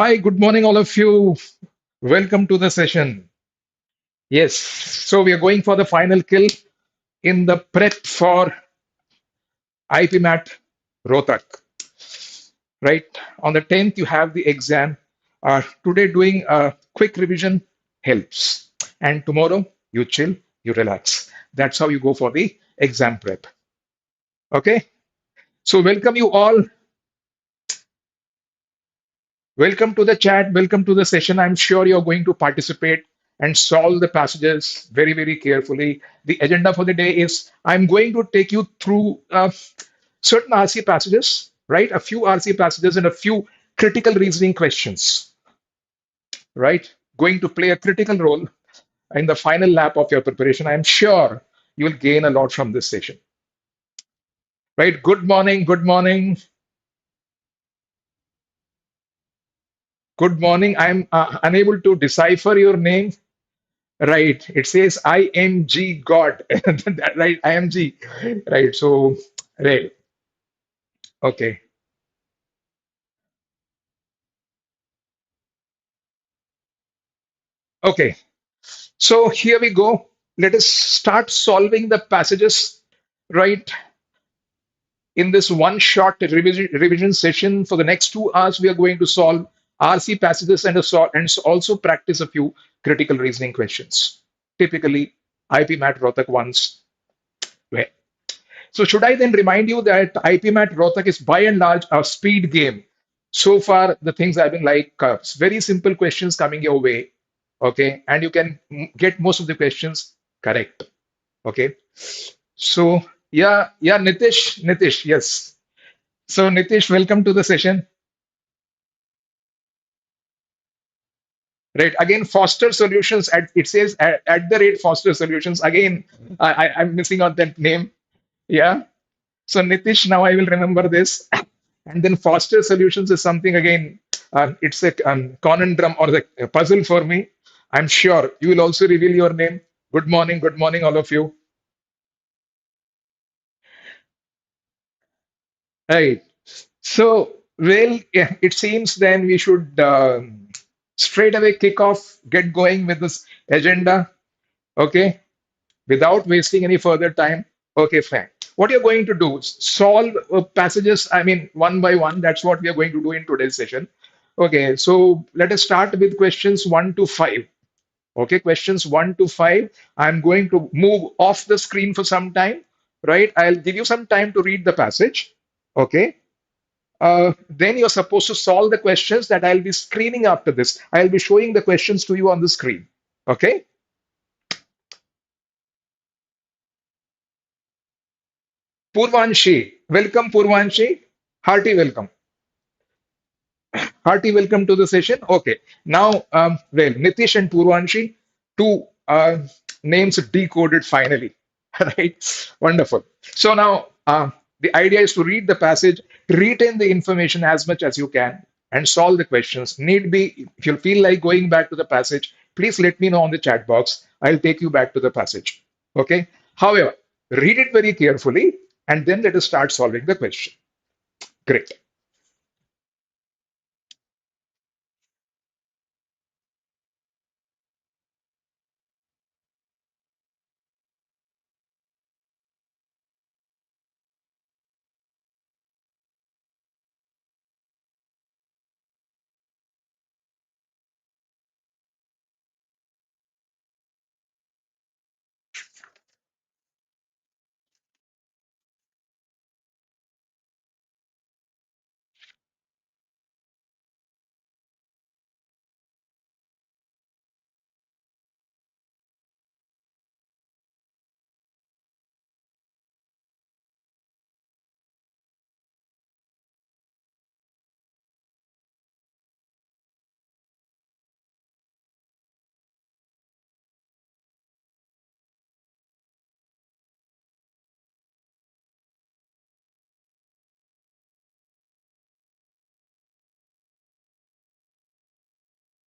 Hi, good morning, all of you. Welcome to the session. Yes, so we are going for the final kill in the prep for IPMAT Rohtak, right? On the 10th, you have the exam. Today, doing a quick revision helps. And tomorrow, you chill, you relax. That's how you go for the exam prep. Okay? So, welcome you all. Welcome to the chat. Welcome to the session. I'm sure you're going to participate and solve the passages very, very carefully. The agenda for the day is I'm going to take you through certain RC passages, right? A few RC passages and a few critical reasoning questions, right? Going to play a critical role in the final lap of your preparation. I'm sure you will gain a lot from this session, right? Good morning. Good morning. Good morning. I'm unable to decipher your name. Right. It says IMG God. That, right. IMG. Right. So, right. Okay. Okay. So here we go. Let us start solving the passages, right? In this one short revision session for the next 2 hours, we are going to solve RC passages and also practice a few critical reasoning questions. Typically, IPMAT Rohtak ones. So should I then remind you that IPMAT Rohtak is by and large a speed game? So far, the things have been like very simple questions coming your way, okay, and you can get most of the questions correct, okay. So yeah, Nitish, yes. So Nitish, welcome to the session. Right, again, Foster Solutions. It says at the rate Foster Solutions. Again, I'm missing out that name. Yeah. So Nitish, now I will remember this. And then Foster Solutions is something again. It's a conundrum or the puzzle for me. I'm sure you will also reveal your name. Good morning, all of you. Right. So, well, yeah, it seems then we should straight away kick off, get going with this agenda. Okay, without wasting any further time. Okay, fine. What you're going to do is solve passages, I mean, one by one. That's what we are going to do in today's session. Okay, so let us start with questions 1 to 5. Okay, questions 1 to 5. I'm going to move off the screen for some time, right? I'll give you some time to read the passage. Okay, then you're supposed to solve the questions that I'll be screening after this. I'll be showing the questions to you on the screen. Okay, Purvanshi, welcome, Purvanshi. Hearty welcome. Hearty welcome to the session. Okay. Now, well, Nitish and Purvanshi, two names decoded finally. Right? Wonderful. So now, the idea is to read the passage, retain the information as much as you can, and solve the questions. Need be, if you feel like going back to the passage, please let me know on the chat box. I'll take you back to the passage. Okay. However, read it very carefully, and then let us start solving the question. Great.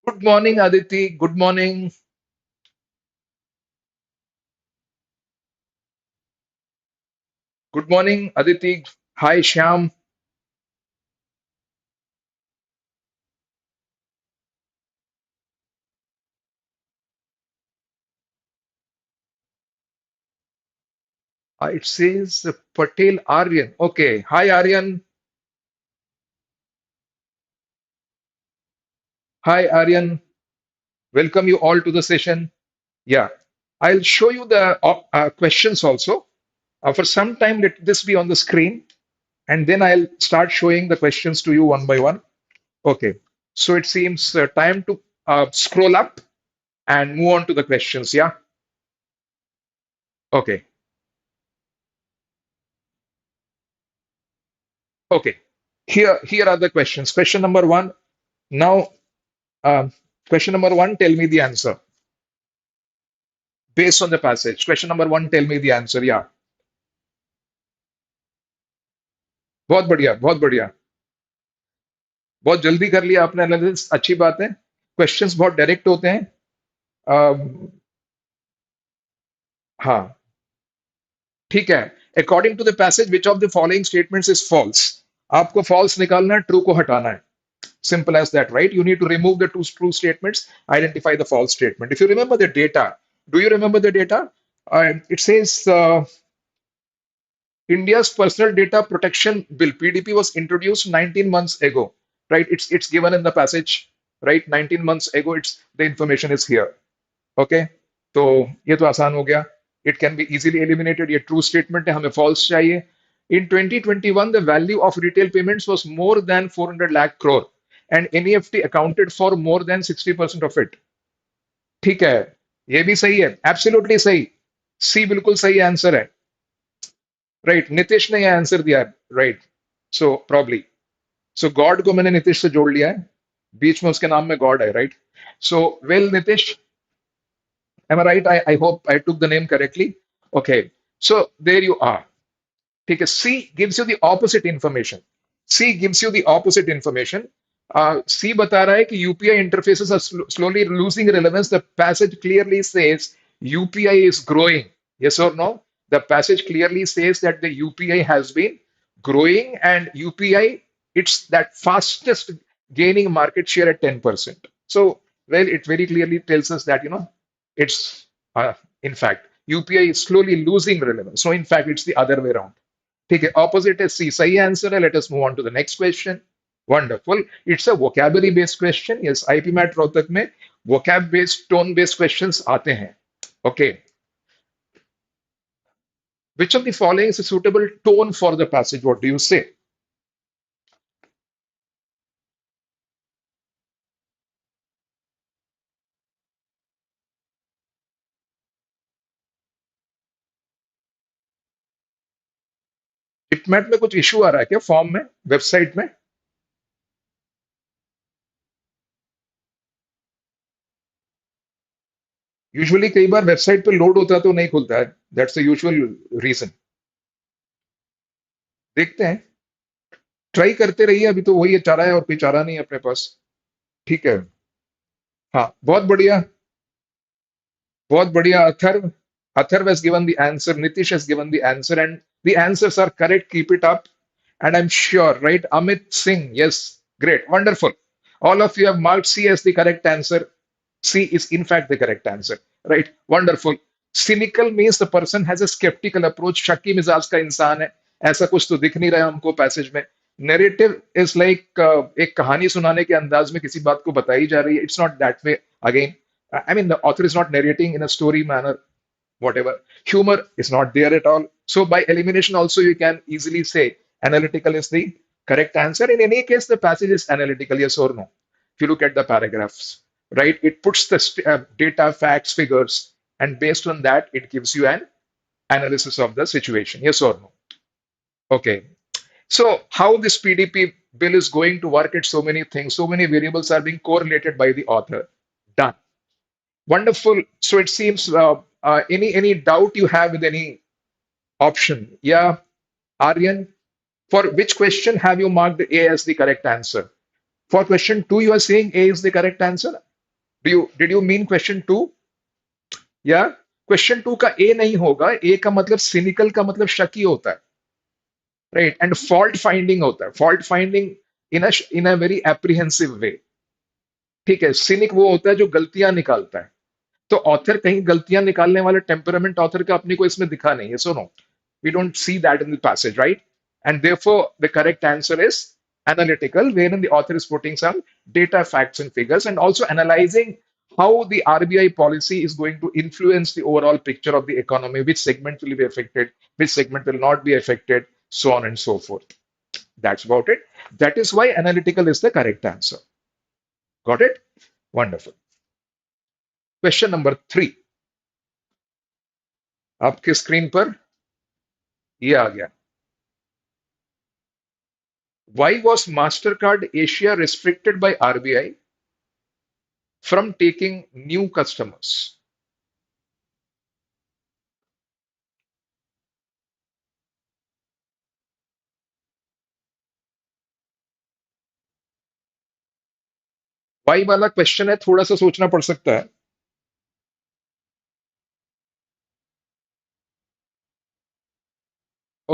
Good morning, Aditi. Good morning. Good morning, Aditi. Hi, Shyam. It says Patel Aryan. Okay. Hi, Aryan. Hi, Aryan. Welcome you all to the session. Yeah. I'll show you the questions also. For some time, let this be on the screen, and then I'll start showing the questions to you one by one. Okay. So it seems time to scroll up and move on to the questions. Yeah. Okay. Okay. Here are the questions. Question number one. Now, um, question number one, tell me the answer based on the passage. Question number one, tell me the answer. Yeah. बहुत बढ़िया, बहुत बढ़िया. बहुत जल्दी कर लिया आपने analysis, अच्छी बात है. क्वेश्चंस बहुत डायरेक्ट होते हैं. हाँ, ठीक है. According to the passage which of the following statements is false. आपको फॉल्स निकालना है, ट्रू को हटाना है. Simple as that, right? You need to remove the two true statements, identify the false statement. If you remember the data, do you remember the data? It says India's Personal Data Protection Bill (PDP) was introduced 19 months ago, right? It's given in the passage, right? 19 months ago. It's the information is here. Okay, तो ये तो आसान हो गया. It can be easily eliminated. ये true statement है, हमें false चाहिए. In 2021, the value of retail payments was more than 400 lakh crore, and NEFT accounted for more than 60% of it. ठीक है, ये भी सही है, absolutely सही. C बिल्कुल सही आंसर है. राइट, नीतीश ने ये आंसर दिया है. राइट, सो प्रॉब्ली, सो गॉड को मैंने नीतीश से जोड़ लिया है, बीच में उसके नाम में गॉड है. Right, so well Nitish, am I right? I hope I took the name correctly. Okay, so there you are. ठीक है, C gives you the opposite information. C gives you the opposite information. C बता रहा है कि UPI interfaces are slowly losing relevance. The passage clearly says UPI is growing. Yes or no? The passage clearly says that the UPI has been growing, and UPI, it's that fastest gaining market share at 10%. So, well, it very clearly tells us that, it's, in fact, UPI is slowly losing relevance. So, in fact, it's the other way around. Okay, opposite is C. Sahi answer hai. Let us move on to the next question. Wonderful. It's a vocabulary based question. Yes, IPMAT Rohtak mein vocab based, tone based questions aate hain. Okay. Which of the following is a suitable tone for the passage? What do you say? इटमेट में कुछ issue आ रहा है क्या form में, website में? Usually कई बार website पे load होता है तो नहीं खुलता है. That's the usual reason. देखते हैं, ट्राई करते रहिए. अभी तो वही चारा है और कोई चारा नहीं है अपने पास. ठीक है. हाँ, बहुत बढ़िया, बहुत बढ़िया. Atharva has given the answer, Nitish has given the answer, and the answers are correct. Keep it up, and I'm sure, right? Amit Singh, yes, great, wonderful. All of you have marked C as the correct answer. C is in fact the correct answer, right? Wonderful. Cynical means the person has a skeptical approach. शक्की मिजाज का इंसान है. ऐसा कुछ तो दिख नहीं रहा है हमको पैसेज में. Narrative is like एक कहानी सुनाने के अंदाज में किसी बात को बताई जा रही है. It's not that way again. I mean, the author is not narrating in a story manner, whatever. Humor is not there at all. So by elimination also you can easily say analytical is the correct answer. In any case, the passage is analytical, yes or no? If you look at the paragraphs, right? It puts the data, facts, figures, and based on that, it gives you an analysis of the situation, yes or no? Okay. So how this PDP bill is going to work at so many things, so many variables are being correlated by the author. Done. Wonderful. So it seems any doubt you have with any option? Yeah, Aryan. For which question have you marked A as the correct answer? For question two, you are saying A is the correct answer. Did you mean question two? Yeah. Question two का A नहीं होगा. A का मतलब cynical का मतलब shaky होता है, right? And fault finding होता है. Fault finding in a very apprehensive way. ठीक है. Cynic वो होता है जो गलतियां निकालता है. तो ऑथर कहीं गलतियां निकालने वाला टेम्परामेंट ऑथर का अपने को इसमें दिखा नहीं है. So no, We don't see that in the passage, right? And therefore, the correct answer is analytical, wherein the author is putting some data, facts, and figures, and also analyzing how the RBI policy is going to influence the overall picture of the economy, which segment will be affected, which segment will not be affected, so on and so forth. That's about it. That is why analytical is the correct answer. Got it? Wonderful. Question number 3. आपके screen पर ये आ गया. Why was Mastercard Asia restricted by RBI from taking new customers? Why वाला question है, थोड़ा सा सोचना पड़ सकता है.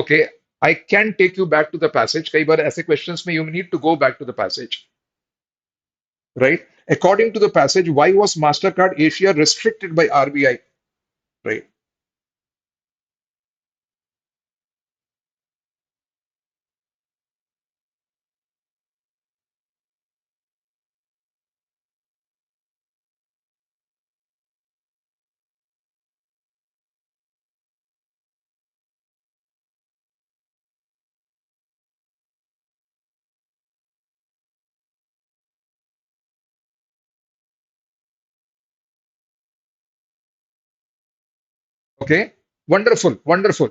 Okay, I can take you back to the passage. कई बार ऐसे questions में you need to go back to the passage, right? According to the passage, why was Mastercard Asia restricted by RBI? Right. Okay. Wonderful. Wonderful.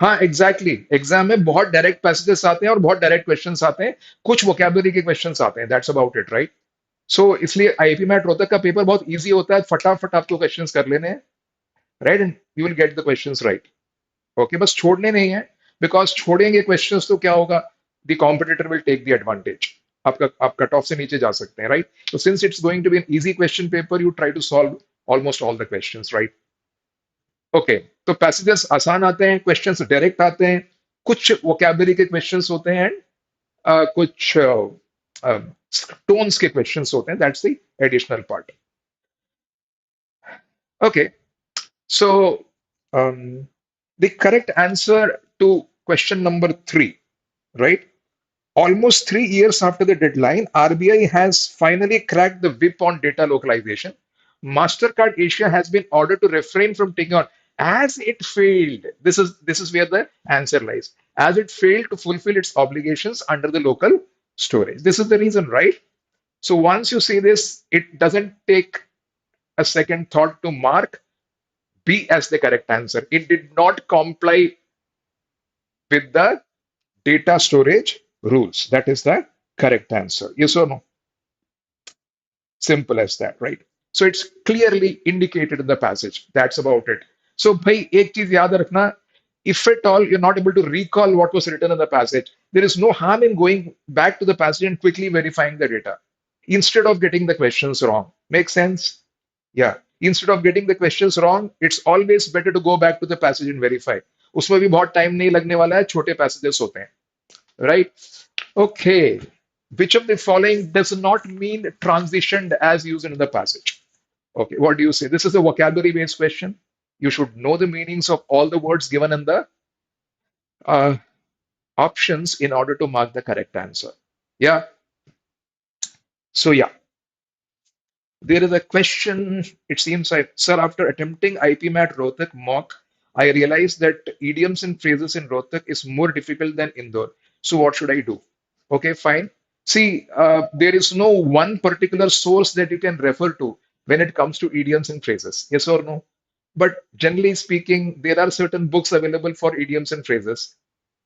हाँ exactly exam में बहुत direct passages आते हैं और बहुत डायरेक्ट क्वेश्चंस आते हैं, कुछ वोकैबुलरी के क्वेश्चंस आते हैं, दैट्स अबाउट इट, राइट? सो इसलिए आईपी मैट रोहतक का पेपर बहुत इजी होता है, फटाफट आपको क्वेश्चंस कर लेने हैं, right? And you will get the questions right. Okay, बस छोड़ने नहीं है, बिकॉज छोड़ेंगे क्वेश्चंस तो क्या होगा, the competitor will take the advantage. आपका आप कट ऑफ से नीचे जा सकते हैं, राइट? तो since it's going to be an easy question paper, you try to solve almost all the questions, right? Okay, तो पैसेजेस आसान आते हैं, क्वेश्चंस डायरेक्ट आते हैं, कुछ वोकैबुलरी के क्वेश्चंस होते हैं, कुछ टोन्स के क्वेश्चंस होते हैं, that's the additional part. Okay, so the correct answer to question number 3, right? Almost 3 years after the deadline, RBI has finally cracked the whip on data localization. Mastercard Asia has been ordered to refrain from taking on as it failed. This is where the answer lies. As it failed to fulfill its obligations under the local storage. This is the reason, right? So once you see this, it doesn't take a second thought to mark B as the correct answer. It did not comply with the data storage rules. That is the correct answer. Yes or no? Simple as that, right? So it's clearly indicated in the passage. That's about it. So, bhai, ek cheez yaad rakhna, if at all you're not able to recall what was written in the passage, there is no harm in going back to the passage and quickly verifying the data instead of getting the questions wrong. Make sense? Yeah. Instead of getting the questions wrong, it's always better to go back to the passage and verify. उसमें भी बहुत time नहीं लगने वाला है, छोटे passages होते हैं, right? Okay. Which of the following does not mean transitioned as used in the passage? Okay, what do you say? This is a vocabulary based question. You should know the meanings of all the words given in the uh, options in order to mark the correct answer. Yeah. So, yeah. There is a question, it seems, sir, after attempting IPMAT Rohtak mock, I realized that idioms and phrases in Rohtak is more difficult than Indore. So what should I do? Okay, fine. See, there is no one particular source that you can refer to when it comes to idioms and phrases. Yes or no? But generally speaking, there are certain books available for idioms and phrases,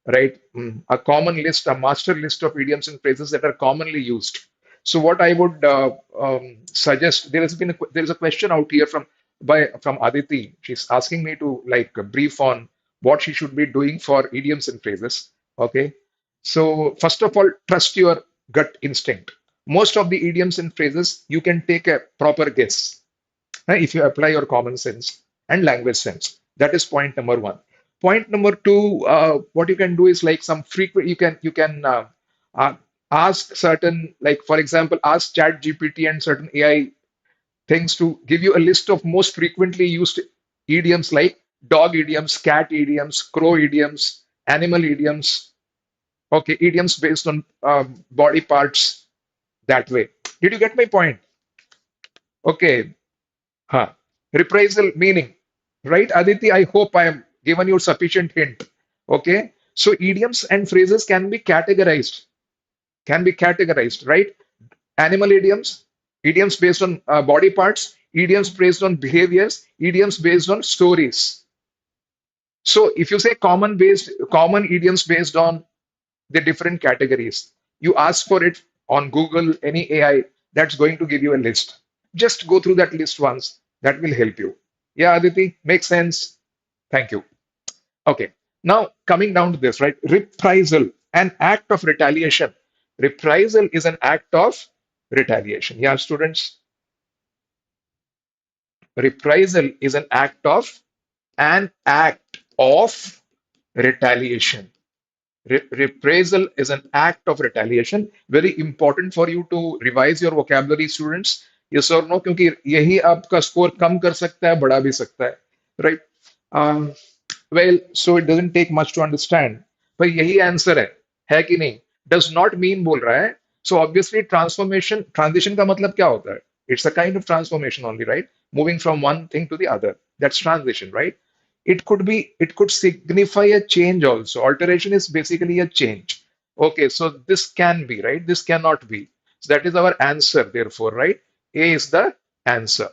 right? A common list, a master list of idioms and phrases that are commonly used. So what I would suggest, there is a question out here from Aditi. She's asking me to like brief on what she should be doing for idioms and phrases. Okay. So first of all, trust your gut instinct. Most of the idioms and phrases you can take a proper guess, right, if you apply your common sense and language sense. That is point number one. Point number two, what you can do is like some frequent. You can uh, ask certain, like for example, ask Chat GPT and certain AI things to give you a list of most frequently used idioms like dog idioms, cat idioms, crow idioms, animal idioms. Okay, idioms based on body parts that way. Did you get my point? Okay. Huh. Reprisal meaning, right, Aditi? I hope I am given you sufficient hint. Okay. So idioms and phrases can be categorized, right? Animal idioms, idioms based on body parts, idioms based on behaviors, idioms based on stories. So if you say common idioms based on the different categories, you ask for it on Google, any AI, that's going to give you a list. Just go through that list once. That will help you. Yeah, Aditi, makes sense. Thank you. Okay. Now coming down to this, right? Reprisal, an act of retaliation. Reprisal is an act of retaliation. Yeah, students, reprisal is an act of retaliation. Reprisal is an act of retaliation. Very important for you to revise your vocabulary, students. Yes or no? क्योंकि यही आपका score कम कर सकता है, बढ़ा भी सकता है, right? Um, well, so it doesn't take much to understand. पर यही आंसर है कि नहीं? Does not mean बोल रहा है. So obviously transition का मतलब क्या होता है? It's a kind of transformation only, right? Moving from one thing to the other. That's transition, right? It could signify a change also. Alteration is basically a change. Okay, so this can be, right? This cannot be. So that is our answer, therefore, right? A is the answer.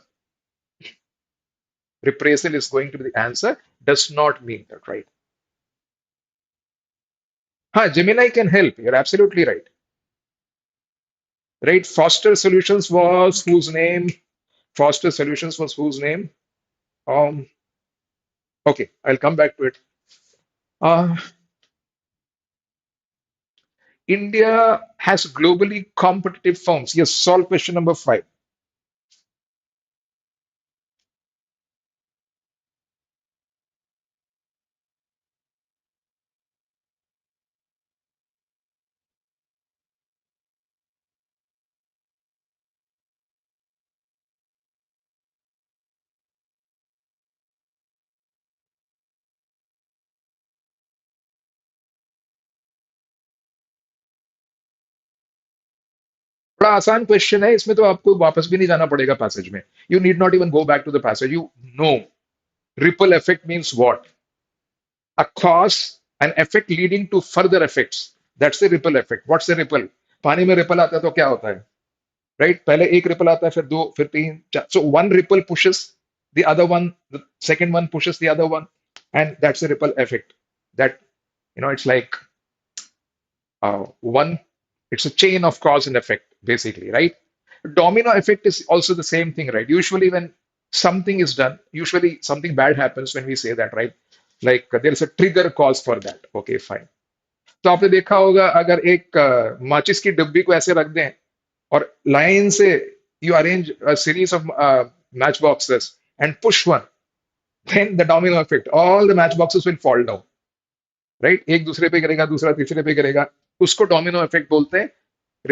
Reprisal is going to be the answer. Does not mean that, right? Gemini can help. You're absolutely right. Right? Foster Solutions was whose name? Foster Solutions was whose name? Um, okay, I'll come back to it. Uh, India has globally competitive firms. Yes, solve question number 5. बड़ा आसान question है इसमें तो आपको वापस भी नहीं जाना पड़ेगा पैसेज में you need not even go back to the passage you know ripple effect means what a cause an effect leading to further effects that's the ripple effect what's the ripple पानी में ripple आता है तो क्या होता है right पहले एक रिपल आता है फिर दो फिर तीन चार so one ripple pushes the other one the second one pushes the other one and that's the ripple effect that it's like one it's a chain of cause and effect basically right domino effect is also the same thing right usually when something is done usually something bad happens when we say that right like there is a trigger cause for that okay fine तो आपने देखा होगा अगर एक माचिस की डिब्बी को ऐसे रख दें और लाइन से you arrange a series of match boxes and push one then the domino effect all the match boxes will fall down right एक दूसरे पे गिरेगा दूसरा तीसरे पे गिरेगा उसको domino effect बोलते हैं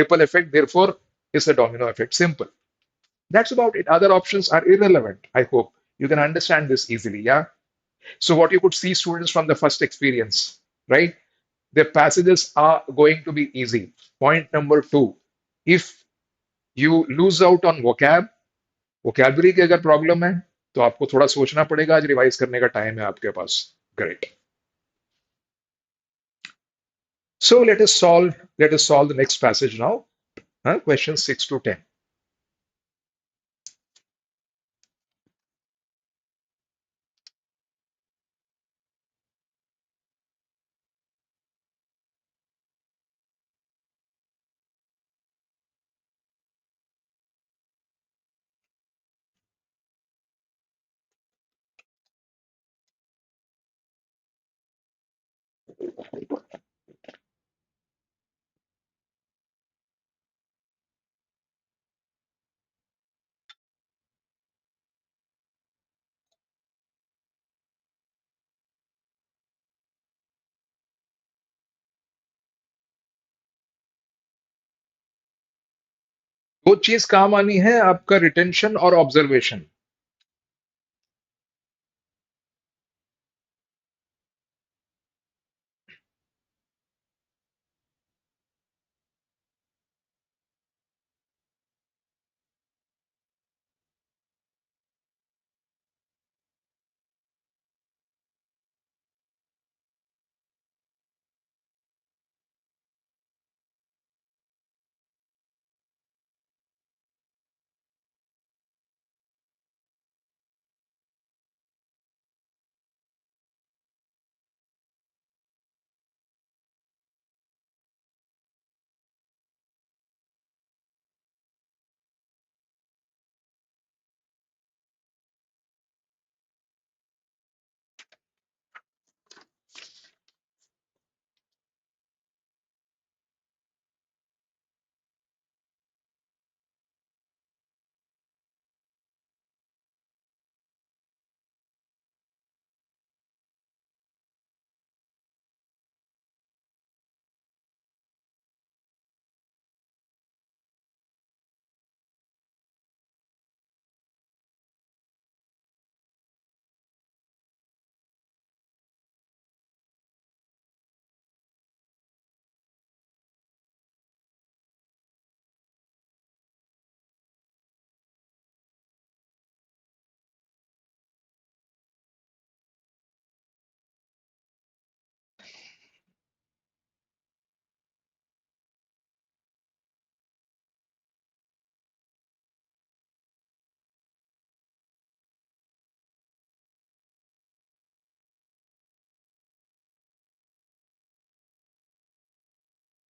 ripple effect therefore is a domino effect simple that's about it other options are irrelevant I hope you can understand this easily yeah so what you could see students from the first experience right the passages are going to be easy point number 2 if you lose out on vocabulary की अगर problem है तो आपको थोड़ा सोचना पड़ेगा आज revise करने का टाइम है आपके पास great so let us solve the next passage now questions 6 to 10. दो चीज काम आनी है, आपका रिटेंशन और observation.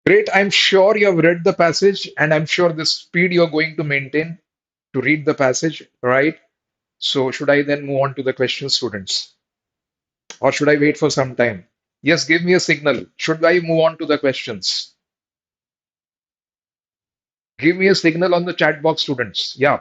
Great. I'm sure you have read the passage, and I'm sure the speed you're going to maintain to read the passage, right? So, should I then move on to the questions, students? Or should I wait for some time? Yes, give me a signal. Should I move on to the questions? Give me a signal on the chat box, students. Yeah.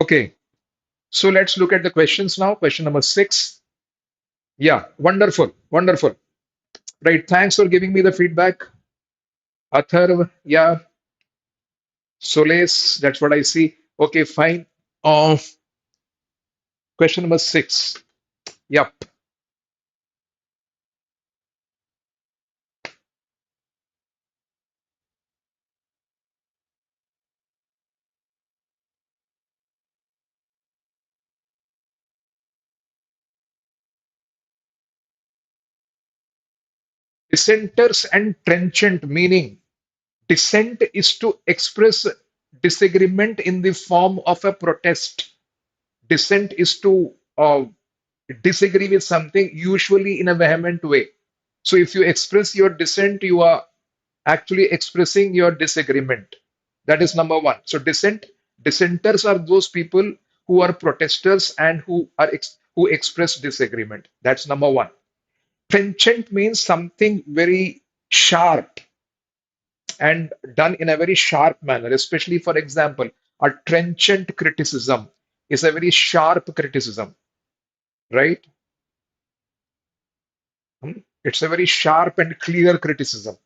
Okay. So let's look at the questions now. Question number 6. Yeah. Wonderful. Wonderful. Right. Thanks for giving me the feedback. Atharv. Yeah. Solace. That's what I see. Okay. Fine. Question number 6. Yep. Dissenters and trenchant, meaning dissent is to express disagreement in the form of a protest. Dissent is to disagree with something, usually in a vehement way. So if you express your dissent, you are actually expressing your disagreement. That is number one. So dissenters are those people who are protesters and who express disagreement. That's number one. Trenchant means something very sharp and done in a very sharp manner, especially, for example, a trenchant criticism is a very sharp criticism, right? It's a very sharp and clear criticism.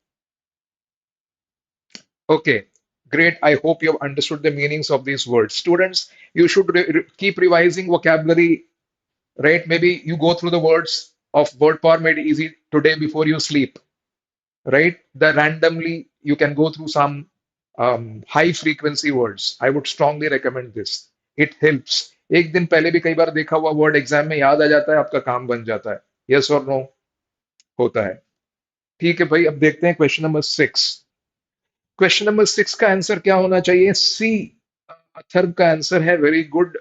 Okay, great. I hope you have understood the meanings of these words. Students, you should keep revising vocabulary, right? Maybe you go through the words of Word Power Made Easy today before you sleep, right? The randomly you can go through some high frequency words. I would strongly recommend this. It helps. एक दिन पहले भी कई बार देखा हुआ word exam में याद आ जाता है, आपका काम बन जाता है। यस और नो? होता है। ठीक है भाई, अब देखते हैं क्वेश्चन नंबर 6। क्वेश्चन नंबर 6 का आंसर क्या होना चाहिए? सी। अथर्व का आंसर है, very good.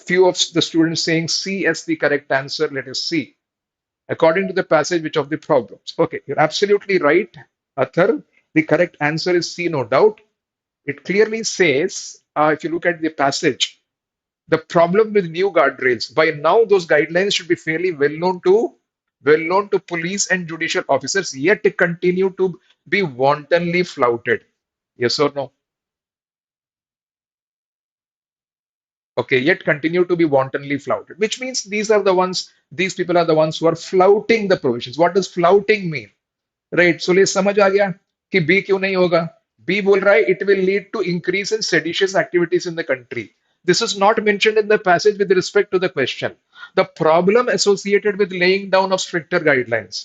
Few of the students saying C as the correct answer. Let us see. According to the passage, which of the problems? Okay, you're absolutely right, Athar. The correct answer is C, no doubt. It clearly says, if you look at the passage, the problem with new guardrails. By now, those guidelines should be fairly well known to police and judicial officers, yet continue to be wantonly flouted. Yes or no? Okay, yet continue to be wantonly flouted, which means these people are the ones who are flouting the provisions. What does flouting mean? Right, so ले समझ आ गया कि B क्यों नहीं होगा? B बोल रहा है it will lead to increase in seditious activities in the country. This is not mentioned in the passage with respect to the question. The problem associated with laying down of stricter guidelines.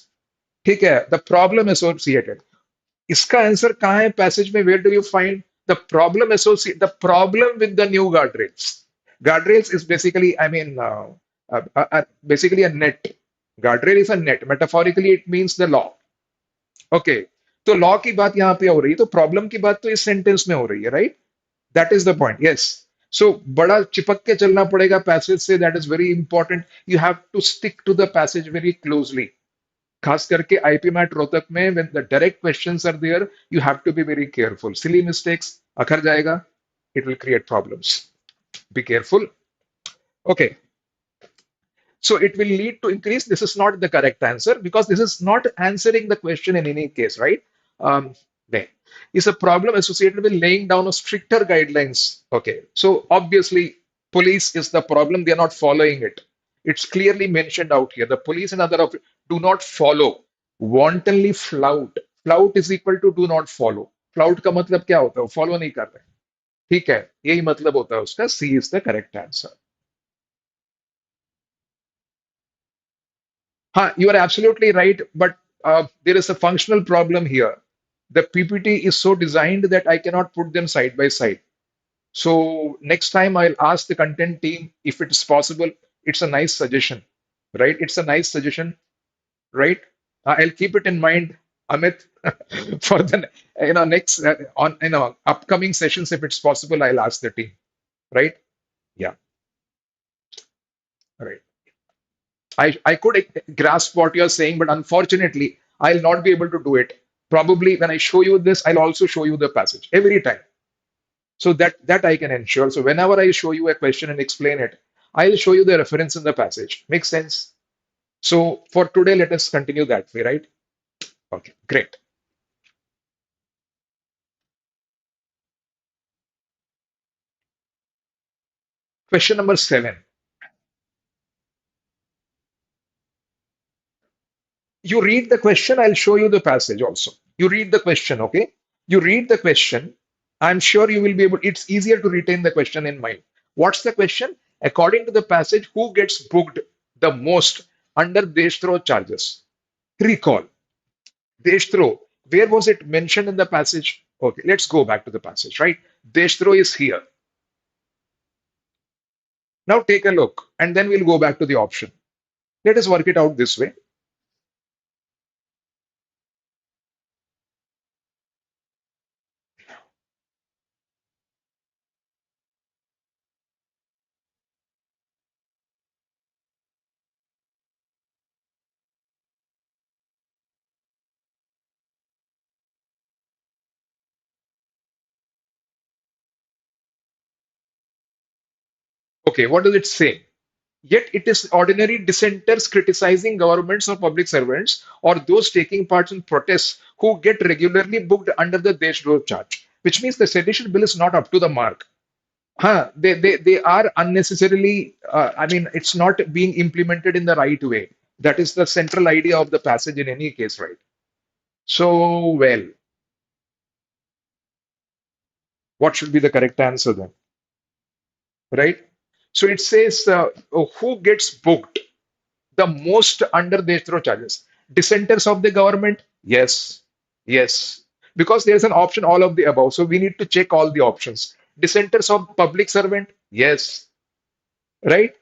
ठीक है, the problem associated. इसका answer कहाँ है passage में? Where do you find the problem associate? The problem with the new guardrails. Guardrails is basically, I mean, basically a net. Guardrail is a net. Metaphorically, it means the law. Okay. तो law की बात यहाँ पे हो रही है, तो problem की बात तो इस सेंटेंस में हो रही है, right? That is the point. Yes. So बड़ा चिपक के चलना पड़ेगा पैसेज से, that is very important. You have to stick to the passage very closely. खास करके आईपी मैट रोहतक में when the direct questions are there, you have to be very careful. Silly mistakes अखर जाएगा, it will create problems. Be careful. Okay. So it will lead to increase. This is not the correct answer because this is not answering the question in any case, right? No. It's a problem associated with laying down of stricter guidelines. Okay. So obviously, police is the problem. They are not following it. It's clearly mentioned out here. The police and other do not follow. Wantonly flout. Flout is equal to do not follow. Flout का मतलब क्या होता है? Follow नहीं कर रहे। ठीक है, यही मतलब होता है उसका। C is the correct answer. हाँ, you are absolutely right, but there is a functional problem here. The PPT is so designed that I can not put them side by side. So next time I'll ask the content team if it's possible. It's a nice suggestion, right? It's a nice suggestion, right? I'll keep it in mind, Amit, for the next on upcoming sessions. If it's possible, I'll ask the team, right? Yeah, right. I could grasp what you're saying, but unfortunately, I'll not be able to do it. Probably when I show you this, I'll also show you the passage every time. So that I can ensure. So whenever I show you a question and explain it, I'll show you the reference in the passage. Makes sense? So for today, let us continue that way, right? Okay, great. Question number 7. You read the question, I'll show you the passage also. You read the question, okay? You read the question. I'm sure you will be able, it's easier to retain the question in mind. What's the question? According to the passage, who gets booked the most under Deshthrow charges? Recall. Deshthrow. Where was it mentioned in the passage? Okay, let's go back to the passage, right? Deshthrow is here. Now take a look, and then we'll go back to the option. Let us work it out this way. Okay, what does it say? Yet it is ordinary dissenters criticizing governments or public servants or those taking part in protests who get regularly booked under the Deshdrah charge, which means the sedition bill is not up to the mark. Huh, they are unnecessarily, I mean, it's not being implemented in the right way. That is the central idea of the passage in any case, right? So, well, what should be the correct answer then? Right? So it says, who gets booked the most under Deshthrow charges? Dissenters of the government? Yes. Yes. Because there's an option, all of the above. So we need to check all the options. Dissenters of public servant? Yes, right?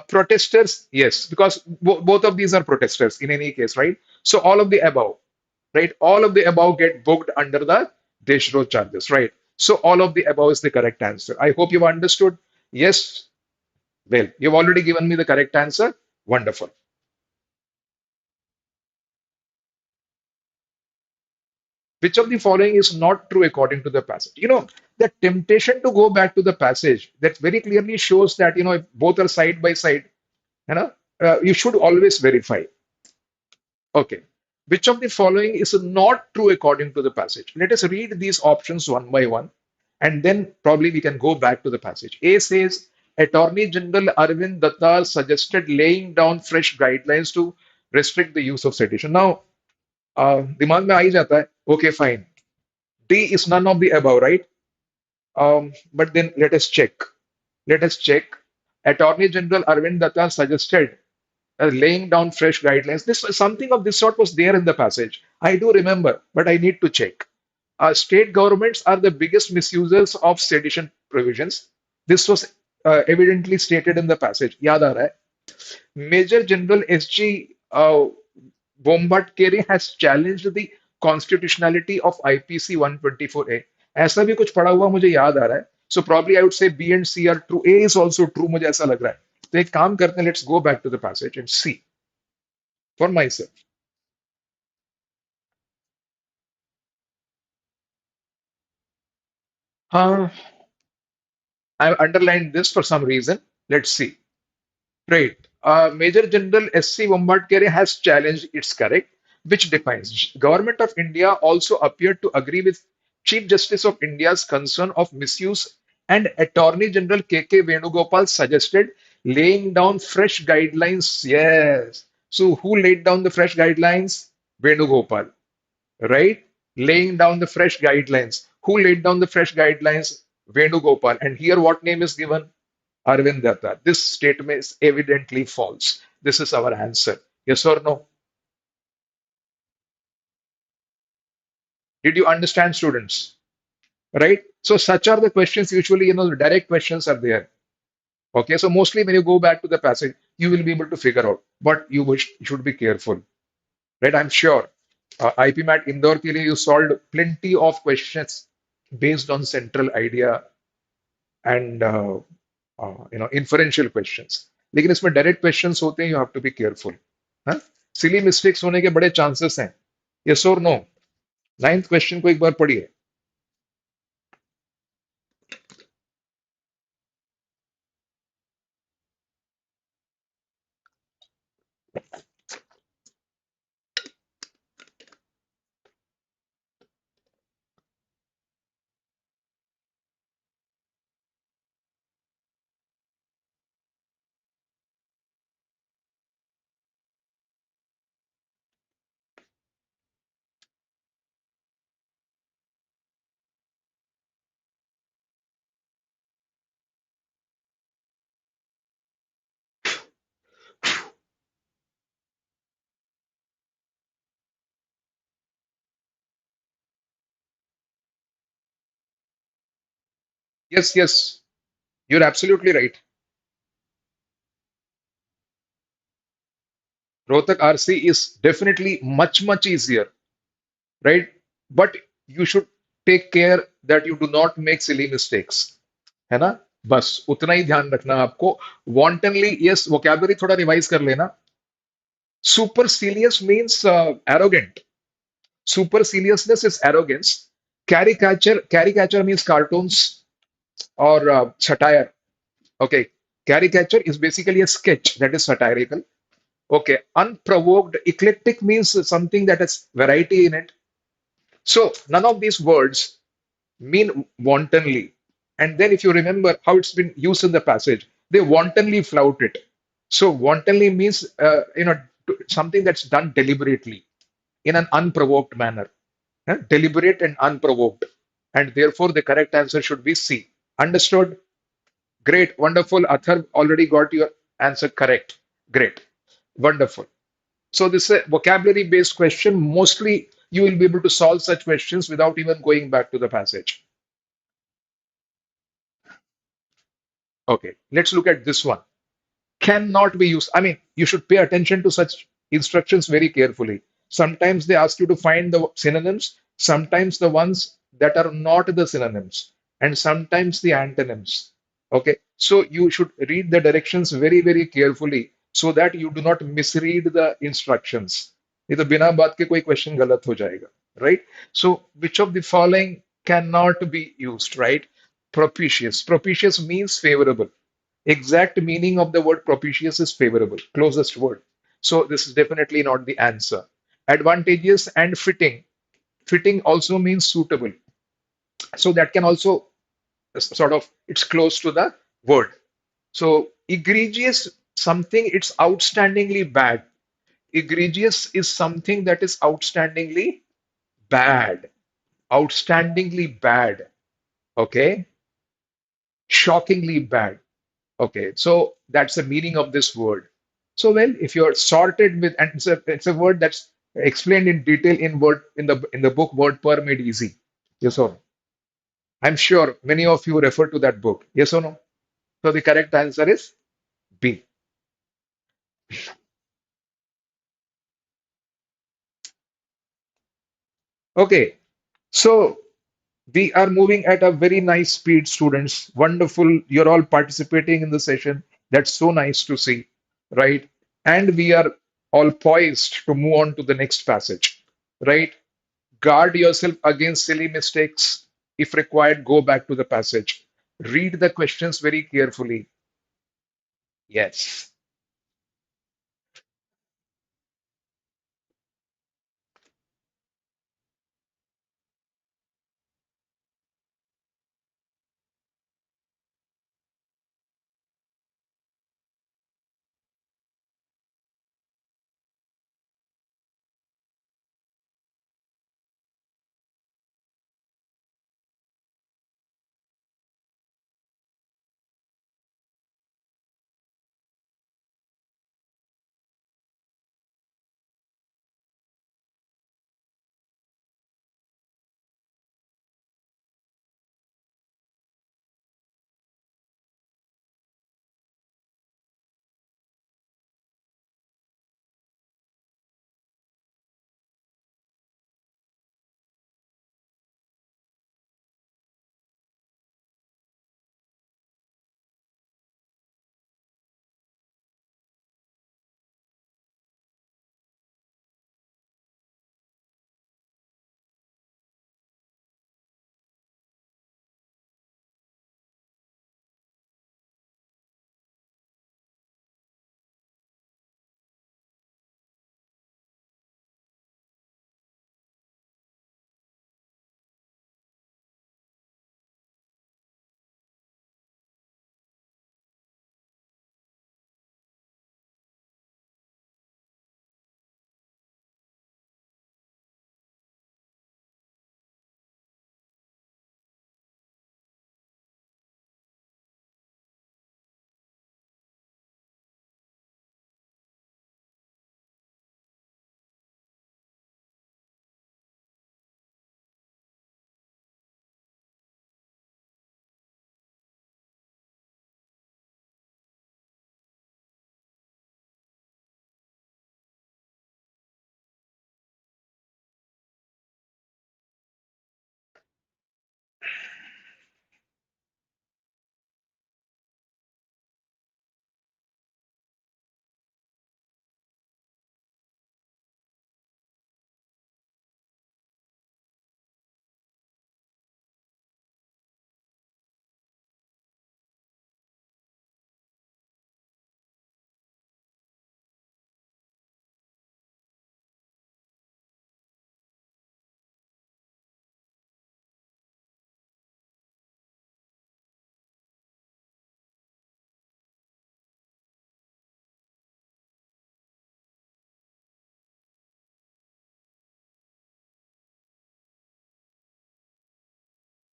Protesters, yes, because both of these are protesters in any case, right? So all of the above, right? All of the above get booked under the Deshro charges, right? So all of the above is the correct answer. I hope you've understood. Yes, well, you've already given me the correct answer. Wonderful. Which of the following is not true according to the passage? The temptation to go back to the passage that very clearly shows that, if both are side by side, you know, you should always verify. Okay. Which of the following is not true according to the passage? Let us read these options one by one, and then probably we can go back to the passage. A says, Attorney General Arvind Dattar suggested laying down fresh guidelines to restrict the use of sedition. Now, दिमाग में आ ही जाता है. Okay, fine. D is none of the above, right? But then let us check. Let us check. Attorney General Arvind Datta suggested laying down fresh guidelines. This something of this sort was there in the passage. I do remember, but I need to check. State governments are the biggest misusers of sedition provisions. This was evidently stated in the passage. याद आ रहा है. Major General S.G. Bombardier has challenged the constitutionality of IPC 124A. ऐसा भी कुछ पढ़ा हुआ मुझे याद आ रहा है. So probably I would say B and C are true. A is also true. मुझे ऐसा लग रहा है. तो एक काम करते हैं. Let's go back to the passage and see for myself. Uh, I underlined this for some reason. Let's see. Right. Major General S.C. Bombardier has challenged its correct, which defines Government of India also appeared to agree with Chief Justice of India's concern of misuse, and Attorney General K.K. Venugopal suggested laying down fresh guidelines. Yes. So who laid down the fresh guidelines? Venugopal, right? Laying down the fresh guidelines. Who laid down the fresh guidelines? Venugopal. And here what name is given? Arvind Datta. This statement is evidently false. This is our answer. Yes or no? Did you understand, students? Right? So such are the questions. Usually, the direct questions are there. Okay, so mostly when you go back to the passage, you will be able to figure out. But should be careful. Right? I'm sure. IPMAT Indore के लिए you solved plenty of questions based on central idea and inferential questions. लेकिन इसमें direct questions होते हैं, you have to be careful. हाँ? Silly mistakes होने के बड़े चांसेस हैं. यस और नो? नाइन्थ क्वेश्चन को एक बार पढ़िए. Yes, yes, you're absolutely right. Rohtak RC is definitely much, much easier, right? But you should take care that you do not make silly mistakes. है ना? बस उतना ही ध्यान रखना आपको. Wantonly, yes, vocabulary थोड़ा रिवाइज कर लेना. Supercilious means arrogant. Superciliousness is arrogance. Caricature means cartoons or satire. Okay. Caricature is basically a sketch that is satirical. Okay. Unprovoked, eclectic means something that has variety in it. So none of these words mean wantonly. And then if you remember how it's been used in the passage, they wantonly flout it. So wantonly means something that's done deliberately in an unprovoked manner. Deliberate and unprovoked. And therefore the correct answer should be C. Understood? Great, wonderful. Athar already got your answer correct. Great, wonderful. So this is a vocabulary based question. Mostly you will be able to solve such questions without even going back to the passage. Okay, let's look at this one. Cannot be used. I mean, you should pay attention to such instructions very carefully. Sometimes they ask you to find the synonyms, sometimes the ones that are not the synonyms, and sometimes the antonyms. Okay, so you should read the directions very, very carefully so that you do not misread the instructions. नहीं तो बिना बात के कोई question गलत हो जाएगा, right? So, which of the following cannot be used, right? Propitious. Propitious means favorable. Exact meaning of the word propitious is favorable, closest word. So this is definitely not the answer. Advantageous and fitting. Fitting also means suitable. So that can also sort of, it's close to the word. So egregious, something it's outstandingly bad. Egregious is something that is outstandingly bad. Outstandingly bad. Okay. Shockingly bad. Okay, so that's the meaning of this word. So, well, if you're sorted with, and it's a word that's explained in detail in word in the book Word Per Made Easy. Yes or no? I'm sure many of you refer to that book. Yes or no? So the correct answer is B. Okay, so we are moving at a very nice speed, students. Wonderful. You're all participating in the session. That's so nice to see, right? And we are all poised to move on to the next passage, right? Guard yourself against silly mistakes. If required, go back to the passage. Read the questions very carefully. Yes.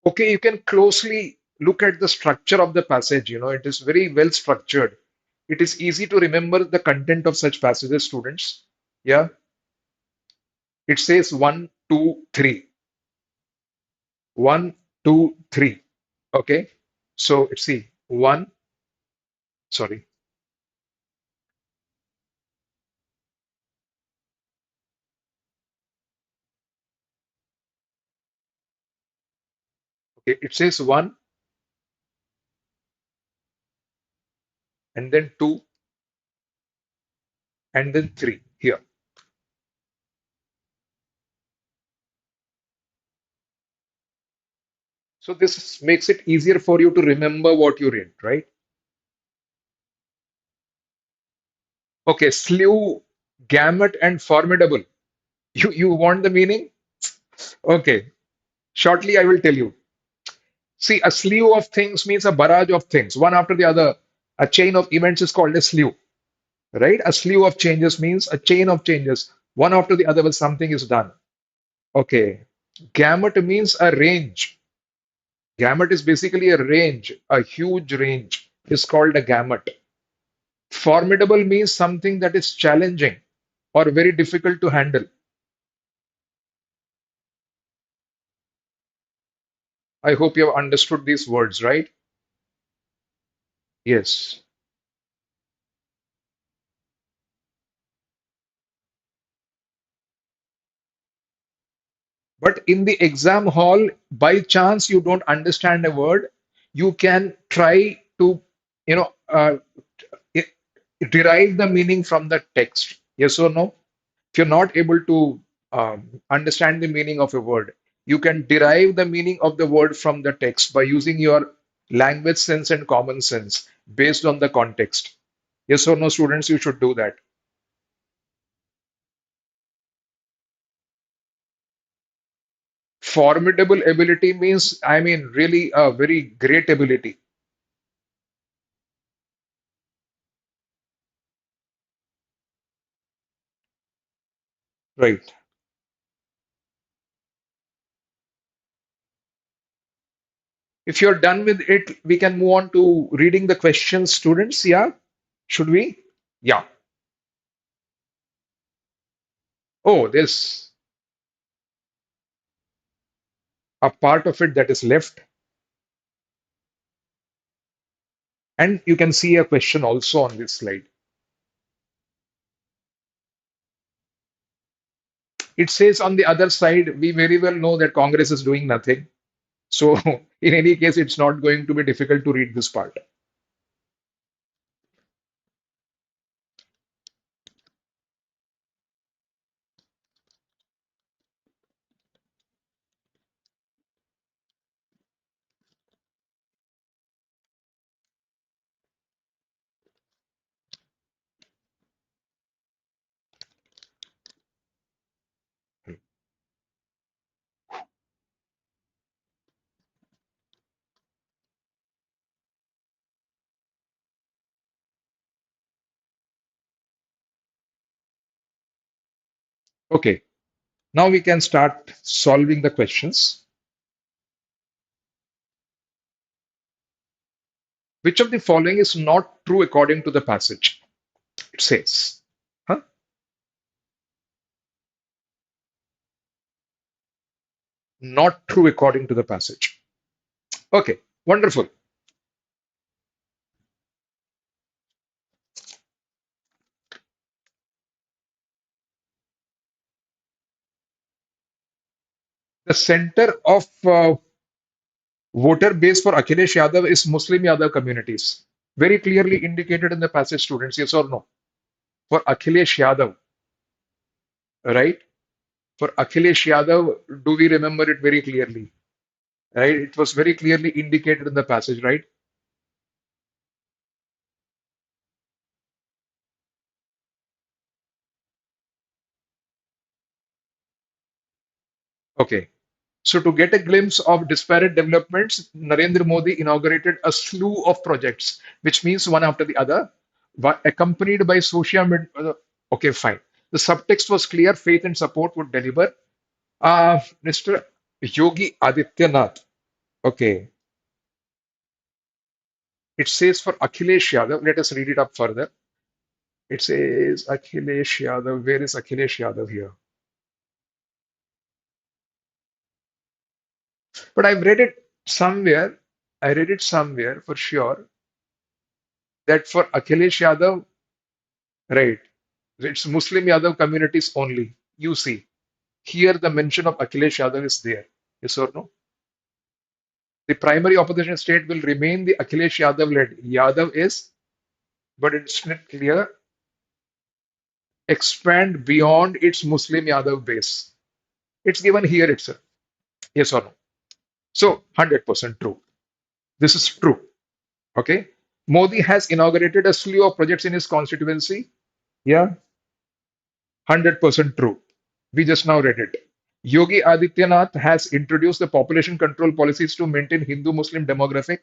Okay, you can closely look at the structure of the passage. It is very well structured. It is easy to remember the content of such passages, students. Yeah, it says one, two, three. One, two, three. Okay, so let's see. One. Sorry. Okay, it says one and then two and then three here. So this makes it easier for you to remember what you read, right? Okay, slew, gamut, and formidable. You want the meaning? Okay, shortly I will tell you. See, a slew of things means a barrage of things, one after the other. A chain of events is called a slew, right? A slew of changes means a chain of changes, one after the other, when something is done. Okay. Gamut means a range. Gamut is basically a range, a huge range is called a gamut. Formidable means something that is challenging or very difficult to handle. I hope you have understood these words, right? Yes. But in the exam hall, by chance you don't understand a word, you can try to, you know, i- derive the meaning from the text. Yes or no? If you're not able to understand the meaning of a word, you can derive the meaning of the word from the text by using your language sense and common sense based on the context. Yes or no, students, you should do that. Formidable ability means, I mean, really a very great ability. Right. If you're done with it, we can move on to reading the questions, students. Yeah, should we? Yeah. Oh, there's a part of it that is left. And you can see a question also on this slide. It says on the other side, we very well know that Congress is doing nothing. So, in any case, it's not going to be difficult to read this part. Okay, now we can start solving the questions. Which of the following is not true according to the passage? It says, huh? Not true according to the passage. Okay, wonderful. The center of voter base for Akhilesh Yadav is Muslim Yadav communities. Very clearly indicated in the passage, students. Yes or no? For Akhilesh Yadav, right? For Akhilesh Yadav, do we remember it very clearly? Right? It was very clearly indicated in the passage, right? Okay. So to get a glimpse of disparate developments, Narendra Modi inaugurated a slew of projects, which means one after the other, accompanied by social media. Okay, fine. The subtext was clear: faith and support would deliver. Mr. Yogi Adityanath. Okay, it says for Akhilesh Yadav. Let us read it up further. It says Akhilesh Yadav. Where is Akhilesh Yadav here? But I've read it somewhere. I read it somewhere for sure. that for Akhilesh Yadav, right, it's Muslim Yadav communities only. You see, here the mention of Akhilesh Yadav is there. Yes or no? The primary opposition state will remain the Akhilesh Yadav led. Yadav is, but it's not clear, expand beyond its Muslim Yadav base. It's given here itself. Yes or no? So 100% true. This is true. Okay. Modi has inaugurated a slew of projects in his constituency. Yeah, 100% true. We just now read it. Yogi Adityanath has introduced the population control policies to maintain Hindu Muslim demographic.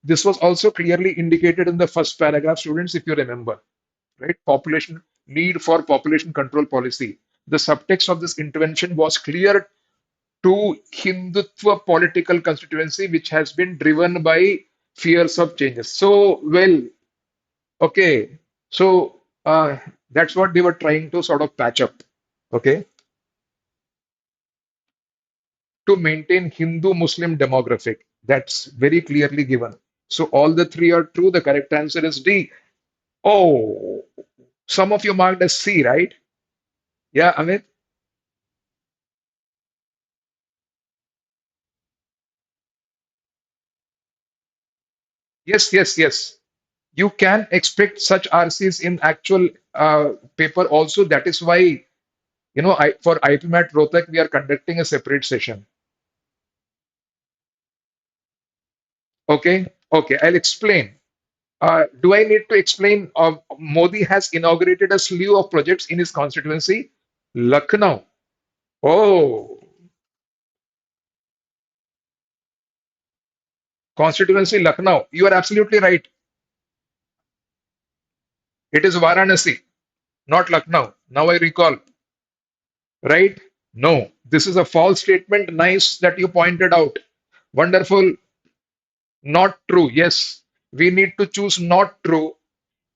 This was also clearly indicated in the first paragraph, students, if you remember, right? Population need for population control policy. The subtext of this intervention was clear to Hindutva political constituency, which has been driven by fears of changes. So, well, okay. So, that's what they were trying to sort of patch up. Okay. To maintain Hindu Muslim demographic. That's very clearly given. So, all the three are true. The correct answer is D. Oh, some of you marked as C, right? Yeah, Amit? Yes, yes, yes. You can expect such RCs in actual paper also. That is why, for IPMAT Rohtak, we are conducting a separate session. Okay, okay, I'll explain. Do I need to explain? Modi has inaugurated a slew of projects in his constituency, Lucknow. Oh, constituency Lucknow. You are absolutely right. It is Varanasi, not Lucknow. Now I recall, right? No, this is a false statement. Nice that you pointed out. Wonderful. Not true. Yes, we need to choose not true.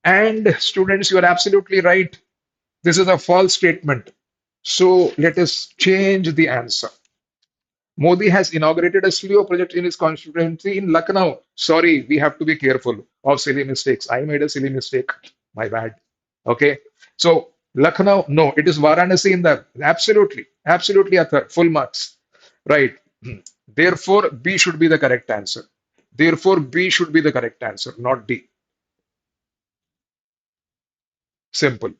And students, you are absolutely right. This is a false statement. So let us change the answer. Modi has inaugurated a slew of projects in his constituency in Lucknow. Sorry, we have to be careful of silly mistakes. I made a silly mistake. My bad. Okay. So Lucknow, no, it is Varanasi in the absolutely, absolutely Athar, full marks. Right. Therefore, B should be the correct answer. Therefore, B should be the correct answer, not D. Simple.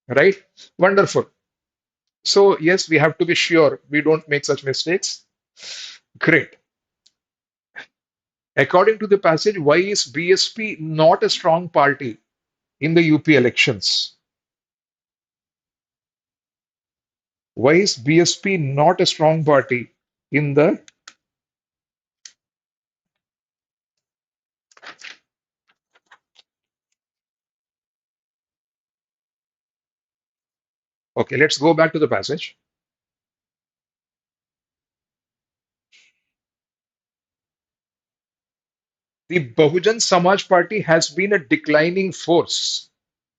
Right? Wonderful. So, yes, we have to be sure we don't make such mistakes. Great. According to the passage, why is BSP not a strong party in the UP elections? Why is BSP not a strong party in the. Okay, let's go back to the passage. The Bahujan Samaj Party has been a declining force.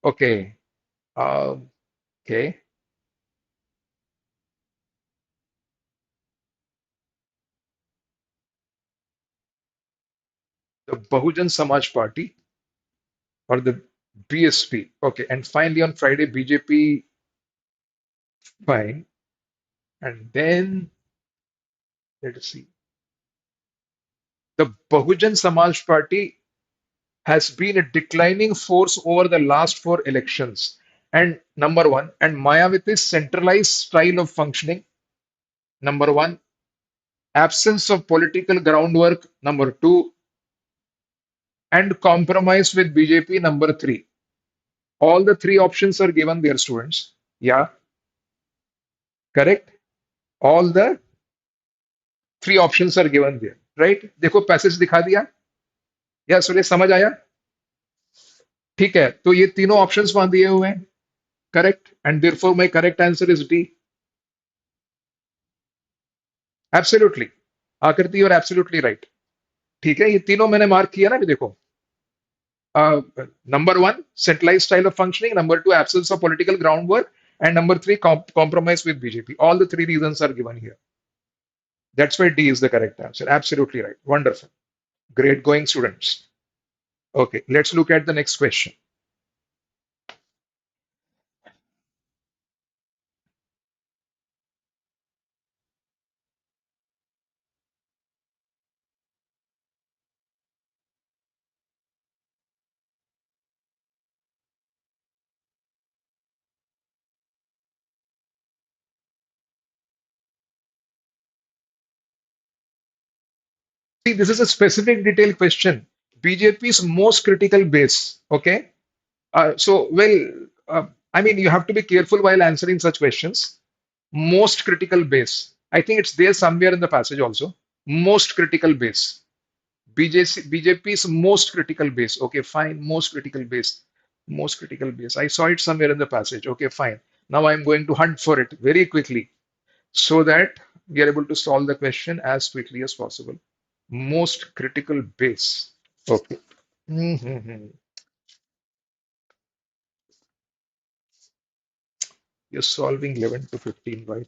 Okay. Okay. The Bahujan Samaj Party or the BSP. Okay. And finally on Friday, BJP, fine. And then let us see. The Bahujan Samaj Party has been a declining force over the last four elections. And number one, and Mayawati's centralized style of functioning, number one, absence of political groundwork, number two, and compromise with BJP, number three. All the three options are given there, students. Yeah, correct. All the three options are given there, right? देखो passage दिखा दिया या सुरेश समझ आया ठीक है तो ये तीनों ऑप्शंस वहां दिए हुए हैं correct and therefore my correct answer is D absolutely आकृति और एब्सोल्युटली राइट ठीक है ये तीनों मैंने मार्क किया ना अभी देखो number one centralized style of functioning, number two absence of political groundwork, and number three compromise with BJP. All the three reasons are given here. That's why D is the correct answer. Absolutely right. Wonderful. Great going, students. Okay, let's look at the next question. See, this is a specific detailed question. BJP's most critical base. Okay. I mean, you have to be careful while answering such questions. Most critical base. I think it's there somewhere in the passage also. Most critical base. BJP's most critical base. Okay, fine. Most critical base. Most critical base. I saw it somewhere in the passage. Okay, fine. Now I'm going to hunt for it very quickly so that we are able to solve the question as quickly as possible. Most critical base. Okay. Mhm. You're solving 11 to 15, right?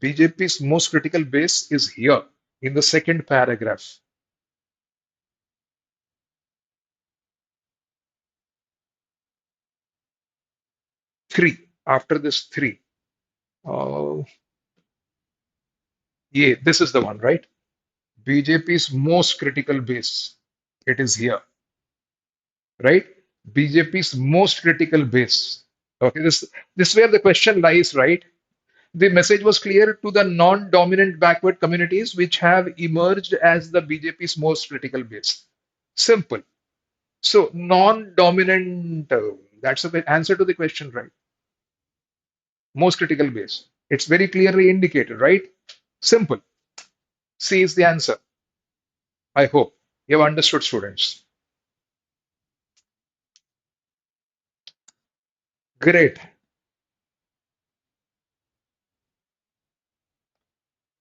BJP's most critical base is here in the second paragraph. Three. After this, three. Oh, yeah, this is the one, right? BJP's most critical base. It is here, right? BJP's most critical base. Okay, this is where the question lies, right? The message was clear to the non-dominant backward communities which have emerged as the BJP's most critical base. Simple. So non-dominant, that's the answer to the question, right? Most critical base. It's very clearly indicated, right? Simple. C is the answer. I hope you have understood, students. Great.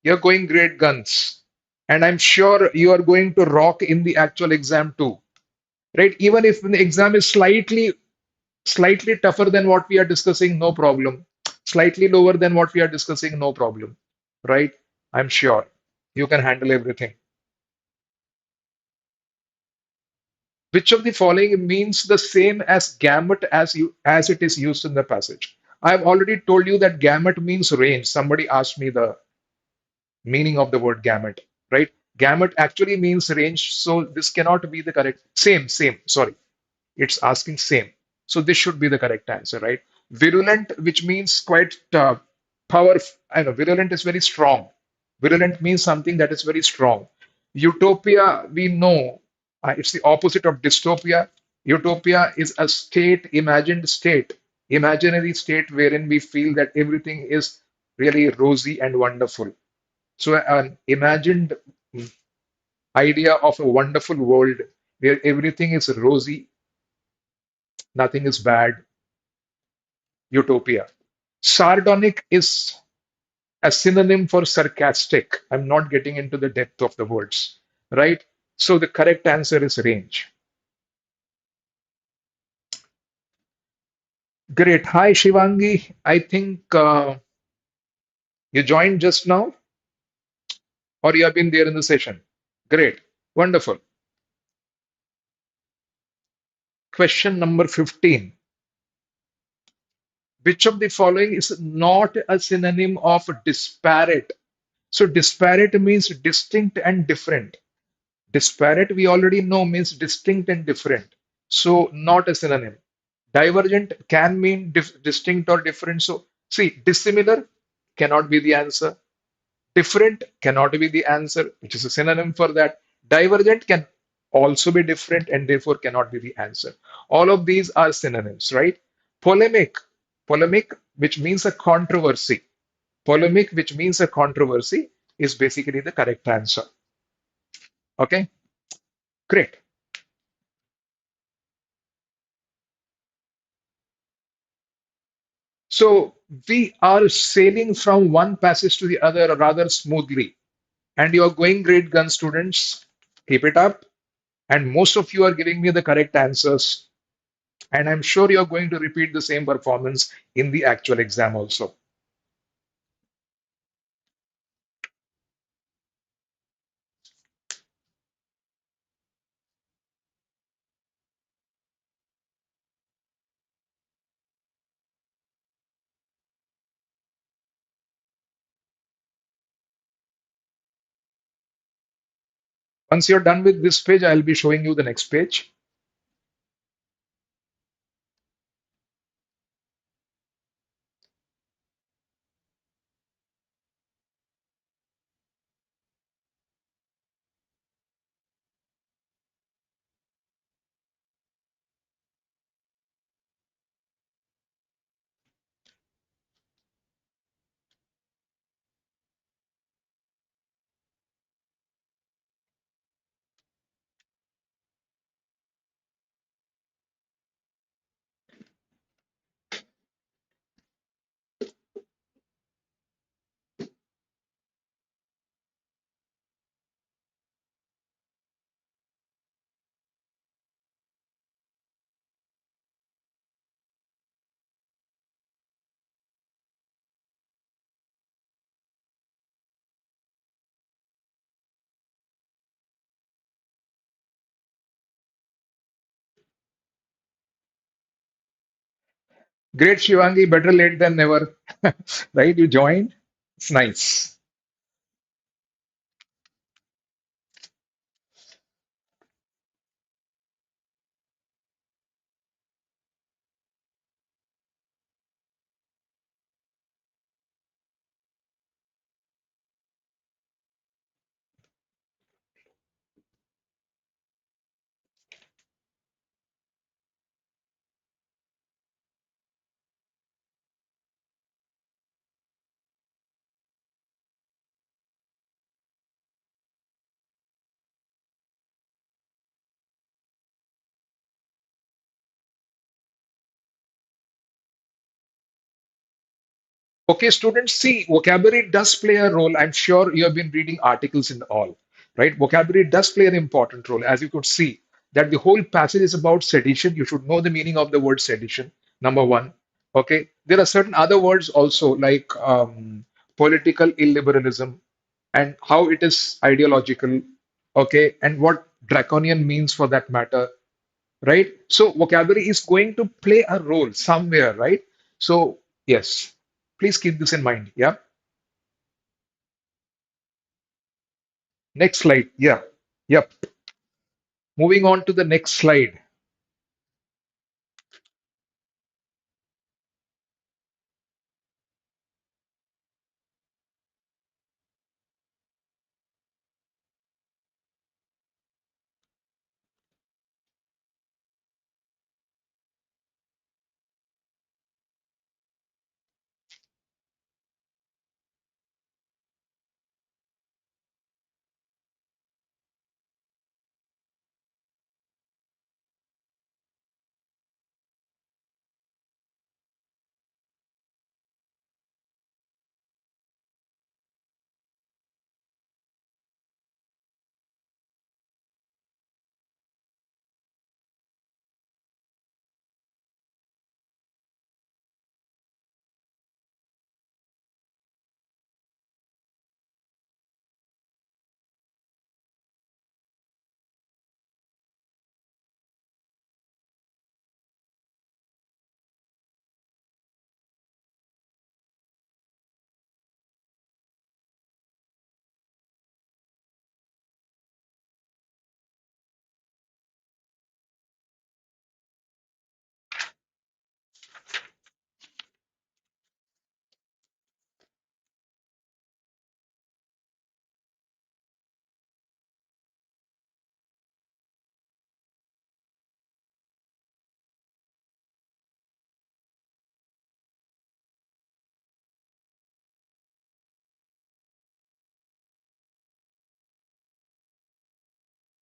You're going great guns. And I'm sure you are going to rock in the actual exam too, right? Even if the exam is slightly tougher than what we are discussing, no problem. Slightly lower than what we are discussing, no problem, right? I'm sure you can handle everything. Which of the following means the same as gamut as it is used in the passage? I've already told you that gamut means range. Somebody asked me the meaning of the word gamut, right? Gamut actually means range, so this cannot be the correct. Same. Sorry, it's asking same. So this should be the correct answer, right? Virulent, which means quite powerful. I know virulent is very strong. Virulent means something that is very strong. Utopia, we know, it's the opposite of dystopia. Utopia is a state, imaginary state wherein we feel that everything is really rosy and wonderful. So an imagined idea of a wonderful world where everything is rosy, nothing is bad, utopia. Sardonic is a synonym for sarcastic. I'm not getting into the depth of the words, right? So the correct answer is range. Great. Hi, Shivangi. I think you joined just now, or you have been there in the session. Great. Wonderful. Question number 15. Which of the following is not a synonym of disparate? So disparate means distinct and different. Disparate, we already know, means distinct and different. So, not a synonym. Divergent can mean distinct or different. So, see, dissimilar cannot be the answer. Different cannot be the answer, which is a synonym for that. Divergent can also be different and therefore cannot be the answer. All of these are synonyms, right? Polemic, polemic, which means a controversy. Polemic, which means a controversy, is basically the correct answer. Okay, great. So we are sailing from one passage to the other rather smoothly. And you are going great, gun students. Keep it up. And most of you are giving me the correct answers. And I'm sure you're going to repeat the same performance in the actual exam also. Once you're done with this page, I'll be showing you the next page. Great, Shivangi. Better late than never. Right? You joined. It's nice. Okay, students, see, vocabulary does play a role. I'm sure you have been reading articles and all, right? Vocabulary does play an important role. As you could see, that the whole passage is about sedition. You should know the meaning of the word sedition, number one. Okay, there are certain other words also, like political illiberalism and how it is ideological, okay, and what draconian means for that matter, right? So vocabulary is going to play a role somewhere, right? So yes, please keep this in mind. Yeah. Next slide. Yeah. Yep. Moving on to the next slide.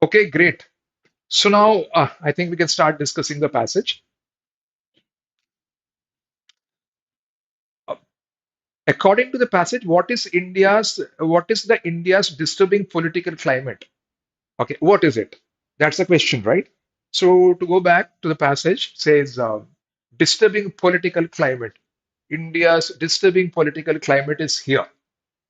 Okay, great. So now I think we can start discussing the passage. Uh, According to the passage, what is the India's disturbing political climate? Okay, what is it? That's the question, right? So to go back to the passage, says disturbing political climate. India's disturbing political climate is here.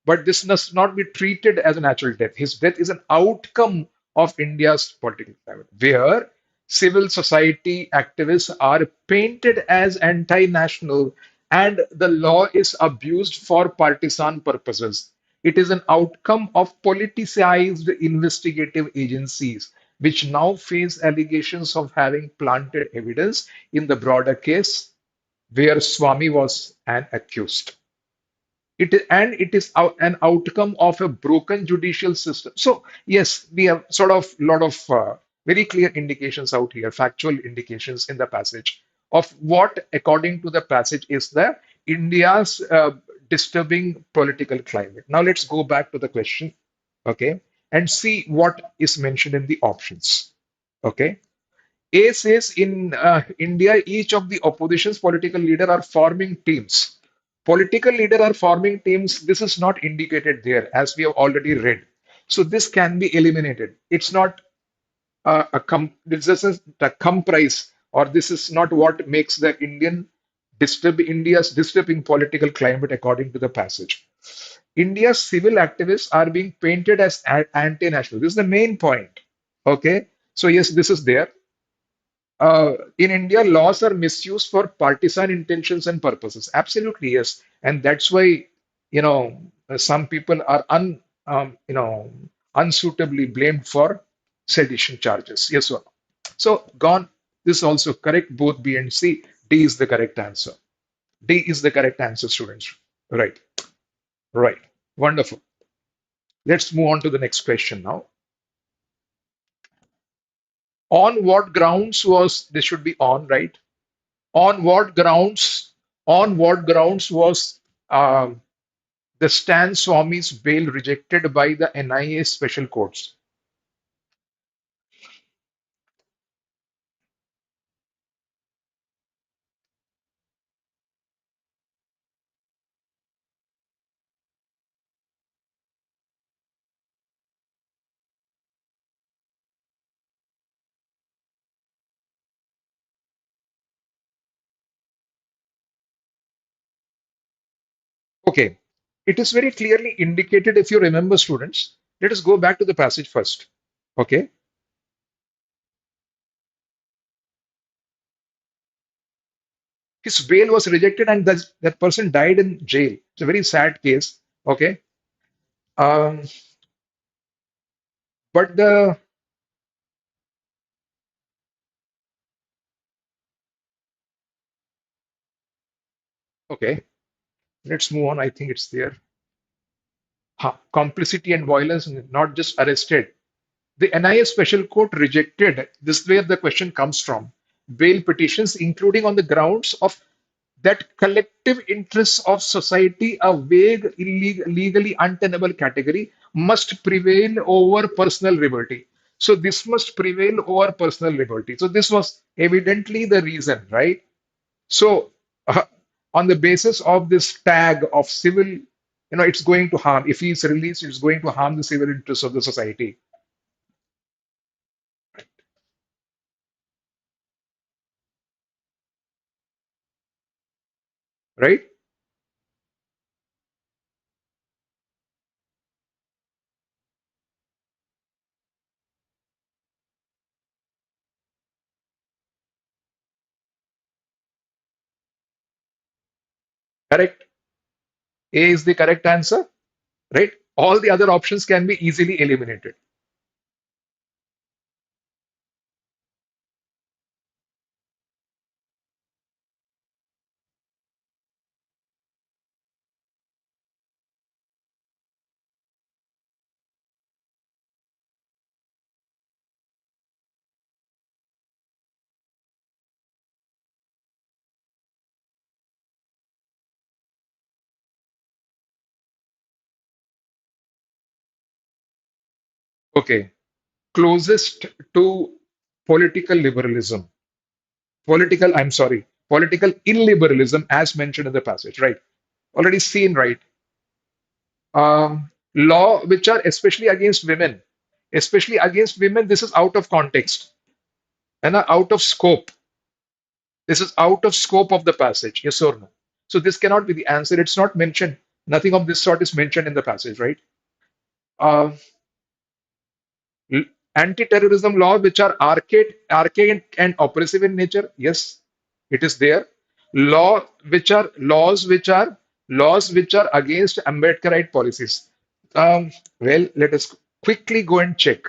But this must not be treated as a natural death. His death is an outcome of India's political climate, where civil society activists are painted as anti national and the law is abused for partisan purposes. It is an outcome of politicized investigative agencies, which now face allegations of having planted evidence in the broader case where Swami was an accused. And it is an outcome of a broken judicial system. So yes, we have sort of lot of very clear indications out here, factual indications in the passage of what, according to the passage, is the India's disturbing political climate. Now let's go back to the question, okay, and see what is mentioned in the options. Okay. A says in India, each of the opposition's political leader are forming teams. Political leader are forming teams. This is not indicated there, as we have already read. So this can be eliminated. It's not this isn't the comprise, or this is not what makes the India's disturbing political climate according to the passage. India's civil activists are being painted as anti-national. This is the main point. Okay. So yes, this is there. In India, laws are misused for partisan intentions and purposes. Absolutely, yes, and that's why some people are unsuitably blamed for sedition charges. Yes or no? So, gone. This is also correct. Both B and C. D is the correct answer. D is the correct answer, students. Right, right. Wonderful. Let's move on to the next question now. On what grounds was this should be on, right? On what grounds? On what grounds was the Stan Swami's bail rejected by the NIA special courts? Okay, it is very clearly indicated if you remember, students. Let us go back to the passage first. Okay, his bail was rejected and that person died in jail. It's a very sad case. Okay, um, but the okay, let's move on. I think it's there. Complicity and violence, not just arrested. The NIA Special Court rejected, this is where the question comes from, bail petitions, including on the grounds of that collective interests of society, a vague, legally untenable category, must prevail over personal liberty. So this must prevail over personal liberty. So this was evidently the reason, right? So on the basis of this tag of civil, it's going to harm. If he is released, it's going to harm the civil interests of the society, right? Correct. A is the correct answer, right? All the other options can be easily eliminated. Okay. Closest to political liberalism. I'm sorry, political illiberalism as mentioned in the passage, right? Already seen, right? Law which are especially against women. Especially against women, this is out of context and out of scope. This is out of scope of the passage, yes or no? So this cannot be the answer. It's not mentioned. Nothing of this sort is mentioned in the passage, right? Uh, Anti-terrorism law which are archaic and oppressive in nature, yes, it is there. Laws which are against Ambedkarite policies. Well, let us quickly go and check.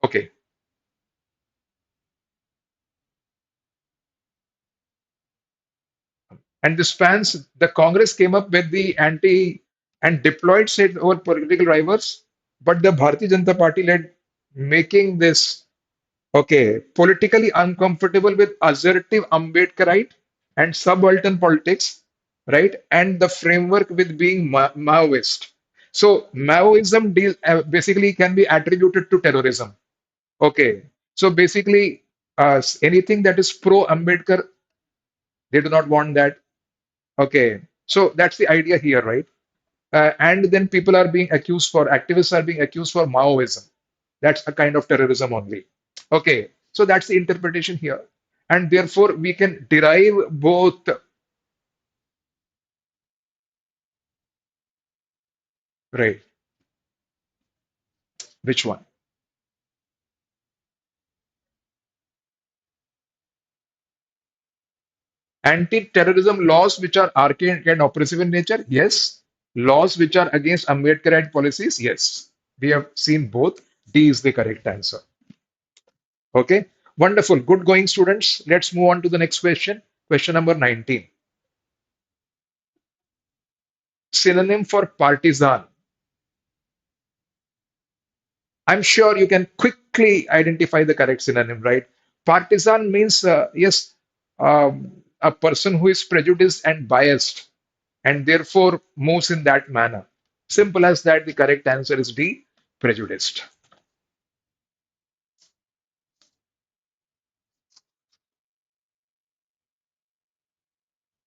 Okay. And the spans, the Congress came up with the anti and deployed state over political rivals, but the Bharatiya Janata Party led making this okay politically uncomfortable with assertive Ambedkarite and subaltern politics, right? And the framework with being Maoist. So Maoism basically can be attributed to terrorism. Okay, so basically, anything that is pro Ambedkar, they do not want that. Okay, so that's the idea here, right? And then people are being accused for, activists are being accused for Maoism. That's a kind of terrorism only. Okay, so that's the interpretation here. And therefore, we can derive both, right? Which one? Anti-terrorism laws which are archaic and oppressive in nature, yes. Laws which are against Ambedkarite policies, yes. We have seen both. D is the correct answer. Okay, wonderful. Good going, students. Let's move on to the next question. Question number 19. Synonym for partisan. I'm sure you can quickly identify the correct synonym, right? Partisan means, yes, a person who is prejudiced and biased and therefore moves in that manner. Simple as that, the correct answer is D, prejudiced.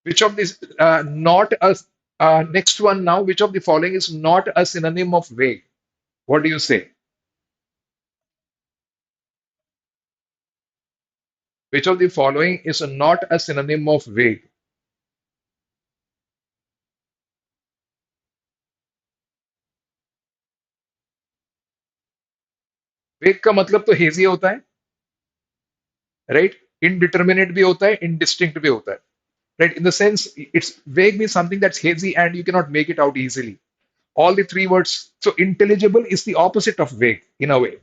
Which of these, not a, next one now, which of the following is not a synonym of vague? What do you say? Which of the following is not a synonym of vague? वेग का मतलब तो hazy होता है, right? Indeterminate भी होता है, indistinct भी होता है, right? In the sense, it's vague means something that's hazy and you cannot make it out easily. All the three words. So intelligible is the opposite of vague in a way,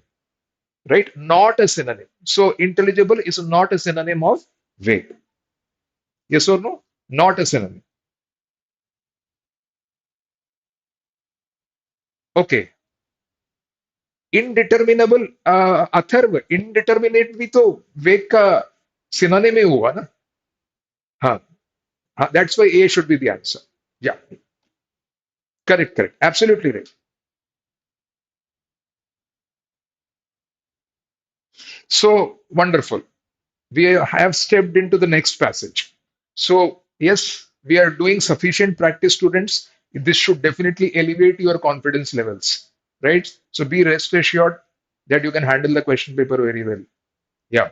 right? Not a synonym. So intelligible is not a synonym of vague. Yes or no? Not a synonym. Okay. Indeterminable, Atharva indeterminate भी तो वेग का synonym ही हुआ ना. हाँ, हाँ, that's why A should be the answer. Yeah, correct, correct. Absolutely right. So wonderful. We have stepped into the next passage. So, yes, we are doing sufficient practice, students. This should definitely elevate your confidence levels, right? So, be rest assured that you can handle the question paper very well. Yeah.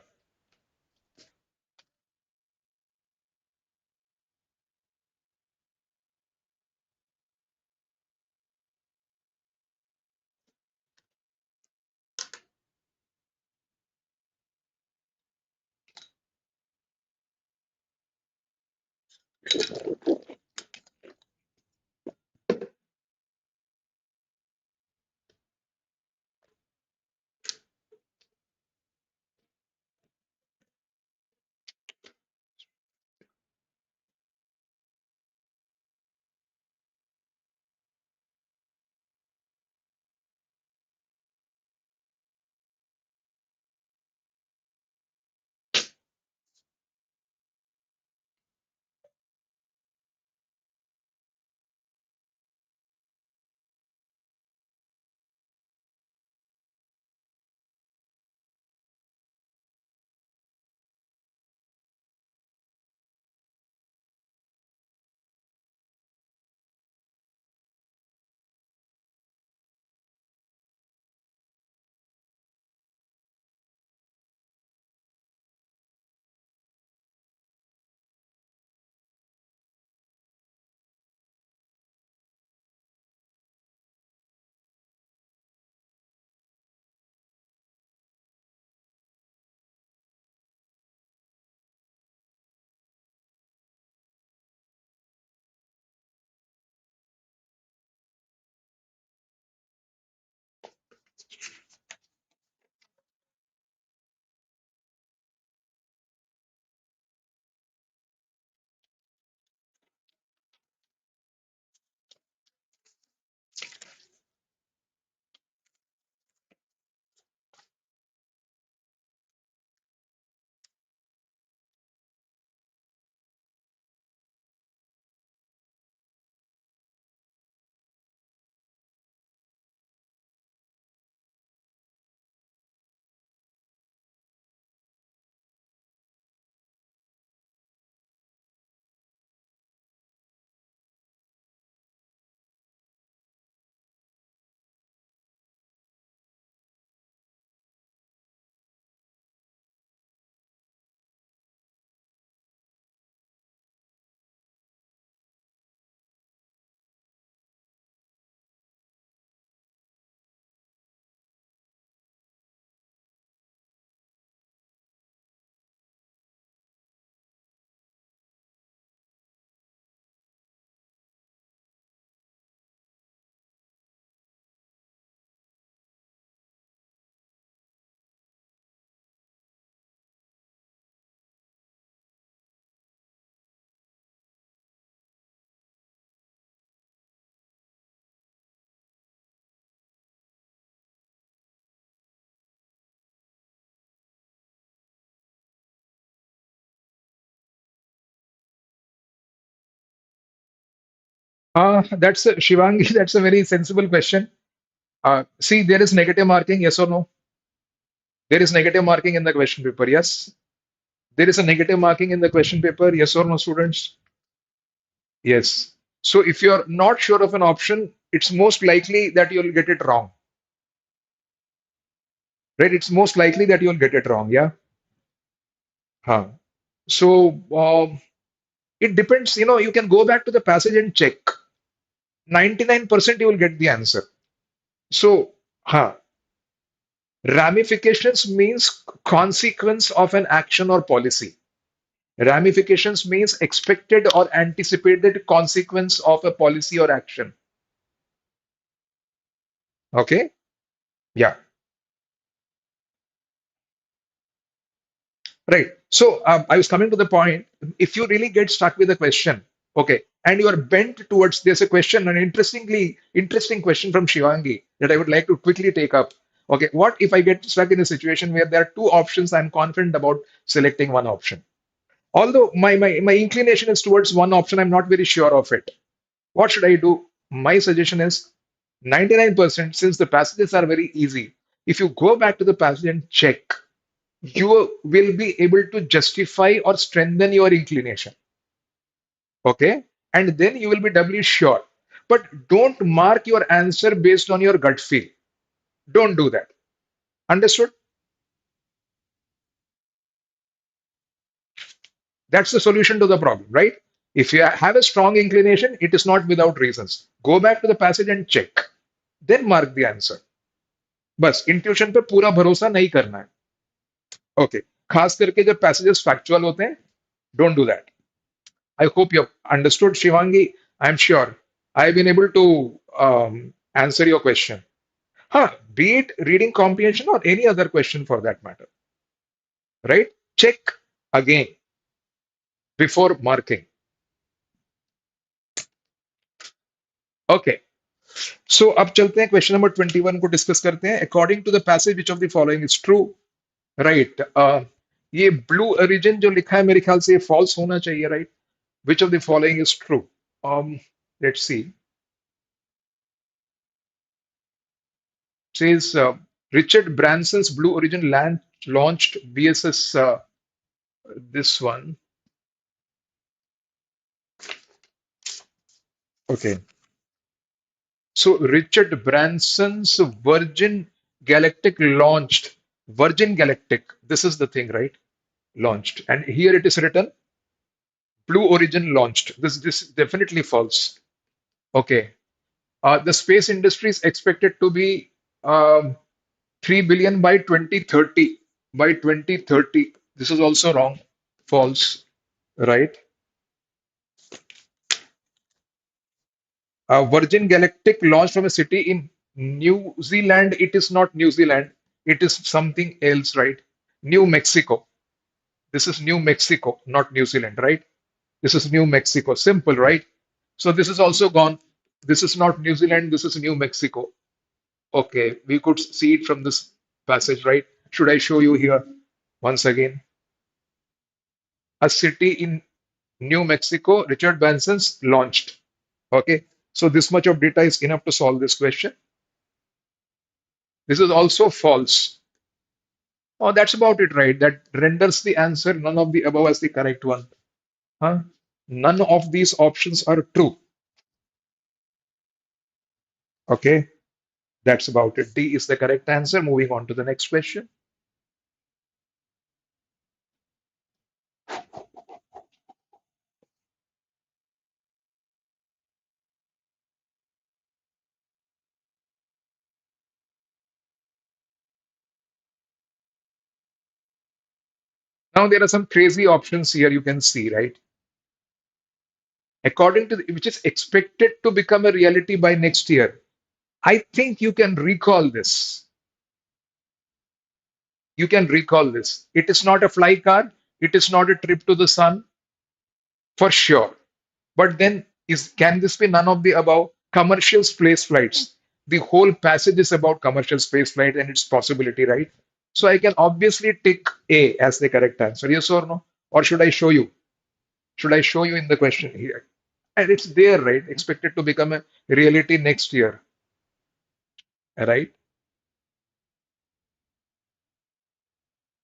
That's Shivangi. That's a very sensible question. See, there is negative marking, yes or no? There is negative marking in the question paper, yes. There is a negative marking in the question paper, yes or no, students? Yes. So if you're not sure of an option, it's most likely that you'll get it wrong, right? It's most likely that you'll get it wrong, yeah. Huh. So it depends. You can go back to the passage and check. 99% you will get the answer. So, huh. Ramifications means consequence of an action or policy. Ramifications means expected or anticipated consequence of a policy or action. Okay? Yeah. Right. So I was coming to the point. If you really get stuck with a question, okay, and you are bent towards there's a question, an interesting question from Shivangi that I would like to quickly take up. Okay, what if I get stuck in a situation where there are two options? I'm confident about selecting one option. Although my inclination is towards one option, I'm not very sure of it. What should I do? My suggestion is 99%, since the passages are very easy. If you go back to the passage and check, you will be able to justify or strengthen your inclination. Okay? And then you will be doubly sure. But don't mark your answer based on your gut feel. Don't do that. Understood? That's the solution to the problem, right? If you have a strong inclination, it is not without reasons. Go back to the passage and check. Then mark the answer. बस intuition पे पूरा भरोसा नहीं करना है. Okay. खास करके जब पैसेजेस फैक्चुअल होते हैं, don't do that. I hope you have understood, Shivangi. I'm sure I've been able to answer your question. Be it reading comprehension or any other question for that matter, right? Check again before marking. Okay. So अब चलते हैं question number 21 को discuss करते हैं. According to the passage, which of the following is true? Right. ये blue origin जो लिखा है मेरे ख्याल से ये false होना चाहिए, right? Which of the following is true? Let's see. Says Richard Branson's Blue Origin launched BSS. This one. Okay. So Richard Branson's Virgin Galactic. This is the thing, right? Launched. And here it is written Blue Origin launched. This is definitely false. Okay. The space industry is expected to be 3 billion by 2030. By 2030. This is also wrong. False. Right? Virgin Galactic launched from a city in New Zealand. It is not New Zealand. It is something else, right? New Mexico. This is New Mexico, not New Zealand, right? This is New Mexico. Simple, right? So this is also gone. This is not New Zealand. This is New Mexico. Okay, we could see it from this passage, right? Should I show you here once again? A city in New Mexico, Richard Branson's launched. Okay, so this much of data is enough to solve this question. This is also false. Oh, that's about it, right? That renders the answer none of the above as the correct one. Huh? None of these options are true. Okay, that's about it. D is the correct answer. Moving on to the next question. Now there are some crazy options here you can see, right? According to which is expected to become a reality by next year. I think you can recall this. You can recall this. It is not a fly car. It is not a trip to the sun for sure. But then is can this be none of the above? Commercial space flights. The whole passage is about commercial space flight and its possibility, right? So I can obviously tick A as the correct answer. Yes or no? Or should I show you? Should I show you in the question here? And it's there, right? Expected to become a reality next year, right?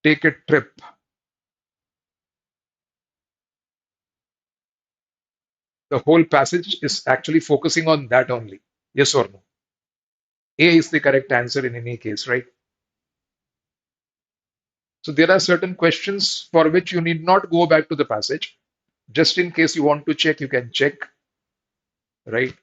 Take a trip. The whole passage is actually focusing on that only. Yes or no? A is the correct answer in any case, right? So there are certain questions for which you need not go back to the passage. Just in case you want to check, you can check, right?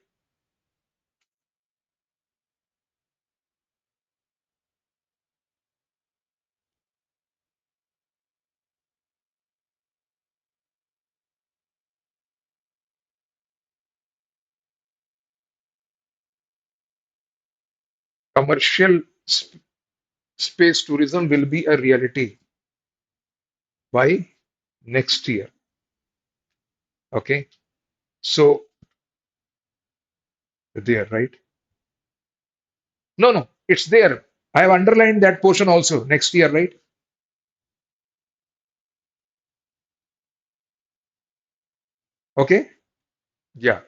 Commercial space tourism will be a reality by next year. Okay. So there, right? No, no, it's there. I have underlined that portion also next year, right? Okay. Yeah.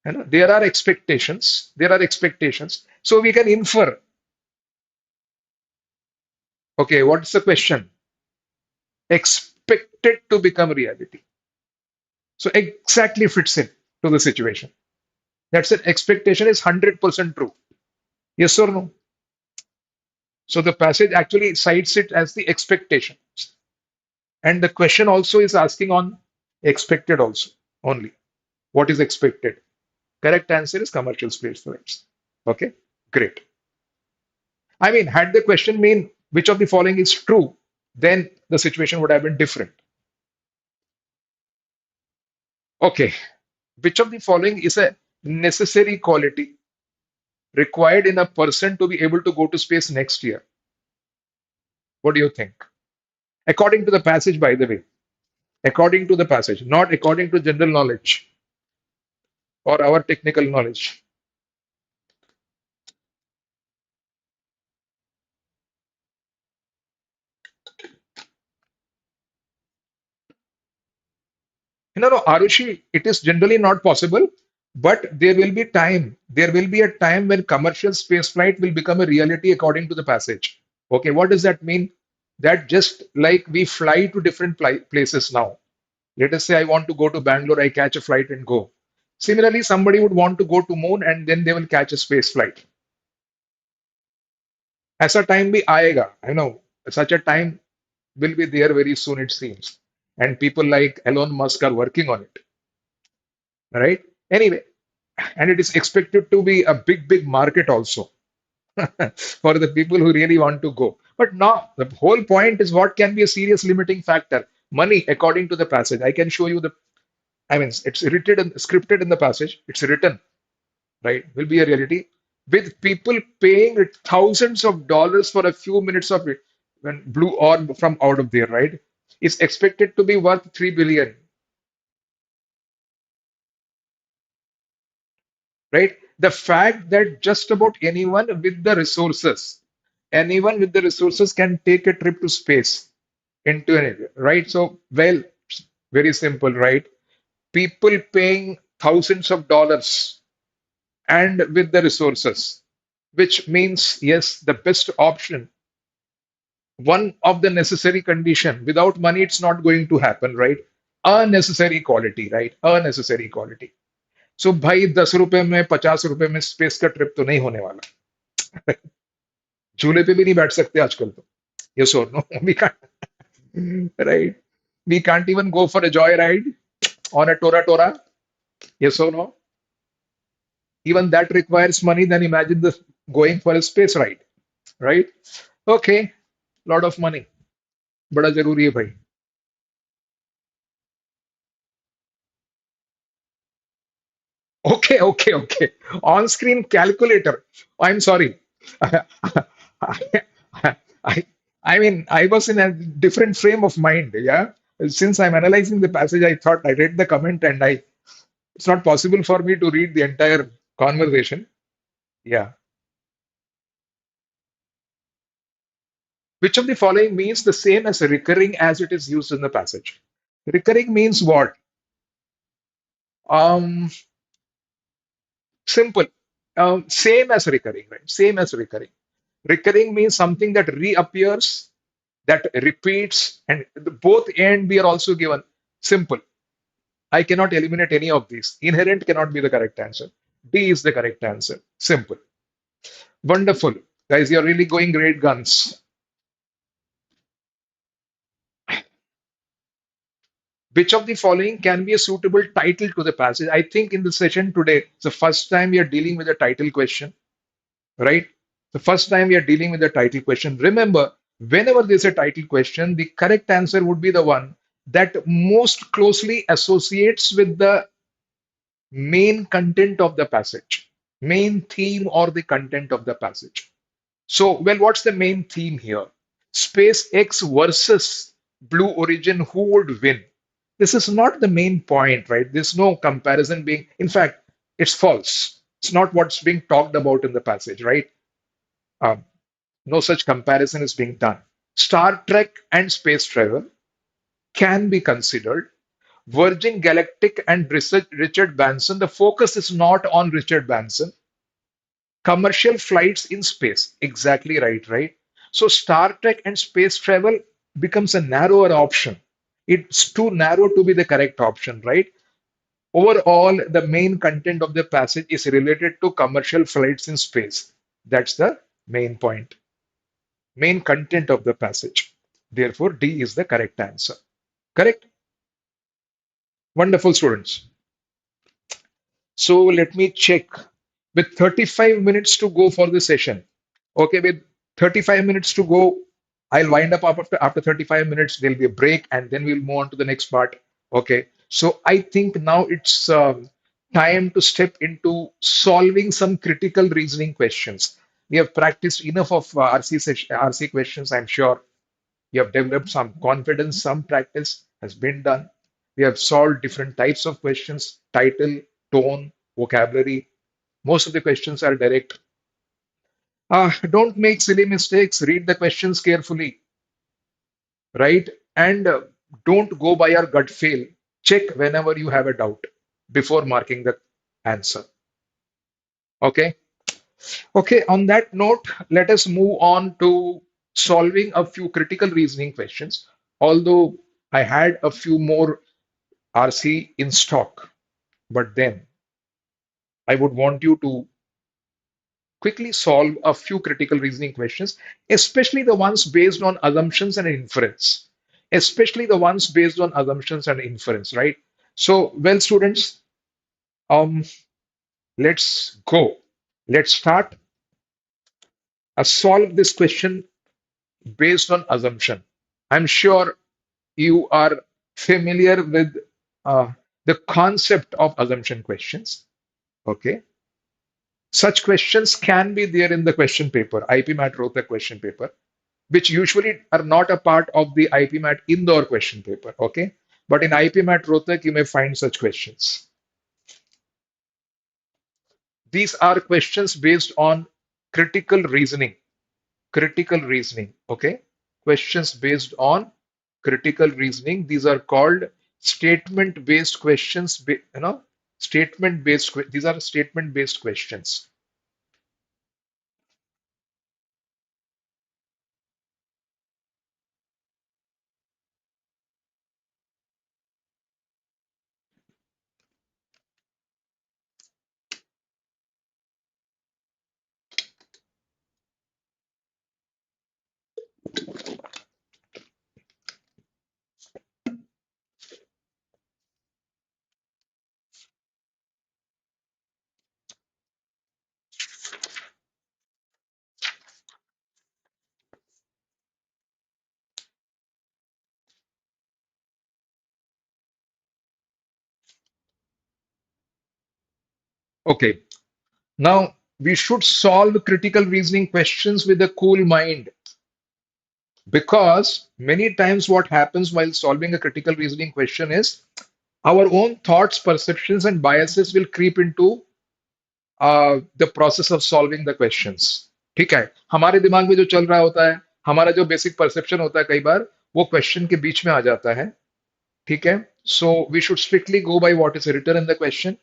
And there are expectations. There are expectations. So we can infer. Okay, what's the question? Expected to become reality. So exactly fits in to the situation. That's it. Expectation is 100% true. Yes or no? So the passage actually cites it as the expectation. And the question also is asking on expected also only. What is expected? Correct answer is commercial space flights. Okay, great. I mean, had the question been which of the following is true, then the situation would have been different. Okay, which of the following is a necessary quality required in a person to be able to go to space next year? What do you think? According to the passage, by the way, according to the passage, not according to general knowledge or our technical knowledge. No, no, Arushi, it is generally not possible, but there will be time. There will be a time when commercial space flight will become a reality according to the passage. Okay, what does that mean? That just like we fly to different places now. Let us say I want to go to Bangalore, I catch a flight and go. Similarly, somebody would want to go to moon and then they will catch a space flight. ऐसा time भी आएगा. I know such a time will be there very soon, it seems. And people like Elon Musk are working on it. Right? Anyway, and it is expected to be a big, big market also for the people who really want to go. But now the whole point is what can be a serious limiting factor? Money, according to the passage. I can show you the, I mean, it's written and scripted in the passage. It's written, right? Will be a reality with people paying thousands of dollars for a few minutes of it when blue orb from out of there, right? It's expected to be worth 3 billion, right? The fact that just about anyone with the resources can take a trip to space into an area, right? So, well, very simple, right? People paying thousands of dollars and with the resources, which means, yes, the best option, one of the necessary condition. Without money, it's not going to happen, right? A necessary quality, right? A necessary quality. So भाई 10 रुपए में 50 रुपए में space का trip तो नहीं होने वाला झूले पे भी नहीं बैठ सकते आजकल तो yes or no we can't right we can't even go for a joy ride on a tora tora yes or no even that requires money then imagine the going for a space ride right okay lot of money बड़ा जरूरी है भाई okay okay okay on screen calculator I'm sorry I, I mean, I was in a different frame of mind. Yeah. Since I'm analyzing the passage, I thought I read the comment and it's not possible for me to read the entire conversation. Yeah. Which of the following means the same as recurring as it is used in the passage? Recurring means what? Um, Simple. Same as recurring, right? Same as recurring. Recurring means something that reappears, that repeats, and both and we are also given. Simple. I cannot eliminate any of these. Inherent cannot be the correct answer. D is the correct answer. Simple. Wonderful. Guys, you're really going great guns. Which of the following can be a suitable title to the passage? I think in the session today, it's the first time we are dealing with a title question, right? The first time we are dealing with a title question. Remember, whenever there's a title question, the correct answer would be the one that most closely associates with the main content of the passage, main theme or the content of the passage. So, well, what's the main theme here? Space X versus Blue Origin, who would win? This is not the main point, right? There's no comparison being, in fact, it's false. It's not what's being talked about in the passage, right? Um, no such comparison is being done. Star Trek and space travel can be considered. Virgin Galactic and Richard Branson, the focus is not on Richard Branson. Commercial flights in space, exactly right, right? So Star Trek and space travel becomes a narrower option. It's too narrow to be the correct option, right? Overall, the main content of the passage is related to commercial flights in space. That's the main point, main content of the passage. Therefore, D is the correct answer. Correct? Wonderful, students. So let me check. With 35 minutes to go for the session. Okay, with 35 minutes to go, I'll wind up after 35 minutes. There'll be a break and then we'll move on to the next part. Okay, so I think now it's time to step into solving some critical reasoning questions. We have practiced enough of RC questions, I'm sure. You have developed some confidence, some practice has been done. We have solved different types of questions, title, tone, vocabulary. Most of the questions are direct. Don't make silly mistakes. Read the questions carefully, right? And don't go by your gut feel. Check whenever you have a doubt before marking the answer. Okay. Okay. On that note, let us move on to solving a few critical reasoning questions. Although I had a few more RC in stock, but then I would want you to quickly solve a few critical reasoning questions, especially the ones based on assumptions and inference. Especially the ones based on assumptions and inference, right? So, well, students, um, let's go. Let's start. Solve this question based on assumption. I'm sure you are familiar with uh, the concept of assumption questions. Okay. Such questions can be there in the question paper, IPMAT Rohtak question paper, which usually are not a part of the IPMAT indoor question paper. Okay. But in IPMAT Rohtak, you may find such questions. These are questions based on critical reasoning. Critical reasoning. Okay. Questions based on critical reasoning. These are called statement based questions. Statement based. These are statement based questions. Okay. Now, we should solve critical reasoning questions with a cool mind because many times what happens while solving a critical reasoning question is our own thoughts, perceptions, and biases will creep into the process of solving the questions. ठीक है हमारे दिमाग में जो चल रहा होता है हमारा जो बेसिक परसेप्शन होता है कई बार वो क्वेश्चन के बीच में आ जाता है ठीक है? So we should strictly go by what is written in the question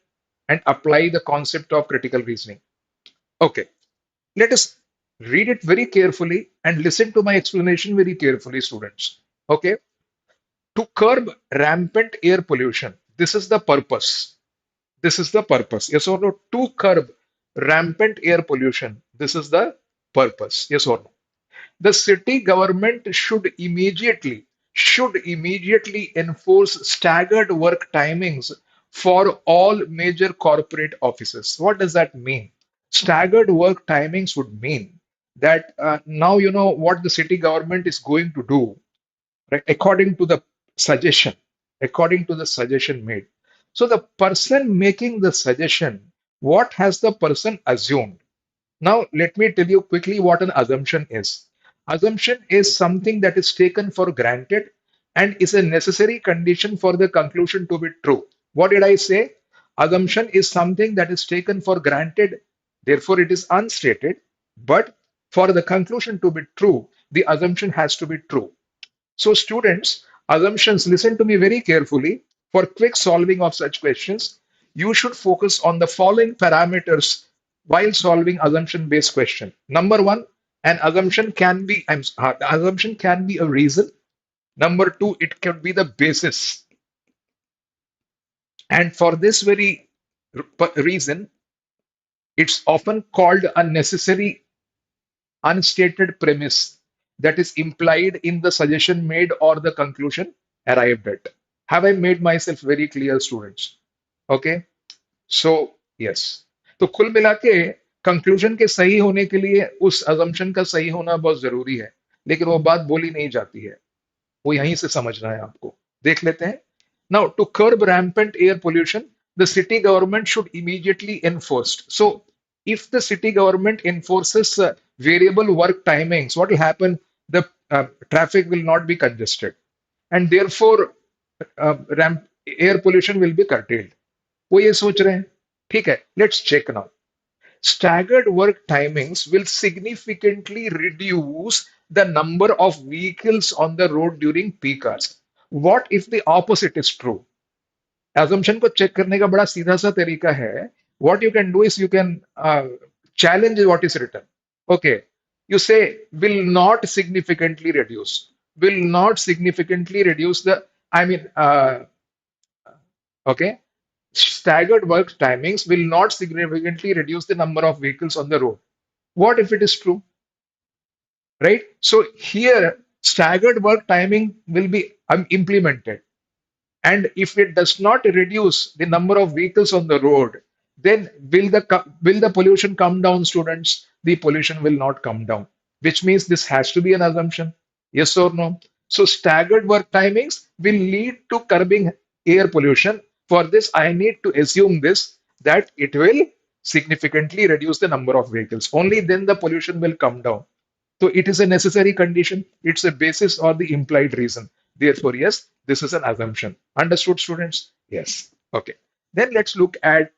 and apply the concept of critical reasoning. Okay, let us read it very carefully and listen to my explanation very carefully, students. Okay, to curb rampant air pollution, this is the purpose. This is the purpose. Yes or no? To curb rampant air pollution, this is the purpose. Yes or no? The city government should immediately enforce staggered work timings for all major corporate offices. What does that mean? Staggered work timings would mean that now you know what the city government is going to do, right? Suggestion, according to the suggestion made. So the person making the suggestion, what has the person assumed? Now, let me tell you quickly what an assumption is. Assumption is something that is taken for granted and is a necessary condition for the conclusion to be true. What did I say? Assumption is something that is taken for granted, therefore, it is unstated. But for the conclusion to be true, the assumption has to be true. So, students, assumptions, listen to me very carefully. For quick solving of such questions, you should focus on the following parameters while solving assumption-based question. Number one, an assumption can be assumption can be a reason. Number two, it can be the basis. And for this very reason, it's often called a necessary unstated premise that is implied in the suggestion made or the conclusion arrived at. Have I made myself very clear, students? Okay. So, yes. तो कुल मिला के conclusion के सही होने के लिए उस अजम्पशन का सही होना बहुत जरूरी है, लेकिन वो बात बोली नहीं जाती है, वो यहीं से समझना है आपको. देख लेते हैं. Now, to curb rampant air pollution, the city government should immediately enforce. So, if the city government enforces variable work timings, what will happen? The traffic will not be congested, and therefore, air pollution will be curtailed. वो ये सोच रहे हैं. ठीक है, let's check now. Staggered work timings will significantly reduce the number of vehicles on the road during peak hours. What if the opposite is true? Assumption को check करने का बड़ा सीधा सा तरीका है. What you can do is you can challenge what is written. Okay, you say will not significantly reduce. Will not significantly reduce the. I mean, okay. Staggered work timings will not significantly reduce the number of vehicles on the road. What if it is true? Right? So here, staggered work timing will be implemented. And if it does not reduce the number of vehicles on the road, then will the pollution come down, students? The pollution will not come down, which means this has to be an assumption. Yes or no? So staggered work timings will lead to curbing air pollution. For this, I need to assume this that it will significantly reduce the number of vehicles. Only then the pollution will come down. So it is a necessary condition. It's a basis or the implied reason. Therefore, yes, this is an assumption. Understood, students? Yes. Okay. Then let's look at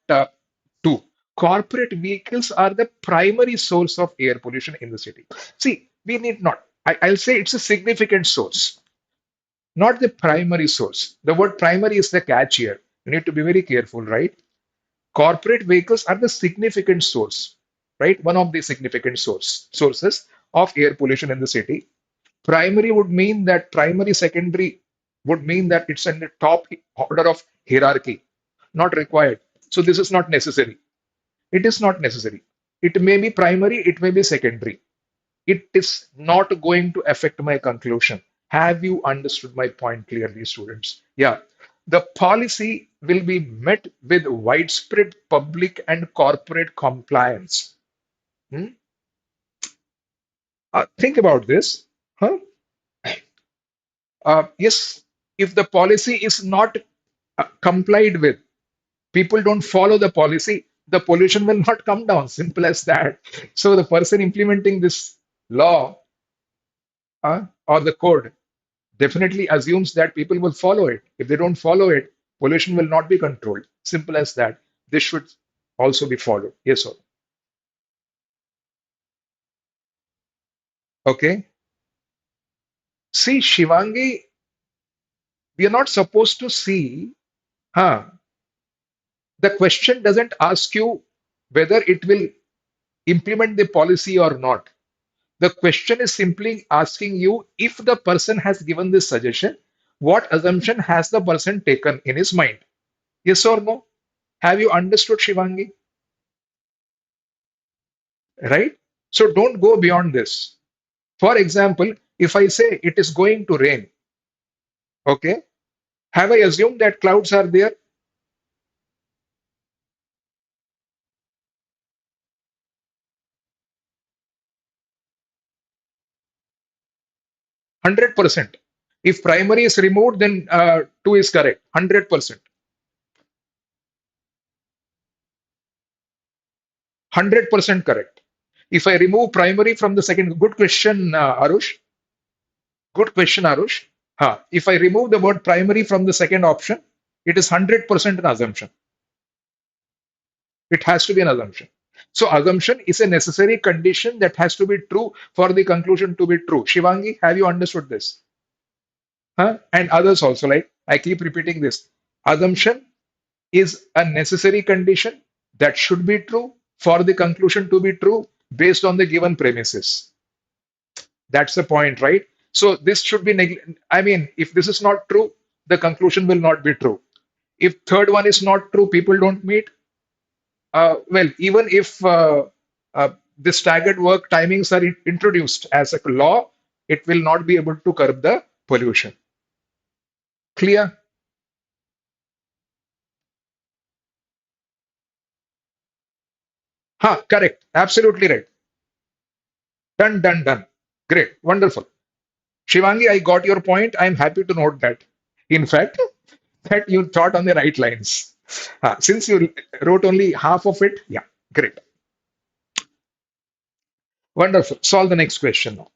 two. Corporate vehicles are the primary source of air pollution in the city. See, we need not. I'll say it's a significant source, not the primary source. The word primary is the catch here. You need to be very careful, right? Corporate vehicles are the significant source, right? One of the significant sources of air pollution in the city. Primary would mean that primary, secondary would mean that it's in the top order of hierarchy, not required. So this is not necessary. It is not necessary. It may be primary, it may be secondary. It is not going to affect my conclusion. Have you understood my point clearly, students? Yeah. The policy will be met with widespread public and corporate compliance. Hmm? Think about this. Huh? Yes, if the policy is not complied with, people don't follow the policy, the pollution will not come down. Simple as that. So the person implementing this law or the code definitely assumes that people will follow it. If they don't follow it, pollution will not be controlled. Simple as that. This should also be followed. Yes, sir. Okay. See, Shivangi, We are not supposed to see, huh, the question doesn't ask you whether it will implement the policy or not. The question is simply asking you if the person has given this suggestion, what assumption has the person taken in his mind? Yes or no? Have you understood, Shivangi? Right? So don't go beyond this. For example, if I say it is going to rain, okay, have I assumed that clouds are there? 100%. If primary is removed, then two is correct. 100%. 100% correct. If I remove primary from the second, good question, Arush. Good question, Arush. If I remove the word primary from the second option, it is 100% an assumption. It has to be an assumption. So assumption is a necessary condition that has to be true for the conclusion to be true. Shivangi, have you understood this? And others also, like I keep repeating this. Assumption is a necessary condition that should be true for the conclusion to be true based on the given premises. That's the point, right? So this should be, I mean, if this is not true, the conclusion will not be true. If third one is not true, people don't meet. Well, even if the staggered work timings are introduced as a law, it will not be able to curb the pollution. Clear? Correct. Absolutely right. Done, done, done. Great. Wonderful. Shivangi, I got your point. I'm happy to note that. In fact, that you thought on the right lines. Since you wrote only half of it, yeah, great. Wonderful. Solve the next question now.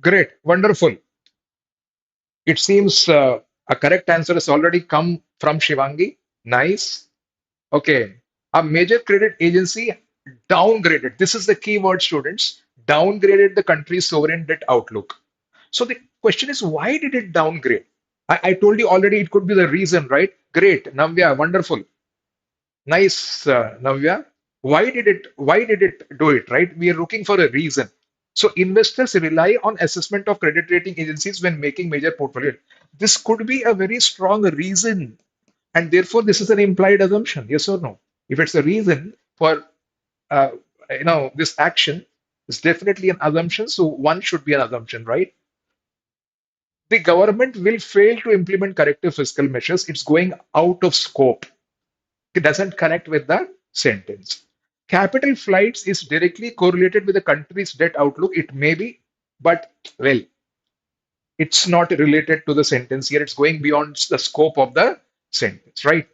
Great. Wonderful. It seems a correct answer has already come from Shivangi. Nice. Okay. A major credit agency downgraded. This is the key word, students. Downgraded the country's sovereign debt outlook. So the question is, why did it downgrade? I told you already it could be the reason, right? Great. Navya, wonderful. Nice, Navya. Why did it do it, right? We are looking for a reason. So investors rely on assessment of credit rating agencies when making major portfolio. This could be a very strong reason, and therefore this is an implied assumption. Yes or no? If it's a reason for uh, this action, it's definitely an assumption. So one should be an assumption, right? The government will fail to implement corrective fiscal measures. It's going out of scope. It doesn't connect with the sentence. Capital flights is directly correlated with the country's debt outlook. It may be, but well, it's not related to the sentence here. It's going beyond the scope of the sentence, right?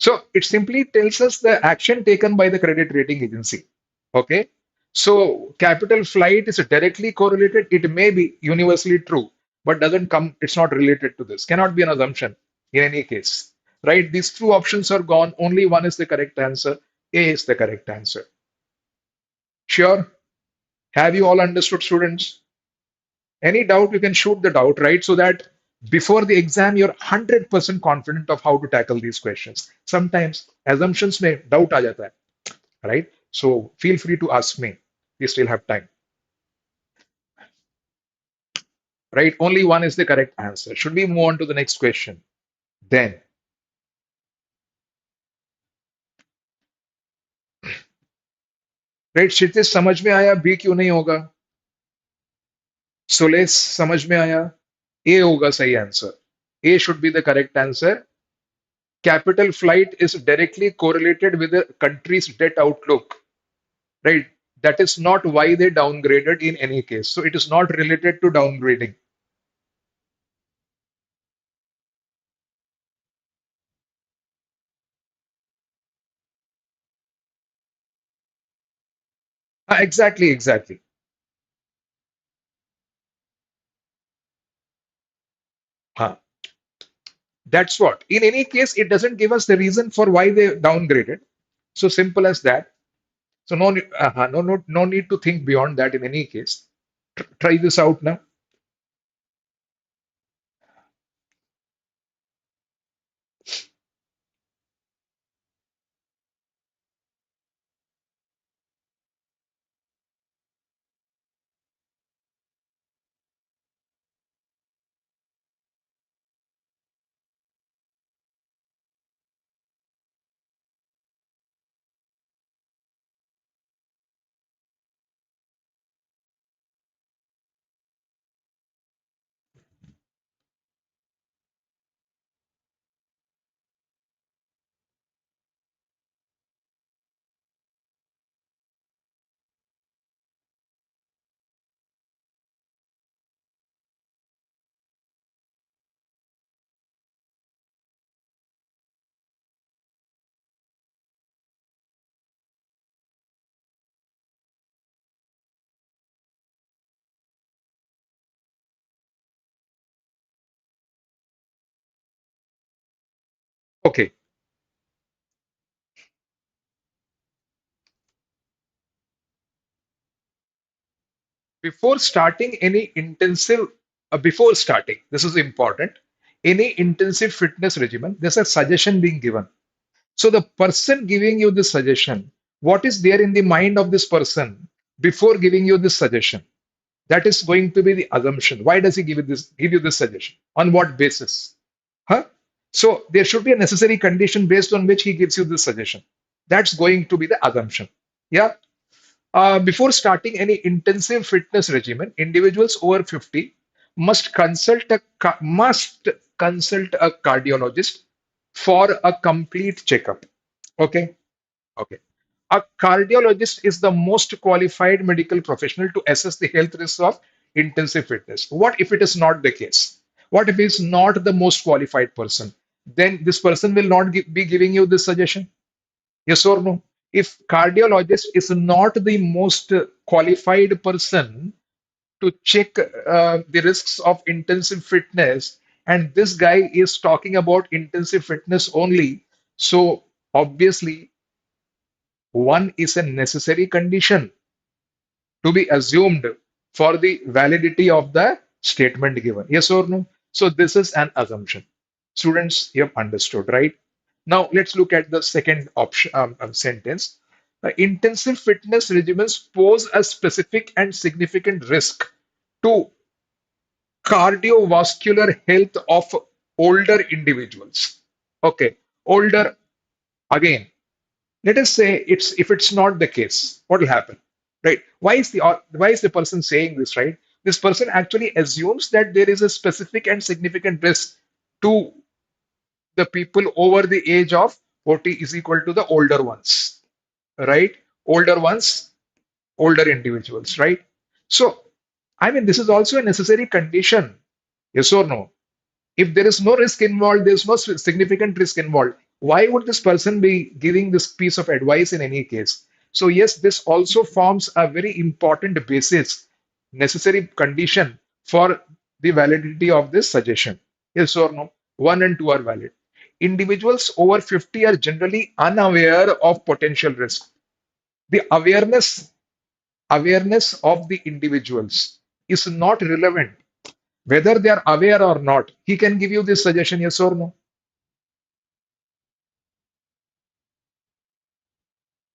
So it simply tells us the action taken by the credit rating agency. Okay. So capital flight is directly correlated. It may be universally true, but doesn't come, it's not related to this. Cannot be an assumption in any case. Right? These two options are gone. Only one is the correct answer. A is the correct answer. Sure. Have you all understood, students? Any doubt, you can shoot the doubt, right? So that before the exam, you're 100% confident of how to tackle these questions. Sometimes assumptions may doubt aa jata hai, right? So feel free to ask me. We still have time, right? Only one is the correct answer. Should we move on to the next question? Then. राइट? क्षितिज समझ में आया, B क्यों नहीं होगा? सुलेस समझ में आया, ए होगा सही answer. A should be the correct answer. Capital flight is directly correlated with the country's debt outlook, right? That is not why they downgraded in any case. So it is not related to downgrading. Exactly, exactly. Huh. That's what. In any case, it doesn't give us the reason for why they downgraded. So simple as that. So no need to think beyond that in any case. Try this out now. Okay. Before starting, this is important. Any intensive fitness regimen, there's a suggestion being given. So the person giving you this suggestion, what is there in the mind of this person before giving you this suggestion? That is going to be the assumption. Why does he give you this suggestion? On what basis? Huh? So there should be a necessary condition based on which he gives you this suggestion. That's going to be the assumption. Yeah. Before starting any intensive fitness regimen, individuals over 50 must consult a cardiologist for a complete checkup. Okay. Okay. A cardiologist is the most qualified medical professional to assess the health risks of intensive fitness. What if it is not the case? What if he is not the most qualified person? Then this person will not be giving you this suggestion. Yes or no? If cardiologist is not the most qualified person to check the risks of intensive fitness, and this guy is talking about intensive fitness only, so obviously one is a necessary condition to be assumed for the validity of the statement given. Yes or no? So this is an assumption. Students, you have understood, right? Now let's look at the second option sentence. Intensive fitness regimens pose a specific and significant risk to cardiovascular health of older individuals. Okay, older again. Let us say it's if it's not the case, what will happen? Right? Why is the person saying this, right? This person actually assumes that there is a specific and significant risk to the people over the age of 40 is equal to the older ones, right? Older ones, older individuals, right? So, I mean, this is also a necessary condition. Yes or no? If there is no risk involved, there's no significant risk involved. Why would this person be giving this piece of advice in any case? So, yes, this also forms a very important basis, necessary condition for the validity of this suggestion. Yes or no? One and two are valid. Individuals over 50 are generally unaware of potential risk. The awareness of the individuals is not relevant whether they are aware or not. He can give you this suggestion, yes or no?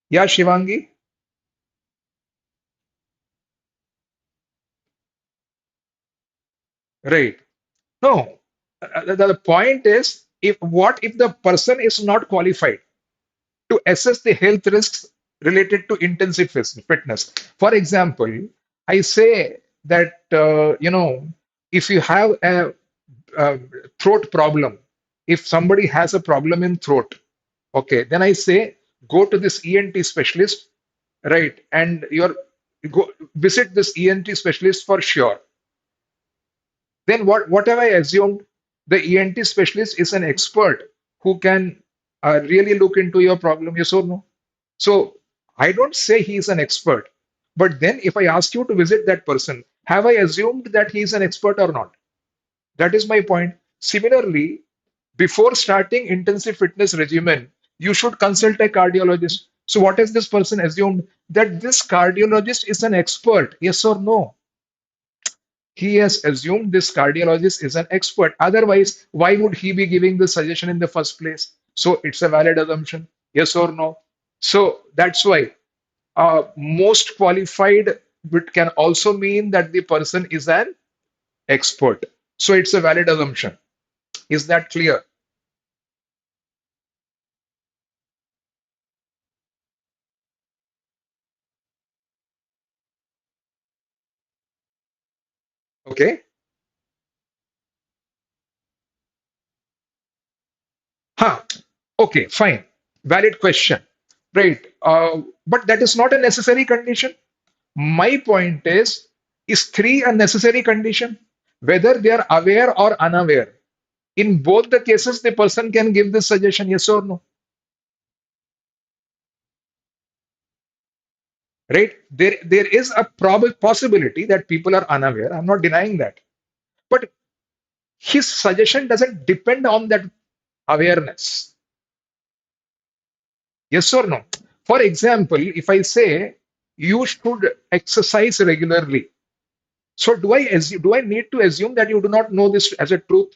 Yeah, Shivangi? Right. No. The point is, if the person is not qualified to assess the health risks related to intensive fitness. For example, I say that if you have a throat problem, if somebody has a problem in throat, okay, then I say go to this ENT specialist, right? And you're go visit this ENT specialist for sure. Then what have I assumed? The ENT specialist is an expert who can really look into your problem, yes or no? So I don't say he is an expert, but then if I ask you to visit that person, have I assumed that he is an expert or not? That is my point. Similarly, before starting intensive fitness regimen, you should consult a cardiologist. So what has this person assumed? That this cardiologist is an expert, yes or no? He has assumed this cardiologist is an expert. Otherwise, why would he be giving the suggestion in the first place? So it's a valid assumption, yes or no? So that's why most qualified but can also mean that the person is an expert. So it's a valid assumption. Is that clear? Okay. Huh. Okay, fine. Valid question. Right. But that is not a necessary condition. My point is three a necessary condition? Whether they are aware or unaware. In both the cases, the person can give this suggestion, yes or no. Right? There is a possibility that people are unaware. I'm not denying that. But his suggestion doesn't depend on that awareness. Yes or no? For example, if I say you should exercise regularly, so do I need to assume that you do not know this as a truth?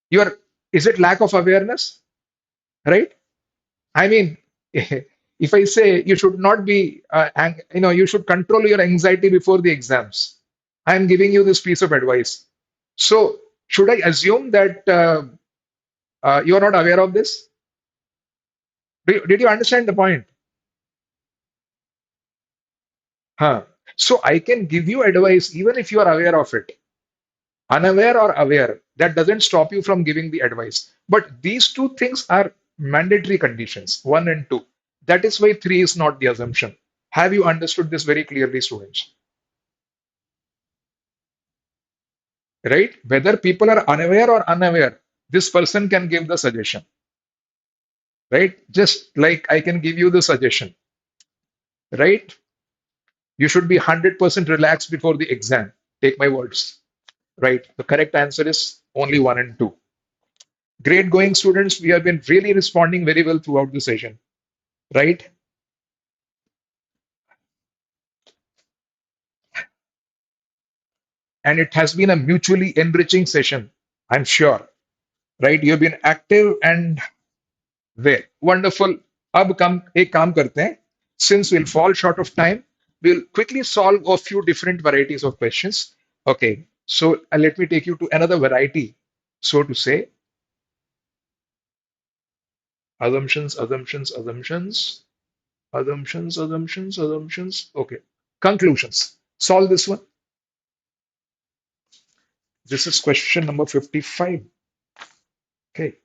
Your Is it lack of awareness? Right? I mean, if I say you should not be, you should control your anxiety before the exams. I am giving you this piece of advice. So, should I assume that you are not aware of this? Did you understand the point? Huh. So, I can give you advice even if you are aware of it. Unaware or aware, that doesn't stop you from giving the advice. But these two things are mandatory conditions, one and two. That is why three is not the assumption. Have you understood this very clearly, students? Right? Whether people are unaware or unaware, this person can give the suggestion. Right? Just like I can give you the suggestion. Right? You should be 100% relaxed before the exam. Take my words. Right? The correct answer is only one and two. Great going, students. We have been really responding very well throughout the session. Right? And it has been a mutually enriching session, I'm sure. Right? You've been active and very wonderful. अब काम एक काम करते हैं. Since we'll fall short of time, we'll quickly solve a few different varieties of questions. Okay, so let me take you to another variety, so to say. Assumptions, assumptions, assumptions, assumptions, assumptions, assumptions. Okay, conclusions. Solve this one. This is question number 55. Okay,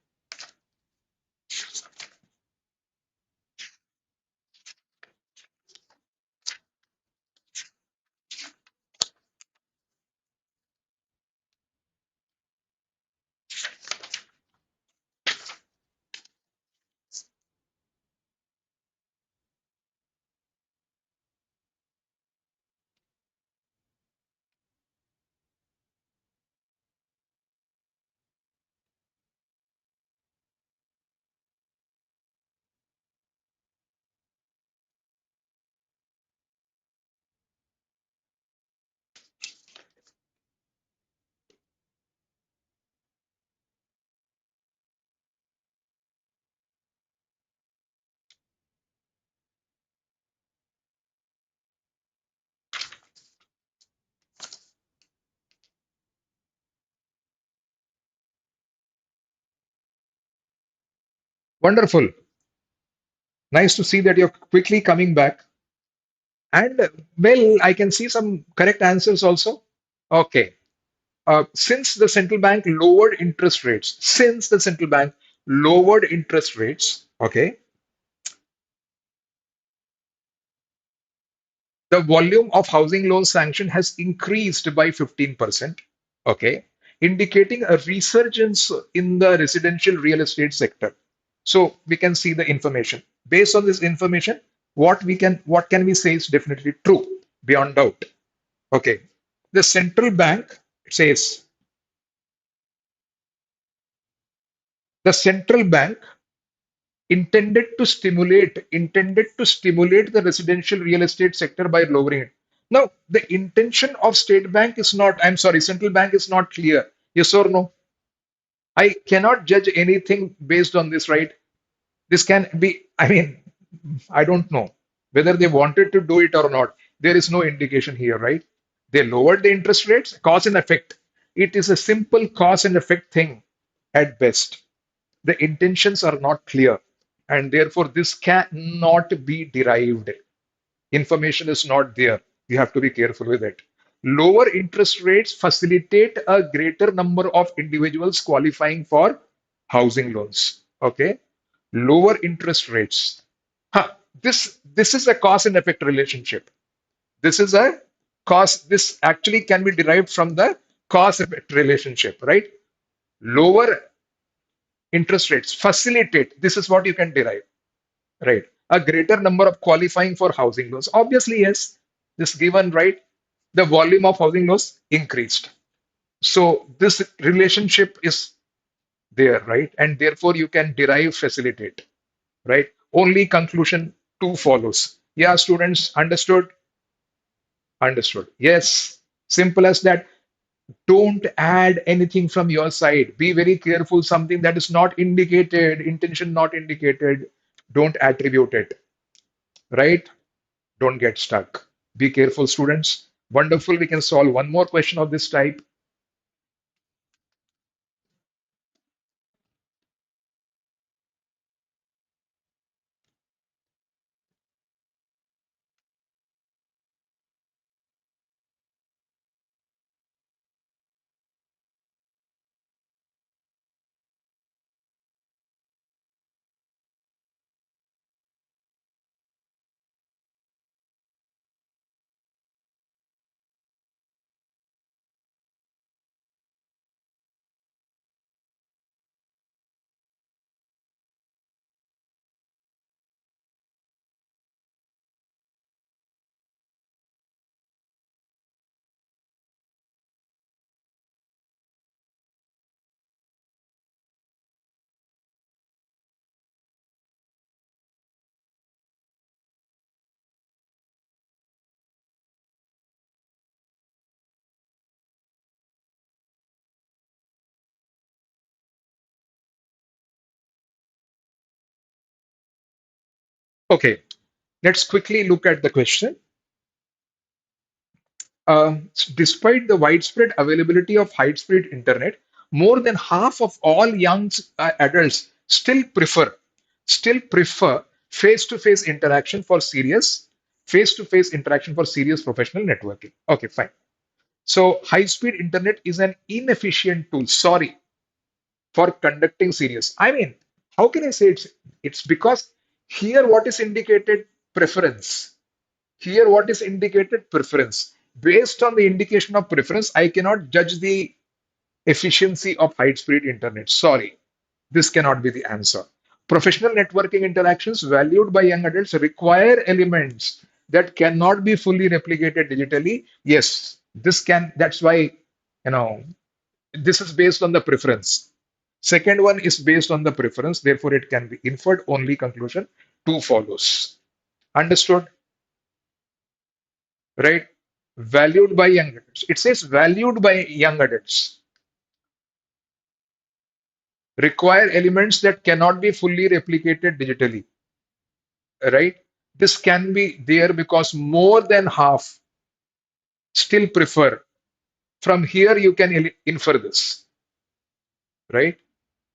wonderful. Nice to see that you're quickly coming back. And well, I can see some correct answers also. Okay. Since the central bank lowered interest rates, since the central bank lowered interest rates, okay, the volume of housing loan sanction has increased by 15%, okay, indicating a resurgence in the residential real estate sector. So we can see the information. Based on this information, what can we say is definitely true, beyond doubt. Okay. The central bank says the central bank intended to stimulate the residential real estate sector by lowering it. Now, the intention of state bank is not, I'm sorry, central bank is not clear. Yes or no? I cannot judge anything based on this, right? This can be, I mean, I don't know whether they wanted to do it or not. There is no indication here, right? They lowered the interest rates, cause and effect. It is a simple cause and effect thing at best. The intentions are not clear, and therefore this cannot be derived. Information is not there. You have to be careful with it. Lower interest rates facilitate a greater number of individuals qualifying for housing loans. Okay, lower interest rates. Huh. This is a cause and effect relationship. This is a cause. This actually can be derived from the cause effect relationship, right? Lower interest rates facilitate. This is what you can derive, right? A greater number of qualifying for housing loans. Obviously, yes, this given, right? The volume of housing loans increased. So this relationship is there, right? And therefore you can derive facilitate, right? Only conclusion two follows. Yeah, students, understood? Understood. Yes, simple as that. Don't add anything from your side. Be very careful. Something that is not indicated, intention not indicated, don't attribute it, right? Don't get stuck. Be careful, students. Wonderful. We can solve one more question of this type. Okay, let's quickly look at the question. Despite the widespread availability of high-speed internet, more than half of all young adults still prefer face-to-face interaction for serious professional networking. Okay, fine. So high-speed internet is an inefficient tool. Sorry, for conducting serious. I mean, how can I say it's because here what is indicated preference. Here what is indicated preference. Based on the indication of preference, I cannot judge the efficiency of high-speed internet. Sorry, this cannot be the answer. Professional networking interactions valued by young adults require elements that cannot be fully replicated digitally. Yes, this can, that's why, you know, this is based on the preference. Second one is based on the preference, therefore it can be inferred. Only conclusion two follows. Understood? Right? Valued by young adults. It says valued by young adults. Require elements that cannot be fully replicated digitally. Right? This can be there because more than half still prefer. From here, you can infer this. Right?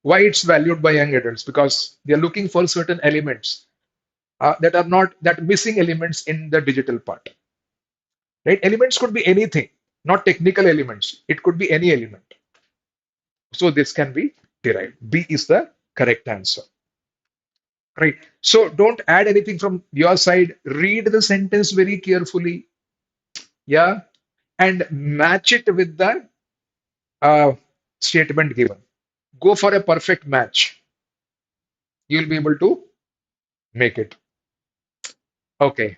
Why it's valued by young adults? Because they're looking for certain elements. that are not that missing elements in the digital part, right? Elements could be anything, not technical elements. It could be any element. So this can be derived. B is the correct answer, right? So don't add anything from your side. Read the sentence very carefully, yeah, and match it with the uh, statement given. Go for a perfect match. You'll be able to make it. Okay,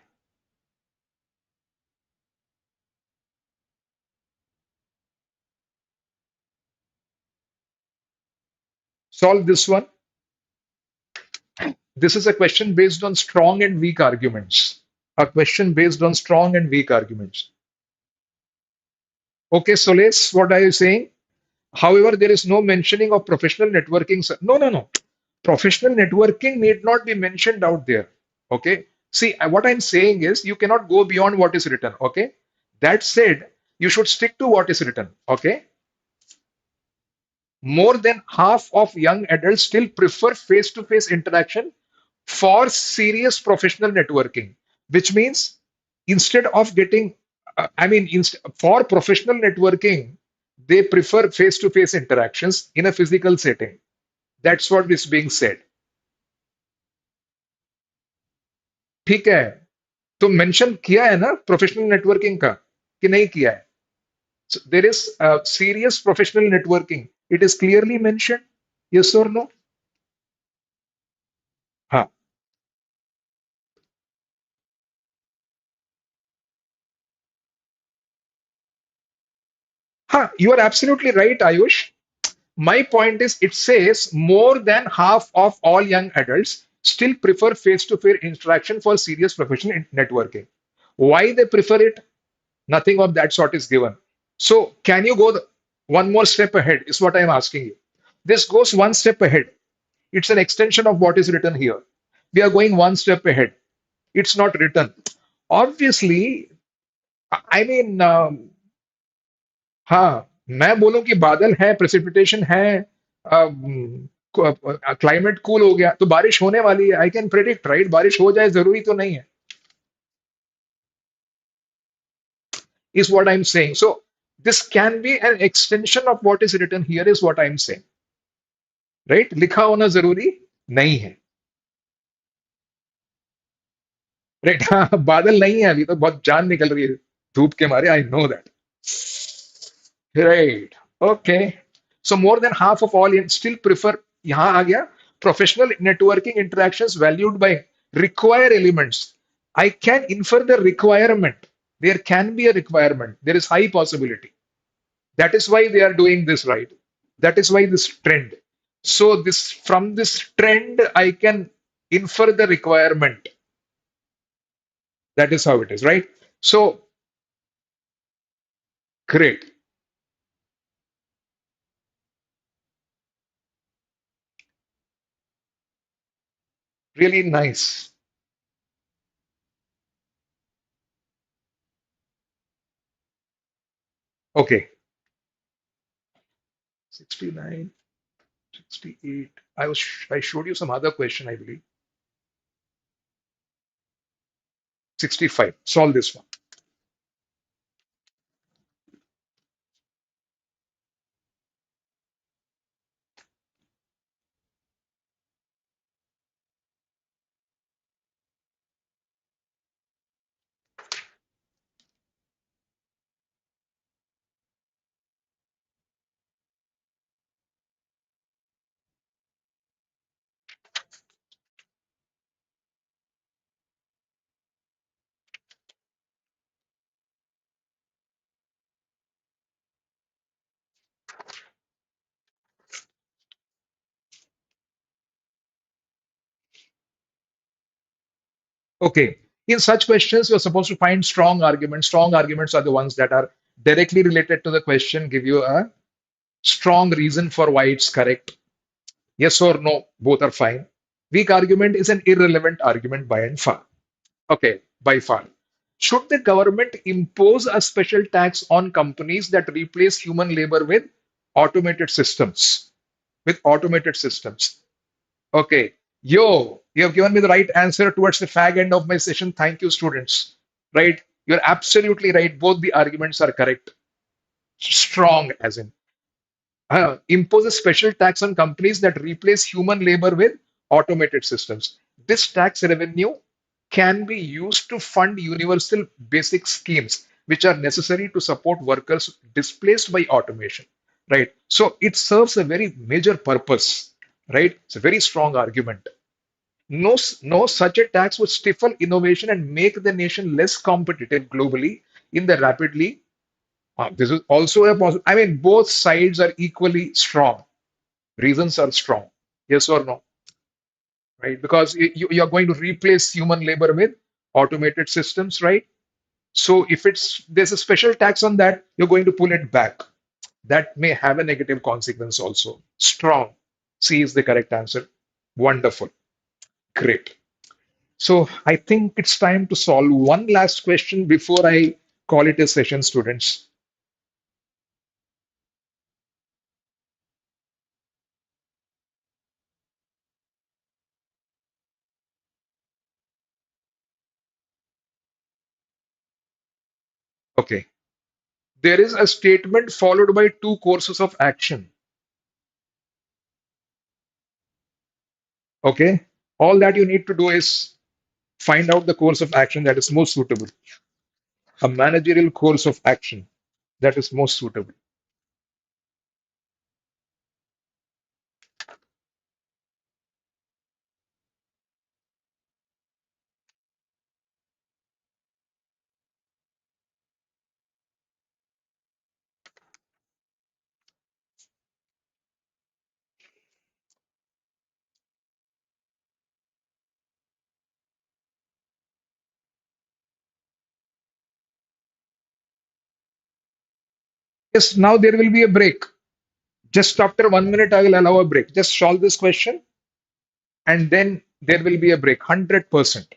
solve this one. This is a question based on strong and weak arguments. A question based on strong and weak arguments. Okay, Soles, what are you saying? However, there is no mentioning of professional networking. No, no, no. Professional networking need not be mentioned out there. Okay. See, what I'm saying is you cannot go beyond what is written. Okay. That said, you should stick to what is written. Okay. More than half of young adults still prefer face to face interaction for serious professional networking, which means instead of getting, for professional networking, they prefer face to face interactions in a physical setting. That's what is being said. ठीक है तो mention किया है ना professional networking का कि नहीं किया है there is serious professional networking it is clearly mention yes और नो हाँ हाँ you are absolutely right Ayush my point is it says more than half of all young adults still prefer face to face interaction for serious professional networking. Why they prefer it? Nothing of that sort is given. So can you go one more step ahead is what I'm asking you. This goes one step ahead. It's an extension of what is written here. We are going one step ahead. It's not written. Obviously, I mean, हाँ मैं बोलूं कि बादल है precipitation है climate cool हो गया तो बारिश होने वाली है आई कैन प्रेडिक्ट राइट बारिश हो जाए जरूरी तो नहीं है is what I'm saying. So this can be an extension of what is written here is what I'm saying. Right? लिखा होना जरूरी नहीं है. Right? हाँ, बादल नहीं है अभी तो बहुत जान निकल रही है धूप के मारे I know that. Right. Okay. So more than half of all still prefer यहाँ आ गया professional networking interactions valued by require elements. I can infer the requirement. There can be a requirement. There is high possibility. That is why they are doing this right. That is why this trend. So this from this trend I can infer the requirement. That is how it is, right? So great. Really nice. Okay. 69, 68. I showed you some other question, I believe. 65. Solve this one. Okay. In such questions, you're supposed to find strong arguments. Strong arguments are the ones that are directly related to the question, give you a strong reason for why it's correct. Yes or no, both are fine. Weak argument is an irrelevant argument by and far. Okay, by far. Should the government impose a special tax on companies that replace human labor with automated systems? With automated systems. Okay. Yo, you have given me the right answer towards the fag end of my session. Thank you, students. Right? You're absolutely right. Both the arguments are correct. Strong, as in. Impose a special tax on companies that replace human labor with automated systems. This tax revenue can be used to fund universal basic schemes which are necessary to support workers displaced by automation. Right? So it serves a very major purpose. Right? It's a very strong argument. No such a tax would stifle innovation and make the nation less competitive globally in the rapidly. This is also a possible. I mean, both sides are equally strong. Reasons are strong. Yes or no? Right? Because you're going to replace human labor with automated systems, right? So if there's a special tax on that, you're going to pull it back. That may have a negative consequence also. Strong. C is the correct answer. Wonderful. Great. So I think it's time to solve one last question before I call it a session, students. Okay. There is a statement followed by two courses of action. Okay. All that you need to do is find out the course of action that is most suitable. A managerial course of action that is most suitable. Yes, now there will be a break. Just after 1 minute, I will allow a break. Just solve this question and then there will be a break. 100%.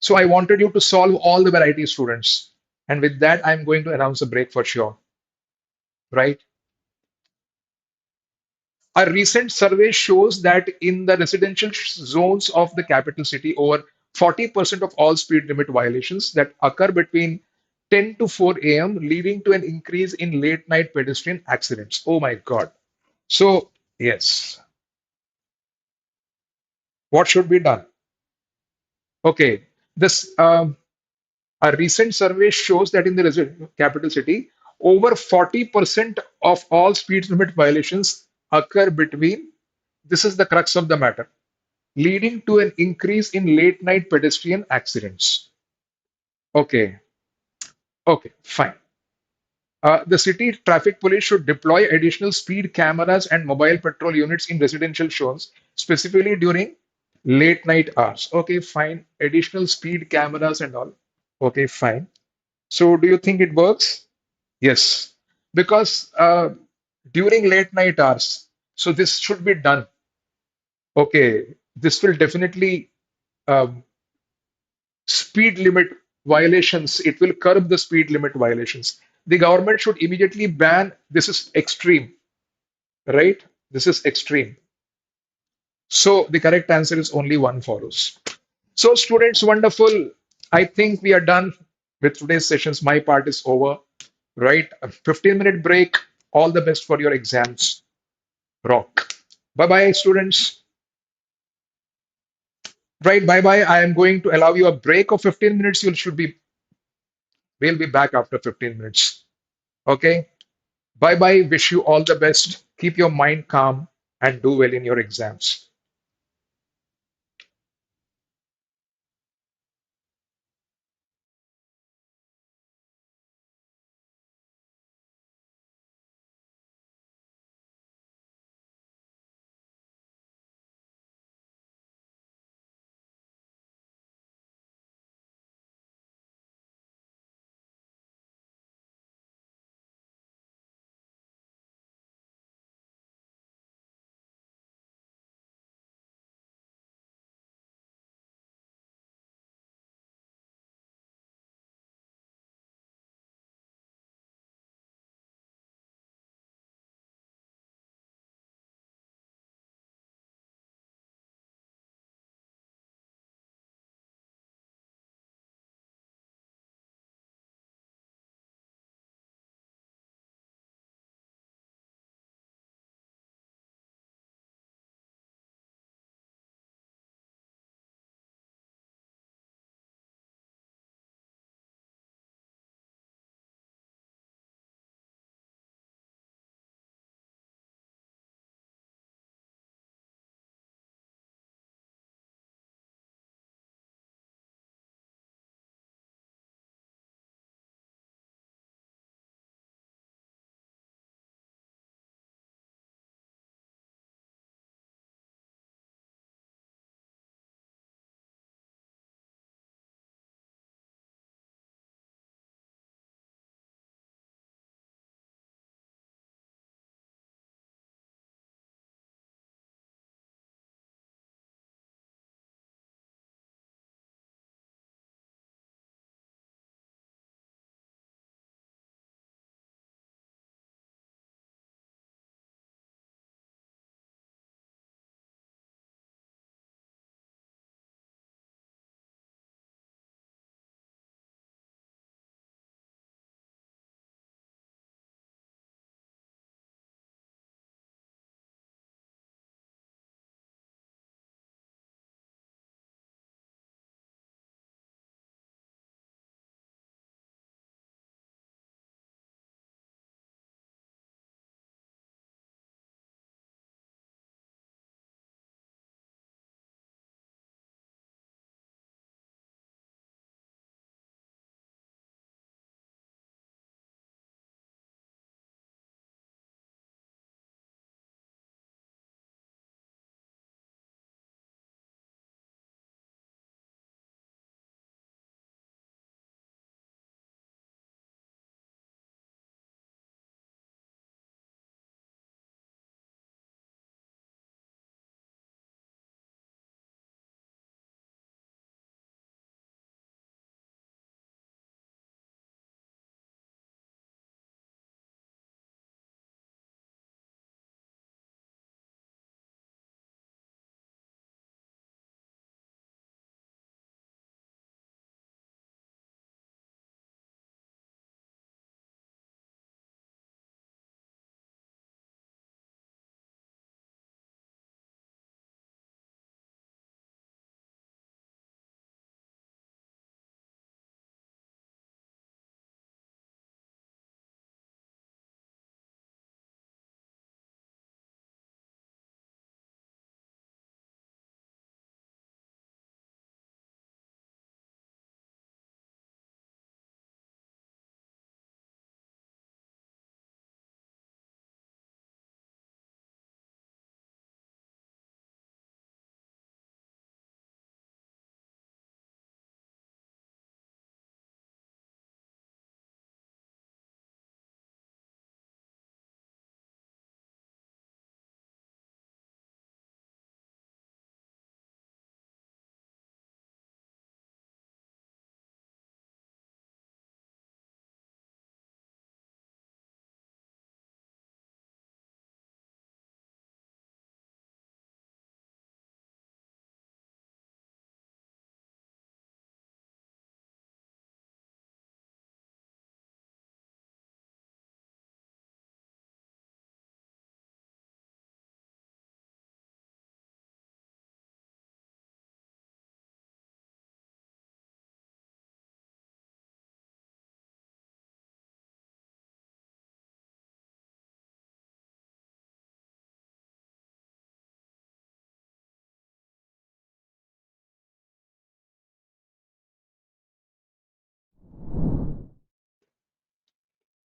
So I wanted you to solve all the variety students. And with that, I'm going to announce a break for sure. Right? A recent survey shows that in the residential zones of the capital city, over 40% of all speed limit violations that occur between 10 to 4 a.m., leading to an increase in late night pedestrian accidents. Oh my God. So, yes, what should be done? Okay, this a recent survey shows that in the capital city, over 40% of all speed limit violations occur between, this is the crux of the matter, leading to an increase in late night pedestrian accidents. Okay, okay, fine. The city traffic police should deploy additional speed cameras and mobile patrol units in residential zones, specifically during late night hours. Okay, fine. Additional speed cameras and all. Okay, fine. So, do you think it works? Yes, because during late night hours, so this should be done. Okay, this will definitely um, speed limit violations, it will curb the speed limit violations. The government should immediately ban, this is extreme, right? This is extreme. So the correct answer is only one follows. So students, wonderful. I think we are done with today's sessions. My part is over, right? A 15-minute break. All the best for your exams. Rock. Bye-bye, students. Right, bye-bye. I am going to allow you a break of 15 minutes. We'll be back after 15 minutes. Okay? Bye bye. Wish you all the best. Keep your mind calm and do well in your exams.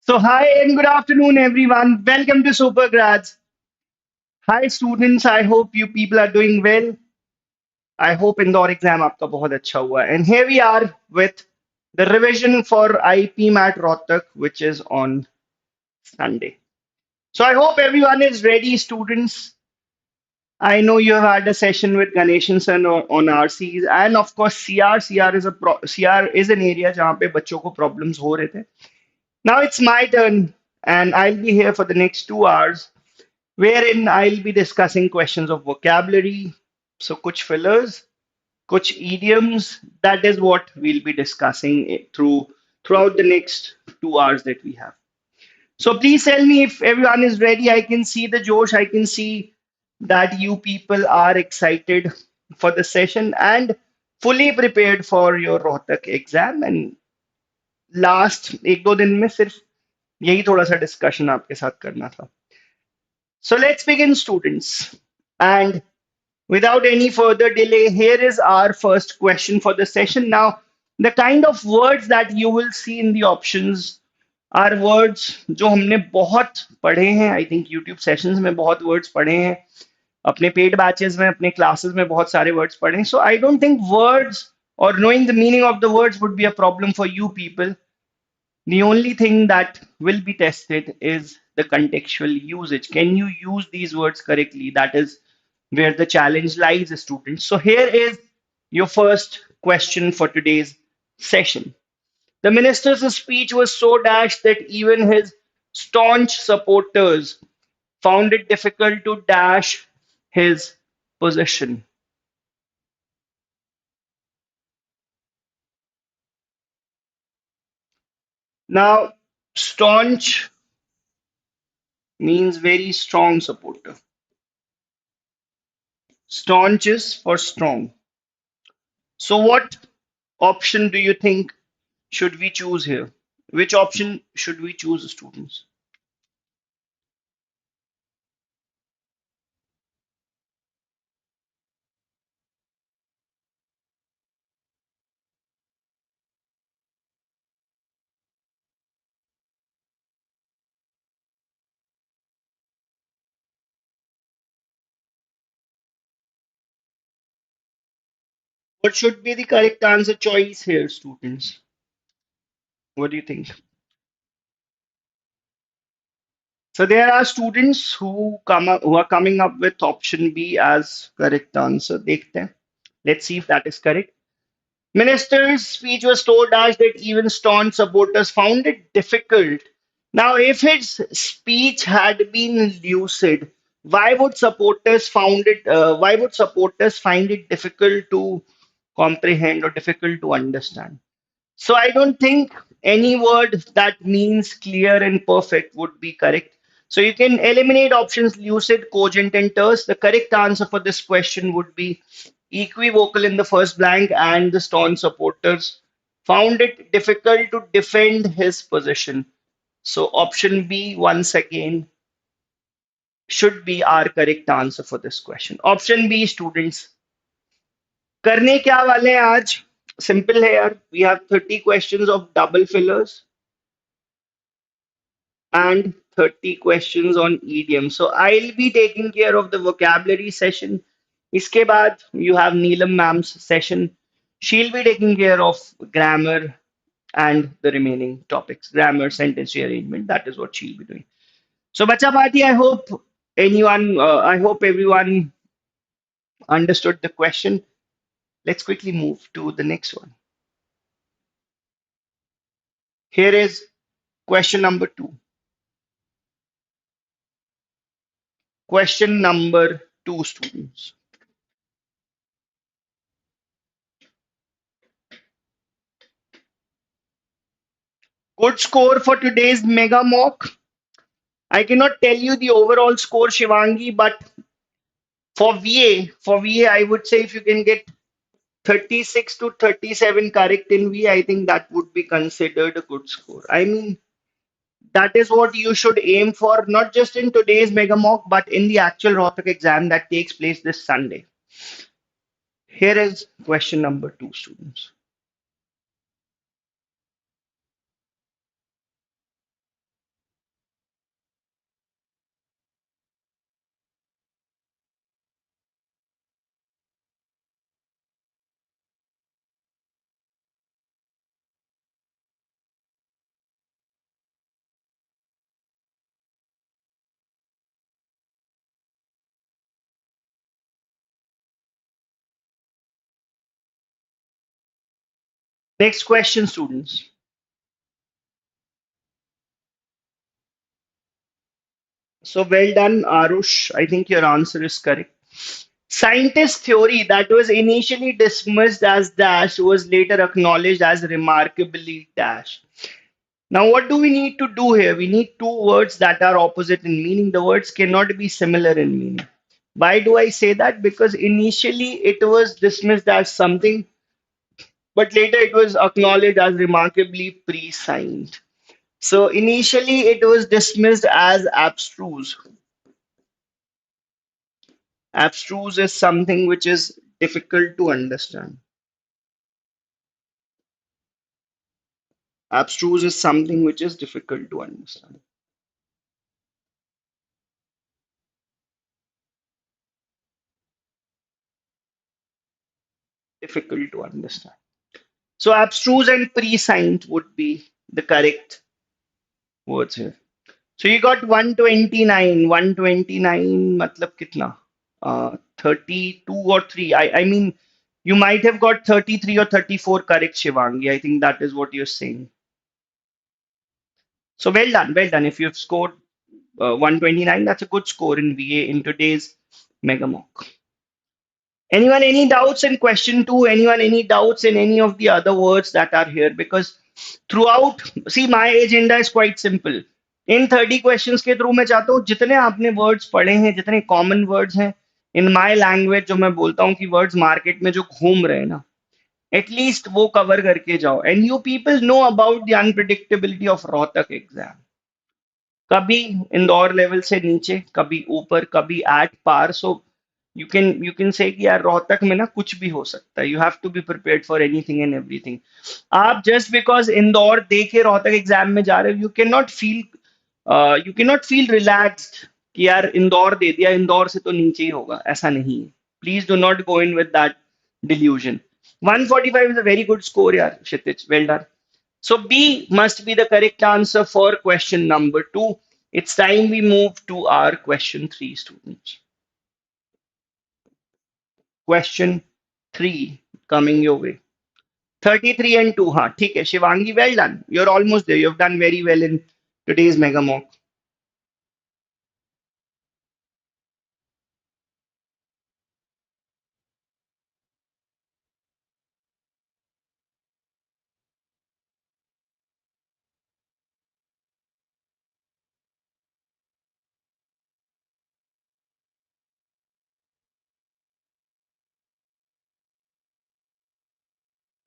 So, hi and good afternoon, everyone. Welcome to Supergrads. Hi, students. I hope you people are doing well. I hope Indore exam आपका बहुत अच्छा हुआ. And here we are with the revision for IPMAT Rohtak, which is on Sunday. So, I hope everyone is ready, students. I know you have had a session with Ganeshan Sir on RCs, and of course CR. CR is an area जहाँ पे बच्चों को problems हो रहे थे. Now it's my turn, and I'll be here for the next 2 hours wherein I'll be discussing questions of vocabulary. So, kuch fillers, kuch idioms. That is what we'll be discussing throughout the next 2 hours that we have. So, please tell me if everyone is ready. I can see the Josh. I can see that you people are excited for the session and fully prepared for your Rohtak exam. And last एक दो दिन में सिर्फ यही थोड़ा सा discussion आपके साथ करना था. So let's begin, students. And without any further delay, here is our first question for the session. Now, the kind of words that you will see in the options are words जो हमने बहुत पढ़े हैं. I think YouTube sessions में बहुत words पढ़े हैं. अपने paid batches में, अपने classes में बहुत सारे words पढ़े हैं. So I don't think words or knowing the meaning of the words would be a problem for you people. The only thing that will be tested is the contextual usage. Can you use these words correctly? That is where the challenge lies, students. So here is your first question for today's session. The minister's speech was so dashed that even his staunch supporters found it difficult to dash his position. Now, staunch means very strong supporter. Staunch is for strong. So, what option do you think should we choose here? Which option should we choose, students? What should be the correct answer choice here, students? What do you think? So there are students who are coming up with option B as correct answer. देखते हैं. Let's see if that is correct. Minister's speech was so dash that even staunch supporters found it difficult. Now, if his speech had been lucid, why would supporters find it difficult to comprehend or difficult to understand? So I don't think any word that means clear and perfect would be correct. So you can eliminate options lucid, cogent, and terse. The correct answer for this question would be equivocal in the first blank, and the staunch supporters found it difficult to defend his position. So option B, once again, should be our correct answer for this question. Option B, students. करने क्या वाले हैं आज? Simple है यार. We have 30 questions of double fillers and 30 questions on idioms. So I'll be taking care of the vocabulary session. इसके बाद you have Neelam Ma'am's session. She'll be taking care of grammar and the remaining topics. Grammar, sentence rearrangement. That is what she'll be doing. So Bacha Party, I hope everyone understood the question. Let's quickly move to the next one. Here is question number two. Question number two, students. Good score for today's mega mock. I cannot tell you the overall score, Shivangi, but for VA, I would say if you can get 36 to 37 correct in VA, I think that would be considered a good score. I mean, that is what you should aim for, not just in today's mega mock, but in the actual Rohtak exam that takes place this Sunday. Here is question number two, students. Next question, students. So well done, Arush. I think your answer is correct. Scientist theory that was initially dismissed as dash was later acknowledged as remarkably dash. Now, what do we need to do here? We need two words that are opposite in meaning. The words cannot be similar in meaning. Why do I say that? Because initially it was dismissed as something, but later it was acknowledged as remarkably pre-signed. So initially it was dismissed as abstruse. Abstruse is something which is difficult to understand. Abstruse is something which is difficult to understand. Difficult to understand. So abstruse and pre-signed would be the correct words here. So you got 129. 129 matlab kitna? 32 or 3. I mean, you might have got 33 or 34 correct, Shivangi. I think that is what you're saying. So well done, well done. If you've scored 129, that's a good score in VA in today's mega mock. Anyone, any doubts in question two? Anyone, any doubts in any of the other words that are here? Because throughout, see, my agenda is quite simple. In 30 questions के through मैं चाहता हूँ जितने आपने words पढ़े हैं, जितने common words हैं इन माय लैंग्वेज, जो मैं बोलता हूँ कि वर्ड्स मार्केट में जो घूम रहे हैं ना, एटलीस्ट वो कवर करके जाओ. And you people know about the unpredictability of Rohtak exam. कभी इंदौर लेवल से नीचे, कभी ऊपर, कभी at par. So you can say कि यार रोहतक में ना कुछ भी हो सकता है. You have to be prepared for anything and everything. आप जस्ट बिकॉज इंदौर दे के रोहतक एग्जाम में जा रहे हो, you can not feel relaxed कि यार इंदौर दे दिया, इंदौर से तो नीचे ही होगा. ऐसा नहीं है. Please do not go in with that delusion. 145 is a very good score, yaar, Kshitij. Well done. So B must be the correct answer for question number 2. It's time we move to our question 3, students. Question 3 coming your way. 33 and 2. Huh? ठीक है, Shivangi, well done. You're almost there. You've done very well in today's mega mock.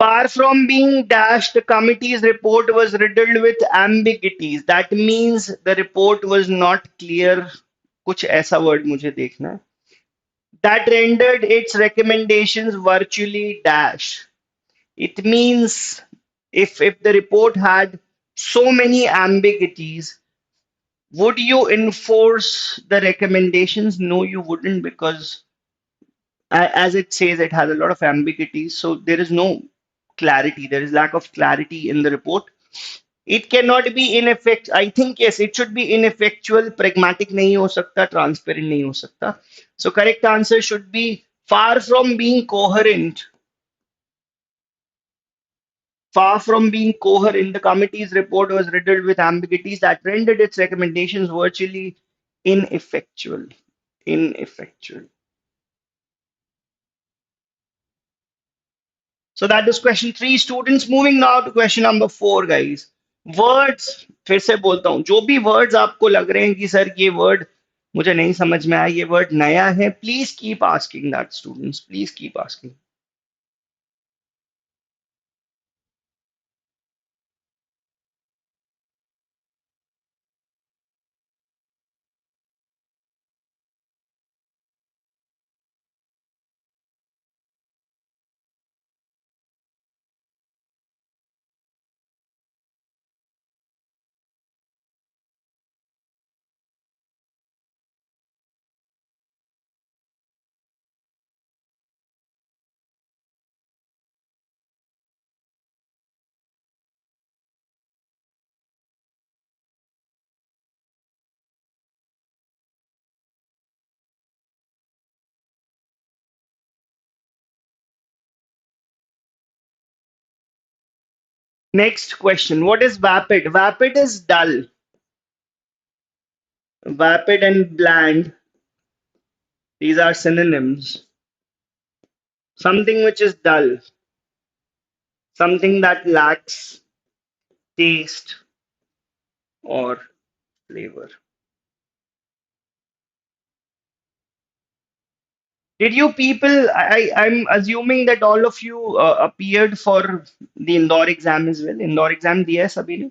Far from being dashed, the committee's report was riddled with ambiguities. That means the report was not clear. कुछ ऐसा word मुझे देखना है. That rendered its recommendations virtually dash. It means if the report had so many ambiguities, would you enforce the recommendations? No, you wouldn't, because as it says, it has a lot of ambiguities. So there is no clarity. There is lack of clarity in the report. It cannot be ineffectual. I think yes, it should be ineffectual. Pragmatic नहीं हो सकता, transparent नहीं हो सकता. So correct answer should be far from being coherent. Far from being coherent, the committee's report was riddled with ambiguities that rendered its recommendations virtually ineffectual. Ineffectual. So that is question 3, students. Moving now to question number 4, guys. Words, फिर से बोलता हूँ, जो भी words आपको लग रहे हैं कि सर ये word मुझे नहीं समझ में आया, ये word नया है, please keep asking that, students. Please keep asking. Next question. What is vapid? Vapid is dull. Vapid and bland. These are synonyms. Something which is dull. Something that lacks taste or flavor. Did you people, I'm assuming that all of you appeared for the indoor exam as well. Indoor exam दिया है सभी ने?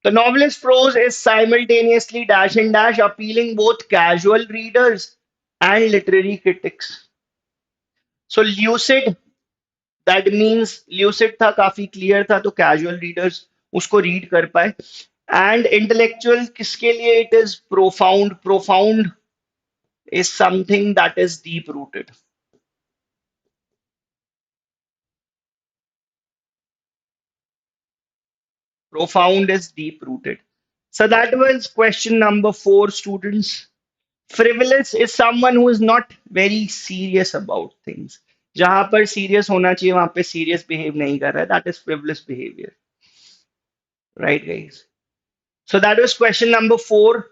The novelist prose is simultaneously dash and dash, appealing both casual readers and literary critics. So lucid, that means lucid था, काफी clear था, तो casual readers उसको read कर पाए. And intellectual, किसके लिए it is profound? Profound is something that is deep rooted. Profound is deep rooted. So that was question number 4, students. Frivolous is someone who is not very serious about things. जहां पर serious होना चाहिए वहां पे serious behave नहीं कर रहा है. That is frivolous behavior. Right, guys? So that was question number 4.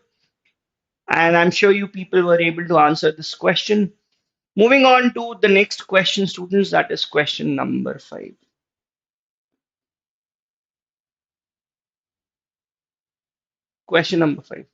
And I'm sure you people were able to answer this question. Moving on to the next question, students, that is question number 5. Question number 5.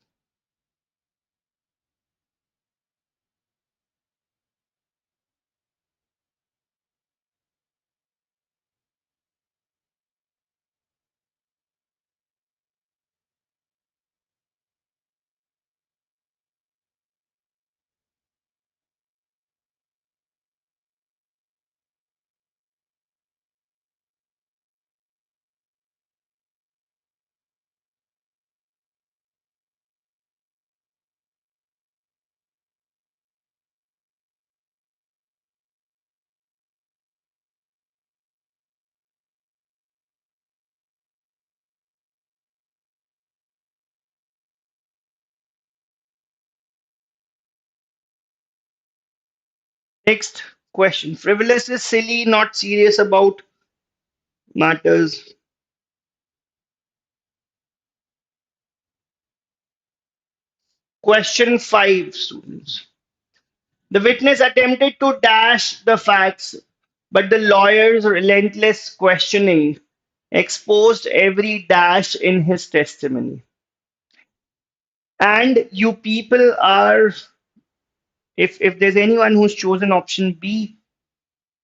Next question. Frivolous is silly, not serious about matters. Question 5, students. The witness attempted to dash the facts, but the lawyer's relentless questioning exposed every dash in his testimony. And you people are, if there's anyone who's chosen option B,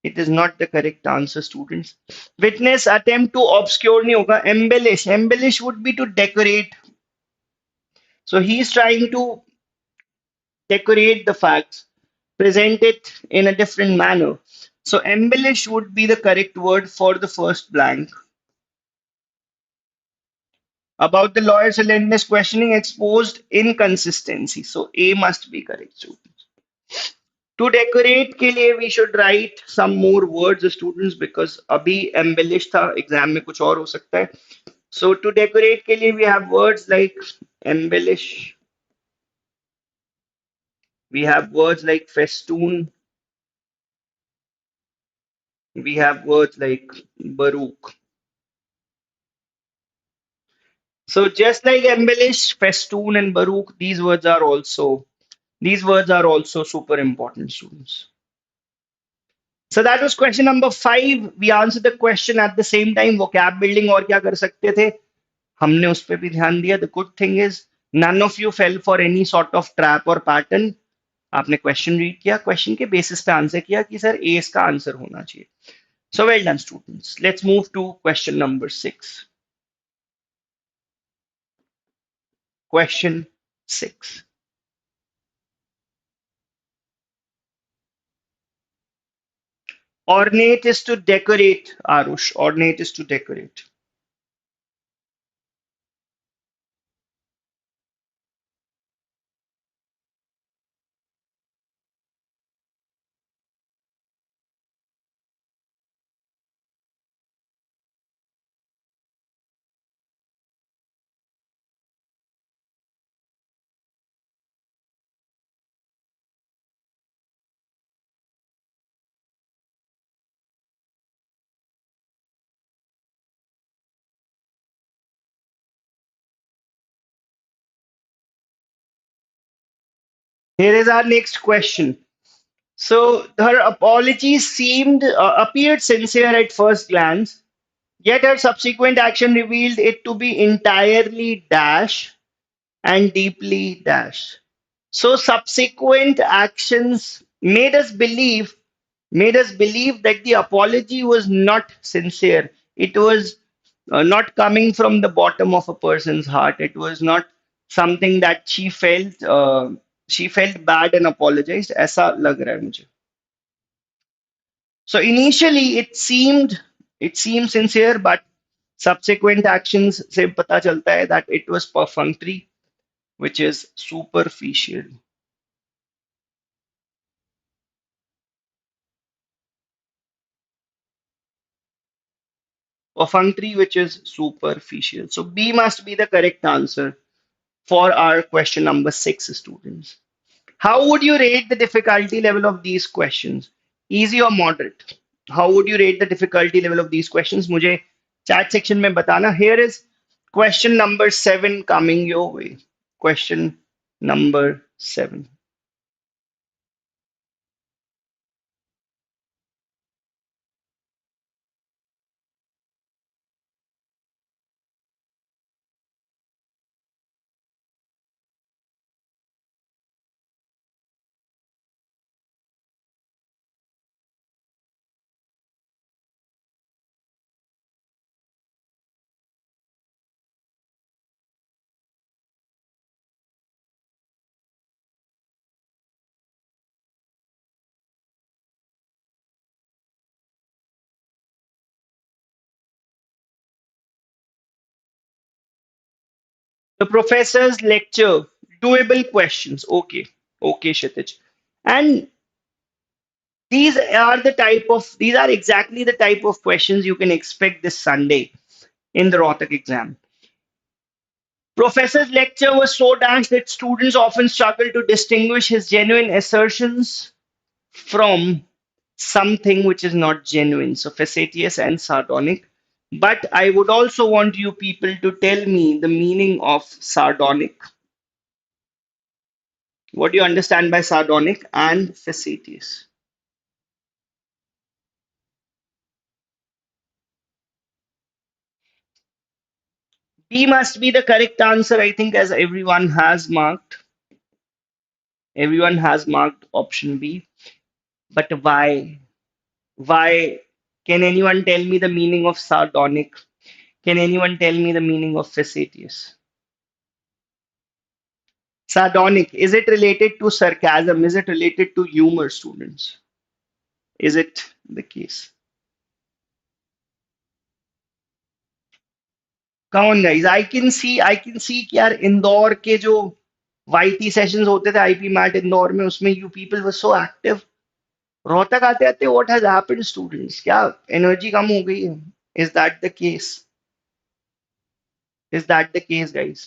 it is not the correct answer, students. Witness attempt to obscure nahi hoga, embellish. Embellish would be to decorate. So he's trying to decorate the facts, present it in a different manner. So embellish would be the correct word for the first blank. About the lawyer's relentless questioning exposed inconsistency. So A must be correct, students. To decorate के लिए we should write some more words, students, because अभी embellish था, exam में कुछ और हो सकता है. So to decorate के लिए we have words like embellish. We have words like festoon. We have words like baroque. So just like embellish, festoon, and baroque, these words are also super important, students. So that was question number 5. We answered the question at the same time. Vocab building और क्या कर सकते थे? हमने उस पर भी ध्यान दिया. The good thing is none of you fell for any sort of trap or pattern. आपने क्वेश्चन रीड किया, क्वेश्चन के बेसिस पे आंसर किया कि सर ए इसका आंसर होना चाहिए. So well done, students. Let's move to question number 6. Question 6. Ornate is to decorate, Arush. Ornate is to decorate. Here is our next question. So her apology seemed appeared sincere at first glance, yet her subsequent action revealed it to be entirely dash and deeply dash. So subsequent actions made us believe that the apology was not sincere. It was not coming from the bottom of a person's heart. It was not something that she felt bad and apologized. ऐसा लग रहा है मुझे. So initially it seemed sincere, but subsequent actions से पता चलता है that it was perfunctory, which is superficial. Perfunctory, which is superficial. So B must be the correct answer for our question number 6, students. How would you rate the difficulty level of these questions? Easy or moderate? How would you rate the difficulty level of these questions? मुझे chat section में बताना. Here is question number 7 coming your way. Question number 7. The professor's lecture, doable questions. Okay, okay, Kshitij. And these are exactly the type of questions you can expect this Sunday in the Rohtak exam. Professor's lecture was so dash that students often struggle to distinguish his genuine assertions from something which is not genuine. So facetious and sardonic. But I would also want you people to tell me the meaning of sardonic. What do you understand by sardonic and facetious? B must be the correct answer, I think, as everyone has marked. Everyone has marked option B. But why? Why? Can anyone tell me the meaning of sardonic? Can anyone tell me the meaning of facetious? Sardonic, is it related to sarcasm? Is it related to humor, students? Is it the case? Come on, guys. I can see कि यार इंदौर के जो YT sessions होते थे IP mat Indore में उसमें you people were so active. Rohtak आते आते व्हाट हैज हैपेंड स्टूडेंट्स? क्या एनर्जी कम हो गई है? Is that the case? Is that the case, guys?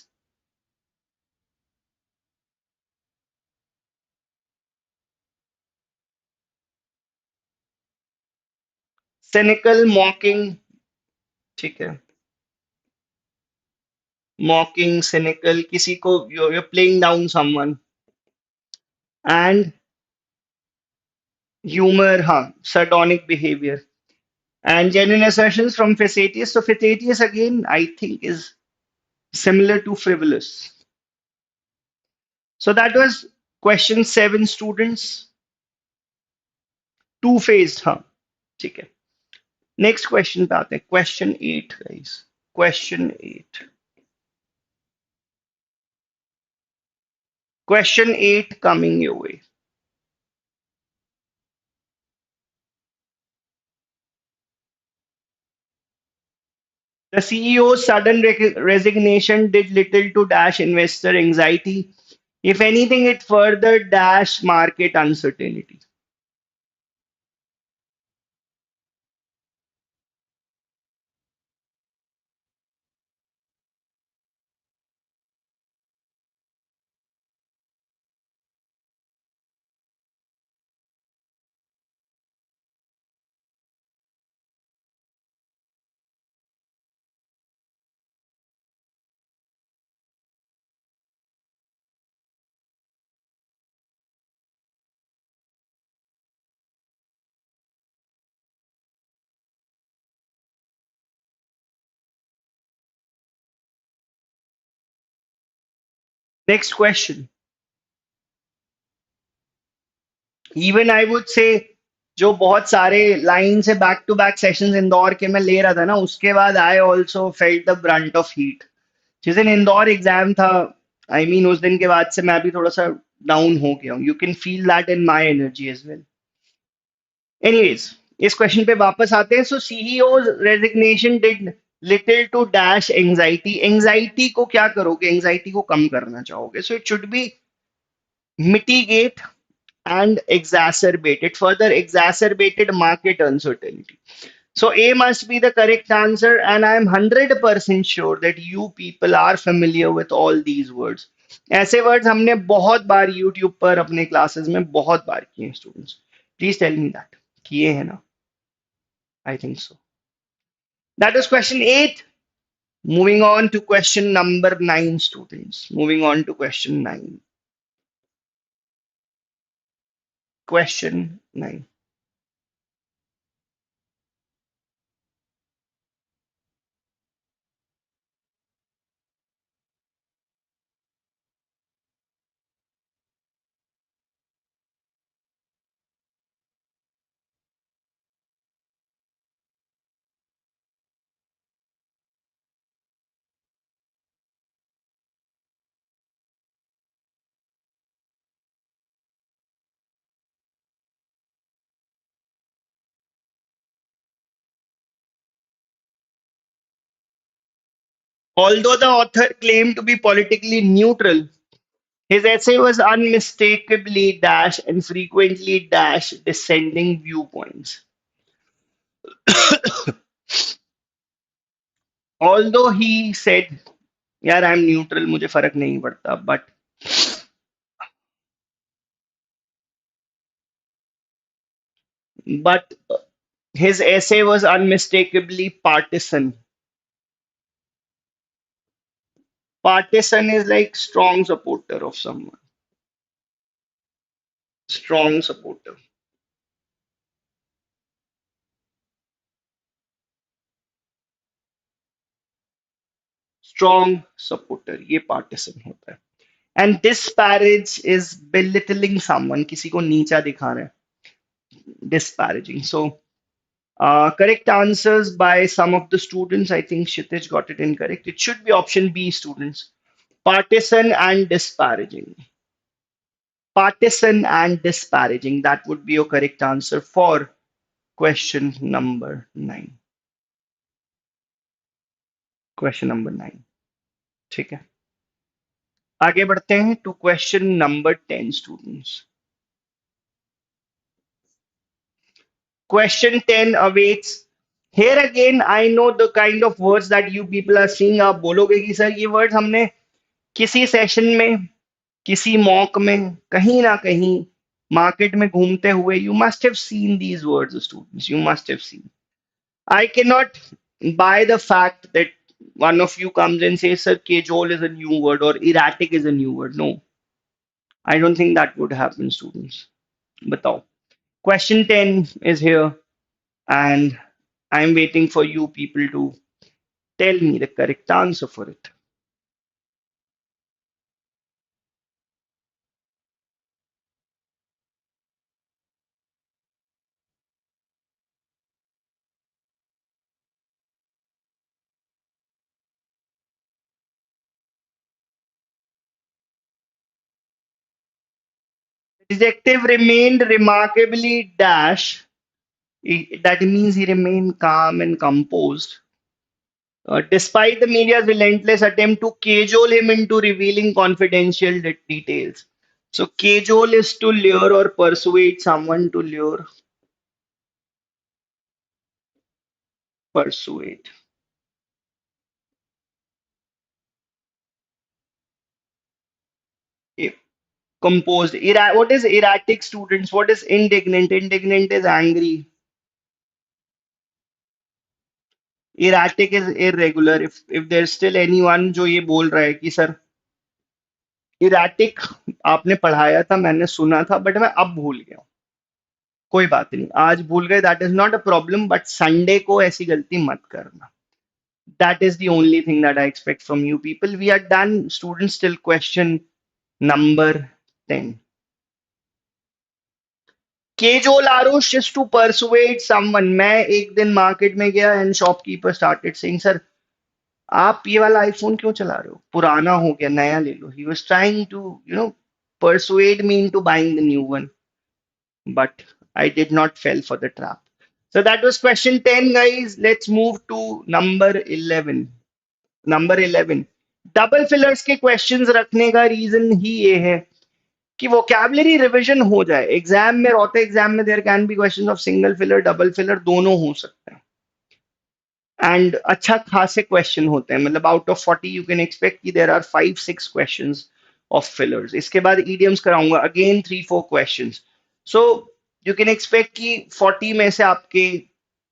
Cynical मॉकिंग. ठीक है. मॉकिंग, सिनिकल, किसी को you're playing down someone. And humor, हाँ, sardonic behavior. And genuine assertions from facetious. So facetious again, I think, is similar to frivolous. So that was question 7, students. Two-faced, हाँ, ठीक है. Next question पे आते हैं. Question 8, guys. Question 8. Question 8 coming your way. The CEO's sudden resignation did little to dash investor anxiety. If anything, it further dash market uncertainty. Next question. Even I would say जो बहुत सारे line से back to back sessions Indore के मैं ले रहा था ना, उसके बाद I also felt the brunt of heat. जिस दिन इंदौर एग्जाम था, आई I मीन उस दिन के बाद से मैं भी थोड़ा सा डाउन हो गया हूँ. You can feel that in my energy as well. Anyways, इस क्वेश्चन पे वापस आते हैं. So CEO resignation did little to dash anxiety. Anxiety को क्या करोगे? एंजाइटी को कम करना चाहोगे. सो इट शुड बी mitigate and exacerbate. It further exacerbated market uncertainty. So A must be the correct answer, and I am 100% sure that you people are familiar with all these words. ऐसे वर्ड्स हमने बहुत बार यूट्यूब पर अपने क्लासेस में बहुत बार किए हैं students. Please tell me that किए हैं ना? I think so. That is question 8. Moving on to question number 9, students. Moving on to question 9. Question 9. Although the author claimed to be politically neutral, his essay was unmistakably dash and frequently dash dissenting viewpoints. Although he said, "यार, I'm neutral, मुझे फर्क नहीं पड़ता," but his essay was unmistakably partisan. Partisan is like strong supporter of someone. Strong supporter. Strong supporter. ये partisan होता है. And disparage is belittling someone. किसी को नीचा दिखा रहे हैं. Disparaging. So, correct answers by some of the students. I think Kshitij got it incorrect. It should be option B, students. Partisan and disparaging. Partisan and disparaging. That would be your correct answer for question number 9. Question number 9. ठीक है. आगे बढ़ते हैं to question number 10, students. Question 10 awaits. Here again, I know the kind of words that you people are seeing. आप बोलोगे कि sir ये word हमने किसी सेशन में, किसी मॉक में, कहीं ना कहीं मार्केट में घूमते हुए, you must have seen these words, students. You must have seen. I cannot buy the fact that one of you comes and says, sir, cajole is a new word or erratic is a new word. No, I don't think that would happen, students. Batao. Question 10 is here, and I'm waiting for you people to tell me the correct answer for it. Detective remained remarkably dash. That means he remained calm and composed, despite the media's relentless attempt to cajole him into revealing confidential details. So, cajole is to lure or persuade someone to lure. Persuade. Eh, Composed. What is erratic, students? What is indignant? Indignant is angry. Erratic is irregular. If there's still anyone जो ये बोल रहा है कि sir erratic आपने पढ़ाया था, मैंने सुना था, बट मैं अब भूल गया हूँ. कोई बात नहीं, आज भूल गए, that is not a problem, but Sunday को ऐसी गलती मत करना. That is the only thing that I expect from you people. We are done, students, till question Number 10. Cajole Arush is to persuade someone. मैं एक दिन market में गया and shopkeeper started saying, sir, आप ये वाला आईफोन क्यों चला रहे हो? पुराना हो गया, नया ले लो. He was trying to, persuade me into buying the new one, but I did not fell for the trap. So that was question 10, guys. Let's move to number 11. Number 11. Double fillers के questions रखने का reason ही ये है कि vocabulary revision हो जाए. Exam में, Rohtak exam में there can be questions of single filler, double filler, दोनों हो सकते हैं. एंड अच्छा खासे क्वेश्चन होते हैं. मतलब out of 40 you can expect कि there are 5-6 questions of fillers. इसके बाद ईडियम्स कराऊंगा, again 3-4 questions. So you can expect कि 40 में से आपके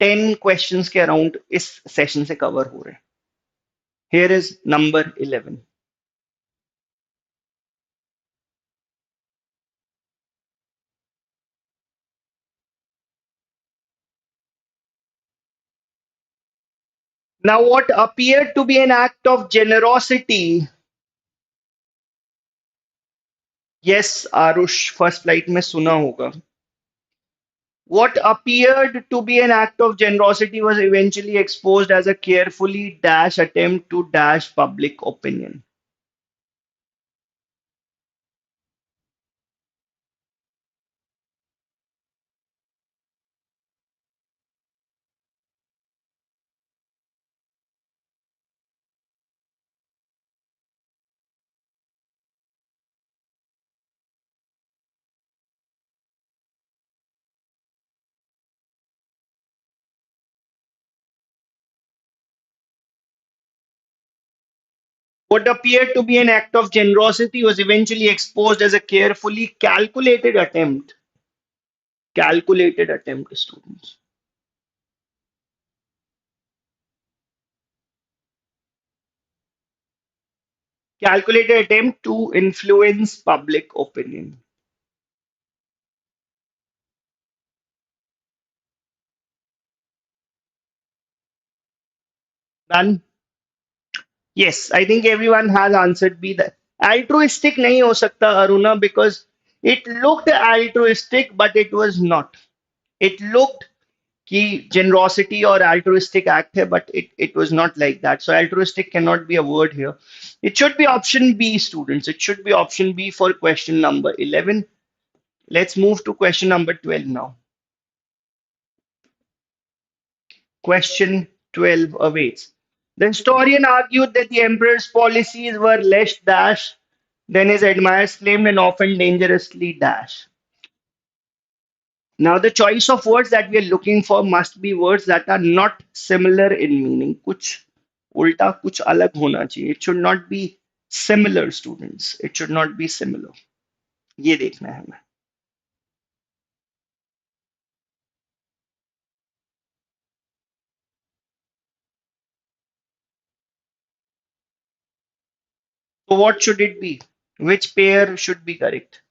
10 क्वेश्चंस के अराउंड इस सेशन से कवर हो रहे हैं. Here is number 11. Now, what appeared to be an act of generosity. Yes, Arush, first flight में सुना होगा. What appeared to be an act of generosity was eventually exposed as a carefully dash attempt to dash public opinion. What appeared to be an act of generosity was eventually exposed as a carefully calculated attempt. Calculated attempt, students. Calculated attempt to influence public opinion. Done? Yes, I think everyone has answered B. The altruistic nahi ho sakta, Aruna, because it looked altruistic, but it was not. It looked कि generosity or altruistic act hai, but it was not like that. So altruistic cannot be a word here. It should be option B, students. It should be option B for question number 11. Let's move to question number 12 now. Question 12 awaits. The historian argued that the emperor's policies were less dash than his admirers claimed and often dangerously dash. Now, the choice of words that we are looking for must be words that are not similar in meaning. कुछ उल्टा कुछ अलग होना चाहिए. It should not be similar, students. It should not be similar. ये देखना है हमें. So what should it be? Which pair should be correct?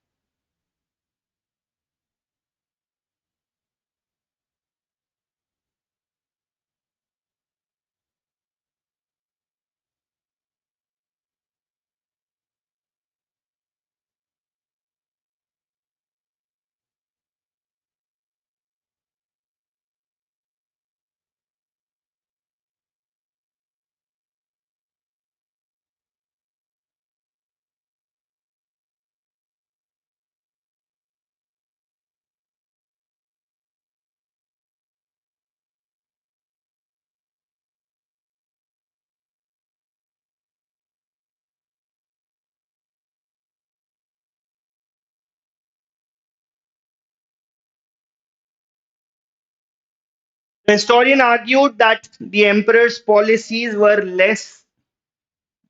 The historian argued that the emperor's policies were less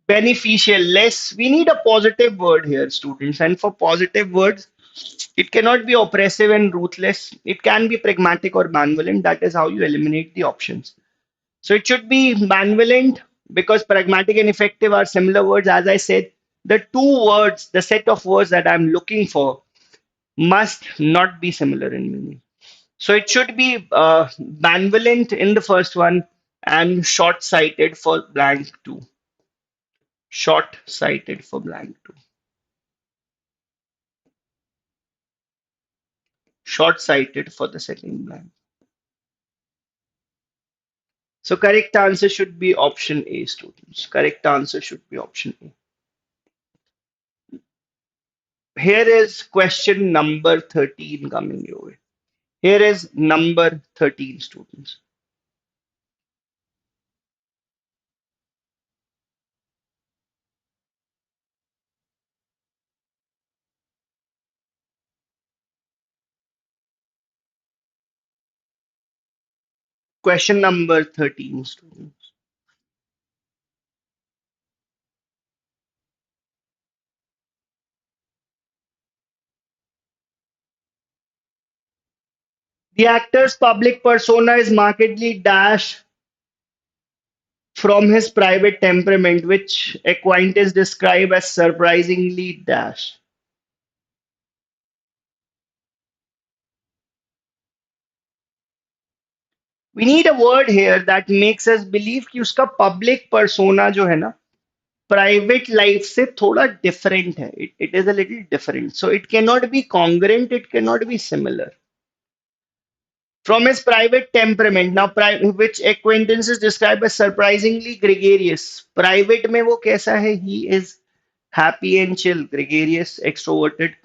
beneficial, less. We need a positive word here, students. And for positive words, it cannot be oppressive and ruthless. It can be pragmatic or benevolent. That is how you eliminate the options. So it should be benevolent because pragmatic and effective are similar words. As I said, the two words, the set of words that I'm looking for must not be similar in meaning. So it should be benevolent in the first one and short sighted for blank two. Short sighted for blank two. short-sighted for the second blank. So correct answer should be option A, students. Correct answer should be option A. Here is question number 13 coming your way. Here is number 13, students. Question number 13, students. The actor's public persona is markedly dash from his private temperament, which acquaintance describe as surprisingly dash. We need a word here that makes us believe कि उसका public persona जो है ना private life से थोड़ा different है. It is a little different. So it cannot be congruent, it cannot be similar. From his private temperament, now which acquaintance is described as surprisingly gregarious. Private में वो कैसा है? He is happy and chill, gregarious, extroverted.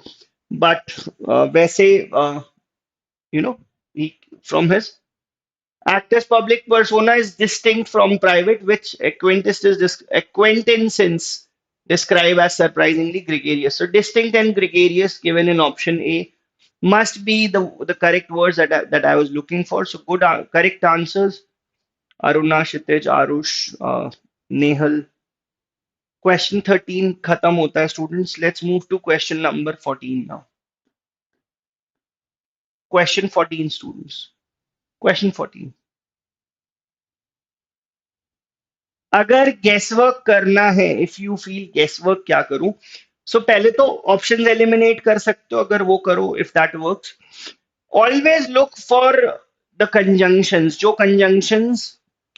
But वैसे you know, from his actor's public persona is distinct from private, which acquaintances describe as surprisingly gregarious. So distinct and gregarious given in option A must be the correct words that I was looking for. So good correct answers. Aruna, Kshitij, Arush, Nehal. Question 13 khatam hota hai, students. Let's move to question number 14 now. Question 14, students. Question 14. अगर guess work करना है, if you feel guess work क्या करूं, सो पहले तो options eliminate कर सकते हो, अगर वो करो, if that works. Always look for the conjunctions, जो कंजंक्शंस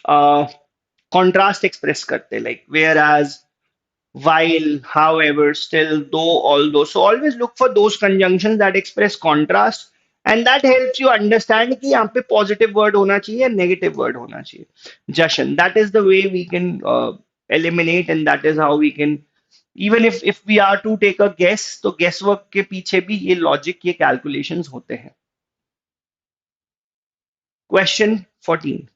कॉन्ट्रास्ट एक्सप्रेस करते, like whereas, while, however, still, though, although. So always look for those conjunctions that express contrast, and that helps you understand कि यहाँ पे positive word होना चाहिए या negative word होना चाहिए. Jashan. That is the way we can eliminate, and that is how we can, even if we are to take a guess, तो guesswork के पीछे भी ये logic, ये calculations होते हैं. Question 14.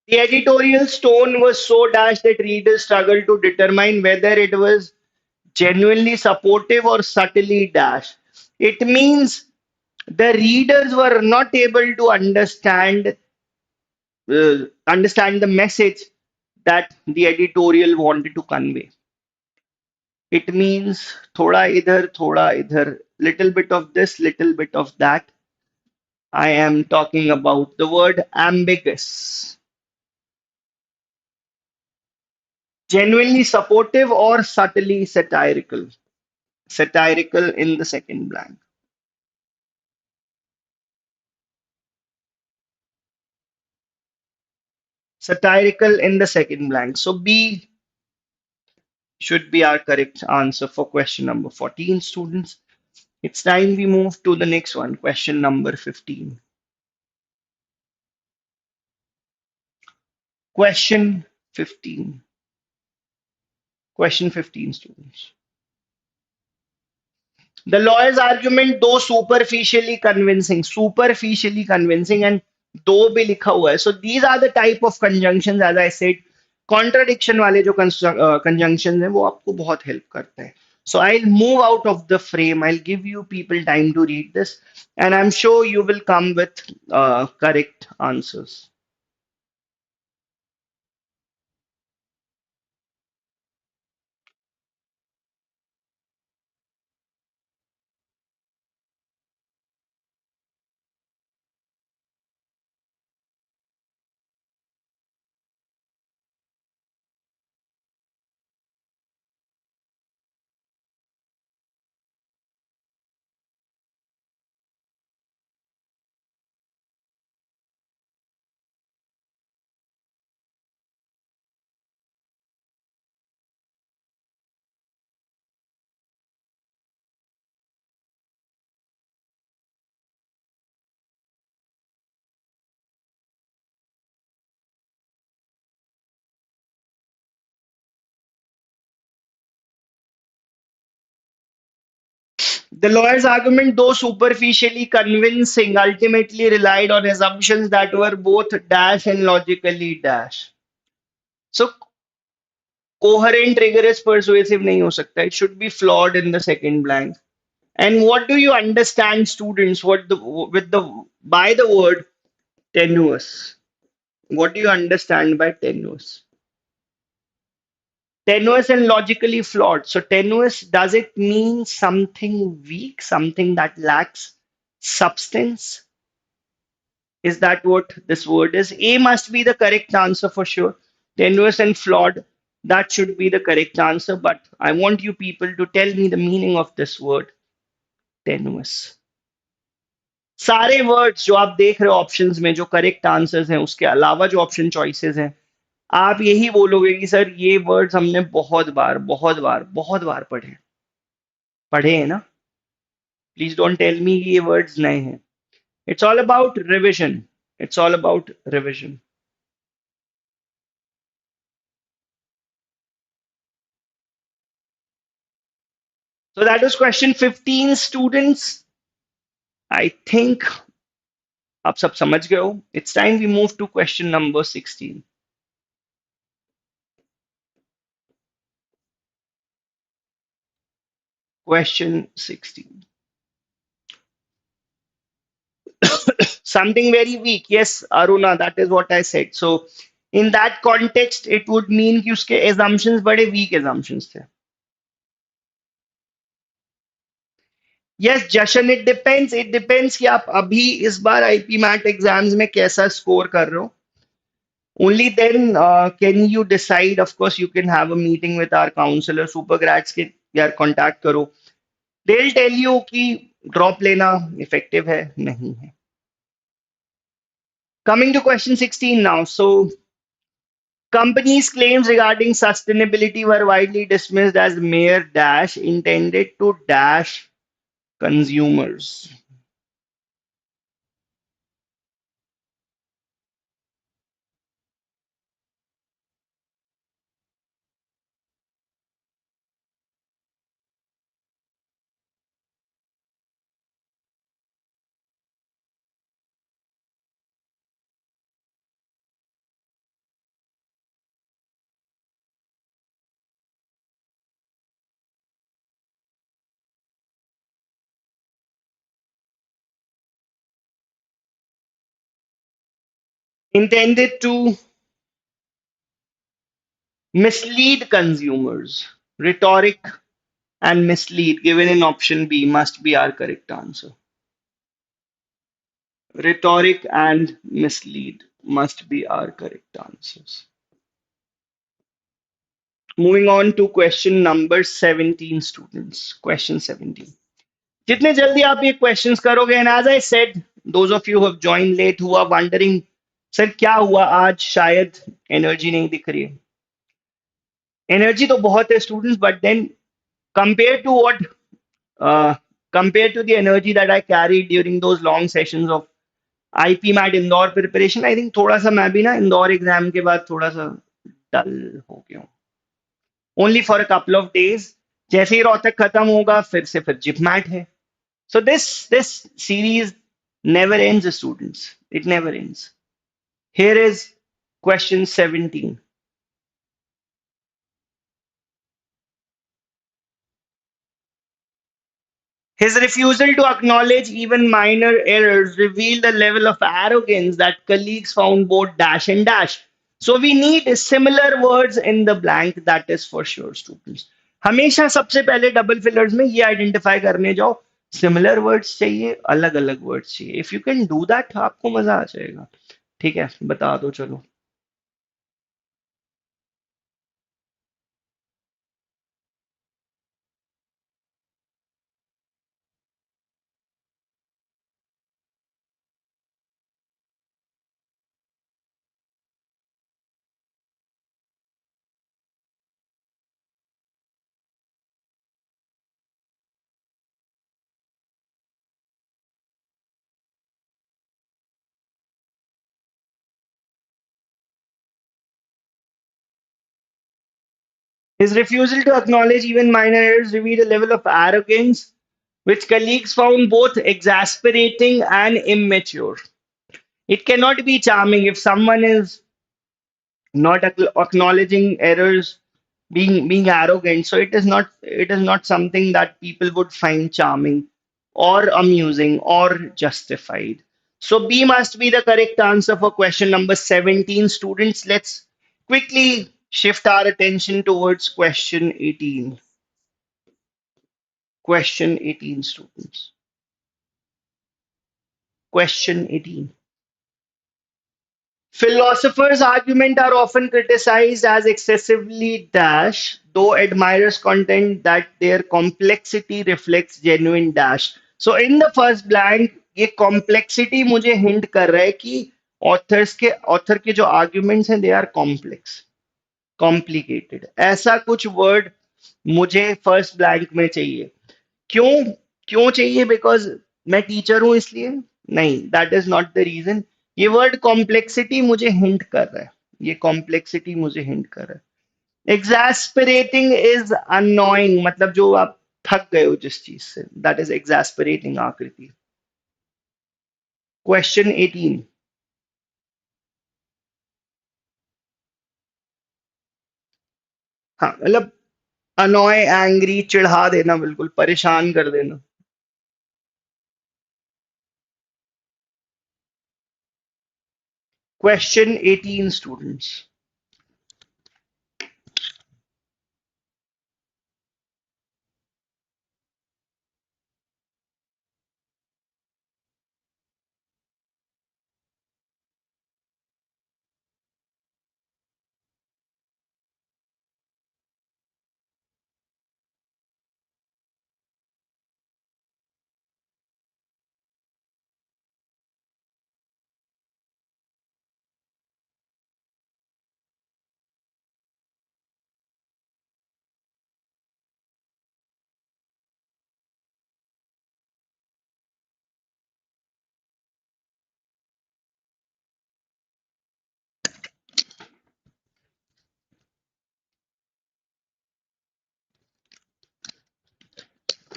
The editorial tone was so dash that readers struggled to determine whether it was genuinely supportive or subtly dash. It means the readers were not able to understand the message that the editorial wanted to convey. It means thoda idhar, little bit of this, little bit of that. I am talking about the word ambiguous. Genuinely supportive or subtly satirical. Satirical in the second blank. Satirical in the second blank. So B should be our correct answer for question number 14, students. It's time we move to the next one, question number 15. Question 15. Question 15, students. The lawyer's argument, though superficially convincing, and though भी लिखा हुआ है. So these are the type of conjunctions, as I said, contradiction वाले जो conjunctions हैं, वो आपको बहुत help करते हैं. So I'll move out of the frame. I'll give you people time to read this, and I'm sure you will come with correct answers. The lawyer's argument, though superficially convincing, ultimately relied on assumptions that were both dash and logically dash. So coherent, rigorous, persuasive नहीं हो सकता. It should be flawed in the second blank. And what do you understand, students? What the with the by the word tenuous? What do you understand by tenuous? Tenuous and logically flawed. So tenuous, does it mean something weak, something that lacks substance? Is that what this word is? A must be the correct answer for sure. Tenuous and flawed, that should be the correct answer. But I want you people to tell me the meaning of this word, tenuous. सारे words जो आप देख रहे हो options में जो correct answers हैं उसके अलावा जो ऑप्शन चॉइसेस हैं आप यही बोलोगे कि सर ये वर्ड्स हमने बहुत बार पढ़े हैं ना प्लीज डोंट टेल मी ये वर्ड्स नए हैं it's all about revision it's all about revision so that was question 15 students I think आप सब समझ गए हो it's time we move to question number 16 question 16 something very weak. Yes, Aruna, that is what I said. So in that context, it would mean कि उसके assumptions बड़े weak assumptions थे. Yes, Jashan, it depends. It depends कि आप अभी इस बार IPMAT exams में कैसा score कर रहे हो. Only then can you decide. Of course, you can have a meeting with our counselor, super grads के यार contact करो. They'll tell you कि drop लेना effective है नहीं है. Coming to question 16 now. So companies' claims regarding sustainability were widely dismissed as mere dash intended to dash consumers. Intended to mislead consumers. Rhetoric and mislead given in option B must be our correct answer. Rhetoric and mislead must be our correct answers. Moving on to question number 17, students. Question 17. जितने जल्दी आप ये questions करोगे and as I said those of you have join late who are wondering sir क्या हुआ आज शायद energy नहीं दिख रही है एनर्जी तो बहुत है students but then compare to what compare to the energy that I carry during those long sessions of IPMAT Indore preparation I think थोड़ा सा मैं भी ना इंदौर एग्जाम के बाद थोड़ा सा डल हो गया हूँ only for a couple of days जैसे ही रोहतक खत्म होगा फिर जिपमैट है So this series never ends, students. It never ends. Here is question 17. His refusal to acknowledge even minor errors revealed a level of arrogance that colleagues found both dash and dash. So we need similar words in the blank. That is for sure, students. हमेशा सबसे पहले double fillers में ये identify करने जाओ similar words चाहिए अलग अलग वर्ड्स चाहिए if you can do that आपको मजा आ जाएगा ठीक है बता दो चलो His refusal to acknowledge even minor errors revealed a level of arrogance which colleagues found both exasperating and immature. It cannot be charming if someone is not acknowledging errors, being arrogant. So it is not something that people would find charming or amusing or justified. So B must be the correct answer for question number 17. Students, let's quickly shift our attention towards question 18. Question 18, students. Question 18. Philosophers' arguments are often criticized as excessively dash, though admirers contend that their complexity reflects genuine dash. So in the first blank, ये complexity मुझे hint कर रहा है कि author के जो arguments हैं they are complex, complicated. ऐसा कुछ word मुझे first blank में चाहिए. क्यों क्यों चाहिए? बिकॉज मैं टीचर हूं इसलिए नहीं, that is not the reason. ये वर्ड कॉम्प्लेक्सिटी मुझे हिंट कर रहा है, ये कॉम्प्लेक्सिटी मुझे हिंट कर रहा है. एग्जैस्परेटिंग इज अनोइंग, मतलब जो आप थक गए हो जिस चीज से, दैट इज एग्जैस्परेटिंग आकृति. क्वेश्चन 18. हाँ मतलब अनॉय, एंग्री, चिढ़ा देना, बिल्कुल परेशान कर देना. Question 18, students.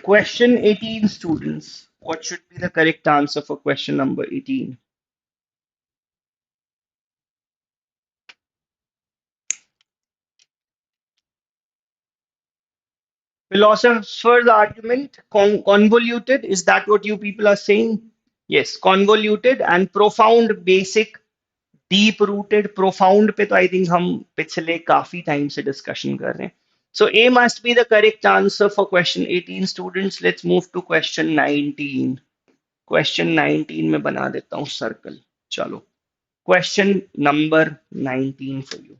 Question 18, students. What should be the correct answer for question number 18? Philosopher's argument, convoluted. Is that what you people are saying? Yes, convoluted and profound, basic, deep rooted. Profound पे तो I think हम पिछले काफी time से discussion कर रहे हैं. So A must be the correct answer for question 18, students. Let's move to question 19. Question 19 में बना देता हूँ circle. चलो. Question number 19 for you.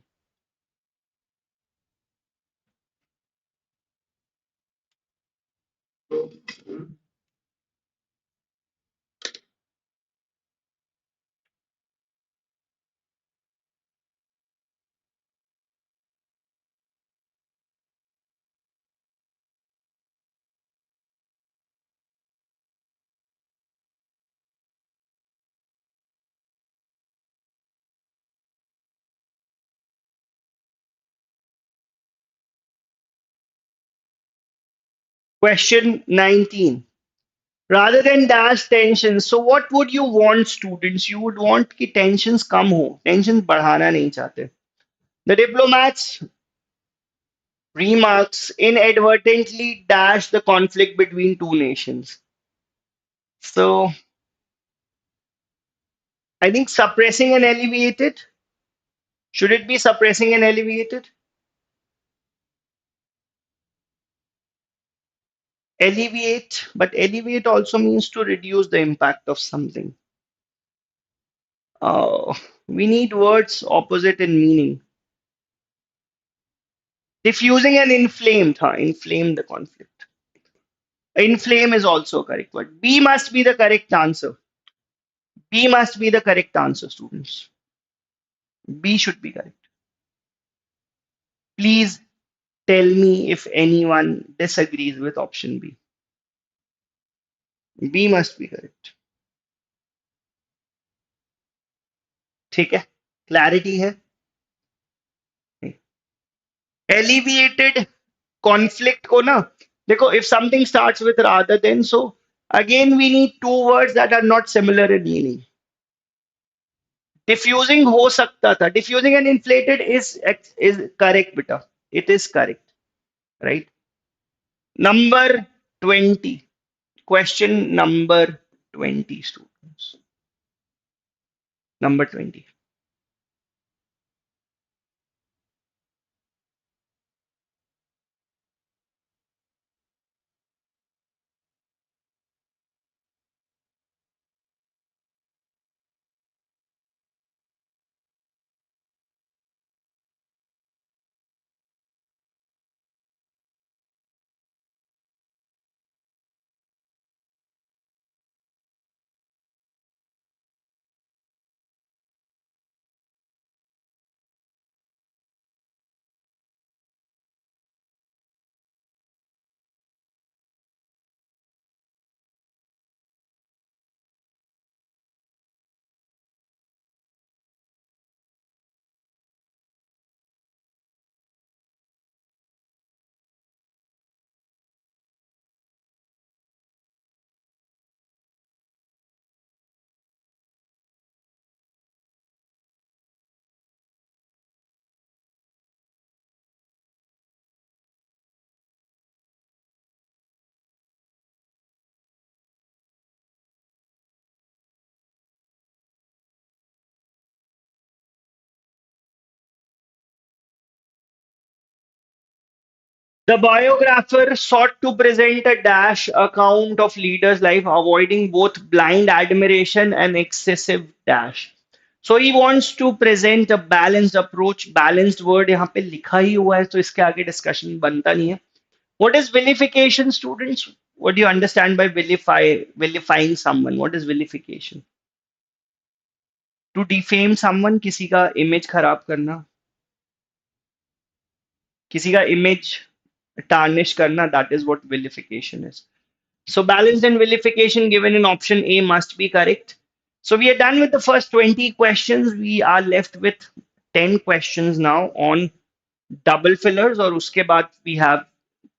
Question 19. Rather than dash tensions, so what would you want, students? You would want कि tensions कम हो, tensions बढ़ाना नहीं चाहते. The diplomats remarks inadvertently dash the conflict between two nations. So I think suppressing and alleviated. Should it be suppressing and alleviated? Alleviate, but alleviate also means to reduce the impact of something. We need words opposite in meaning. Diffusing and inflamed, huh? Inflame the conflict. Inflame is also a correct word. B must be the correct answer. B must be the correct answer, students. B should be correct. Please tell me if anyone disagrees with option B. B must be correct. ठीक है? Clarity है? Alleviated conflict को ना देखो, if something starts with rather than, so again we need two words that are not similar in meaning. Diffusing हो सकता था. Diffusing and inflated is correct, beta. It is correct, right? Number 20. Question number 20, students. Number 20. The biographer sought to present a dash account of leader's life, avoiding both blind admiration and excessive dash. So he wants to present a balanced approach. Balanced word यहाँ पे लिखा ही हुआ है, तो इसके आगे discussion बनता नहीं है. What is vilification, students? What do you understand by vilifying someone? What is vilification? To defame someone, किसी का image खराब करना, किसी का image tarnish करना, that is what vilification is. So balanced and vilification given in option A must be correct. So we are done with the first 20 questions. We are left with 10 questions now on double fillers, or uske baad we have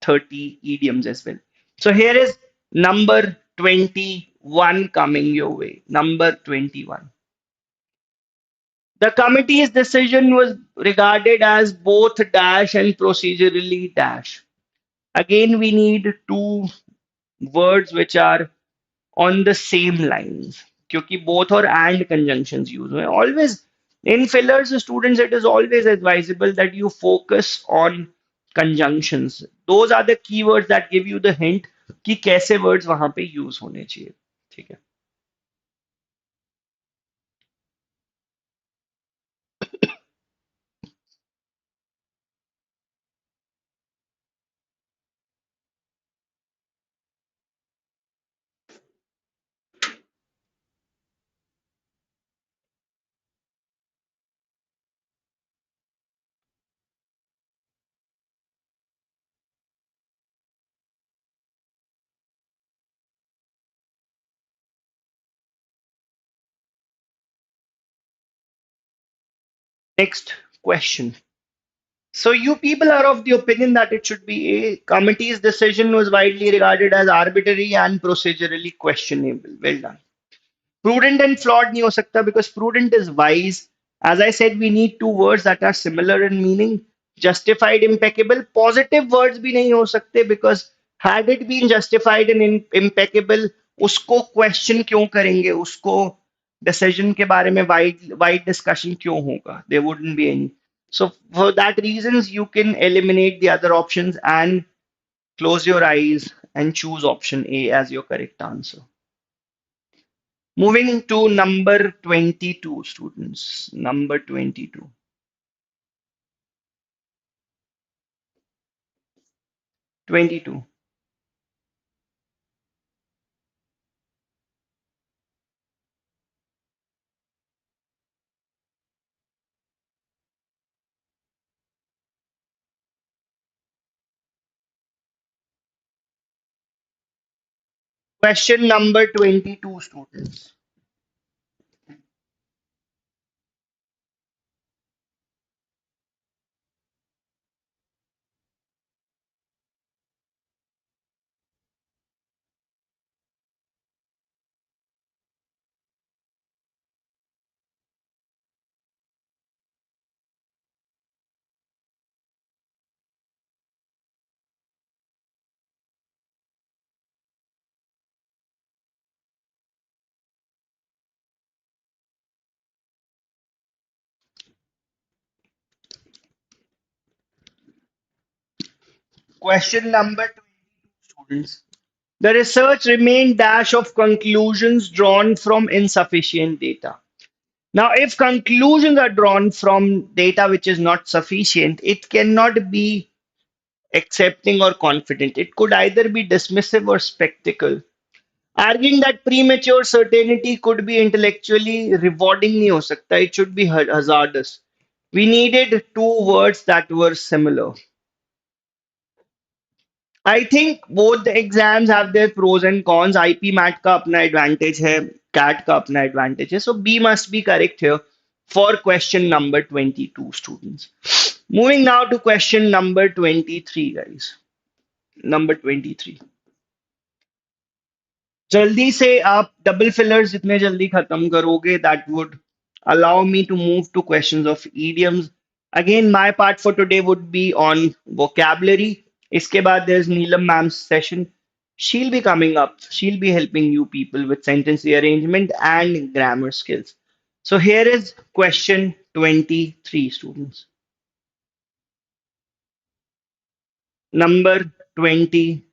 30 idioms as well. So here is number 21 coming your way. Number 21. The committee's decision was regarded as both dash and procedurally dash. Again, we need two words which are on the same lines, क्योंकि both or and conjunctions use हुए. Always in fillers, students, it is always advisable that you focus on conjunctions. Those are the keywords that give you the hint कि कैसे words वहां पे use होने चाहिए. ठीक है. Next question. So you people are of the opinion that it should be a committee's decision was widely regarded as arbitrary and procedurally questionable. Well done. Prudent and flawed नहीं हो सकता, because prudent is wise. As I said, we need two words that are similar in meaning. Justified, impeccable. Positive words भी नहीं हो सकते, because had it been justified and impeccable, उसको question क्यों करेंगे, उसको decision के बारे में wide discussion क्यों होगा? There wouldn't be any. So for that reasons, you can eliminate the other options and close your eyes and choose option A as your correct answer. Moving to number 22, students. Number 22. 22. Question number 22, students. Question number 22, students. The research remained dash of conclusions drawn from insufficient data. Now, if conclusions are drawn from data which is not sufficient, it cannot be accepting or confident. It could either be dismissive or spectacle. Arguing that premature certainty could be intellectually rewarding नहीं हो सकता, it should be hazardous. We needed two words that were similar. I think both the exams have their pros and cons. IPMAT का अपना advantage है, CAT का अपना advantage है. So B must be correct here for question number 22, students. Moving now to question number 23, guys. Number 23. जल्दी से आप double fillers जितने जल्दी खत्म करोगे that would allow me to move to questions of idioms. Again, my part for today would be on vocabulary. इसके बाद there's Neelam Ma'am's session. She'll be coming up. She'll be helping you people with sentence rearrangement and grammar skills. So here is question 23, students. Number 23.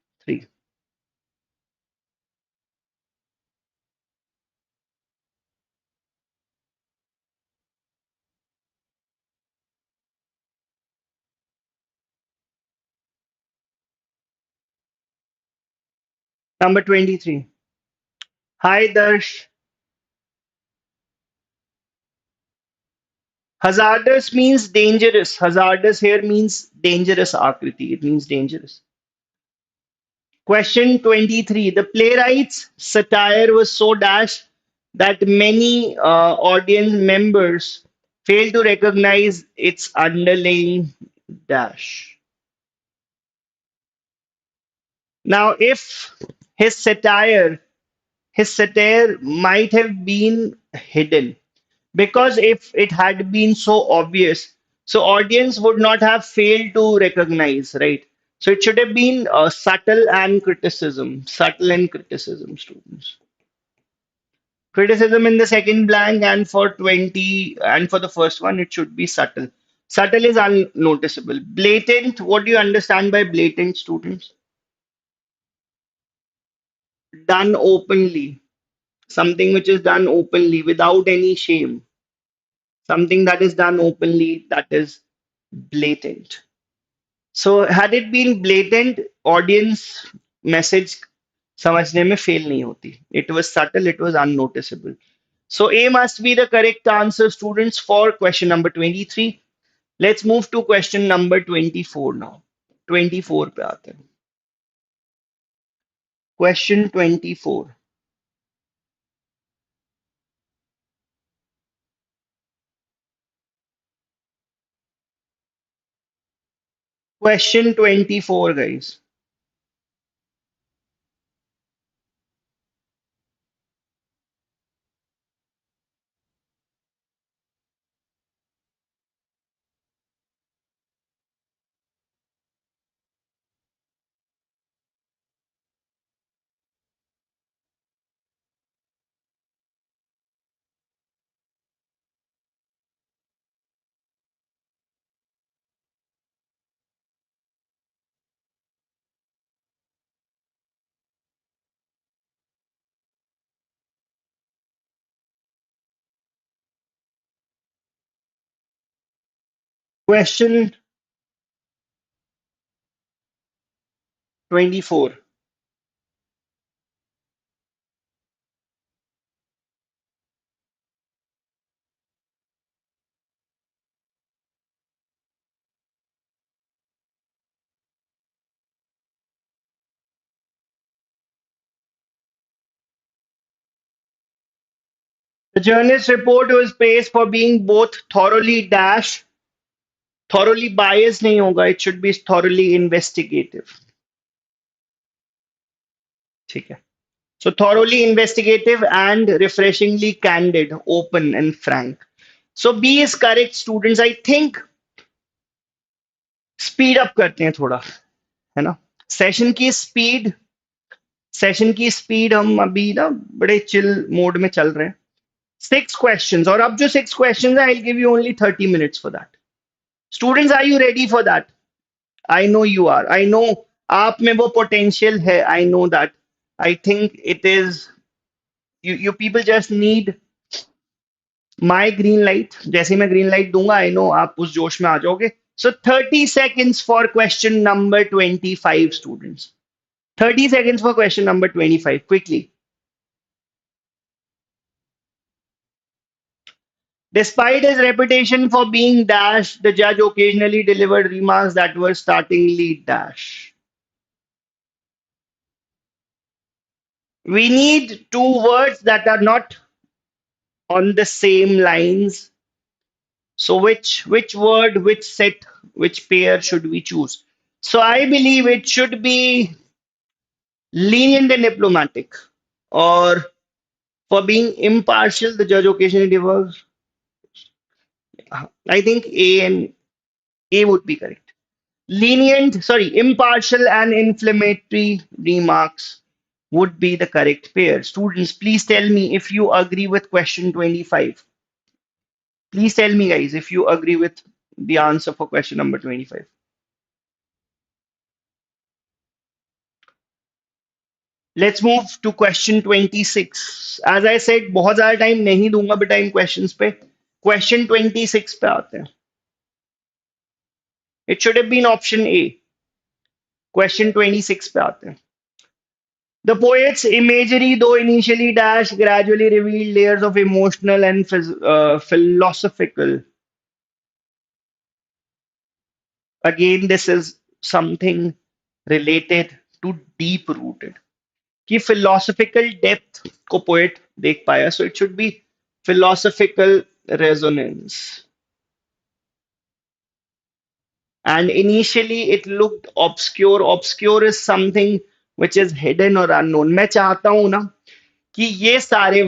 Number 23. Hi, Darsh. Hazardous means dangerous. Hazardous here means dangerous akriti. It means dangerous. Question 23. The playwright's satire was so dash that many audience members failed to recognize its underlying dash. Now, if his satire, his satire might have been hidden, because if it had been so obvious, so audience would not have failed to recognize, right? So it should have been subtle and criticism, students. Criticism in the second blank, and for 20 and for the first one it should be subtle. Subtle is unnoticeable. Blatant, what do you understand by blatant, students? Done openly, something which is done openly without any shame. Something that is done openly, that is blatant. So had it been blatant, audience message समझने में fail नहीं होती. It was subtle, it was unnoticeable. So A must be the correct answer, students, for question number 23. Let's move to question number 24 now. 24 पे आते हैं. Question 24. Question 24, guys. Question 24. The journalist report was praised for being both thoroughly dash, thoroughly biased नहीं होगा, it should be thoroughly investigative. ठीक है. So thoroughly investigative and refreshingly candid, open and frank. So B is correct, students. I think speed up करते हैं थोड़ा, है ना? Session की स्पीड हम अभी ना बड़े चिल मोड में चल रहे हैं. 6 questions, और अब जो 6 questions है, I'll give you only 30 minutes for that. Students, are you ready for that? I know you are. I know आप में वो potential है. I know that. I think it is. You people just need my green light. जैसे ही मैं green light दूंगा, I know आप उस जोश में आ जाओगे. So 30 seconds for question number 25, students. 30 seconds for question number 25. Quickly. Despite his reputation for being dash, the judge occasionally delivered remarks that were startlingly dash. We need two words that are not on the same lines. So which word, which set, which pair should we choose? So I believe it should be lenient and diplomatic, or for being impartial, the judge occasionally differs. I think A and A would be correct. Lenient, sorry, impartial and inflammatory remarks would be the correct pair. Students, please tell me if you agree with question 25. Please tell me, guys, if you agree with the answer for question number 25. Let's move to question 26. As I said, बहुत ज़्यादा time नहीं दूंगा बेटा इन questions पे. Question 26 पे आते हैं. It should have been option A. Question 26 पे आते हैं. The poet's imagery, though initially dash, gradually revealed layers of emotional and philosophical. Again, this is something related to deep rooted. कि philosophical depth को poet देख पाया. So it should be philosophical resonance. And initially it looked obscure. Obscure is something which is hidden or unknown. मैं चाहता हूं ना कि ये सारे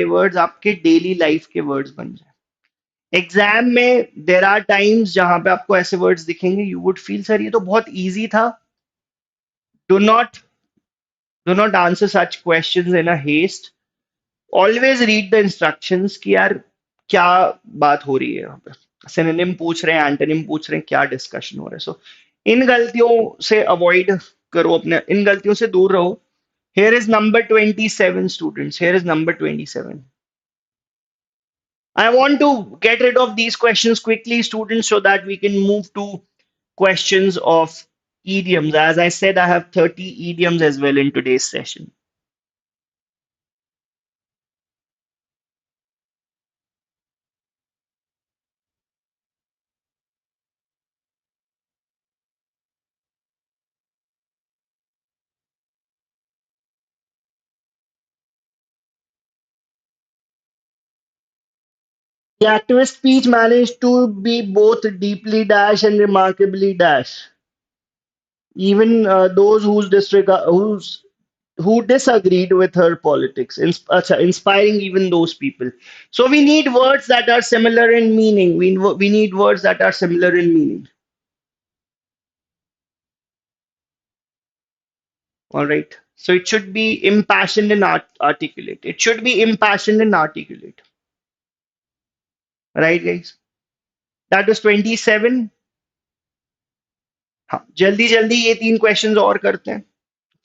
वर्ड्स आपके डेली लाइफ के वर्ड्स बन जाए. एग्जाम में देर आर टाइम्स जहां पे आपको ऐसे वर्ड्स दिखेंगे, यू वुड फील सर ये तो बहुत इजी था. Do not answer such questions in a haste. Always read the instructions कि यार क्या बात हो रही है यहाँ पे. सिनोनिम पूछ रहे हैं, एंटोनिम पूछ रहे हैं, क्या डिस्कशन हो रहा है. सो इन गलतियों से अवॉइड करो, अपने इन गलतियों से दूर रहो. Here is number 27, students. Here is number 27. I want to get rid of these questions quickly, students, so that we can move to questions of idioms. As I said, I have 30 idioms as well in today's session. The activist speech managed to be both deeply dash and remarkably dash. Even those who disagreed with her politics, inspiring even those people. So we need words that are similar in meaning. We need words that are similar in meaning. All right. So it should be impassioned and articulate. It should be impassioned and articulate. Right, guys? That was 27. हाँ, जल्दी जल्दी ये तीन questions और करते हैं.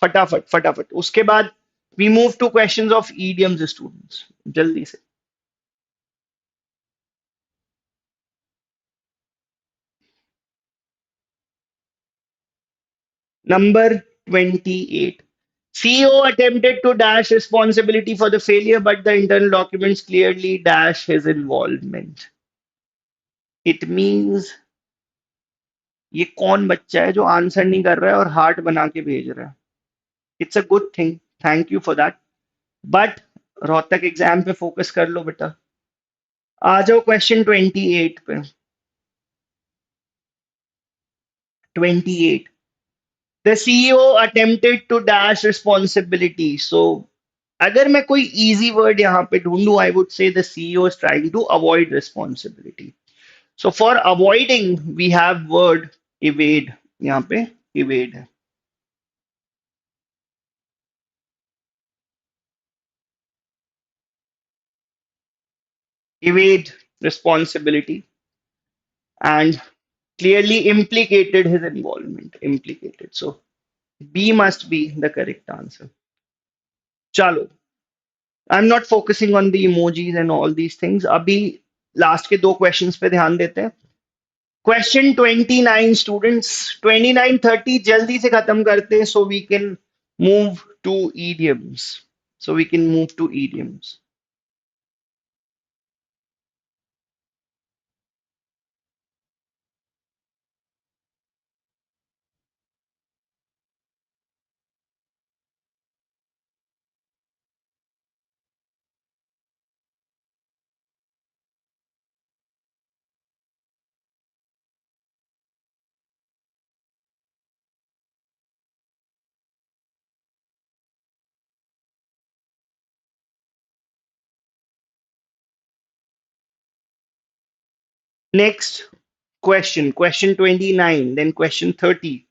फटाफट फटाफट. उसके बाद we move to questions of idioms, students. जल्दी से. Number 28. CEO attempted to dash responsibility for the failure, but the internal documents clearly dash his involvement. It means ये कौन बच्चा है जो आंसर नहीं कर रहा है और हार्ट बना के भेज रहा है. It's a good thing. Thank you for that. But Rohtak exam पे फोकस कर लो बेटा. आ जाओ क्वेश्चन 28 पे. 28. The CEO attempted to dash responsibility. So अगर मैं कोई easy word यहाँ पे ढूंढूं, I would say the CEO is trying to avoid responsibility. So for avoiding, we have word evade. यहाँ पे evade है. Evade responsibility. And clearly implicated his involvement. Implicated. So B must be the correct answer. Chalo. I'm not focusing on the emojis and all these things. अभी last के दो questions पे ध्यान देते हैं. Question 29 students. 29 30 जल्दी से खत्म करते हैं so we can move to idioms. So we can move to idioms. Next question, question 29, then question 30.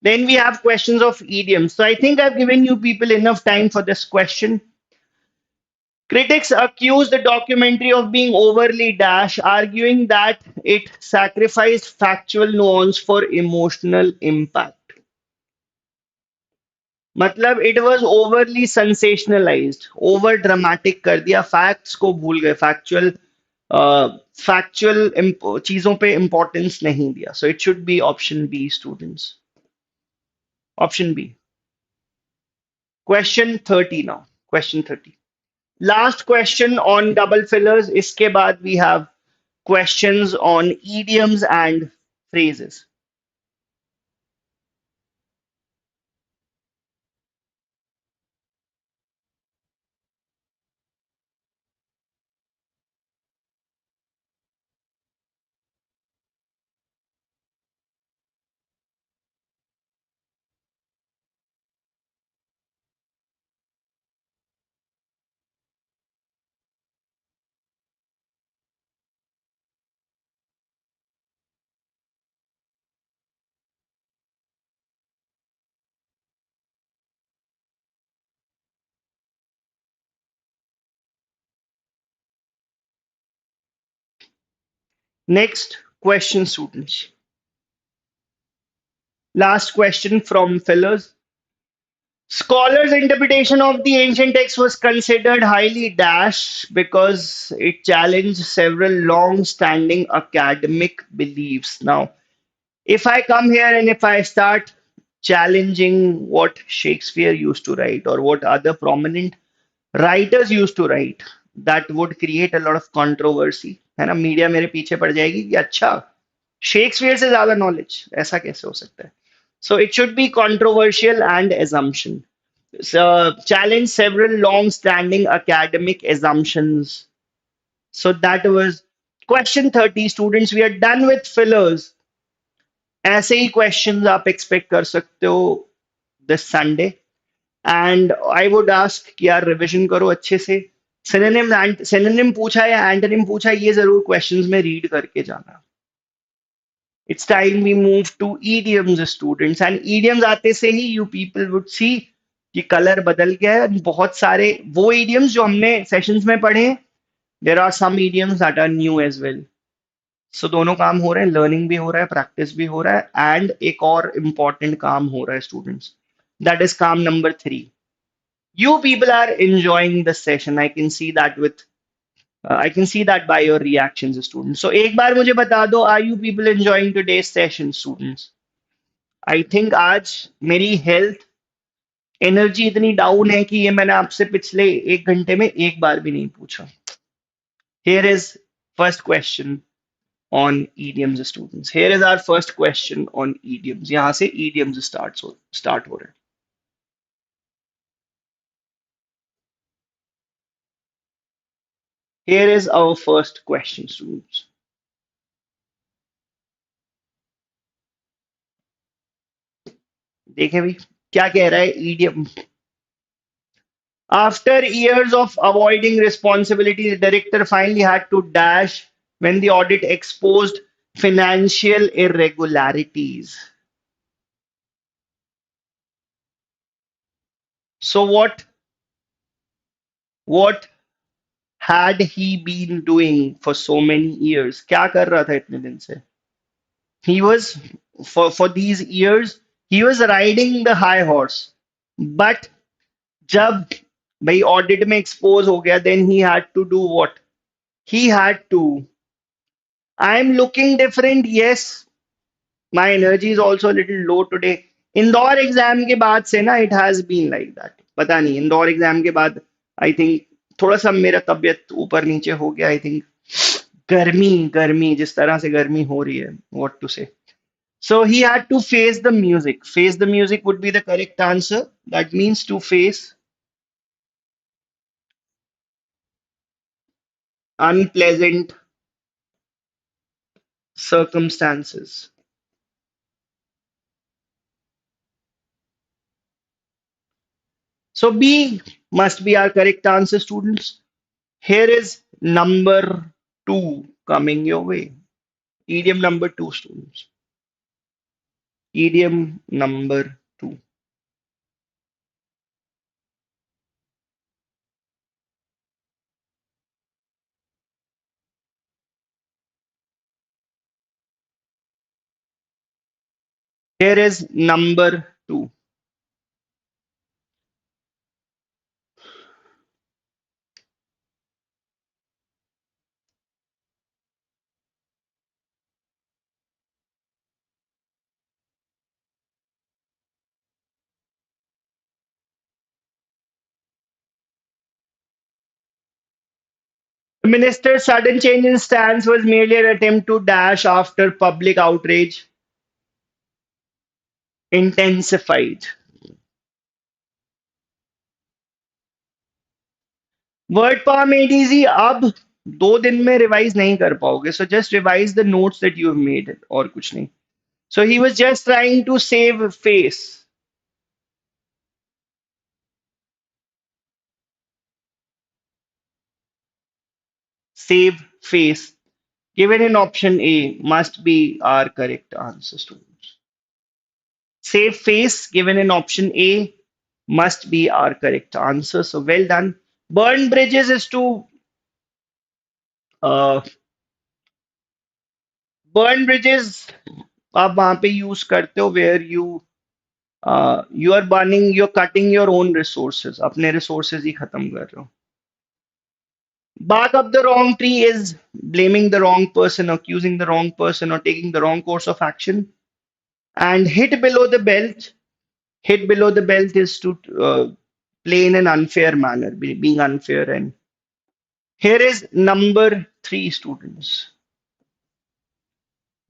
Then we have questions of idioms. So I think I've given you people enough time for this question. Critics accuse the documentary of being overly dash, arguing that it sacrificed factual nuance for emotional impact. मतलब it was overly sensationalized, over dramatic कर दिया, facts को भूल गए, factual चीजों पे importance नहीं दिया. So it should be option B, students. Option B. Question 30 now. Question 30. Last question on double fillers. इसके बाद we have questions on idioms and phrases. Next question, students. Last question from fillers. Scholars' interpretation of the ancient text was considered highly dash because it challenged several long standing academic beliefs. Now, if I come here and if I start challenging what Shakespeare used to write or what other prominent writers used to write, that would create a lot of controversy. है ना, media मेरे पीछे पड़ जाएगी कि अच्छा Shakespeare से ज्यादा नॉलेज, ऐसा कैसे हो सकता है. So it should be controversial and assumption. So challenge several long-standing academic assumptions. So that was question 30. Students, we are done with fillers. ऐसे ही questions आप expect कर सकते हो this Sunday. And I would ask कि यार revision करो अच्छे से. Synonym पूछा या antonym पूछा, ये जरूर questions में read करके जाना. It's time we move to idioms, students. And idioms आते से ही you people would see कि कलर बदल गया है. बहुत सारे वो idioms जो हमने sessions में पढ़े हैं, there are some idioms that are new as well. So दोनों काम हो रहे हैं, learning भी हो रहा है, practice भी हो रहा है, and एक और important काम हो रहा है, students. That is काम number 3. You people are enjoying the session. I can see that by your reactions, students. So एक बार मुझे बता दो, are you people enjoying today's session, students? I think आज मेरी health एनर्जी इतनी डाउन है कि ये मैंने आपसे पिछले 1 घंटे में एक बार भी नहीं पूछा. Here is first question on idioms, students. Here is our first question on idioms. यहाँ से idioms start हो रहे हैं. Here is our first question, students. देखें भी क्या कह रहा है idiom. After years of avoiding responsibility, the director finally had to dash when the audit exposed financial irregularities. So what had he been doing for so many years? क्या कर रहा था इतने दिन से? He was for these years he was riding the high horse. But जब भाई audit में एक्सपोज हो गया, then he had to do what? He had to. I am looking different. Yes, my energy is also a little low today. Indore exam के बाद से ना it has been like that. पता नहीं इंदौर एग्जाम के बाद I think थोड़ा सा मेरा तबीयत ऊपर नीचे हो गया. I think गर्मी गर्मी जिस तरह से गर्मी हो रही है, what to say. So he had to face the music. Face the music would be the correct answer. That means to face unpleasant circumstances. So B must be our correct answer, students. Here is number two coming your way. Idiom number two, students. Idiom number two. Here is number two. The minister's sudden change in stance was merely an attempt to dash after public outrage intensified. Word power made easy. अब 2 दिन में revise नहीं कर पाओगे, so just revise the notes that you have made, और कुछ नहीं. So he was just trying to save face. Save face given in option A must be our correct answer, students. Save face given in option A must be our correct answer. So well done. Burn bridges is to uh, burn bridges. आप वहां पे use करते हो where you are burning, you're cutting your own resources. अपने resources ही खत्म कर रहे हो. Bark up the wrong tree is blaming the wrong person, accusing the wrong person, or taking the wrong course of action. And hit below the belt. Hit below the belt is to play in an unfair manner, being unfair. And here is number three, students.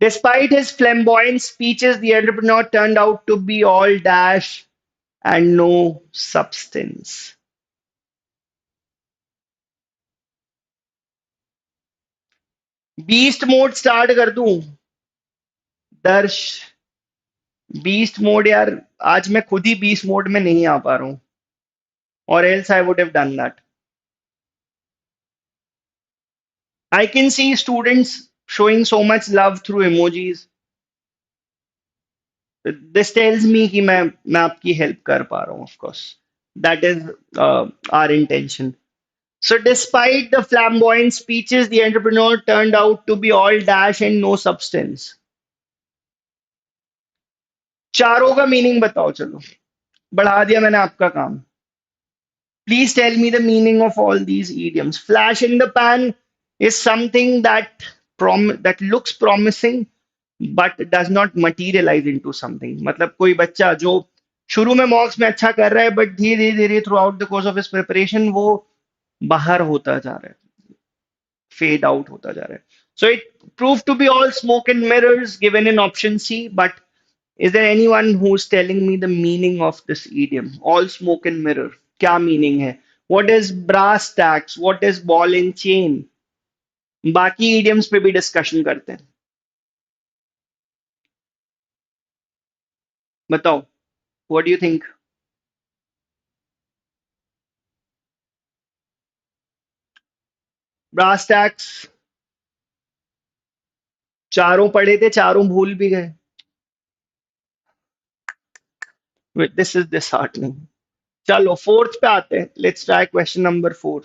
Despite his flamboyant speeches, the entrepreneur turned out to be all dash and no substance. Beast mode start कर दूं? दर्श, beast mode यार, आज मैं खुद ही beast mode में नहीं आ पा रहा हूं, और else I would have done that. I can see students showing so much love through emojis. This tells me कि मैं आपकी help कर पा रहा हूँ, of course. That is our intention. So despite the flamboyant speeches, the entrepreneur turned out to be all dash and no substance. चारों का meaning बताओ. चलो, बढ़ा दिया मैंने आपका काम. Please tell me the meaning of all these idioms. Flash in the pan is something that looks promising but does not materialize into something. मतलब कोई बच्चा जो शुरू में मॉक्स में अच्छा कर रहा है बट धीरे धीरे through out the course of his preparation वो बाहर होता जा रहा है, फेड आउट होता जा रहा है. So it proved to be all smoke and mirrors given in option C. But is there anyone who's telling me the meaning of this idiom? All smoke and mirror. क्या meaning है? What is brass tacks? What is ball and chain? बाकी idioms पे भी discussion करते हैं. बताओ, what do you think? Brass tacks चारों पढ़े थे, चारों भूल भी गए. Wait, this is disheartening. चलो फोर्थ पे आते हैं. Let's try question number 4.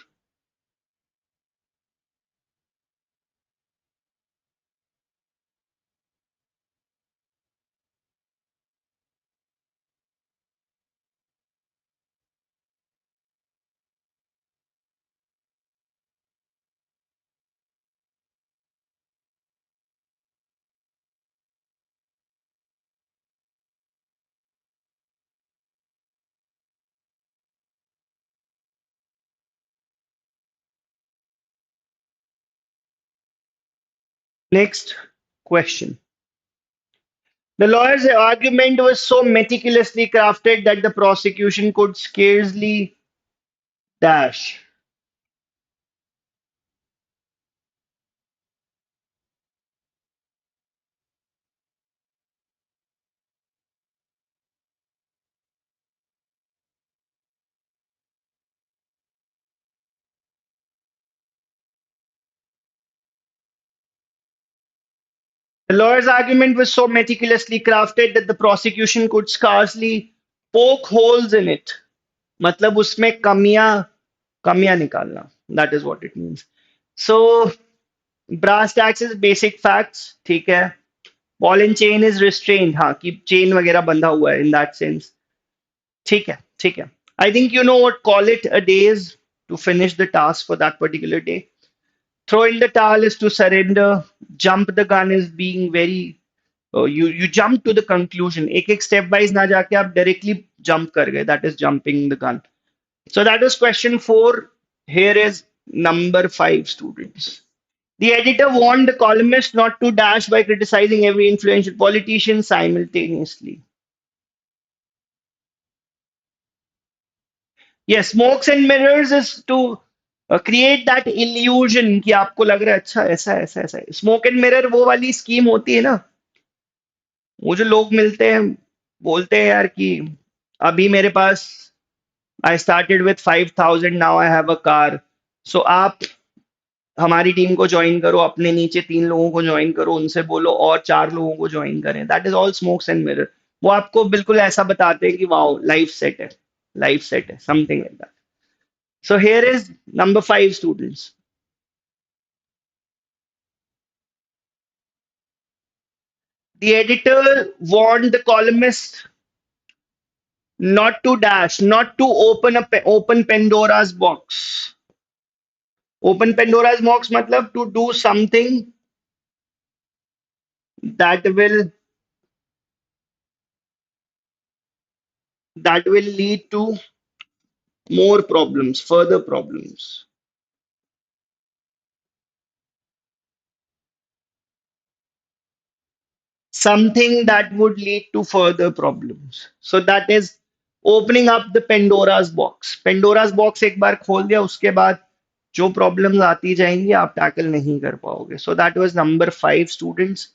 Next question. The lawyer's argument was so meticulously crafted that the prosecution could scarcely dash. The lawyer's argument was so meticulously crafted that the prosecution could scarcely poke holes in it. मतलब उसमें कमियां निकालना. That is what it means. So brass tacks is basic facts. ठीक है. Ball and chain is restrained. हाँ कि chain वगैरह बंधा हुआ है in that sense. ठीक है, ठीक है. I think you know what call it a day is to finish the task for that particular day. Throw in the towel is to surrender. Jump the gun is being very you jump to the conclusion. एक एक step wise ना जाके आप directly jump कर गए. That is jumping the gun. So that was question 4. Here is number 5, students. The editor warned the columnist not to dash by criticizing every influential politician simultaneously. Yes, smokes and mirrors is to create that illusion कि आपको लग रहा है अच्छा ऐसा ऐसा ऐसा है. Smoke and mirror वो वाली स्कीम होती है ना. वो जो लोग मिलते हैं बोलते हैं यार कि अभी मेरे पास I started with 5,000 now I have a car. So आप हमारी टीम को ज्वाइन करो अपने नीचे 3 लोगों को ज्वाइन करो उनसे बोलो और 4 लोगों को ज्वाइन करें. That is all smokes and mirror. वो आपको बिल्कुल ऐसा बताते हैं कि वाओ लाइफ सेट है something like that. So here is number 5, students. The editor warned the columnist not to open Pandora's box. Open Pandora's box मतलब to do something that will lead to more problems, further problems. Something that would lead to further problems. So that is opening up the Pandora's box. Pandora's box एक बार खोल दिया उसके बाद जो problems आती जाएंगी आप tackle नहीं कर पाओगे. So that was number 5, students.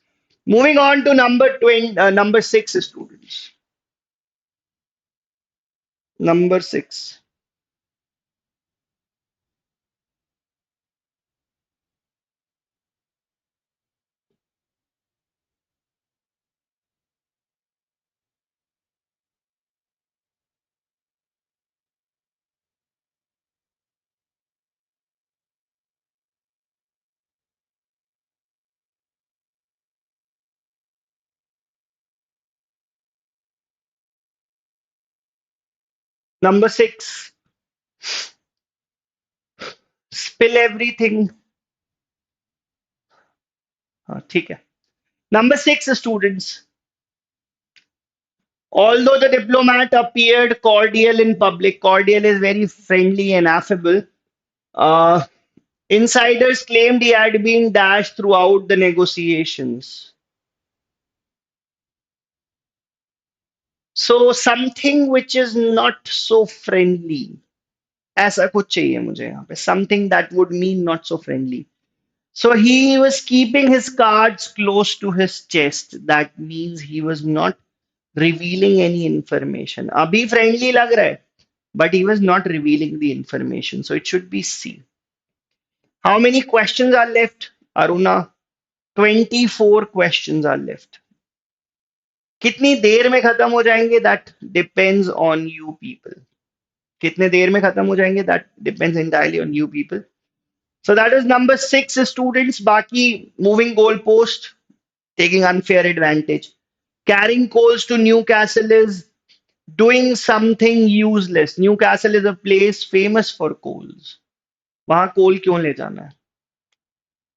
Moving on to number 6, students. Number 6. Number 6. Spill everything. हाँ, ठीक है. Number 6, students. Although the diplomat appeared cordial in public, cordial is very friendly and affable. Uh, Insiders claimed he had been dashed throughout the negotiations. So something which is not so friendly. ऐसा कुछ चाहिए मुझे यहाँ पे. Something that would mean not so friendly. So he was keeping his cards close to his chest. That means he was not revealing any information. अभी friendly लग रहा है, but he was not revealing the information. So it should be C. How many questions are left, Aruna? 24 questions are left. कितनी देर में खत्म हो जाएंगे that depends on you people. कितने देर में खत्म हो जाएंगे that depends entirely on you people. So that is number 6, students. बाकी moving goalpost, taking unfair advantage. Carrying coals to Newcastle is doing something useless. Newcastle is a place famous for coals. वहां कोल क्यों ले जाना है?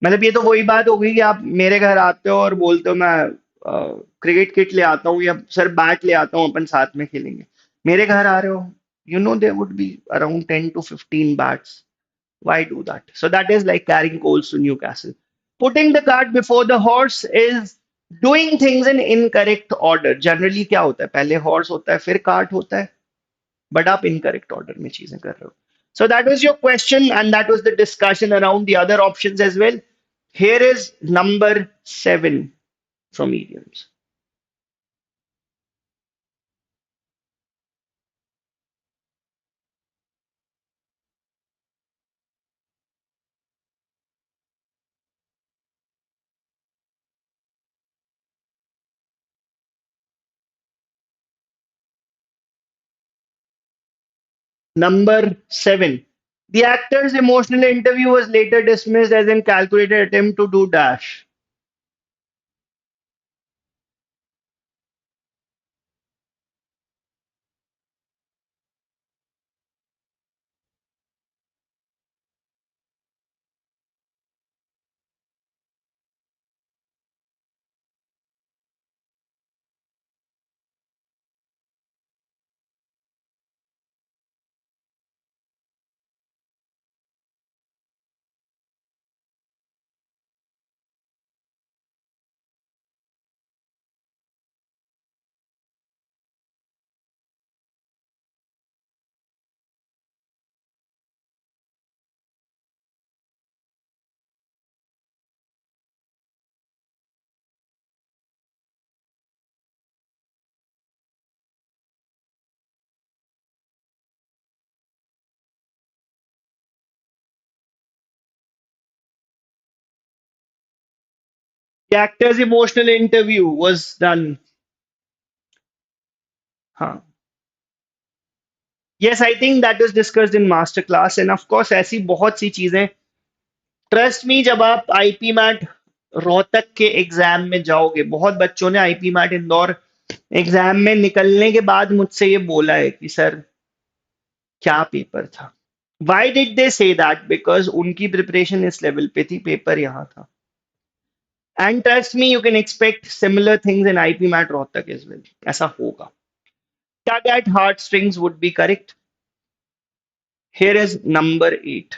मतलब ये तो वही बात हो गई कि आप मेरे घर आते हो और बोलते हो मैं क्रिकेट किट ले आता हूँ या सर बैट ले आता हूँ अपन साथ में खेलेंगे. मेरे घर आ रहे हो, you know there would be around 10 to 15 bats. Why do that? So that is like carrying coals to Newcastle. Putting the cart before the horse is doing things in incorrect order. Generally क्या होता है, पहले horse होता है फिर cart होता है, but आप incorrect order में चीजें कर रहे हो. So that was your question, and that was the discussion around the other options as well. Here is number 7 from idioms. Number 7. The actor's emotional interview was later dismissed as a calculated attempt to do dash. The actor's emotional interview was done. Huh. Yes, I think that was discussed in masterclass, and of course ऐसी बहुत सी चीजें. Trust me, जब आप IP mat Rohtak के exam में जाओगे, बहुत बच्चों ने आईपी मैट इंदौर एग्जाम में निकलने के बाद मुझसे ये बोला है कि सर क्या पेपर था. Y did they say that? Because उनकी प्रिपरेशन इस लेवल पे थी, पेपर यहाँ था. And trust me, you can expect similar things in IPMAT Rohtak as well. ऐसा होगा. Tug at heartstrings would be correct. Here is number 8.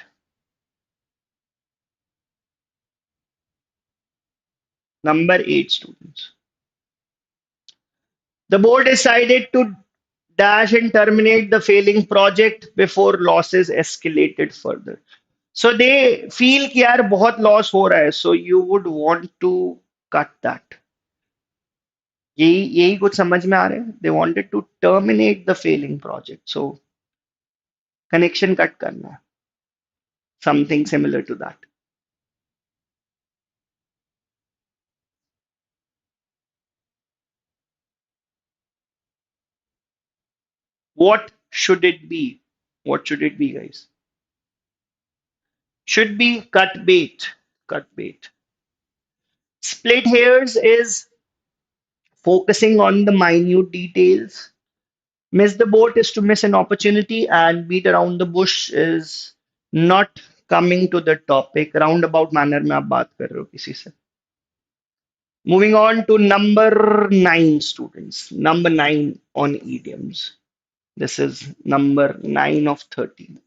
Number 8, students. The board decided to dash and terminate the failing project before losses escalated further. So they feel कि यार बहुत loss हो रहा है, so you would want to cut that. यही कुछ समझ में आ रहा है? They wanted to terminate the failing project, so connection cut करना है. Something similar to that. What should it be? What should it be, guys? Should be cut bait. Cut bait. Split hairs is focusing on the minute details. Miss the boat is to miss an opportunity, and beat around the bush is not coming to the topic. Roundabout manner में आप बात कर रहे हो किसी से. Moving on to number 9, students. Number 9 on idioms. This is number 9 of 13.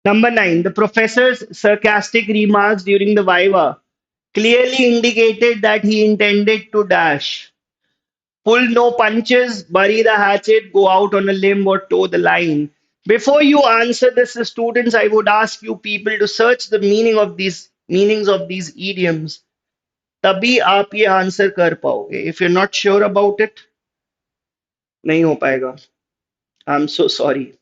Number 9, the professor's sarcastic remarks during the Viva clearly indicated that he intended to dash. Pull no punches, bury the hatchet, go out on a limb, or toe the line. Before you answer this, students, I would ask you people to search the meanings of these idioms. तभी आप ये answer कर पाओगे. If you're not sure about it, नहीं हो पाएगा. I'm so sorry.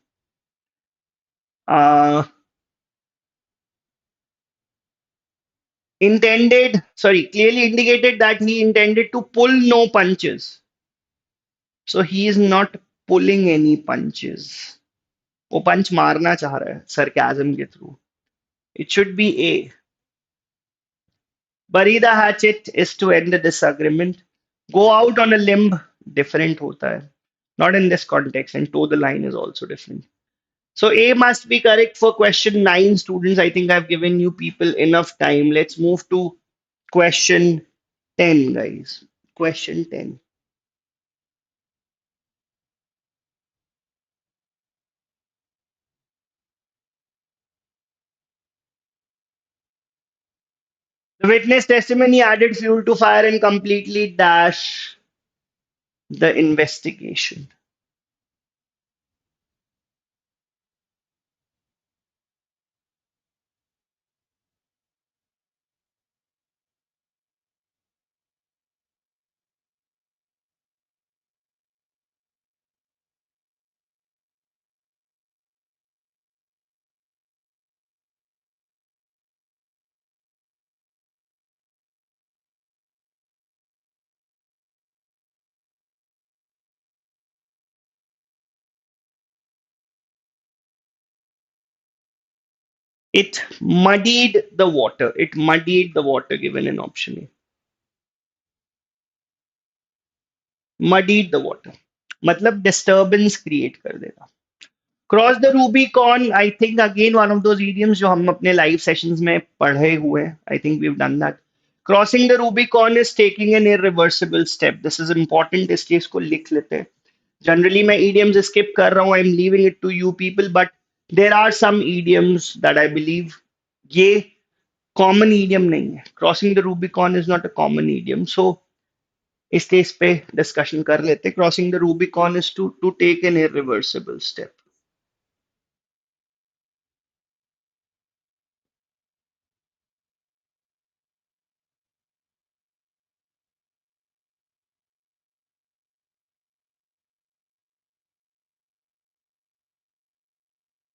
Clearly indicated that he intended to pull no punches. So he is not pulling any punches. वो पंच मारना चाह रहा है sarcasm के through. It should be A. bury the hatchet is to end the disagreement. Go out on a limb, different hota hai. Not in this context, and toe the line is also different. So A must be correct for question 9, students. I think I've given you people enough time. Let's move to question 10, guys. Question 10. The witness testimony added fuel to fire and completely dash the investigation. It muddied the water. It muddied the water given in option A. Muddied the water. मतलब disturbance create कर देगा. Cross the Rubicon, I think again one of those idioms जो हम अपने live sessions में पढ़े हुए हैं. I think we've done that. Crossing the Rubicon is taking an irreversible step. This is important. इसलिए इसको लिख लेते हैं. Generally मैं idioms skip कर रहा हूँ. I'm leaving it to you people, but there are some idioms that I believe ये common idiom नहीं है. Crossing the Rubicon is not a common idiom. So इसलिए इस पे discussion कर लेते हैं. Crossing the Rubicon is to take an irreversible step.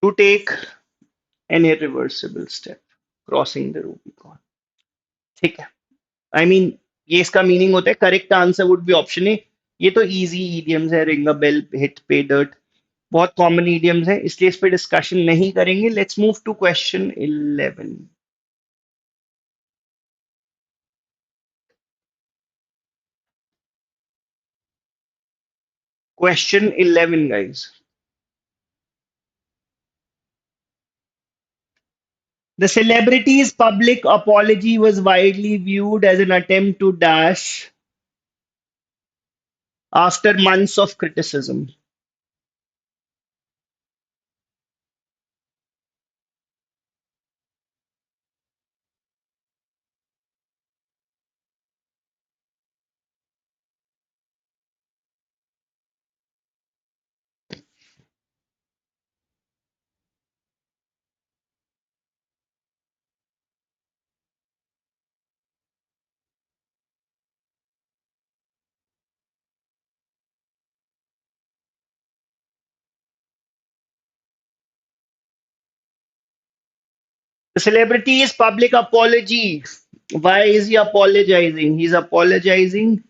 To take an irreversible step. Crossing the Rubicon. ठीक है. I mean ये इसका मीनिंग होता है. Correct answer would be option A. ये तो इजी इडियम्स है. Ring a bell, hit, pay dirt, बहुत कॉमन इडियम्स है, इसलिए इस पे डिस्कशन नहीं करेंगे. Let's move to question 11. Question 11, guys. The celebrity's public apology was widely viewed as an attempt to dash after months of criticism. The celebrity's public apology. Why is he apologizing? He's apologizing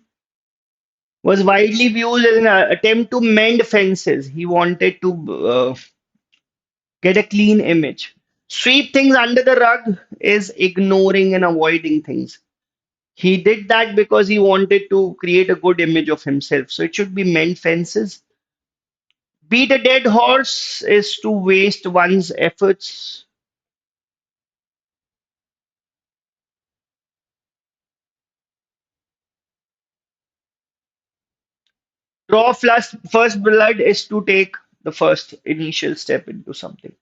was widely viewed as an attempt to mend fences. He wanted to get a clean image. Sweep things under the rug is ignoring and avoiding things. He did that because he wanted to create a good image of himself. So it should be mend fences. Beat a dead horse is to waste one's efforts. Draw first blood is to take the first initial step into something.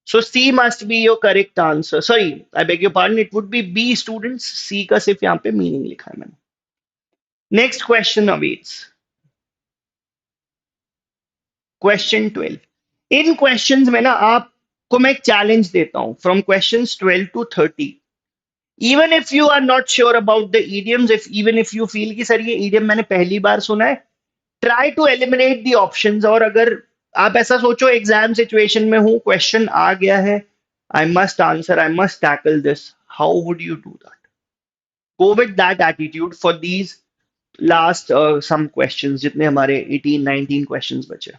So C must be your correct answer. Sorry, I beg your pardon. It would be B, students. C का सिर्फ यहाँ पे meaning लिखा है मैंने. Next question awaits. Question 12. इन questions में ना आपको मैं एक challenge देता हूँ. From questions 12 to 30. Even if you are not sure about the idioms, even if you feel कि सर ये idiom मैंने पहली बार सुना है, try to eliminate the options. और अगर आप ऐसा सोचो एग्जाम सिचुएशन में हूँ, क्वेश्चन आ गया है, I must answer, I must tackle this. How would you do that? Go with that attitude for these last some questions जितने हमारे 18-19 questions बचे.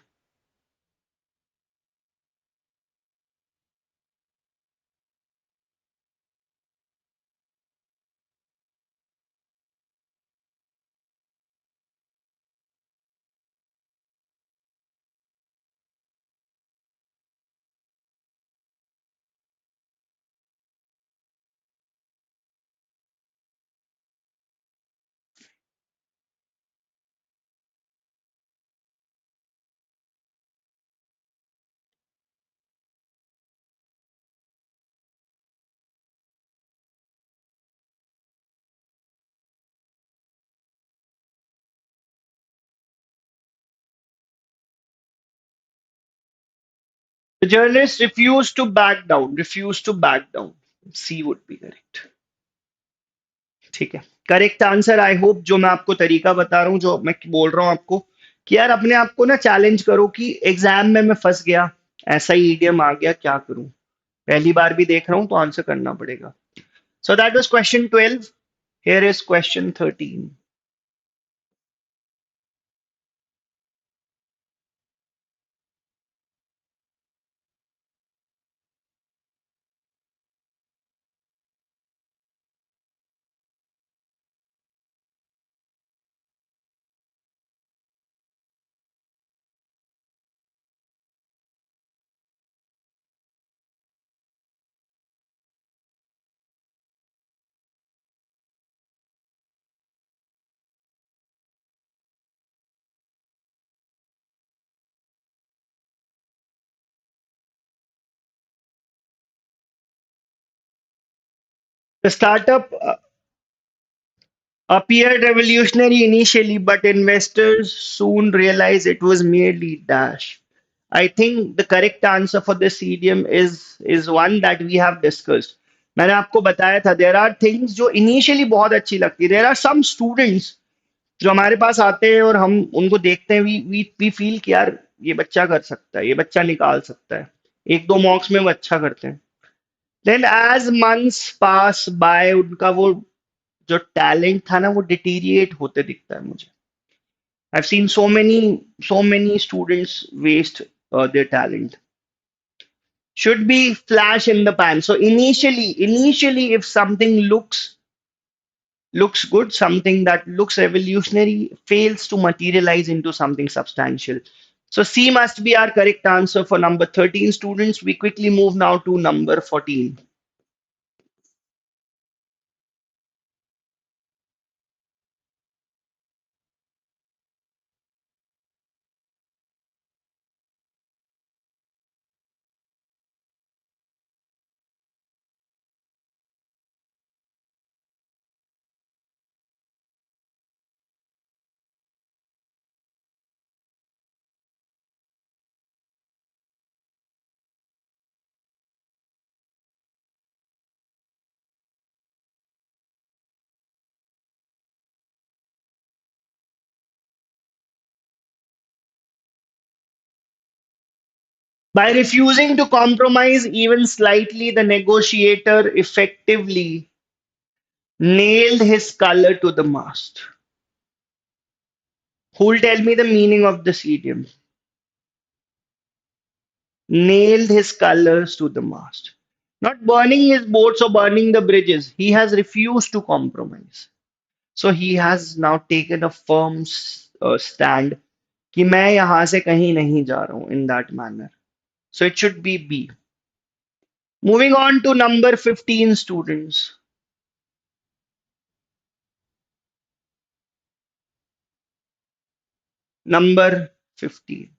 The journalist refused to back down. Refused to back down. C would be correct. ठीक है. Correct answer. I hope जो मैं आपको तरीका बता रहा हूँ, जो मैं बोल रहा हूँ आपको, कि यार अपने आप को ना चैलेंज करो कि एग्जाम में मैं फंस गया, ऐसा ही ईडीएम आ गया, क्या करूं. पहली बार भी देख रहा हूं तो आंसर करना पड़ेगा. सो that was question 12. Here is question 13. The startup appeared revolutionary initially, but investors soon realized it was merely dash. I think the correct answer for this idiom is one that we have discussed. मैंने आपको बताया था, there are things जो initially बहुत अच्छी लगती है. There are some students जो हमारे पास आते हैं और हम उनको देखते हैं, वी फील कि यार ये बच्चा कर सकता है, ये बच्चा निकाल सकता है. एक दो मॉक्स में वो अच्छा करते हैं. देन एज मंथ्स पास बाय उनका वो जो टैलेंट था ना वो डिटीरिएट होते दिखता है मुझे. I've seen so many students waste their talent. Should be flash in the pan. So initially, if something looks good, something that looks revolutionary, fails to materialize into something substantial. So C must be our correct answer for number 13 students. We quickly move now to number 14. By refusing to compromise even slightly, the negotiator effectively nailed his color to the mast. Who will tell me the meaning of this idiom? Nailed his colors to the mast. Not burning his boats or burning the bridges. He has refused to compromise. So he has now taken a firm stand कि मैं यहां से कहीं नहीं जा रहा हूं in that manner. So it should be B. Moving on to number 15 students. Number 15.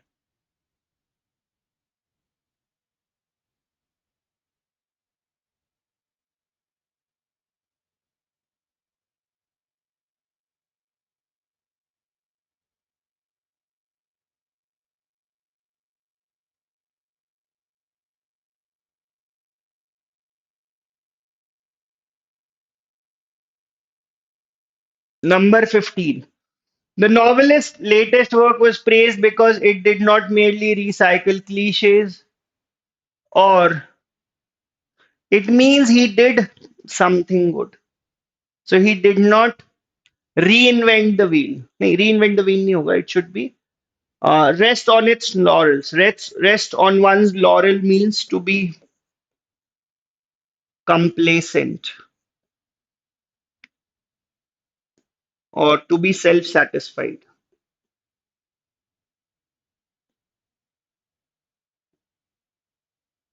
Number 15. The novelist's latest work was praised because it did not merely recycle cliches, or it means he did something good. So he did not reinvent the wheel. नहीं, reinvent the wheel नहीं होगा. It should be rest on its laurels. Rest on one's laurel means to be complacent or to be self-satisfied.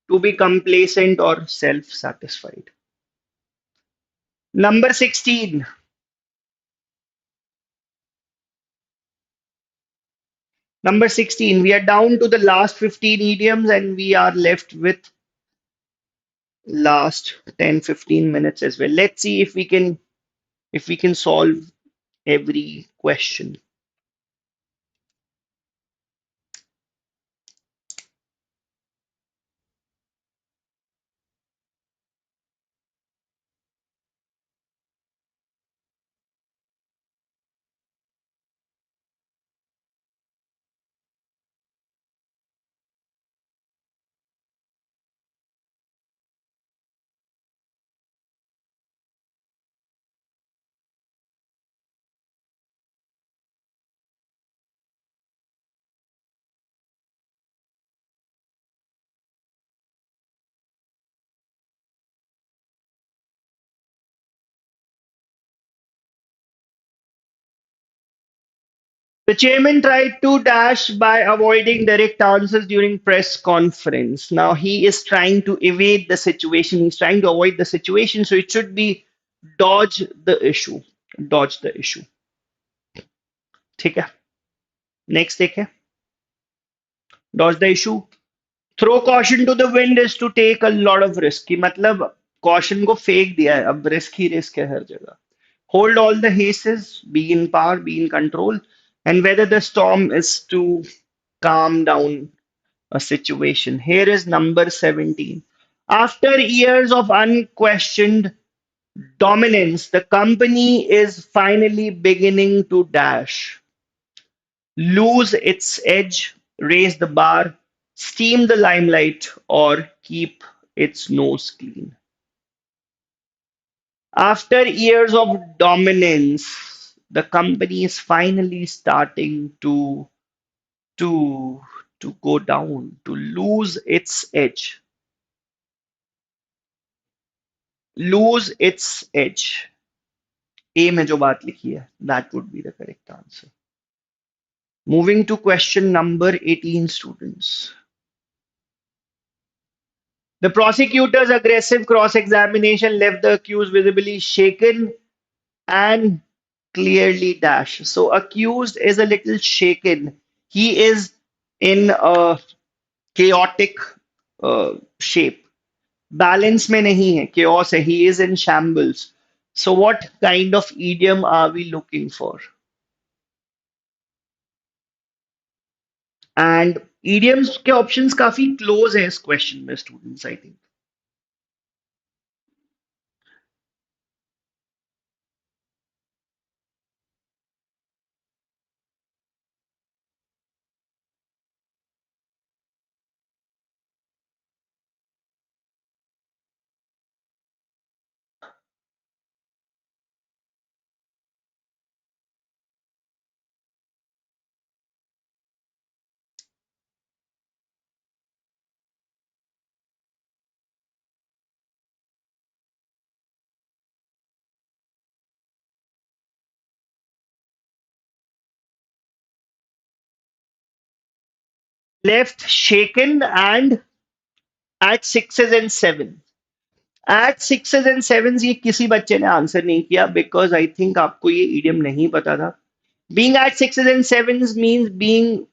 To be complacent or self-satisfied. Number 16. Number 16. We are down to the last 15 idioms and we are left with last 10-15 minutes as well. Let's see if we can solve every question. The chairman tried to dash by avoiding direct answers during press conference. Now he is trying to evade the situation. He's trying to avoid the situation. So it should be dodge the issue. Dodge the issue. ठीक है. Next देखें. Dodge the issue. Throw caution to the wind is to take a lot of risk. कि मतलब caution को फेंक दिया है. अब risk ही risk है हर जगह. Hold all the haces, be in power, be in control, and weather the storm is to calm down a situation. Here is number 17. After years of unquestioned dominance, the company is finally beginning to dash, lose its edge, raise the bar, steam the limelight, or keep its nose clean. After years of dominance, the company is finally starting to to go down, to lose its edge. Lose its edge. A में जो बात लिखी है, that would be the correct answer. Moving to question number 18, students. The prosecutor's aggressive cross-examination left the accused visibly shaken and clearly dashed. So accused is a little shaken. He is in a chaotic shape. Balance में नहीं है, chaos है. He is in shambles. So what kind of idiom are we looking for? And idioms के options काफी close है इस question में students, I think. Left shaken and at sixes and sevens. At sixes and sevens ये किसी बच्चे ने answer नहीं किया because I think आपको ये idiom नहीं पता था. Being at sixes and sevens means being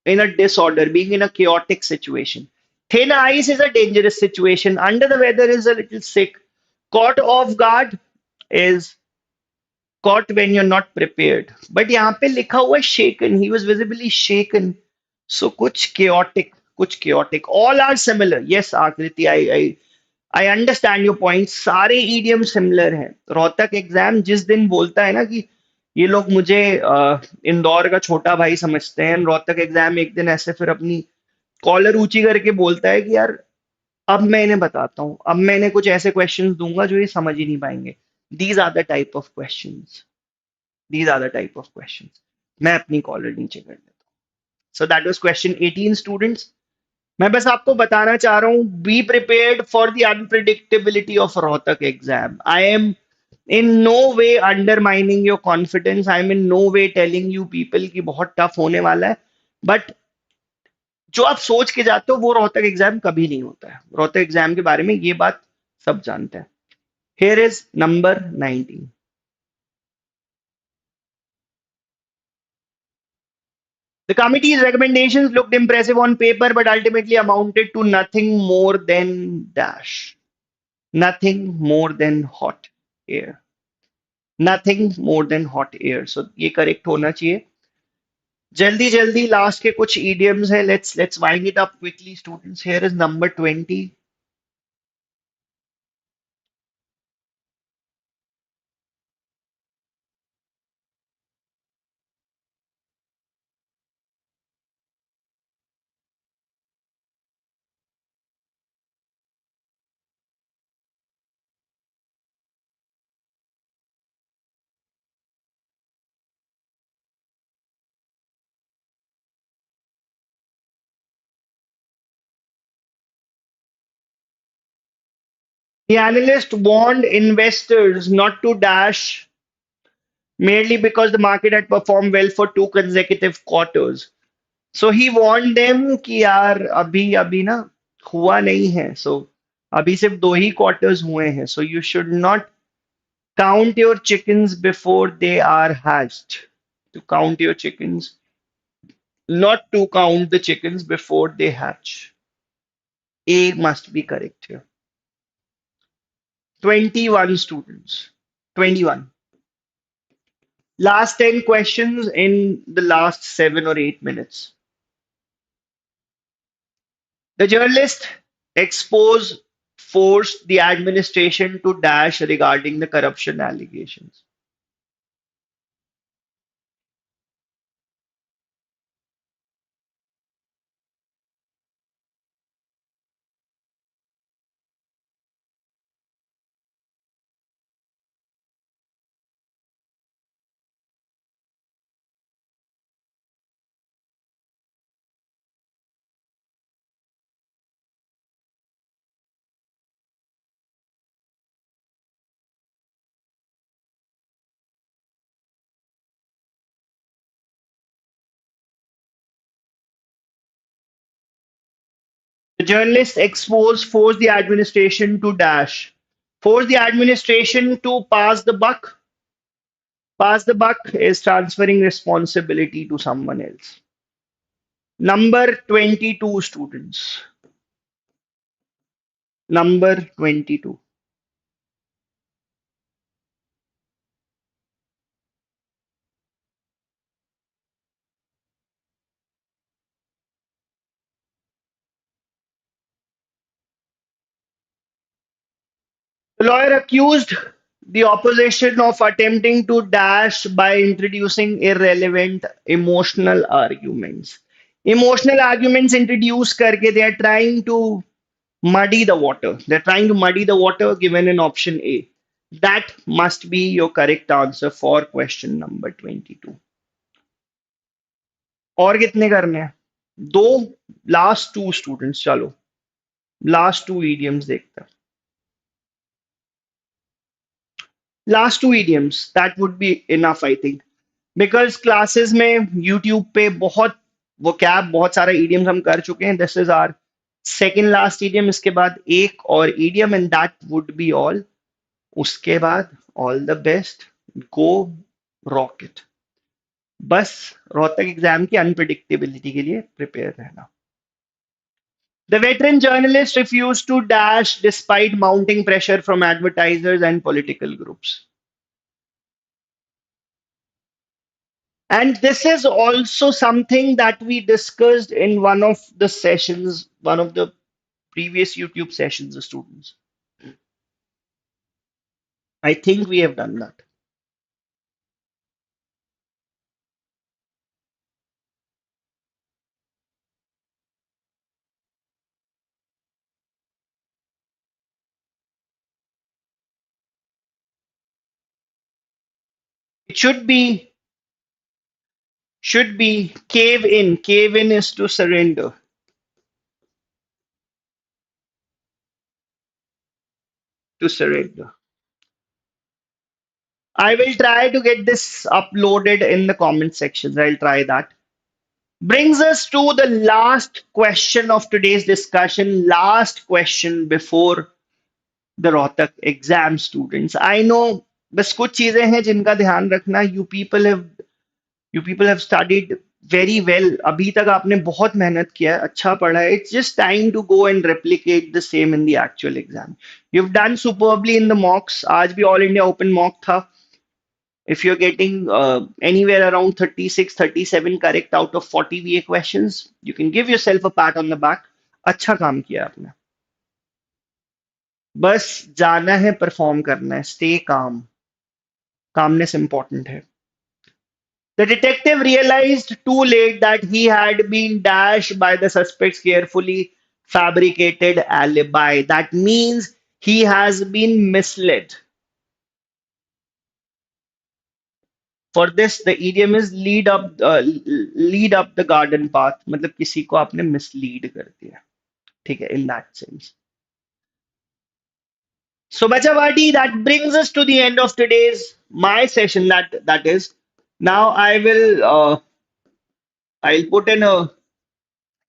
in a disorder, being in a chaotic situation. Thin ice is a dangerous situation. Under the weather is a little sick. Caught off guard is caught when you're not prepared. But यहाँ पे लिखा हुआ है shaken. He was visibly shaken. So कुछ chaotic, कुछ chaotic. All are similar. Yes, Akriti, I understand your point. सारे idiom similar हैं. Rohtak exam जिस दिन बोलता है ना कि ये लोग मुझे इंदौर का छोटा भाई समझते हैं, रोहतक एग्जाम एक दिन ऐसे फिर अपनी कॉलर ऊंची करके बोलता है कि यार अब मैं इन्हें बताता हूँ, अब मैं इन्हें कुछ ऐसे क्वेश्चंस दूंगा जो ये समझ ही नहीं पाएंगे. These are the type of questions. These are the type of questions. मैं अपनी कॉलर नीचे कर देता हूँ. So that was question 18 students. मैं बस आपको बताना चाह रहा हूं, be prepared for the unpredictability of Rohtak exam. I am in no way undermining your confidence. I'm in no way telling you people कि बहुत टफ होने वाला है. बट जो आप सोच के जाते हो वो रोहतक एग्जाम कभी नहीं होता है. रोहतक एग्जाम के बारे में ये बात सब जानते हैं. Here is number 19. The committee's recommendations looked impressive on paper but ultimately amounted to nothing more than dash. Nothing more than hot air. Nothing more than hot air. So ये correct होना चाहिए. जल्दी जल्दी लास्ट के कुछ idioms है. Let's wind it up quickly, students. Here is number 20. The analyst warned investors not to dash merely because the market had performed well for two consecutive quarters. So he warned them कि यार अभी अभी ना हुआ नहीं है. So अभी सिर्फ दो ही quarters हुए हैं. So you should not count your chickens before they are hatched. To count your chickens, not to count the chickens before they hatch. A must be correct here. 21 students. 21. Last 10 questions in the last 7 or 8 minutes. The journalist expose forced the administration to dash regarding the corruption allegations. The journalist expose forced the administration to dash. Force the administration to pass the buck. Pass the buck is transferring responsibility to someone else. Number 22 students. Number 22. The lawyer accused the opposition of attempting to dash by introducing irrelevant emotional arguments. Emotional arguments introduced करके they are trying to muddy the water. They're trying to muddy the water given an option A. That must be your correct answer for question number 22. और कितने करने हैं? दो. Last two students. चलो. Last two idioms देखते हैं. Last two idioms. That would be enough, I think. Because classes में YouTube पे बहुत vocab बहुत सारा idioms हम कर चुके हैं. This is our second last idiom. इसके बाद एक और idiom and that would be all. उसके बाद all the best. Go rock it. बस रोहतक एग्जाम की अनप्रिडिक्टेबिलिटी के लिए प्रिपेयर रहना. The veteran journalist refused to dash despite mounting pressure from advertisers and political groups. And this is also something that we discussed in one of the sessions, one of the previous YouTube sessions, the students. I think we have done that. It should be cave in. Cave in is to surrender. To surrender. I will try to get this uploaded in the comment sections. I'll try that. Brings us to the last question of today's discussion. Last question before the Rohtak exam students. I know बस कुछ चीजें हैं जिनका ध्यान रखना. You people have studied very well. अभी तक आपने बहुत मेहनत किया है, अच्छा पढ़ा है. It's just time to go and replicate the same in the actual exam. You've done superbly in the mocks. आज भी All India Open mock था. If you're getting anywhere around 36, 37 correct out of 40 VA questions, you can give yourself a pat on the back. अच्छा काम किया आपने. बस जाना है, परफॉर्म करना है. Stay calm. Calmness important है. The detective realized too late that he had been dashed by the suspect's carefully fabricated alibi. That means he has been misled. For this, the idiom is lead up the garden path. मतलब किसी को आपने mislead कर दिया. ठीक है, in that sense. So, Bachawati, that brings us to the end of today's my session. That is, now I'll put in a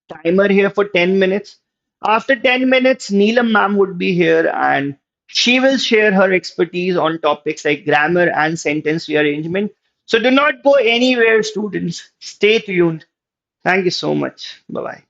timer here for 10 minutes. After 10 minutes, Neelam ma'am would be here and she will share her expertise on topics like grammar and sentence rearrangement. So do not go anywhere, students. Stay tuned. Thank you so much. Bye bye.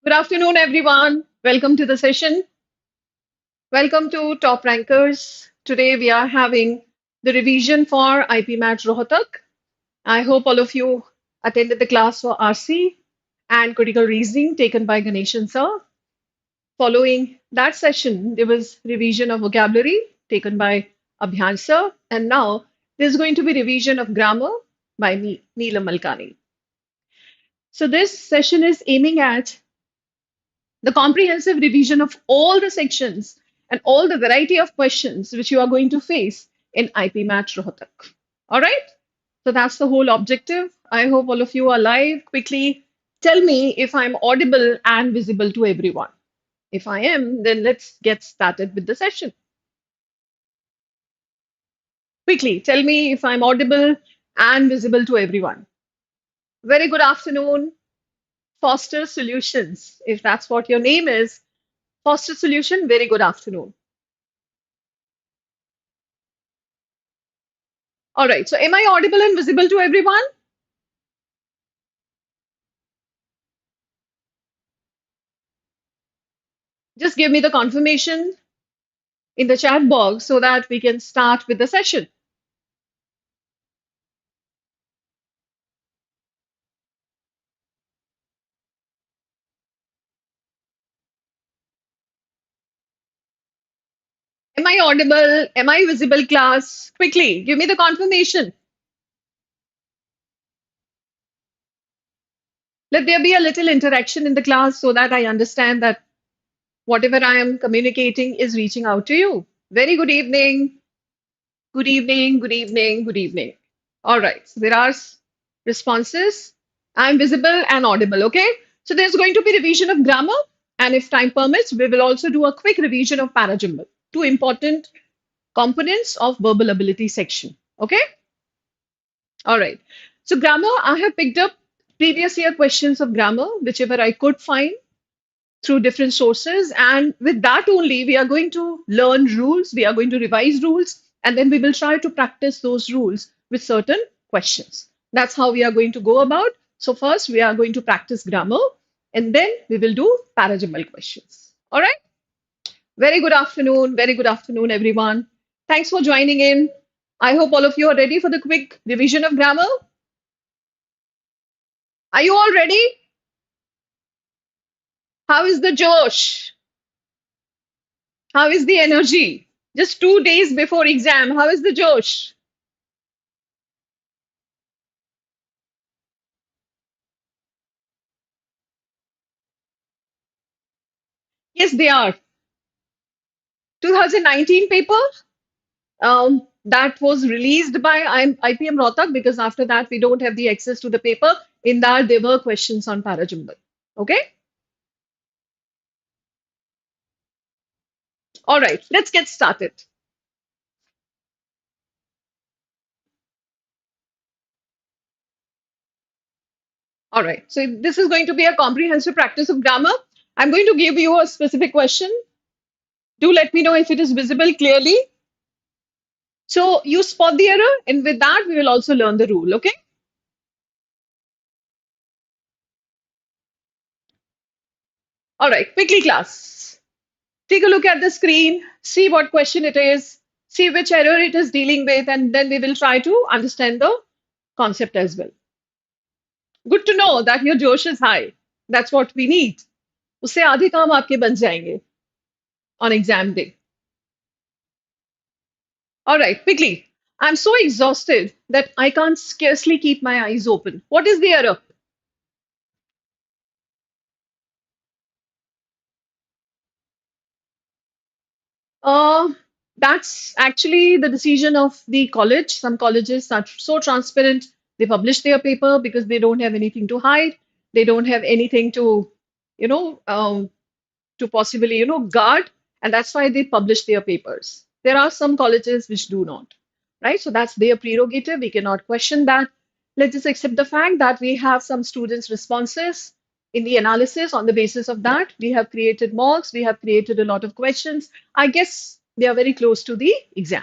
Good afternoon, everyone. Welcome to the session. Welcome to Top Rankers. Today we are having the revision for IPMAT Rohtak. I hope all of you attended the class for RC and critical reasoning taken by Ganeshan Sir. Following that session, there was revision of vocabulary taken by Abhyansh Sir, and now there's going to be revision of grammar by me, Neelam Malkani. So this session is aiming at the comprehensive revision of all the sections and all the variety of questions which you are going to face in IPMAT Rohtak. All right? So that's the whole objective. I hope all of you are live. Quickly tell me if I'm audible and visible to everyone. If I am, then let's get started with the session. Quickly tell me if I'm audible and visible to everyone. Very good afternoon, Foster Solutions. If that's what your name is, Foster Solution, very good afternoon. All right. So am I audible and visible to everyone? Just give me the confirmation in the chat box so that we can start with the session. Am I audible? Am I visible, class? Quickly, give me the confirmation. Let there be a little interaction in the class so that I understand that whatever I am communicating is reaching out to you. Very good evening. Good evening. Good evening. Good evening. All right. So there are responses. I'm visible and audible. Okay. So there's going to be revision of grammar. And if time permits, we will also do a quick revision of parajumble. Two important components of verbal ability section. Okay. All right. So grammar, I have picked up previous year questions of grammar, whichever I could find through different sources. And with that only, we are going to learn rules, we are going to revise rules, and then we will try to practice those rules with certain questions. That's how we are going to go about. So, first, we are going to practice grammar, and then we will do parajumble questions. All right. Very good afternoon. Very good afternoon, everyone. Thanks for joining in. I hope all of you are ready for the quick revision of grammar. Are you all ready? How is the Josh? How is the energy? Just 2 days before exam, how is the Josh? Yes, they are. 2019 paper that was released by IPM Rohtak because after that we don't have the access to the paper. In that there were questions on Parajumble. Okay. All right. Let's get started. All right. So this is going to be a comprehensive practice of grammar. I'm going to give you a specific question. Do let me know if it is visible clearly. So you spot the error, and with that we will also learn the rule. Okay. All right. Quickly, class. Take a look at the screen, see what question it is, see which error it is dealing with, and then we will try to understand the concept as well. Good to know that your Josh is high. That's what we need. उससे आधे काम आपके बन जाएंगे on exam day. All right, quickly. I'm so exhausted that I can't scarcely keep my eyes open. What is the error? Uh, that's actually the decision of the college. Some colleges are so transparent. They publish their paper because they don't have anything to hide. They don't have anything to, you know, to possibly, guard. And that's why they publish their papers. There are some colleges which do not, right? So that's their prerogative. We cannot question that. Let's just accept the fact that we have some students' responses in the analysis. On the basis of that, we have created mocks, we have created a lot of questions. I guess they are very close to the exam.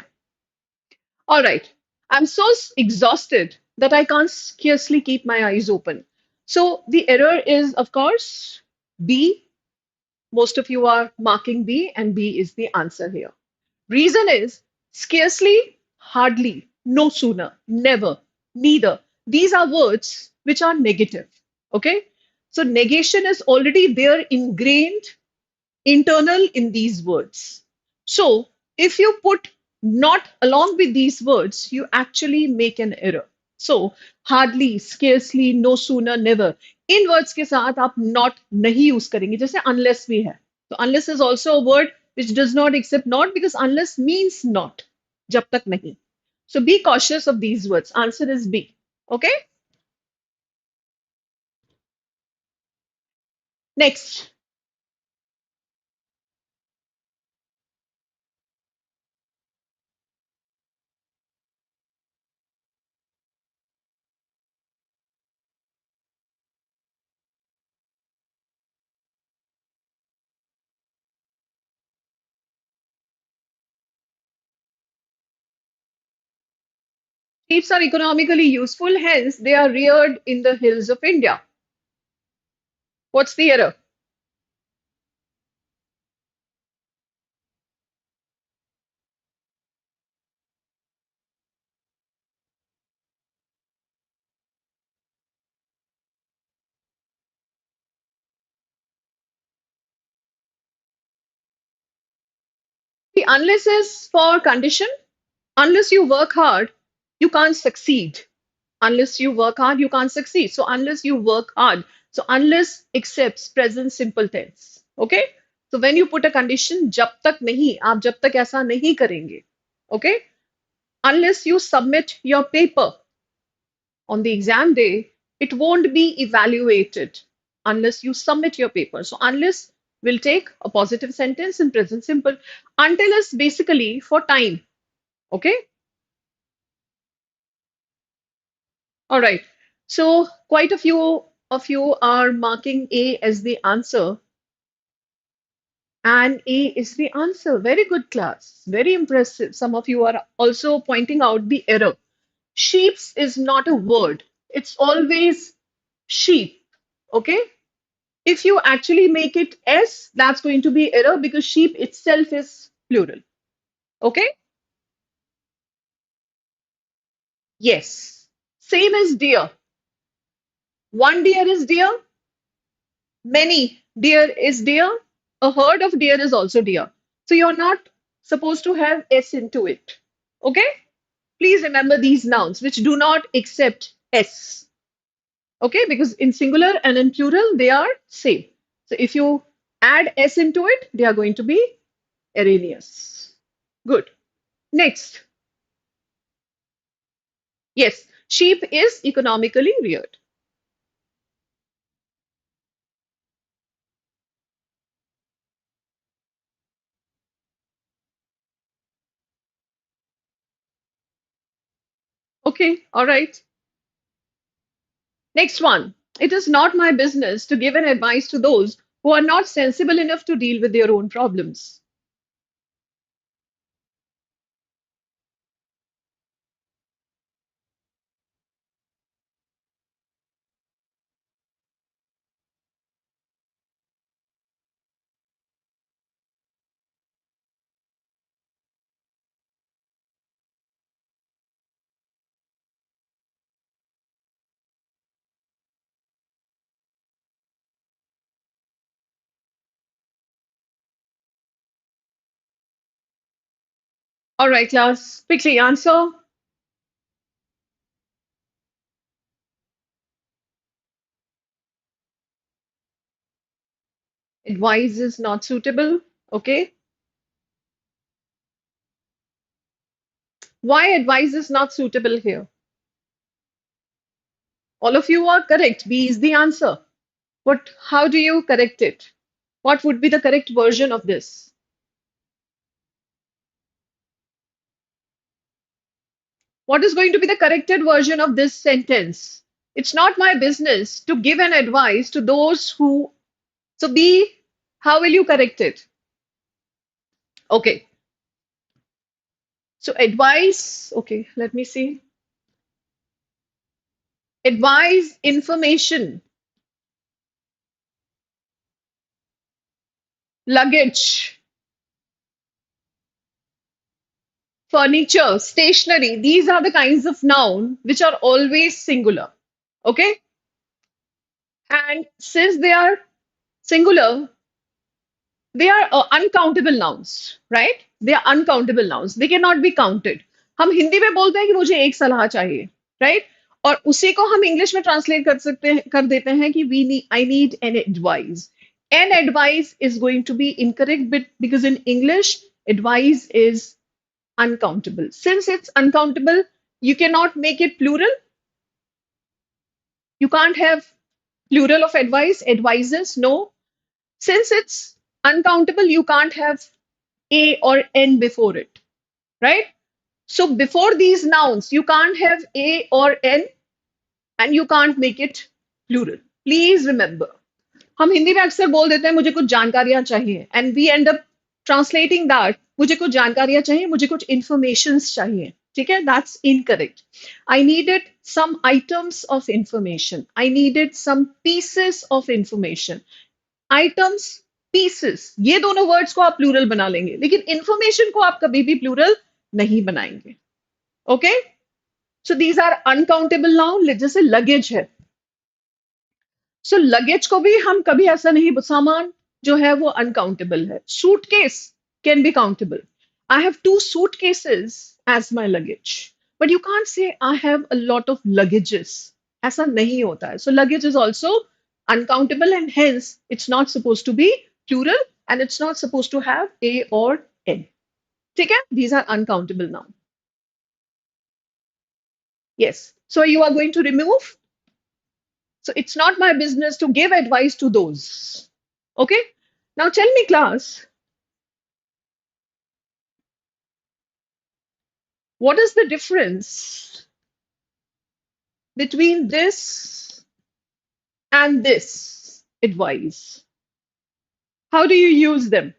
All right. I'm so exhausted that I can't scarcely keep my eyes open. So the error is, of course, B. Most of you are marking B, and B is the answer here. Reason is scarcely, hardly, no sooner, never, neither. These are words which are negative. Okay. So negation is already there ingrained internal in these words. So if you put not along with these words, you actually make an error. So hardly, scarcely, no sooner, never. In words के साथ आप not नहीं use करेंगे जैसे unless भी है. So unless is also a word which does not accept not because unless means not. जब तक नहीं. So be cautious of these words. Answer is B. Okay. Next. Sheep are economically useful, hence they are reared in the hills of India. What's the error? The unless is for condition. Unless you work hard, you can't succeed. Unless you work hard, you can't succeed. So unless you work hard. So unless accepts present simple tense. Okay? So when you put a condition, जब तक नहीं, आप जब तक ऐसा नहीं करेंगे. Okay? Unless you submit your paper on the exam day, it won't be evaluated unless you submit your paper. So unless will take a positive sentence in present simple. Until is basically for time. Okay. All right. So quite a few of you are marking A as the answer. And A is the answer. Very good class. Very impressive. Some of you are also pointing out the error. Sheeps is not a word. It's always sheep. Okay. If you actually make it S, that's going to be error because sheep itself is plural. Okay? Yes. Same as deer. One deer is deer, many deer is deer, a herd of deer is also deer. So you're not supposed to have S into it. Okay? Please remember these nouns which do not accept S. Okay? Because in singular and in plural, they are same. So if you add S into it, they are going to be erroneous. Good. Next. Yes, sheep is economically reared. Okay, all right. Next one. It is not my business to give an advice to those who are not sensible enough to deal with their own problems. All right, class, quickly answer. Advice is not suitable. Okay. Why advice is not suitable here? All of you are correct. B is the answer. But how do you correct it? What would be the correct version of this? What is going to be the corrected version of this sentence? It's not my business to give an advice to those who. So, B, how will you correct it? Okay. So, advice. Okay, let me see. Advice, information luggage, furniture, stationery. These are the kinds of noun which are always singular. Okay? And since they are singular, they are uncountable nouns, right? They are uncountable nouns. They cannot be counted. हम हिंदी में बोलते हैं कि मुझे एक सलाह चाहिए, right? और उसी को हम इंग्लिश में ट्रांसलेट कर सकते हैं, कर देते हैं कि we need, I need an advice. An advice is going to be incorrect, but because in English, advice is uncountable. Since it's uncountable, you cannot make it plural. You can't have plural of advice, advices, no. Since it's uncountable, you can't have a or n before it, right? So before these nouns, you can't have a or n and you can't make it plural. Please remember. हम हिंदी में अक्सर बोल देते हैं मुझे कुछ जानकारियां चाहिए and we end up translating that मुझे कुछ जानकारियां चाहिए मुझे कुछ informations चाहिए ठीक है that's incorrect. I needed some items of information. I needed some pieces of information. Items, pieces, ये दोनों वर्ड्स को आप प्लूरल बना लेंगे लेकिन इंफॉर्मेशन को आप कभी भी प्लूरल नहीं बनाएंगे. Okay so these are uncountable noun. जैसे लगेज है सो लगेज को भी हम कभी ऐसा नहीं सामान जो है वो अनकाउंटेबल है. Suitcase can be countable. I have 2 suitcases as my luggage but you can't say I have a lot of luggages. ऐसा नहीं होता है. So luggage is also uncountable and hence it's not supposed to be plural and it's not supposed to have a or n. ठीक है? These are uncountable now. Yes. So you are going to remove. So it's not my business to give advice to those. Okay? Now tell me, class, what is the difference between this and this advice? How do you use them?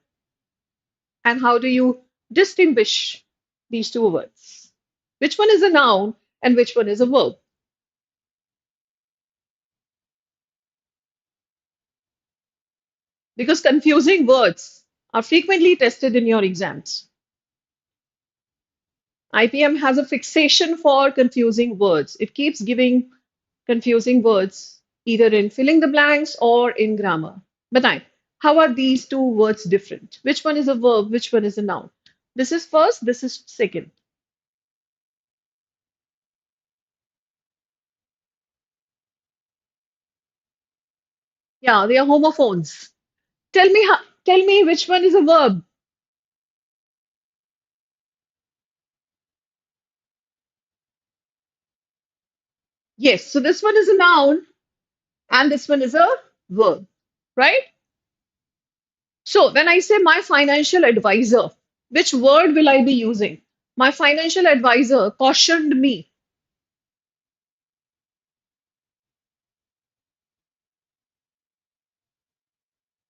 And how do you distinguish these two words? Which one is a noun and which one is a verb? Because confusing words are frequently tested in your exams. IPM has a fixation for confusing words. It keeps giving confusing words either in filling the blanks or in grammar. But how are these two words different? Which one is a verb? Which one is a noun? This is first, this is second. Yeah, they are homophones. Tell me which one is a verb. Yes, so this one is a noun and this one is a verb, right? So when I say my financial advisor, which word will I be using? My financial advisor cautioned me.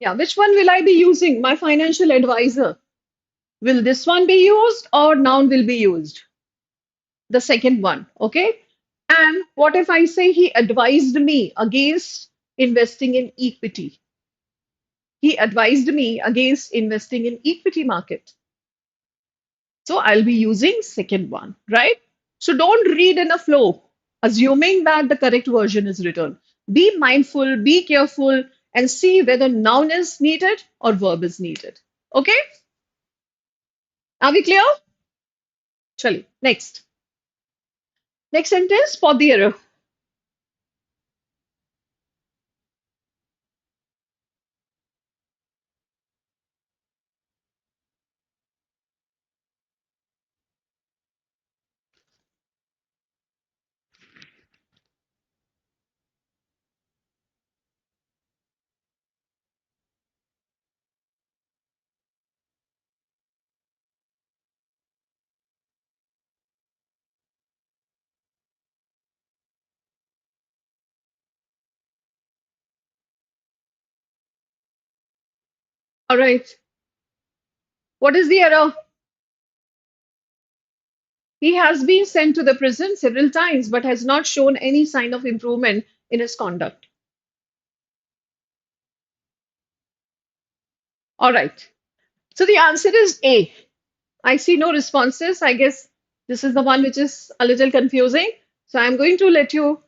Yeah, which one will I be using? My financial advisor. Will this one be used or noun will be used? The second one, okay? And what if I say he advised me against investing in equity? He advised me against investing in equity market. So I'll be using second one, right? So don't read in a flow, assuming that the correct version is written. Be mindful, be careful, and see whether noun is needed or verb is needed. Okay? Are we clear? Chali, next. Next sentence, spot the error. All right. What is the error? He has been sent to the prison several times but has not shown any sign of improvement in his conduct. All right. So the answer is A. I see no responses. I guess this is the one which is a little confusing. So I'm going to let you.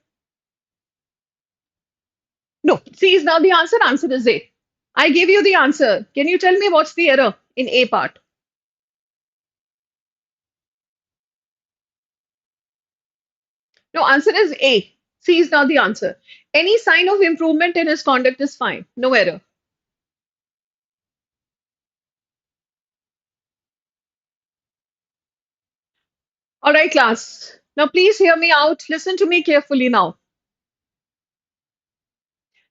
No, C is now the answer. Answer is A. I gave you the answer. Can you tell me what's the error in A part? No, answer is A. C is now the answer. Any sign of improvement in his conduct is fine. No error. All right, class. Now please hear me out. Listen to me carefully now.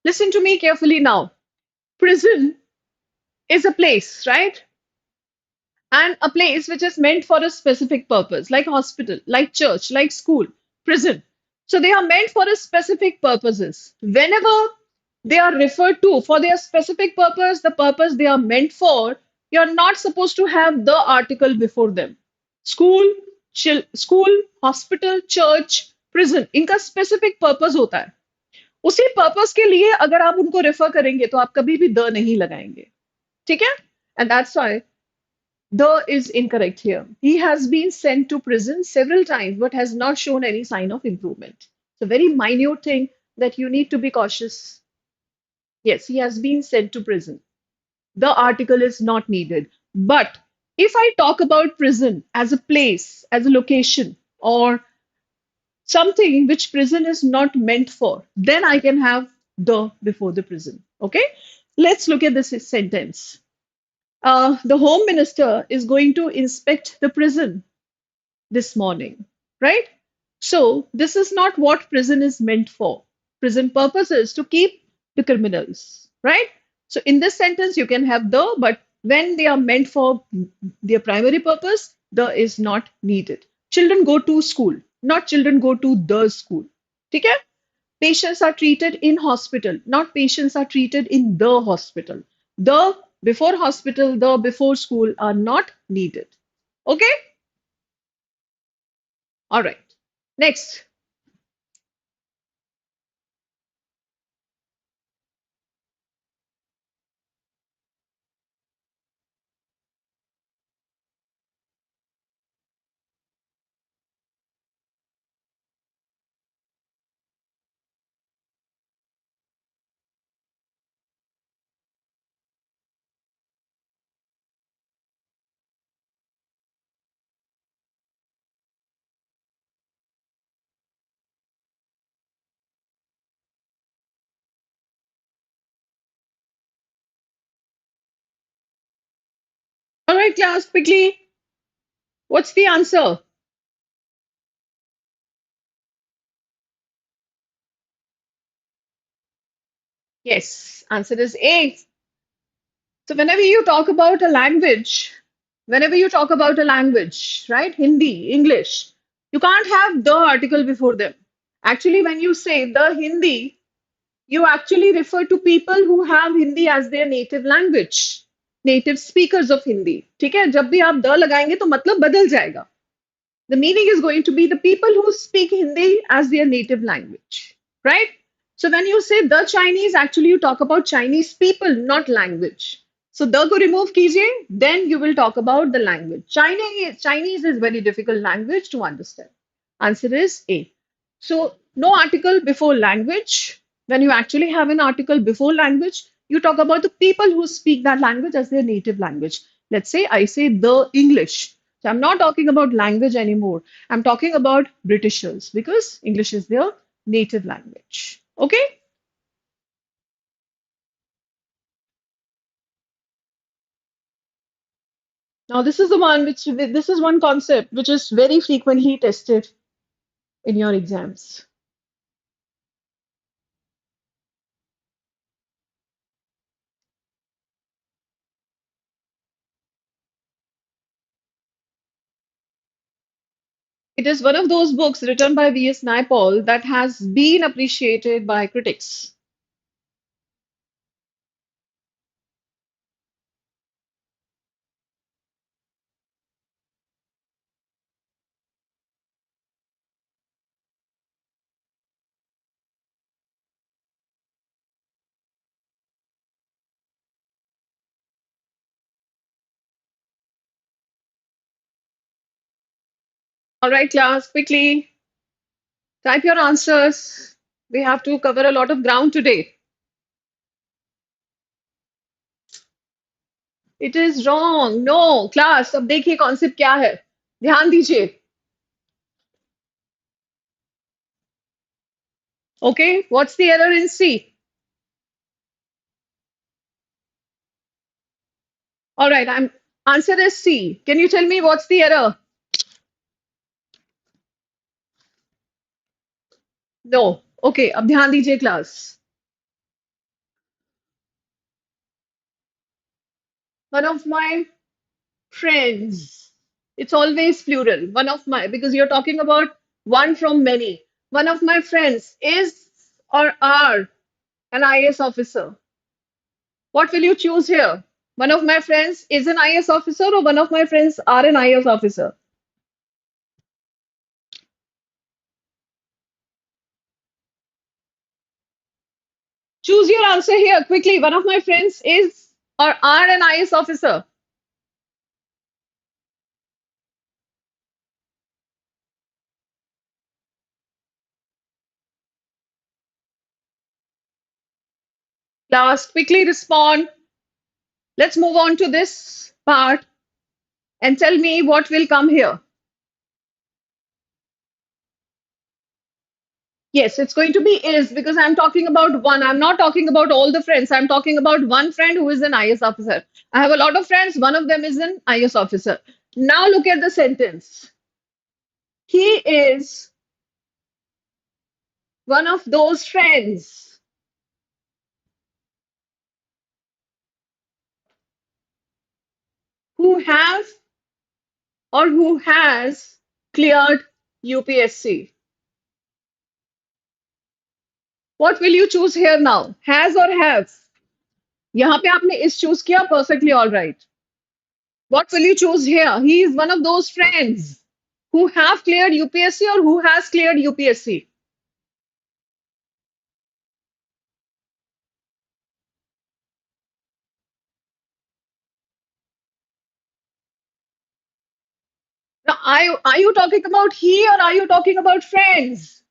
Listen to me carefully now. Prison is a place, right? And a place which is meant for a specific purpose, like hospital, like church, like school, prison. So they are meant for a specific purposes. Whenever they are referred to for their specific purpose, the purpose they are meant for, you're not supposed to have the article before them. School, school, hospital, church, prison, इनका specific purpose होता है. उसी purpose के लिए अगर आप उनको refer करेंगे तो आप कभी भी द नहीं लगाएंगे. ठीक है? And that's why the is incorrect here. He has been sent to prison several times but has not shown any sign of improvement. It's a very minute thing that you need to be cautious. Yes, he has been sent to prison. The article is not needed. But if I talk about prison as a place, as a location, or something which prison is not meant for, then I can have the before the prison. Okay? Let's look at this sentence. The Home Minister is going to inspect the prison this morning, right? So, this is not what prison is meant for. Prison purpose is to keep the criminals, right? So, in this sentence, you can have the, but when they are meant for their primary purpose, the is not needed. Children go to school, not children go to the school. Okay? Patients are treated in hospital, not patients are treated in the hospital. The before hospital, the before school are not needed. Okay? All right. Next. All right, class, quickly. What's the answer? Yes, answer is A. So whenever you talk about a language, whenever you talk about a language, right? Hindi, English, you can't have the article before them. Actually, when you say the Hindi, you actually refer to people who have Hindi as their native language, native speakers of Hindi. ठीक है? जब भी आप the लगाएंगे तो मतलब बदल जाएगा. The meaning is going to be the people who speak Hindi as their native language, right? So when you say the Chinese, actually you talk about Chinese people, not language. So the ko remove kijiye, then you will talk about the language. Chinese is very difficult language to understand. Answer is A. So no article before language. When you actually have an article before language, you talk about the people who speak that language as their native language. Let's say I say the English. So I'm not talking about language anymore. I'm talking about Britishers because English is their native language. Okay? Now this is the one which this is one concept which is very frequently tested in your exams. It is one of those books written by V.S. Naipaul that has been appreciated by critics. All right, class, quickly type your answers. We have to cover a lot of ground today. It is wrong. No, class, अब देखिए concept क्या है. ध्यान दीजिए. Okay, what's the error in C? All right, I'm answer is C. Can you tell me what's the error? No. Okay, अब ध्यान दीजिए class. One of my friends. It's always plural. One of my, because you're talking about one from many. One of my friends is or are an IAS officer. What will you choose here? One of my friends is an IAS officer or one of my friends are an IAS officer? Choose your answer here quickly. One of my friends is or are an IAS officer. Last, quickly respond. Let's move on to this part and tell me what will come here. Yes, it's going to be is because I'm talking about one. I'm not talking about all the friends. I'm talking about one friend who is an IS officer. I have a lot of friends. One of them is an IS officer. Now look at the sentence. He is one of those friends who have or who has cleared UPSC. What will you choose here now? Has or have? यहाँ पे आपने is choose किया perfectly all right. What will you choose here? He is one of those friends who have cleared UPSC or who has cleared UPSC. Now, are you talking about he or are you talking about friends?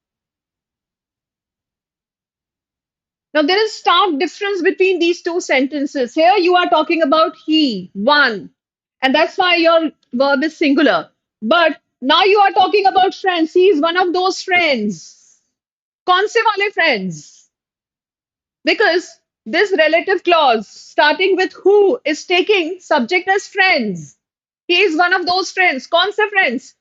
Now, there is stark difference between these two sentences. Here you are talking about he, one, and that's why your verb is singular. But now you are talking about friends. He is one of those friends. कौन से वाले friends? Because this relative clause starting with who is taking subject as friends. He is one of those friends. कौन से friends?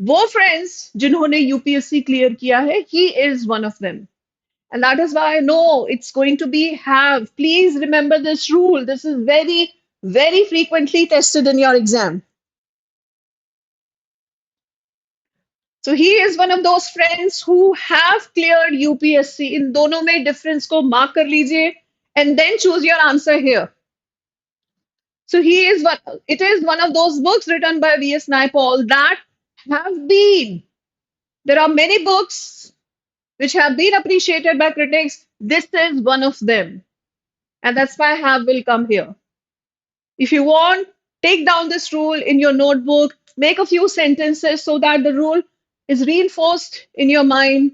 वो friends जिन्होंने UPSC clear किया है. He is one of them. And that is why no, it's going to be have. Please remember this rule. This is very, very frequently tested in your exam. So he is one of those friends who have cleared UPSC. In दोनों में difference को mark कर लीजिए and then choose your answer here. So he is one. It is one of those books written by V.S. Naipaul that have been. There are many books which have been appreciated by critics. This is one of them, and that's why have will come here. If you want, take down this rule in your notebook. Make a few sentences so that the rule is reinforced in your mind,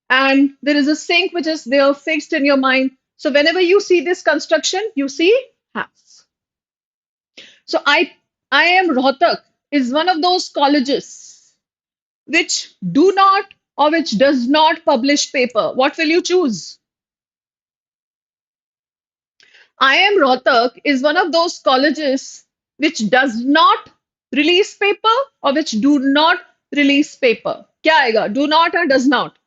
and there is a sync which is there fixed in your mind. So whenever you see this construction, you see has. So I am Rohtak is one of those colleges which do not or which does not publish paper. What will you choose? IIM Rohtak is one of those colleges which does not release paper or which do not release paper. क्या आएगा? Do not or does not?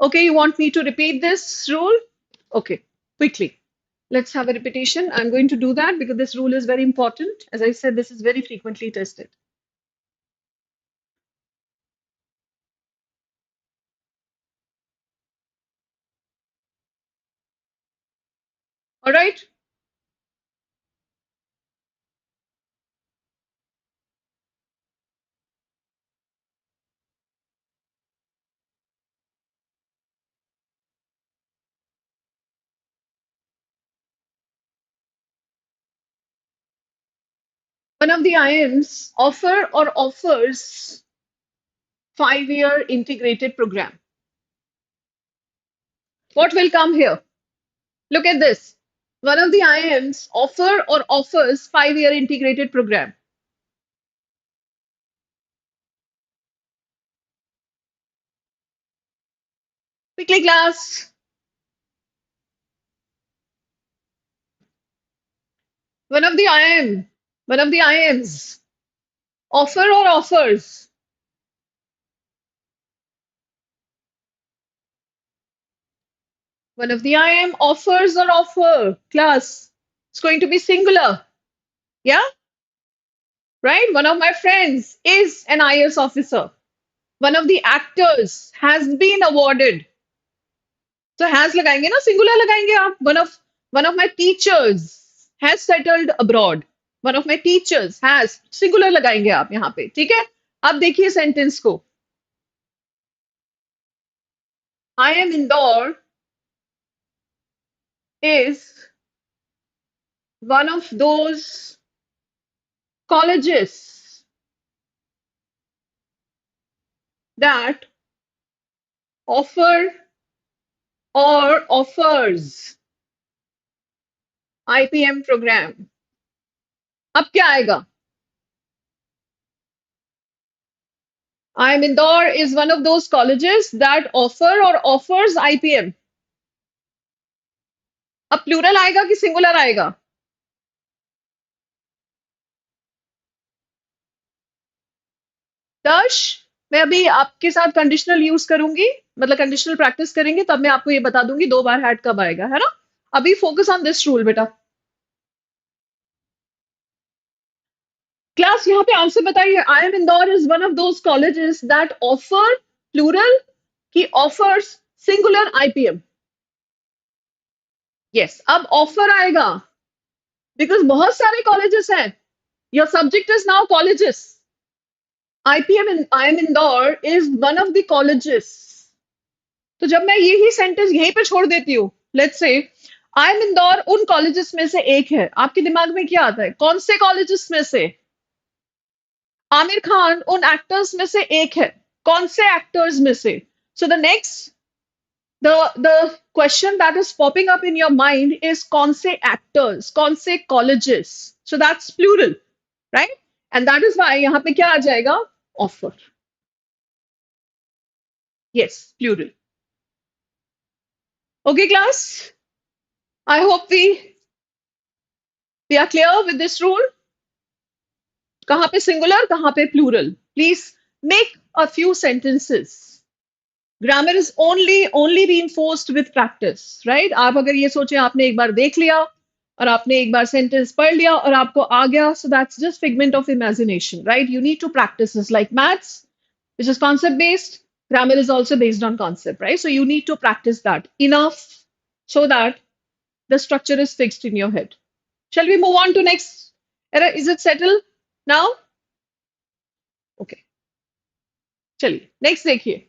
Okay, you want me to repeat this rule? Okay, quickly. Let's have a repetition. I'm going to do that because this rule is very important. As I said, this is very frequently tested. All right? One of the IIMs offer or offers 5-year integrated program. What will come here? Look at this. One of the IIMs offer or offers 5-year integrated program. Quickly, class. One of the IIMs offer or offers. One of the IIM offers or offer. Class. It's going to be singular. Yeah? Right? One of my friends is an IAS officer. One of the actors has been awarded. So has लगाएंगे ना, singular लगाएंगे आप. One of my teachers has settled abroad. One of my teachers has singular लगाएंगे आप यहाँ पे. ठीक है? अब देखिए sentence को. I am Indore is one of those colleges that offer or offers IPM program. अब क्या आएगा? IIM Indore is one of those colleges that offer or offers IPM. अब प्लूरल आएगा कि सिंगुलर आएगा? दर्श, मैं अभी आपके साथ कंडीशनल यूज करूंगी, मतलब कंडीशनल प्रैक्टिस करेंगे, तब मैं आपको ये बता दूंगी 2 बार हैड कब आएगा, है ना? अभी फोकस ऑन दिस रूल बेटा. क्लास यहाँ पे आंसर बताइए. IIM Indore is one of those colleges that offer plural कि offers सिंगुलर IPM. यस, अब ऑफर आएगा बिकॉज बहुत सारे कॉलेजेस हैं. Your subject is now colleges. IIM Indore is one of the colleges. तो जब मैं यही सेंटेंस यहीं पे छोड़ देती हूँ, लेट्स से IIM Indore उन कॉलेजेस में से एक है, आपके दिमाग में क्या आता है? कौन से कॉलेजेस में से? आमिर खान उन एक्टर्स में से एक है, कौन से एक्टर्स में से? So the next the question that is popping up in your mind is kaun se actors, kaun se colleges. So that's plural, right? And that is why yahan pe kya aa jayega? Offer. Yes, plural. Okay, class. I hope we are clear with this rule. Kahan pe singular, kahan pe plural. Please make a few sentences. Grammar is only reinforced with practice, right? आप अगर ये सोचे आपने एक बार देख लिया और आपने एक बार सेंटेंस पढ़ लिया और आपको आ गया, so that's just figment of imagination, right? You need to practice this like maths, which is concept based. Grammar is also based on concept, right? So you need to practice that enough so that the structure is fixed in your head. Shall we move on to next? Is it settled now? Okay. चलिए next देखिए.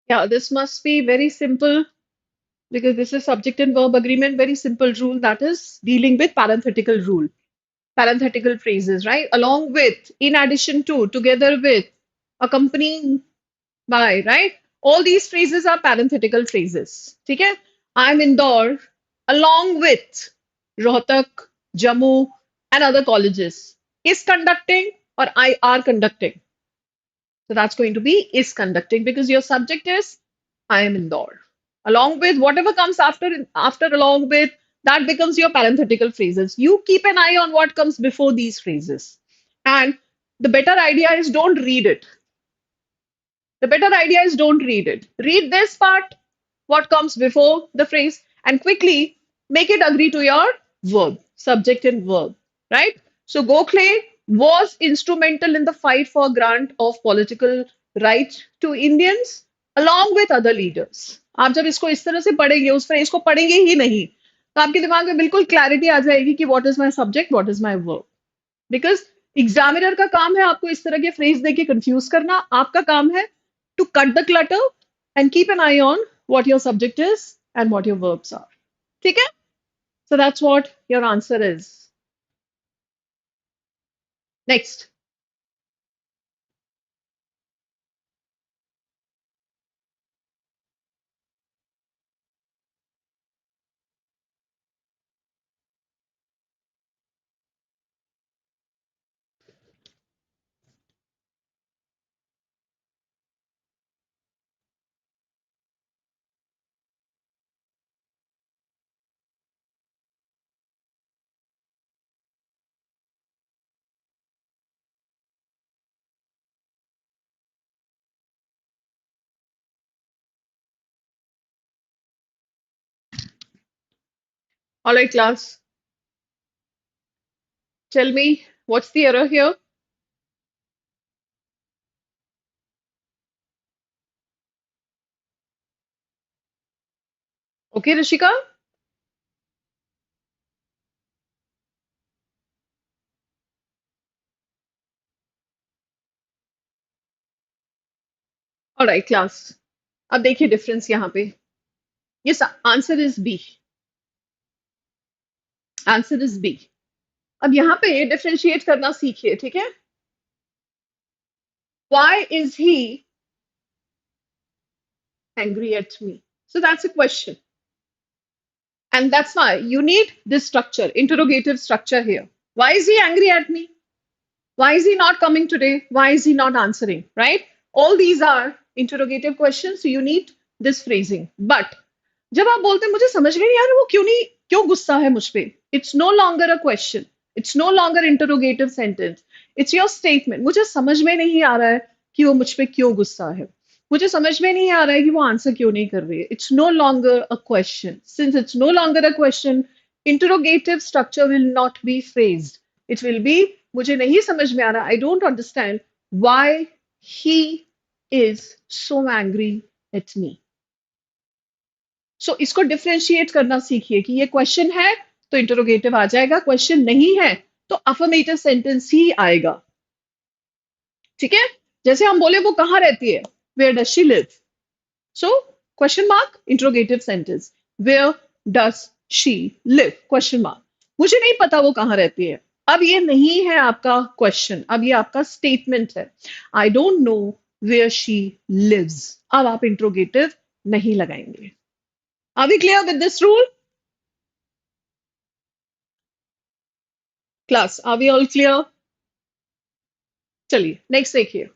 Yeah, this must be very simple because this is subject and verb agreement, very simple rule that is dealing with parenthetical rule, parenthetical phrases, right? Along with, in addition to, together with, accompanying by, right? All these phrases are parenthetical phrases. Okay? I'm Indore along with Rohtak, Jammu, and other colleges. Is conducting or I are conducting. So that's going to be is conducting because your subject is I am Indore. Along with whatever comes after along with, that becomes your parenthetical phrases. You keep an eye on what comes before these phrases. And the better idea is don't read it. The better idea is don't read it. Read this part, what comes before the phrase, and quickly make it agree to your verb, subject and verb, right? So Gokhale was instrumental in the fight for grant of political rights to Indians along with other leaders. आप जब इसको इस तरह से पढ़ेंगे उस phrase को पढ़ेंगे ही नहीं तो आपके दिमाग में बिल्कुल क्लैरिटी आ जाएगी कि what is my subject what is my verb because examiner का काम है आपको इस तरह के फ्रेज देके कंफ्यूज करना आपका काम है to cut the clutter and keep an eye on what your subject is and what your verbs are ठीक है so that's what your answer is next alright class tell me what's the error here okay Rishika alright class अब देखिए difference यहाँ पे yes answer is B answer is B अब यहाँ पे differentiate करना सीखिए ठीक है why is he angry at me so that's a question and that's why you need this structure interrogative structure here why is he angry at me why is he not coming today why is he not answering right all these are interrogative questions so you need this phrasing but जब आप बोलते हैं मुझे समझ में नहीं आ रहा वो क्यों गुस्सा है मुझ पे it's no longer a question it's no longer interrogative sentence it's your statement मुझे समझ में नहीं आ रहा है कि वो मुझ पे क्यों गुस्सा है मुझे समझ में नहीं आ रहा है कि वो आंसर क्यों नहीं कर रही है it's no longer a question since it's no longer a question interrogative structure will not be phrased it will be मुझे नहीं समझ में आ रहा I don't understand why he is so angry at me so इसको differentiate करना सीखिए कि ये क्वेश्चन है तो इंटरोगेटिव आ जाएगा क्वेश्चन नहीं है तो अफर्मेटिव सेंटेंस ही आएगा ठीक है जैसे हम बोले वो कहाँ रहती है where does she live so question mark interrogative sentence where does she live question mark मुझे नहीं पता वो कहाँ रहती है अब ये नहीं है आपका क्वेश्चन अब ये आपका स्टेटमेंट है I don't know where she lives अब आप इंटरोगेटिव नहीं लगाएंगे Are we clear with this rule? Class, are we all clear? चलिए नेक्स्ट देखिए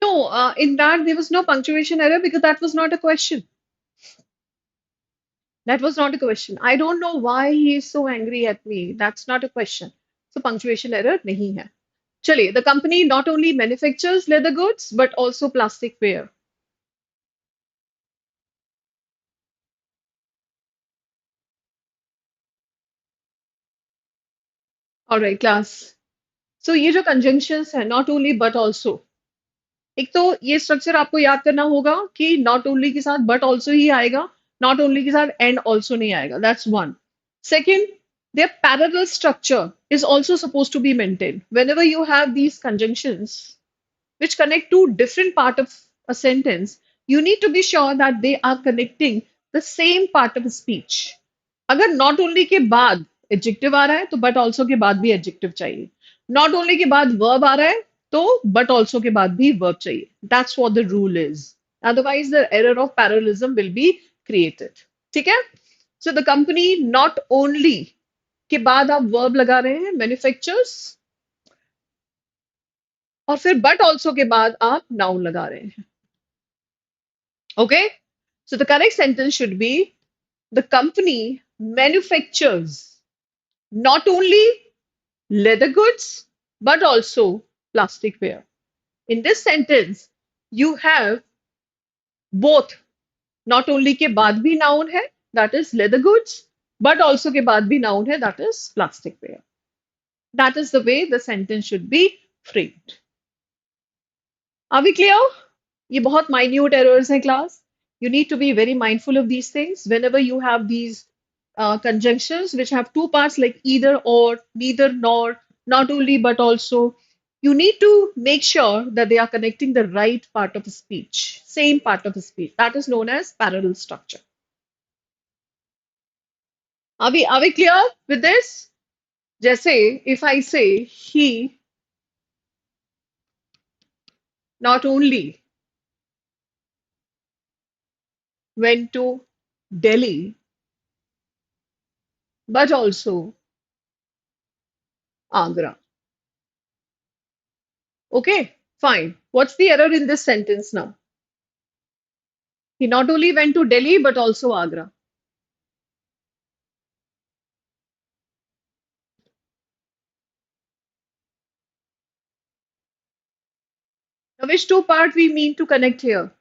No, in that there was no punctuation error because that was not a question. That was not a question. I don't know why he is so angry at me. That's not a question. So punctuation error नहीं है. चलिए, the company not only manufactures leather goods but also plastic ware. All right, class. So ये जो conjunctions है, not only but also. एक तो ये structure आपको याद करना होगा कि नॉट ओनली के साथ बट ऑल्सो ही आएगा नॉट ओनली के साथ एंड ऑल्सो नहीं आएगा that's one second their parallel structure is also supposed to be maintained. Whenever you have these conjunctions which connect two different part of a sentence, you need to be sure that they are connecting the same part of a speech. अगर not only के बाद adjective आ रहा है तो but also के बाद भी adjective चाहिए. Not only के बाद verb आ रहा है तो but also के बाद भी verb चाहिए. That's what the rule is. Otherwise, the error of parallelism will be created. ठीक है? So the company not only के बाद आप verb लगा रहे हैं manufactures और फिर but also के बाद आप noun लगा रहे हैं. Okay? So the correct sentence should be the company manufactures not only leather goods but also plasticware. In this sentence, you have both. Not only के बाद भी noun है, that is leather goods, but also के बाद भी noun है, that is plasticware. That is the way the sentence should be framed. Are we clear? ये बहुत minute errors हैं class. You need to be very mindful of these things whenever you have these conjunctions which have two parts like either or, neither nor, not only but also. You need to make sure that they are connecting the right part of the speech, same part of the speech. That is known as parallel structure. Are we clear with this? जैसे if I say he not only went to Delhi but also Agra. Okay, fine. What's the error in this sentence now? He not only went to Delhi but also Agra. Now, which two part we mean to connect here?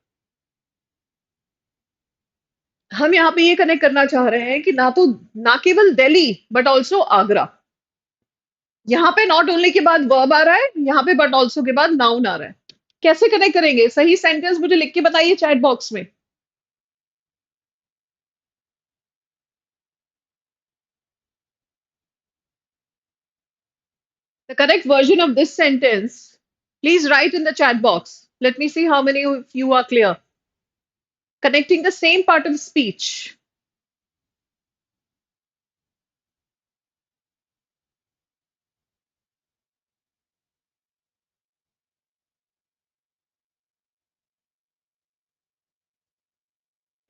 हम यहाँ पे ये connect करना चाह रहे हैं कि ना केवल दिल्ली बट ऑल्सो आगरा. यहाँ पे नॉट ओनली के बाद वर्ब आ रहा है, यहाँ पे बट ऑल्सो के बाद नाउन आ रहा है. कैसे कनेक्ट करेंगे? सही सेंटेंस मुझे लिख के बताइए चैट बॉक्स में. The correct version of this sentence, please write in the chat box. Let me see how many of you are clear. Connecting the same part of speech.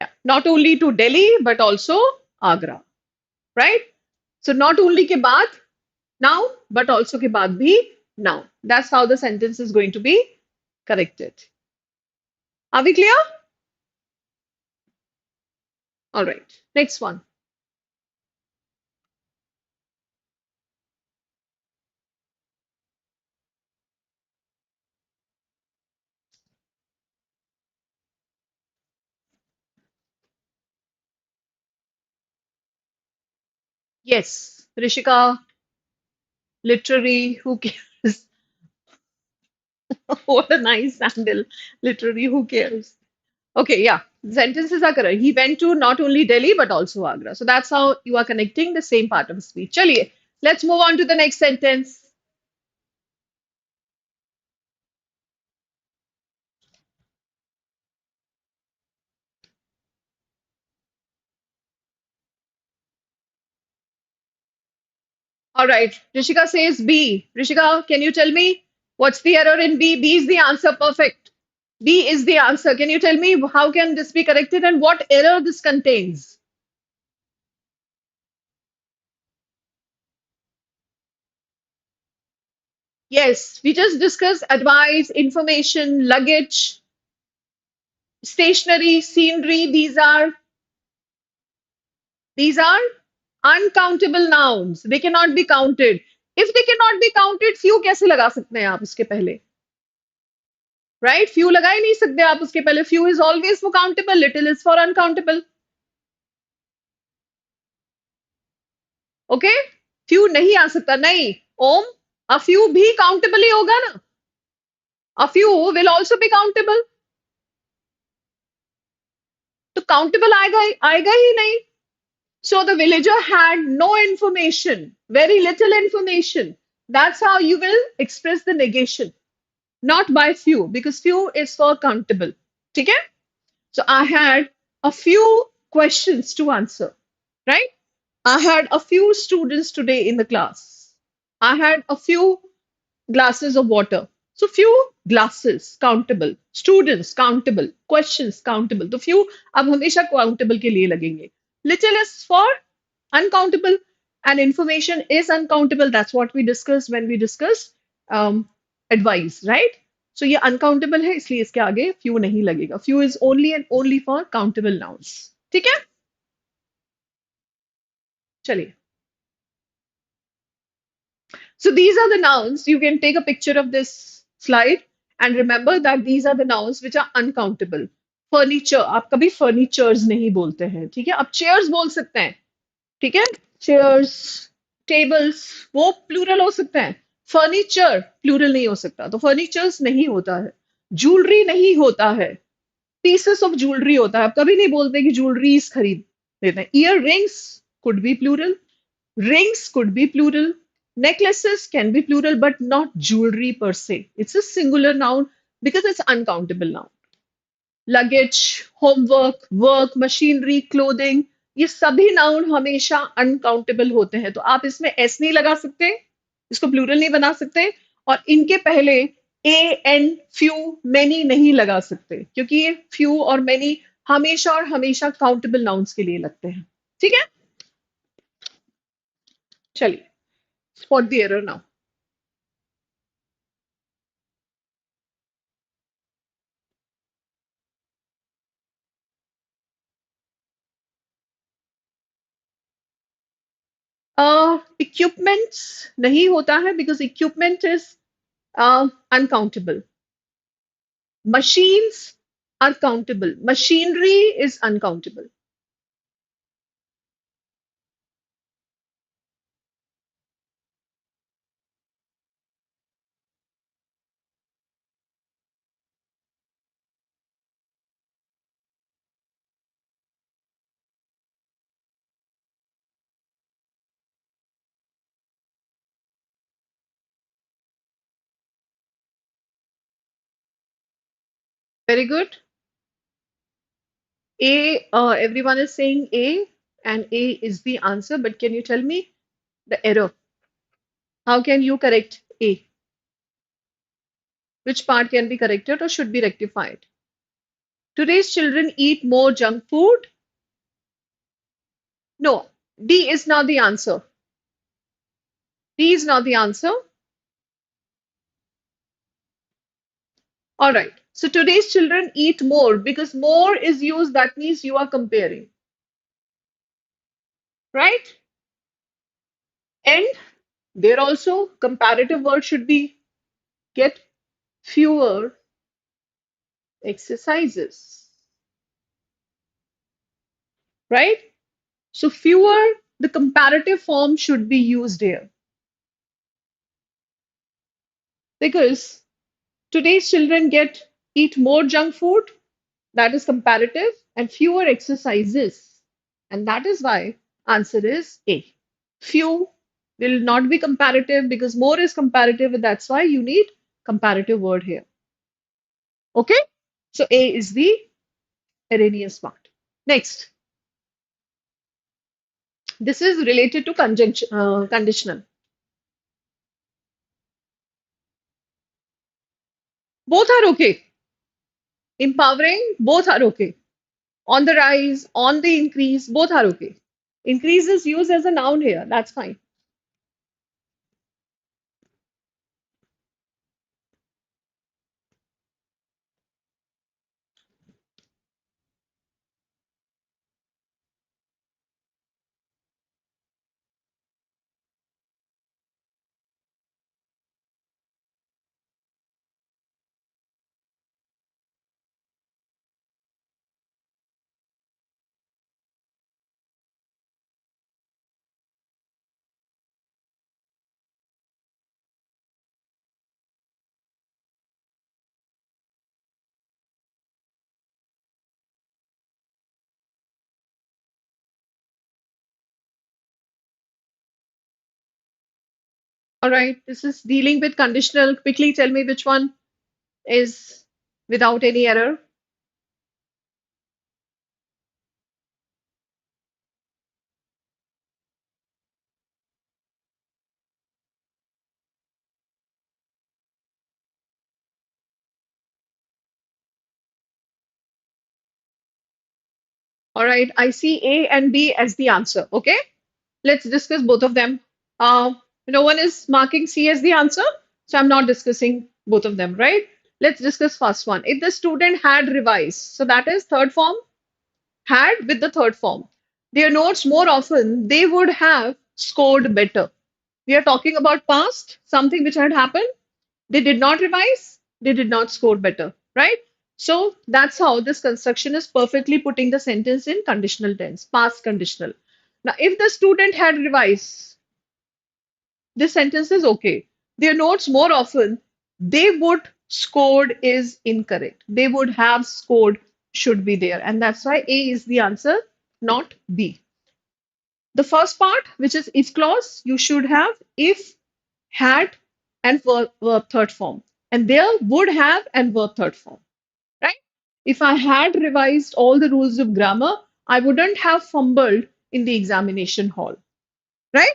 Yeah. Not only to Delhi, but also Agra. Right? So not only ke baad now, but also ke baad bhi now. That's how the sentence is going to be corrected. Are we clear? All right. Next one. Yes, Rishika, literary, who cares? What a nice sandal. Literary, who cares? Okay, yeah. Sentences are correct. He went to not only Delhi but also Agra. So that's how you are connecting the same part of the speech. Chaliye, let's move on to the next sentence. All right. Rishika says B. Rishika, can you tell me what's the error in B? B is the answer. Perfect. B is the answer. Can you tell me how can this be corrected and what error this contains? Yes, we just discussed advice, information, luggage, stationery, scenery. These are uncountable nouns. They cannot be counted. If they cannot be counted, few कैसे लगा सकते हैं आप उसके पहले? Right? Few लगा ही नहीं सकते आप उसके पहले. Few is always for countable. Little is for uncountable. Okay? Few नहीं आ सकता. नहीं. ओम, a few भी countable ही होगा ना. A few will also be countable. तो countable आएगा ही नहीं. So the villager had no information, very little information. That's how you will express the negation, not by few, because few is for countable. Okay? So I had a few questions to answer, right? I had a few students today in the class. I had a few glasses of water. So few glasses countable, students countable, questions countable. तो few अब हमेशा countable के लिए लगेंगे. Little is for uncountable and information is uncountable. That's what we discussed when we discussed advice, right? So ये uncountable है इसलिए इसके आगे few नहीं लगेगा. Few is only and only for countable nouns. ठीक है? चलिए. So these are the nouns. You can take a picture of this slide and remember that these are the nouns which are uncountable. Furniture, आप कभी furnitures नहीं बोलते हैं, ठीक है? आप chairs बोल सकते हैं, ठीक है? Chairs, tables, वो plural हो सकते हैं. Furniture plural नहीं हो सकता, तो furnitures नहीं होता है. Jewelry नहीं होता है. Pieces of jewelry होता है. आप कभी नहीं बोलते कि jewelries खरीद लेते हैं. Earrings could be plural. Rings could be plural. Necklaces can be plural, but not jewelry per se. It's a singular noun because it's uncountable noun. Luggage, homework, work, machinery, clothing, ये सभी noun हमेशा uncountable होते हैं. तो आप इसमें S नहीं लगा सकते, इसको प्लूरल नहीं बना सकते, और इनके पहले ए एन फ्यू मेनी नहीं लगा सकते, क्योंकि ये फ्यू और मेनी हमेशा और हमेशा काउंटेबल नाउन्स के लिए लगते हैं. ठीक है? चलिए, spot the error now. Equipments नहीं होता है because equipment is uncountable. Machines are countable. Machinery is uncountable. Very good. A, everyone is saying A, and A is the answer. But can you tell me the error? How can you correct A? Which part can be corrected or should be rectified? Today's children eat more junk food. No, D is not the answer. D is not the answer. All right. So today's children eat more because more is used. That means you are comparing, right? And there also comparative word should be get fewer exercises, right? So fewer, the comparative form should be used here because today's children get eat more junk food, that is comparative, and fewer exercises. And that is why answer is A. Few will not be comparative because more is comparative, and that's why you need comparative word here. Okay? So A is the erroneous part. Next. This is related to conditional. Both are okay. Empowering, both are okay. On the rise, on the increase, both are okay. Increase is used as a noun here. That's fine. All right, this is dealing with conditional. Quickly tell me which one is without any error. All right, I see A and B as the answer. Okay, let's discuss both of them. Uh, no one is marking C as the answer, so I'm not discussing both of them, right? Let's discuss first one. If the student had revised, so that is third form, had with the third form, their notes more often, they would have scored better. We are talking about past, something which had happened. They did not revise, they did not score better, right? So that's how this construction is perfectly putting the sentence in conditional tense, past conditional. Now, if the student had revised, this sentence is okay. Their notes more often, they would scored is incorrect. They would have scored should be there. And that's why A is the answer, not B. The first part, which is if clause, you should have if, had, and verb third form. And there would have and verb third form, right? If I had revised all the rules of grammar, I wouldn't have fumbled in the examination hall, right?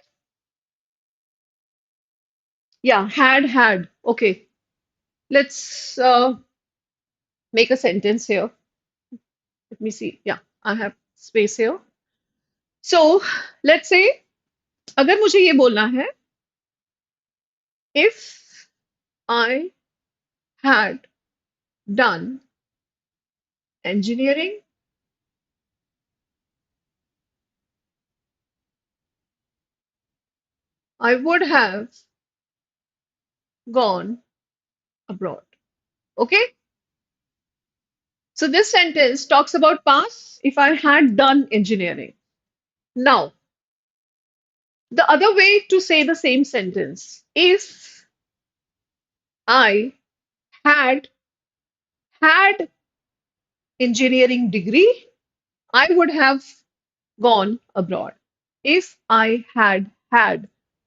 Yeah, had. Okay, let's make a sentence here. Let me see. Yeah, I have space here. So let's say अगर मुझे ये बोलना है if I had done engineering, I would have gone abroad. Okay? So this sentence talks about past if I had done engineering. Now, the other way to say the same sentence, if I had engineering degree, I would have gone abroad. If I had.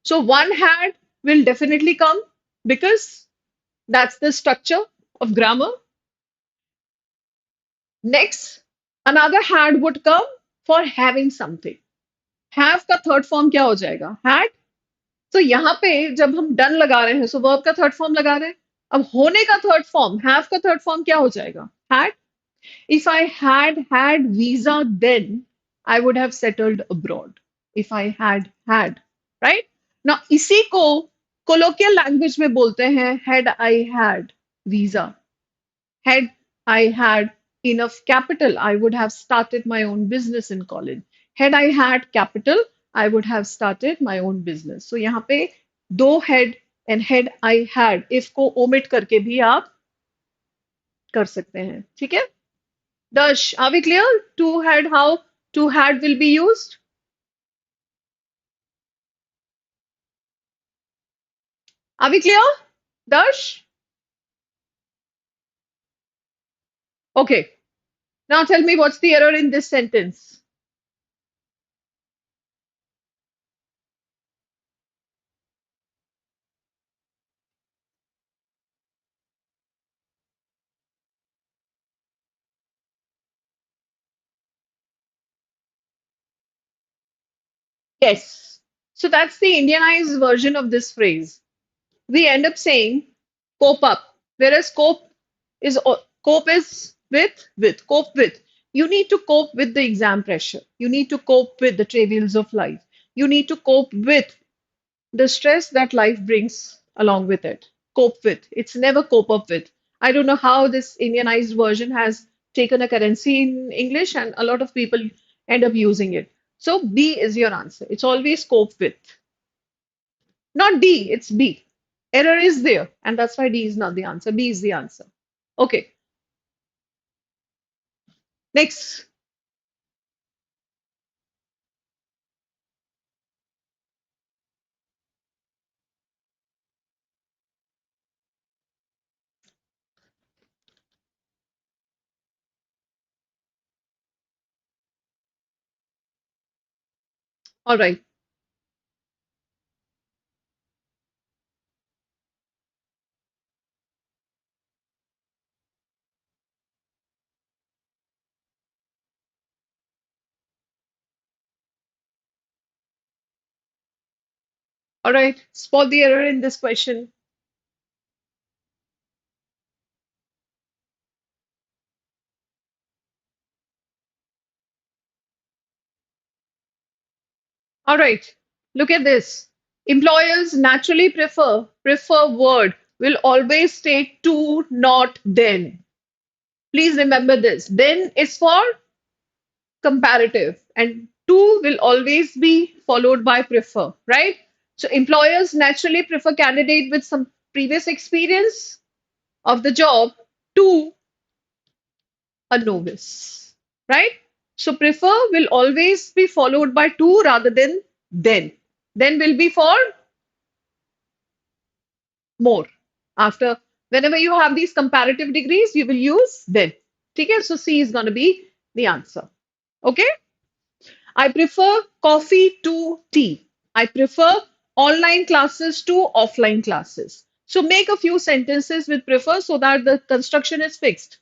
So one had will definitely come because that's the structure of grammar. Next, another had would come for having something. Have का third form क्या हो जाएगा? Had. तो यहाँ पे जब हम done लगा रहे हैं, सो वर्ब का थर्ड फॉर्म लगा रहे हैं. अब होने का थर्ड फॉर्म, हैव का थर्ड फॉर्म क्या हो जाएगा? Had. If I had visa, then I would have settled abroad. If I had, right? Now इसी को colloquial language में बोलते हैं had I had visa. Had I had enough capital, I would have started my own business in college. Had I had capital, I would have started my own business. So यहाँ पे दो had and had I had if को omit करके भी आप कर सकते हैं. ठीक है? Dash, are we clear? To had, how to had will be used? Are we clear? Dash? Okay. Now tell me what's the error in this sentence? Yes. So that's the Indianized version of this phrase. We end up saying cope up, whereas cope is cope with. You need to cope with the exam pressure. You need to cope with the travails of life. You need to cope with the stress that life brings along with it. Cope with. It's never cope up with. I don't know how this Indianized version has taken a currency in English, and a lot of people end up using it. So B is your answer. It's always cope with. Not D, it's B. Error is there, and that's why D is not the answer. B is the answer. Okay, next. All right. All right, spot the error in this question. All right, look at this. Employers naturally prefer word will always take to, not then. Please remember this. Then is for comparative, and to will always be followed by prefer, right? So employers naturally prefer candidate with some previous experience of the job to a novice, right? So prefer will always be followed by to rather than then. Then will be for more. After, whenever you have these comparative degrees, you will use then. Okay, so C is going to be the answer. Okay, I prefer coffee to tea. I prefer online classes to offline classes. So make a few sentences with prefer so that the construction is fixed.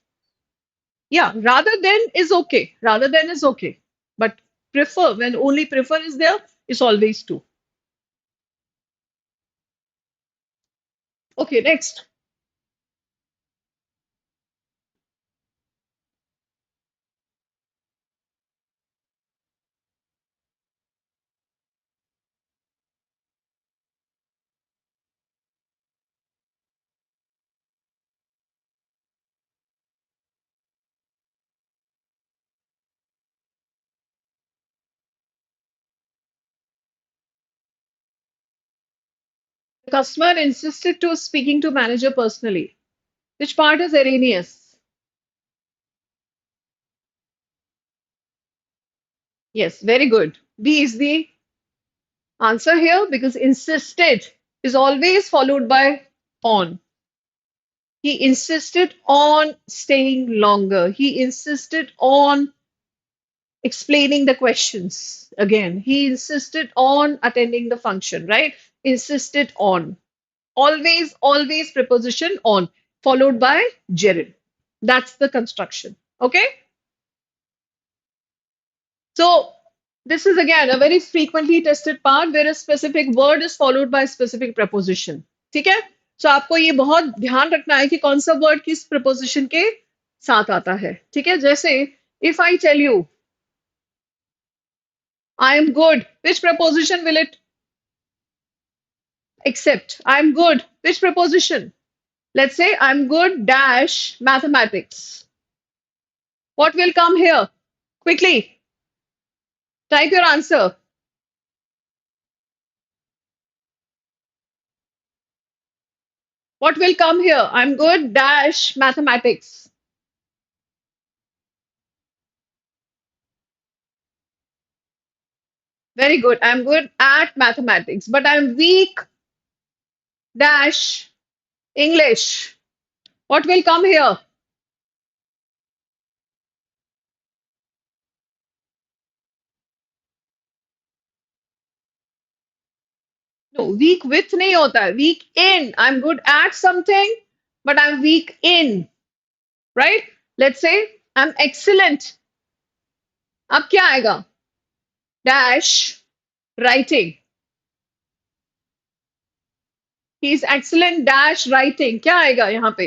Yeah, rather than is okay. Rather than is okay. But prefer, when only prefer is there, is always to. Okay, next. The customer insisted to speaking to manager personally. Which part is erroneous? Yes, very good. B is the answer here because insisted is always followed by on. He insisted on staying longer. He insisted on explaining the questions again. He insisted on attending the function, right? Insisted on. Always preposition on, followed by gerund. That's the construction. Okay? So this is again a very frequently tested part where a specific word is followed by a specific preposition. ठीक है? So आपको ये बहुत ध्यान रखना है कि कौन सा word किस preposition के साथ आता है. ठीक है? जैसे if I tell you I am good, which preposition will it accept? I am good. Which preposition? Let's say I'm good dash mathematics. What will come here? Quickly, type your answer. What will come here? I'm good dash mathematics. Very good. I'm good at mathematics, but I'm weak dash English. What will come here? No, weak with नहीं होता है. Weak in. I'm good at something, but I'm weak in. Right? Let's say I'm excellent. अब क्या आएगा? Dash writing. He is excellent dash writing. क्या आएगा यहाँ पे?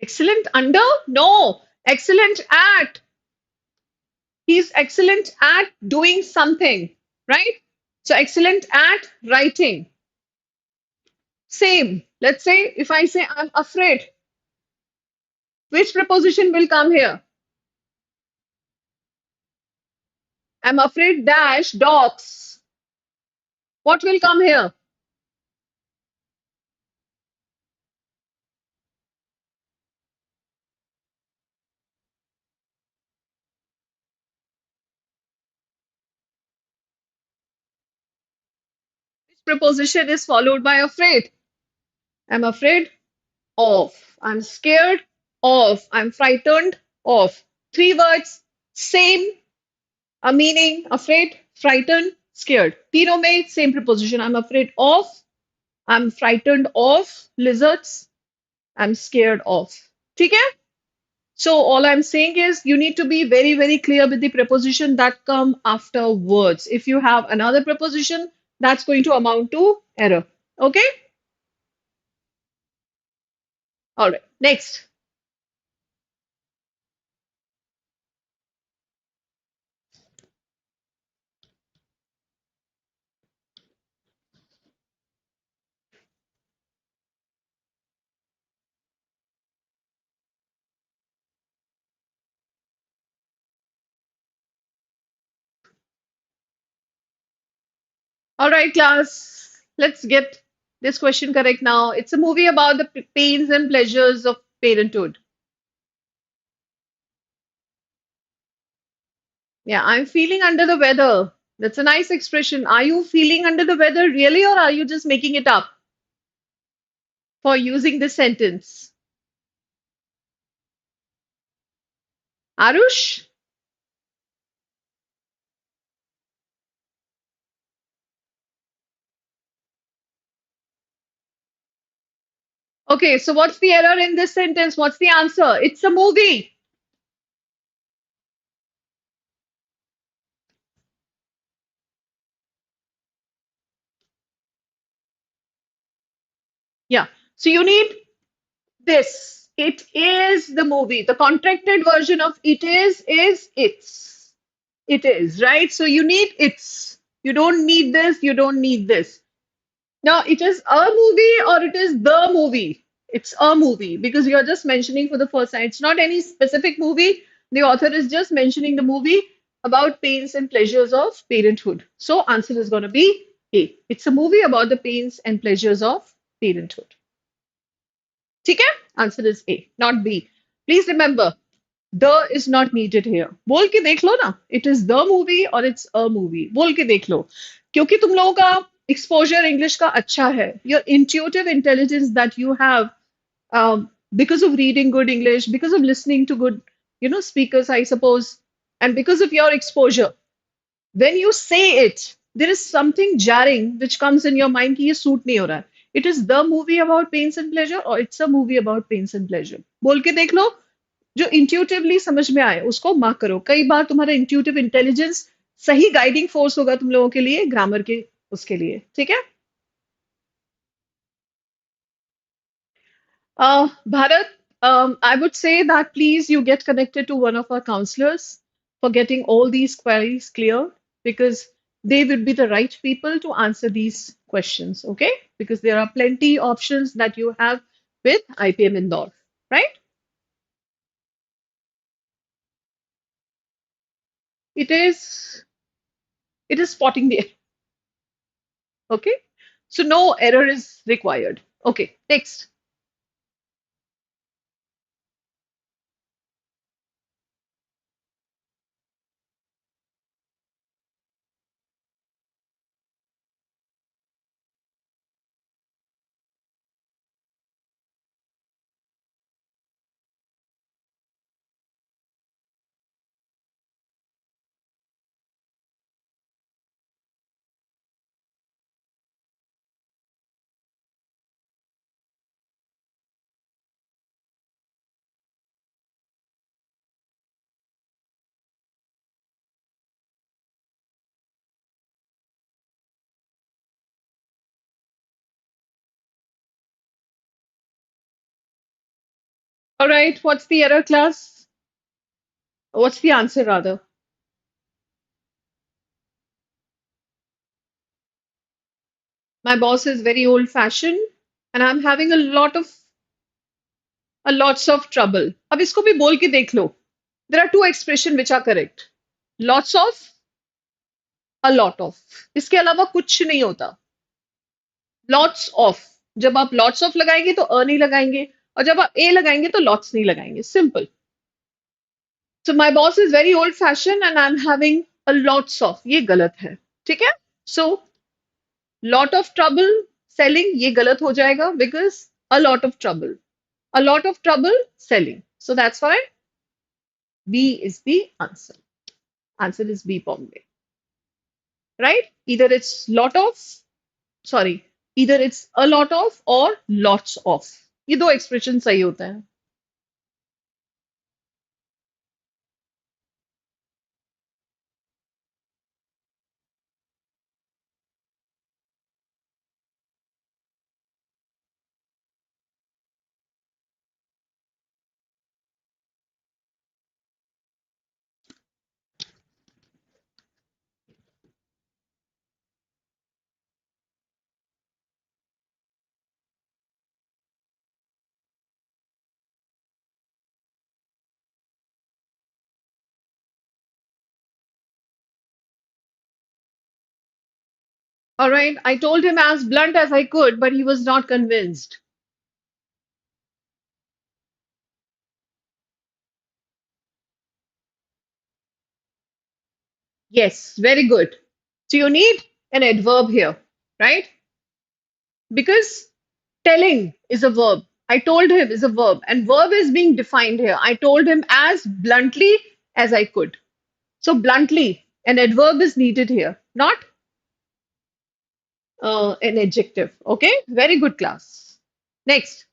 Excellent under? No. Excellent at. He's excellent at doing something, right? So excellent at writing. Same. Let's say if I say I'm afraid, which preposition will come here? I'm afraid dash dogs. What will come here? Which preposition is followed by afraid? I'm afraid of. I'm scared of. I'm frightened of. Three words, same a meaning, afraid, frightened, scared. तीनों में same preposition. I'm afraid of. I'm frightened of lizards. I'm scared of. ठीक है? So all I'm saying is you need to be very, very clear with the preposition that come after words. If you have another preposition, that's going to amount to error. Okay? All right. Next. All right, class. Let's get this question correct now. It's a movie about the pains and pleasures of parenthood. Yeah, I'm feeling under the weather. That's a nice expression. Are you feeling under the weather really, or are you just making it up for using this sentence? Arush? Okay, so what's the error in this sentence? What's the answer? It's a movie. Yeah. So you need this. It is the movie. The contracted version of it is it's. It is, right? So you need it's. You don't need this. You don't need this. Now, it is a movie or it is the movie. It's a movie because you're just mentioning for the first time. It's not any specific movie. The author is just mentioning the movie about pains and pleasures of parenthood. So, answer is going to be A. It's a movie about the pains and pleasures of parenthood. ठीक है? Answer is A, not B. Please remember, the is not needed here. बोल के देख लो ना. It is the movie or it's a movie. बोल के देख लो. क्योंकि तुम लोगों का exposure English का अच्छा है. Your intuitive intelligence that you have because of reading good English, because of listening to good, speakers, I suppose, and because of your exposure, when you say it, there is something jarring which comes in your mind कि ये suit नहीं हो रहा है. It is the movie about pains and pleasure or it's a movie about pains and pleasure. बोल के देख लो. जो इंट्यूटिवली समझ में आए उसको मार्क करो. कई बार तुम्हारा इंट्यूटिव इंटेलिजेंस सही गाइडिंग फोर्स होगा तुम लोगों के लिए ग्रामर के उसके लिए. ठीक है? Bharat, I would say that please you get connected to one of our counselors for getting all these queries clear because they would be the right people to answer these questions, okay? Because there are plenty options that you have with IPM Indore, right? It is it is spotting the okay. So no error is required. Okay, next. All right, what's the error class? What's the answer rather? My boss is very old fashioned and I'm having a lots of trouble. अब इसको भी बोल के देख लो. There are two expressions which are correct. Lots of, a lot of. इसके अलावा कुछ नहीं होता. Lots of. जब आप lots of लगाएंगे तो नहीं लगाएंगे और जब आप a लगाएंगे तो lots नहीं लगाएंगे. Simple. So my boss is very old fashioned and I'm having a lots of. ये गलत है. ठीक है? So lot of trouble selling ये गलत हो जाएगा because a lot of trouble. A lot of trouble selling. So that's why B is the answer. Answer is B, Bombay. Right? Either it's lot of, sorry, either it's a lot of or lots of. ये दो expression सही होते हैं. All right, I told him as blunt as I could, but he was not convinced. Yes, very good. So you need an adverb here, right? Because telling is a verb. I told him is a verb, and verb is being defined here. I told him as bluntly as I could. So bluntly, an adverb is needed here, not an adjective. Okay, very good class. Next,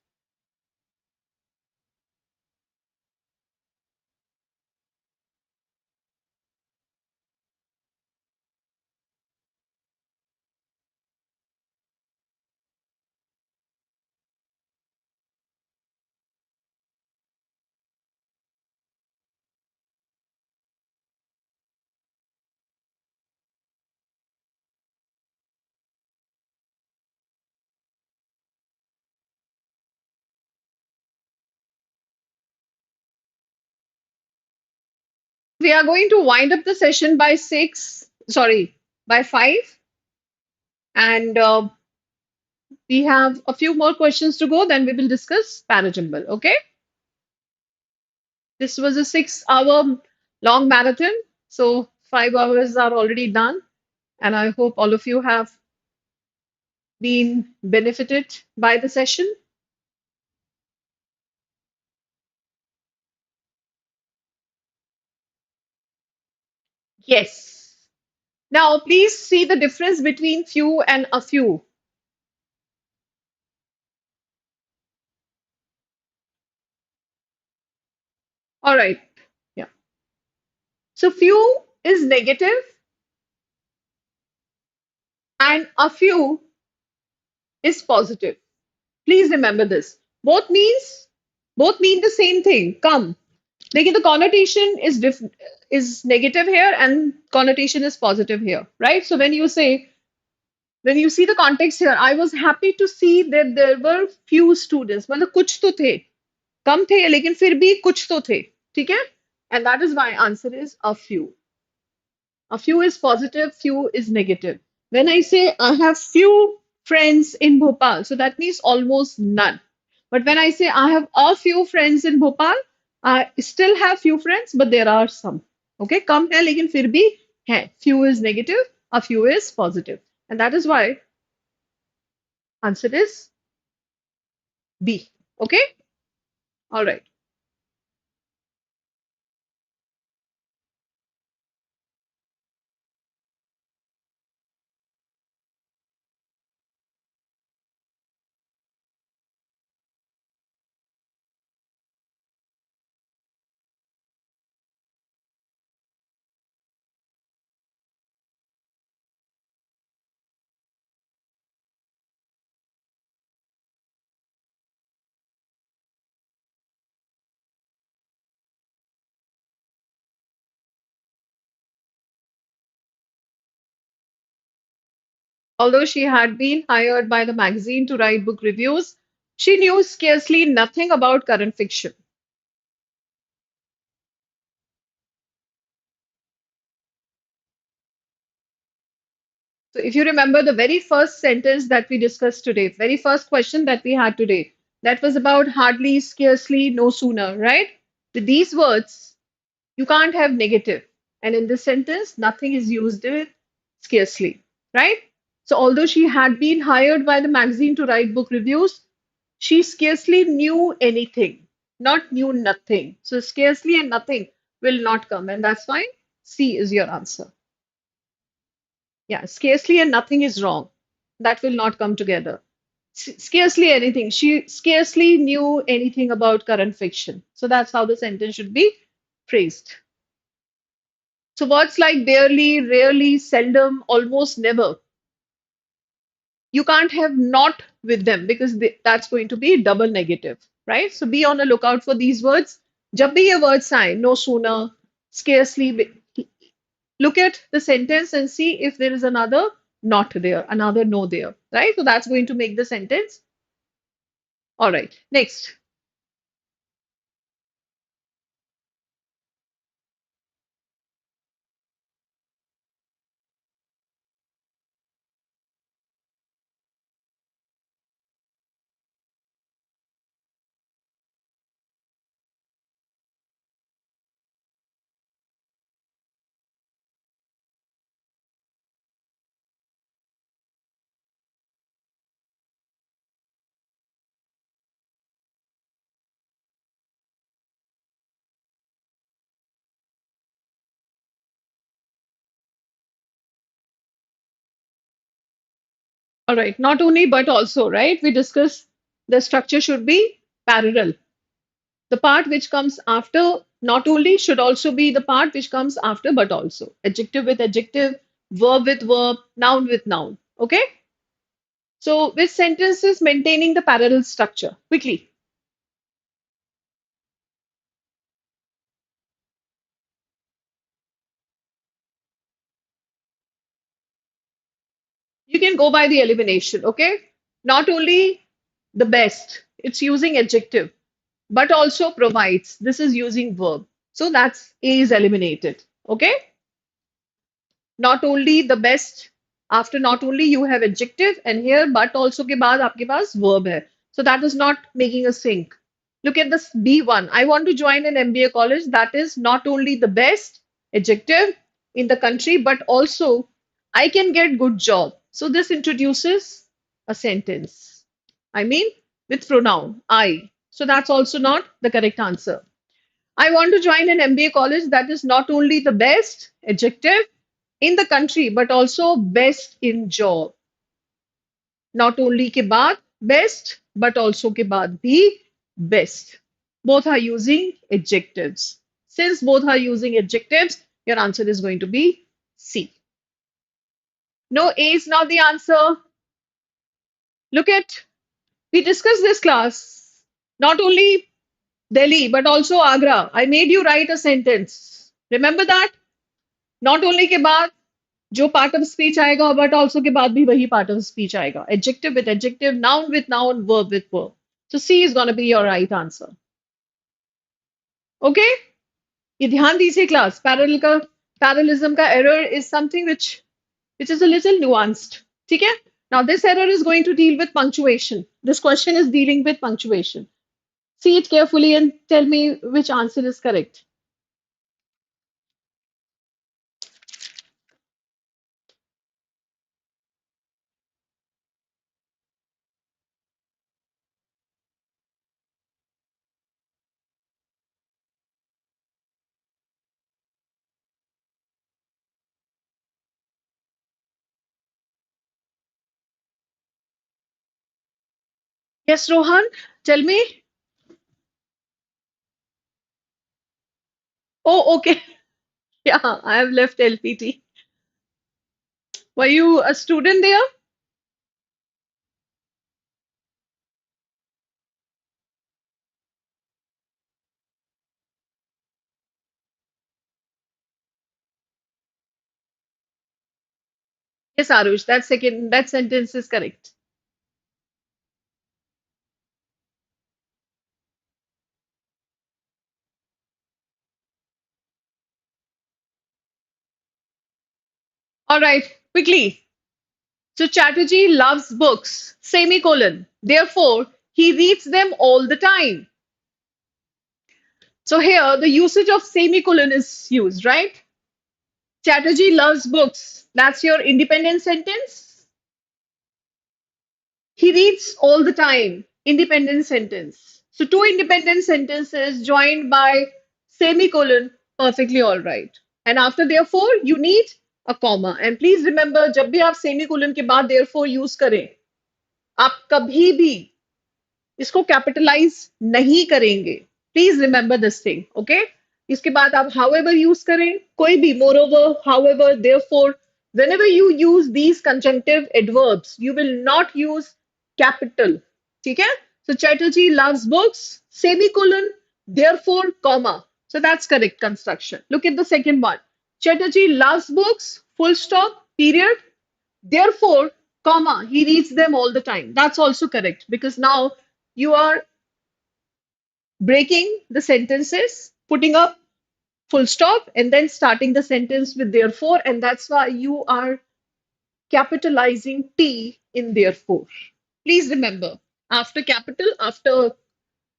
we are going to wind up the session by by 5, and we have a few more questions to go. Then we will discuss Parajumble. Okay, this was a 6-hour long marathon, so 5 hours are already done, and I hope all of you have been benefited by the session. Yes. Now, please see the difference between few and a few. All right. Yeah. So, few is negative and a few is positive. Please remember this. Both means both mean the same thing. Come. Like the connotation is negative here and connotation is positive here, right? So when you see the context here, I was happy to see that there were few students. मतलब कुछ तो थे, कम थे लेकिन फिर भी कुछ तो थे, ठीक है? And that is why answer is a few. A few is positive, few is negative. When I say I have few friends in Bhopal, so that means almost none. But when I say I have a few friends in Bhopal, I still have few friends, but there are some. Okay, कम है लेकिन फिर भी है. Few is negative, a few is positive. And that is why answer is B. Okay, all right. Although she had been hired by the magazine to write book reviews, she knew scarcely nothing about current fiction. So, if you remember the very first sentence that we discussed today, very first question that we had today, that was about hardly, scarcely, no sooner, right? With these words, you can't have negative. And in this sentence, nothing is used with scarcely, right? So, although she had been hired by the magazine to write book reviews, she scarcely knew anything, not knew nothing. So, scarcely and nothing will not come. And that's why C is your answer. Yeah, scarcely and nothing is wrong. That will not come together. Scarcely anything. She scarcely knew anything about current fiction. So that's how the sentence should be phrased. So words like barely, rarely, seldom, almost never, you can't have not with them because that's going to be double negative, right? So be on the lookout for these words. जब भी ये words आए, no sooner, scarcely, look at the sentence and see if there is another not there, another no there, right? So that's going to make the sentence. All right, next. All right, not only but also, right? We discussed the structure should be parallel. The part which comes after not only should also be the part which comes after but also. Adjective with adjective, verb with verb, noun with noun. Okay? So, with sentences maintaining the parallel structure. Quickly, you can go by the elimination. Okay? Not only the best, it's using adjective, but also provides. This is using verb. So, that's A is eliminated. Okay? Not only the best, after not only you have adjective and here but also के बाद आपके पास verb है. So that is not making a sync. Look at this B1. I want to join an MBA college. That is not only the best adjective in the country, but also I can get good job. So this introduces a sentence. I mean with pronoun I. So that's also not the correct answer. I want to join an MBA college that is not only the best adjective in the country, but also best in job. Not only ke baad best, but also ke baad bhi best. Both are using adjectives. Since both are using adjectives, your answer is going to be C. No, A is not the answer. Look at, we discussed this class. Not only Delhi, but also Agra. I made you write a sentence. Remember that? Not only के बाद जो part of speech आएगा but also के बाद भी वही part of speech आएगा adjective with adjective noun with noun verb with verb so C is gonna be your right answer okay ये ध्यान दीजिए क्लास पैरेललिज्म का error is something which is a little nuanced ठीक है now this error is going to deal with punctuation this question is dealing with punctuation see it carefully and tell me which answer is correct. Yes, Rohan, tell me. Oh, okay. Yeah, I have left LPT. Were you a student there? Yes, Arush, that sentence is correct. All right, quickly. So Chatterjee loves books, semicolon. Therefore, he reads them all the time. So here, the usage of semicolon is used, right? Chatterjee loves books. That's your independent sentence. He reads all the time. Independent sentence. So two independent sentences joined by semicolon, perfectly all right. And after therefore, you need a comma. And please remember, जब भी आप semicolon के बाद therefore use करें, आप कभी भी इसको कैपिटलाइज नहीं करेंगे. Please remember this thing. Okay. इसके बाद आप however यूज करें, कोई भी moreover, however, therefore, whenever you use these conjunctive adverbs you will not use capital. ठीक है. So Chatterjee loves books, semicolon, therefore, comma. So that's correct construction. Look at the second one. Chatterjee loves books, full stop, period. Therefore, comma, he reads them all the time. That's also correct because now you are breaking the sentences, putting up full stop, and then starting the sentence with therefore, and that's why you are capitalizing T in therefore. Please remember, after capital, after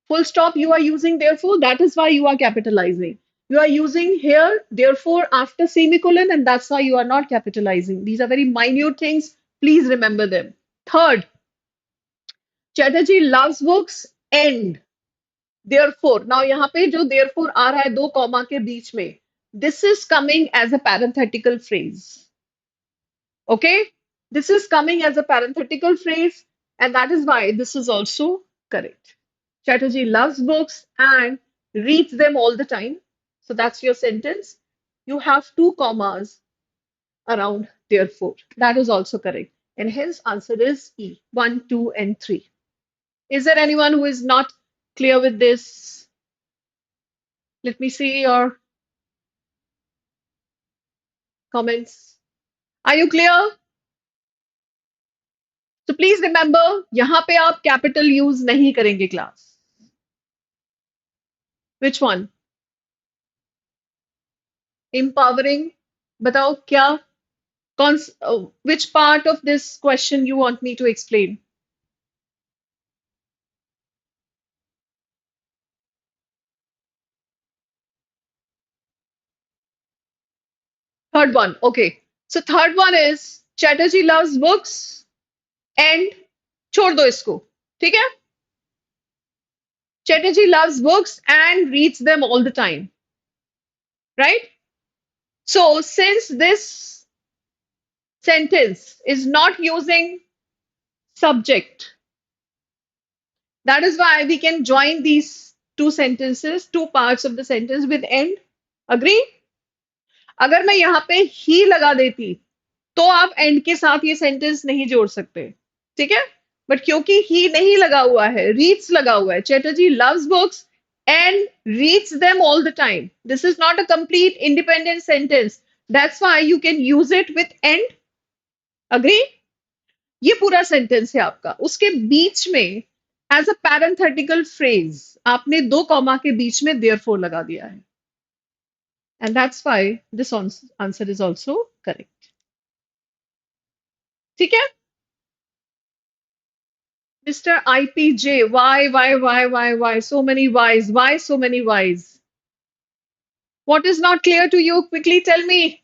full stop, you are using therefore. That is why you are capitalizing. You are using here, therefore, after semicolon, and that's why you are not capitalizing. These are very minute things. Please remember them. Third, Chatterjee loves books and therefore. Now यहाँ पे जो therefore आ रहा है दो comma के बीच में, this is coming as a parenthetical phrase. Okay, this is coming as a parenthetical phrase, and that is why this is also correct. Chatterjee loves books and reads them all the time. So that's your sentence. You have two commas around therefore. That is also correct. And hence answer is E. 1, 2, and 3. Is there anyone who is not clear with this? Let me see your comments. Are you clear? So please remember, यहाँ पे आप capital use नहीं करेंगे class. Which one? Empowering. बताओ क्या which part of this question you want me to explain? Third one. Okay. So third one is Chatterjee loves books and छोड़ दो इसको. ठीक है? Chatterjee loves books and reads them all the time. Right? So since this sentence is not using subject, that is why we can join these two sentences, two parts of the sentence with end. Agree? अगर मैं यहाँ पे ही लगा देती तो आप and के साथ ये सेंटेंस नहीं जोड़ सकते. ठीक है. बट क्योंकि ही नहीं लगा हुआ है, रीड्स लगा हुआ है. Chatterjee loves books and reads them all the time. This is not a complete independent sentence. That's why you can use it with and. Agree. ये पूरा सेंटेंस है आपका. उसके बीच में एज अ पैरेंथेटिकल फ्रेज आपने दो कॉमा के बीच में देयरफॉर लगा दिया है. And that's why this answer is also correct. ठीक है. Mr. IPJ, why, so many whys, why so many whys? What is not clear to you? Quickly tell me.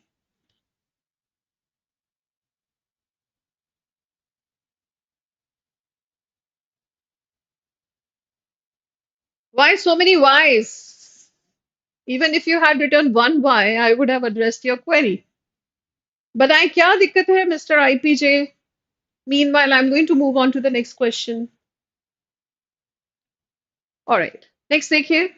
Why so many whys? Even if you had written one why, I would have addressed your query. बताएं क्या दिक्कत है, Mr. IPJ? Meanwhile, I'm going to move on to the next question. All right. Next देखिए.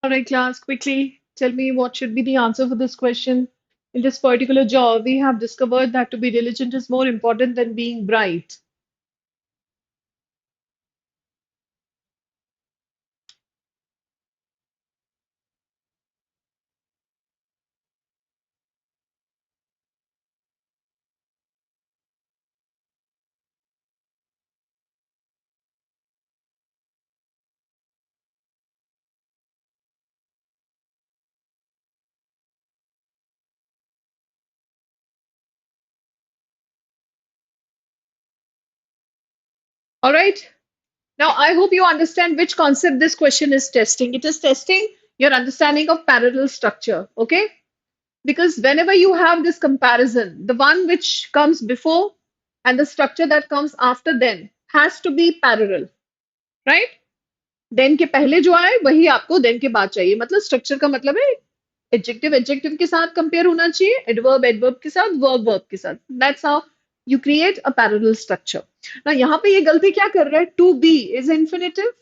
All right, class, quickly tell me what should be the answer for this question. In this particular job, we have discovered that to be diligent is more important than being bright. All right. Now, I hope you understand which concept this question is testing. It is testing your understanding of parallel structure. Okay. Because whenever you have this comparison, the one which comes before and the structure that comes after them has to be parallel, right? Then के पहले जो आए वही आपको then के बाद चाहिए मतलब स्ट्रक्चर का मतलब है एडजेक्टिव एडजेक्टिव के साथ कंपेयर होना चाहिए एडवर्ब एडवर्ब के साथ वर्ब वर्ब के साथ that's how you create a parallel structure ना यहाँ पे ये गलती क्या कर रहा है to be is infinitive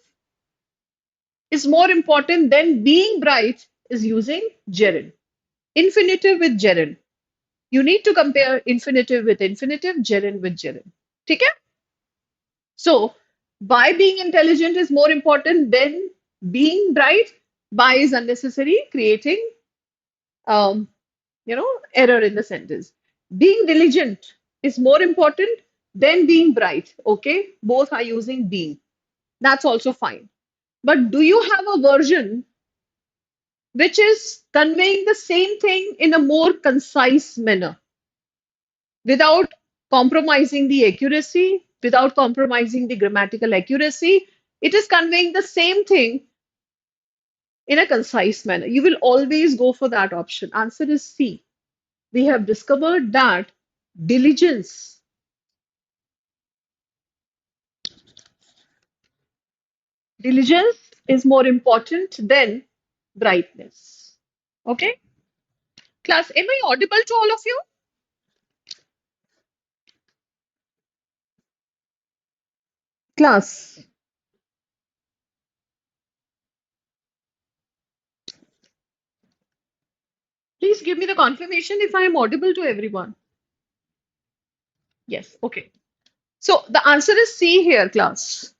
is more important than being bright is using gerund. Infinitive with gerund. You need to compare infinitive with infinitive, gerund with gerund. ठीक है? So, by being intelligent is more important than being bright. By is unnecessary, creating error in the sentence. Being diligent is more important than being bright. Okay, both are using being. That's also fine. But do you have a version which is conveying the same thing in a more concise manner without compromising the accuracy, without compromising the grammatical accuracy? It is conveying the same thing in a concise manner. You will always go for that option. Answer is C. We have discovered that diligence, diligence is more important than brightness. Okay? Class, am I audible to all of you? Class, please give me the confirmation if I am audible to everyone. Yes, okay. So the answer is C here, class.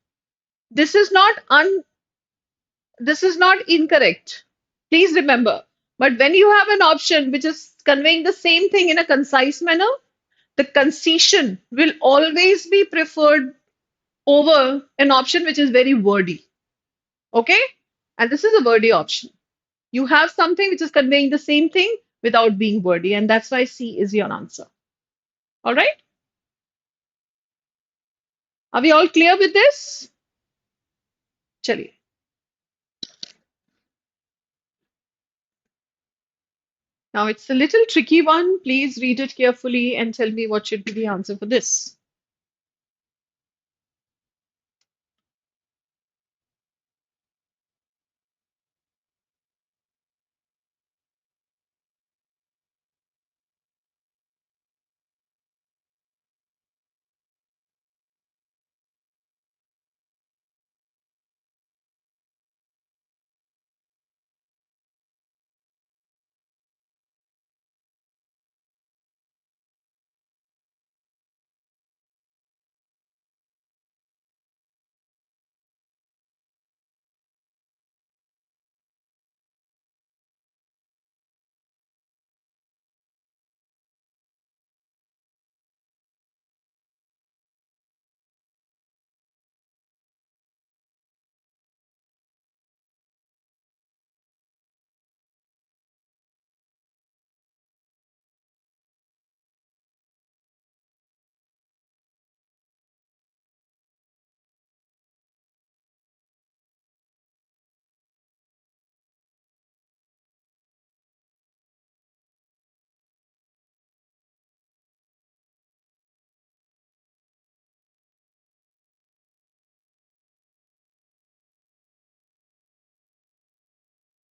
This is not this is not incorrect. Please remember. But when you have an option which is conveying the same thing in a concise manner, the concision will always be preferred over an option which is very wordy. Okay? And this is a wordy option. You have something which is conveying the same thing without being wordy, and that's why C is your answer. All right? Are we all clear with this? Chaliye. Now it's a little tricky one. Please read it carefully and tell me what should be the answer for this.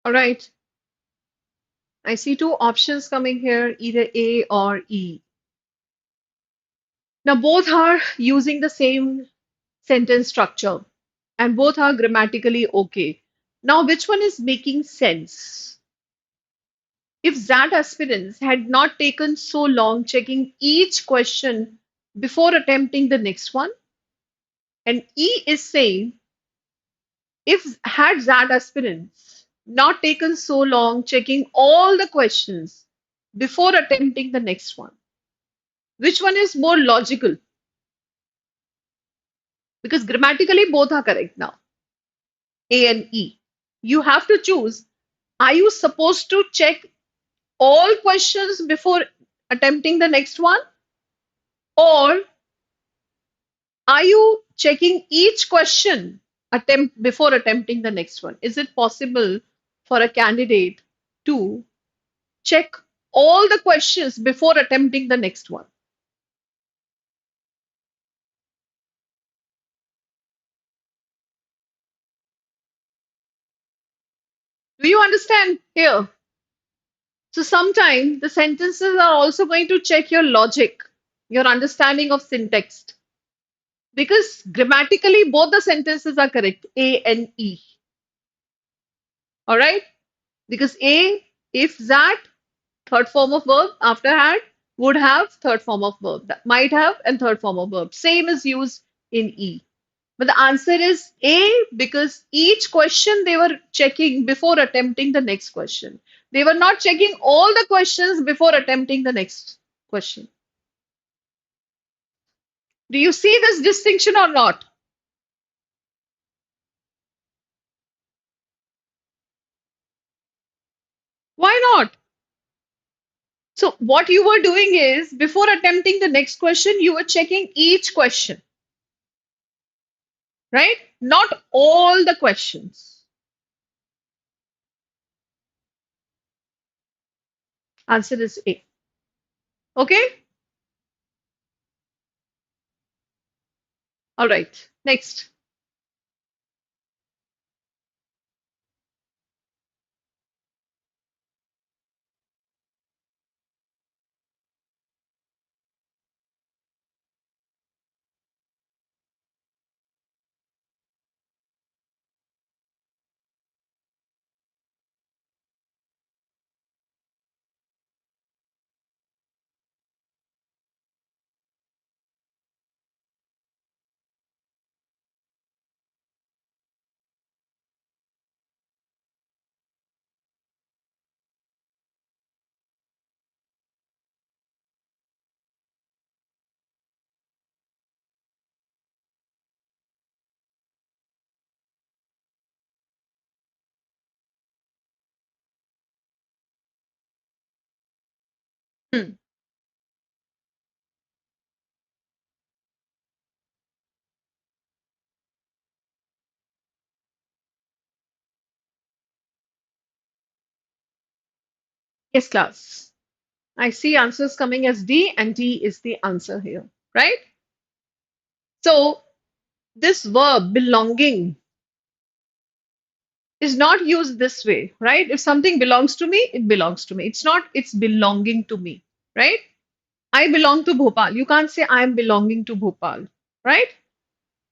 All right. I see two options coming here, either A or E. Now both are using the same sentence structure and both are grammatically okay. Now which one is making sense? If ZAT aspirants had not taken so long checking each question before attempting the next one, and E is saying if had ZAT aspirants not taken so long checking all the questions before attempting the next one, which one is more logical? Because grammatically both are correct now, A and E. You have to choose. Are you supposed to check all questions before attempting the next one? Or Are you checking each question attempt before attempting the next one? Is it possible for a candidate to check all the questions before attempting the next one? Do you understand here? So sometimes the sentences are also going to check your logic, your understanding of syntax, because grammatically both the sentences are correct, A and E. All right? Because A, if that, third form of verb, after had, would have, third form of verb, that might have, and third form of verb. Same is used in E. But the answer is A because each question they were checking before attempting the next question. They were not checking all the questions before attempting the next question. Do you see this distinction or not? Why not? So, what you were doing is before attempting the next question, you were checking each question, right? Not all the questions. Answer is A. Okay? All right. Next. Hmm. Yes, class. I see answers coming as D, and D is the answer here, right? So, this verb belonging is not used this way, right? If something belongs to me, it belongs to me. It's not, it's belonging to me, right? I belong to Bhopal. You can't say I am belonging to Bhopal, right?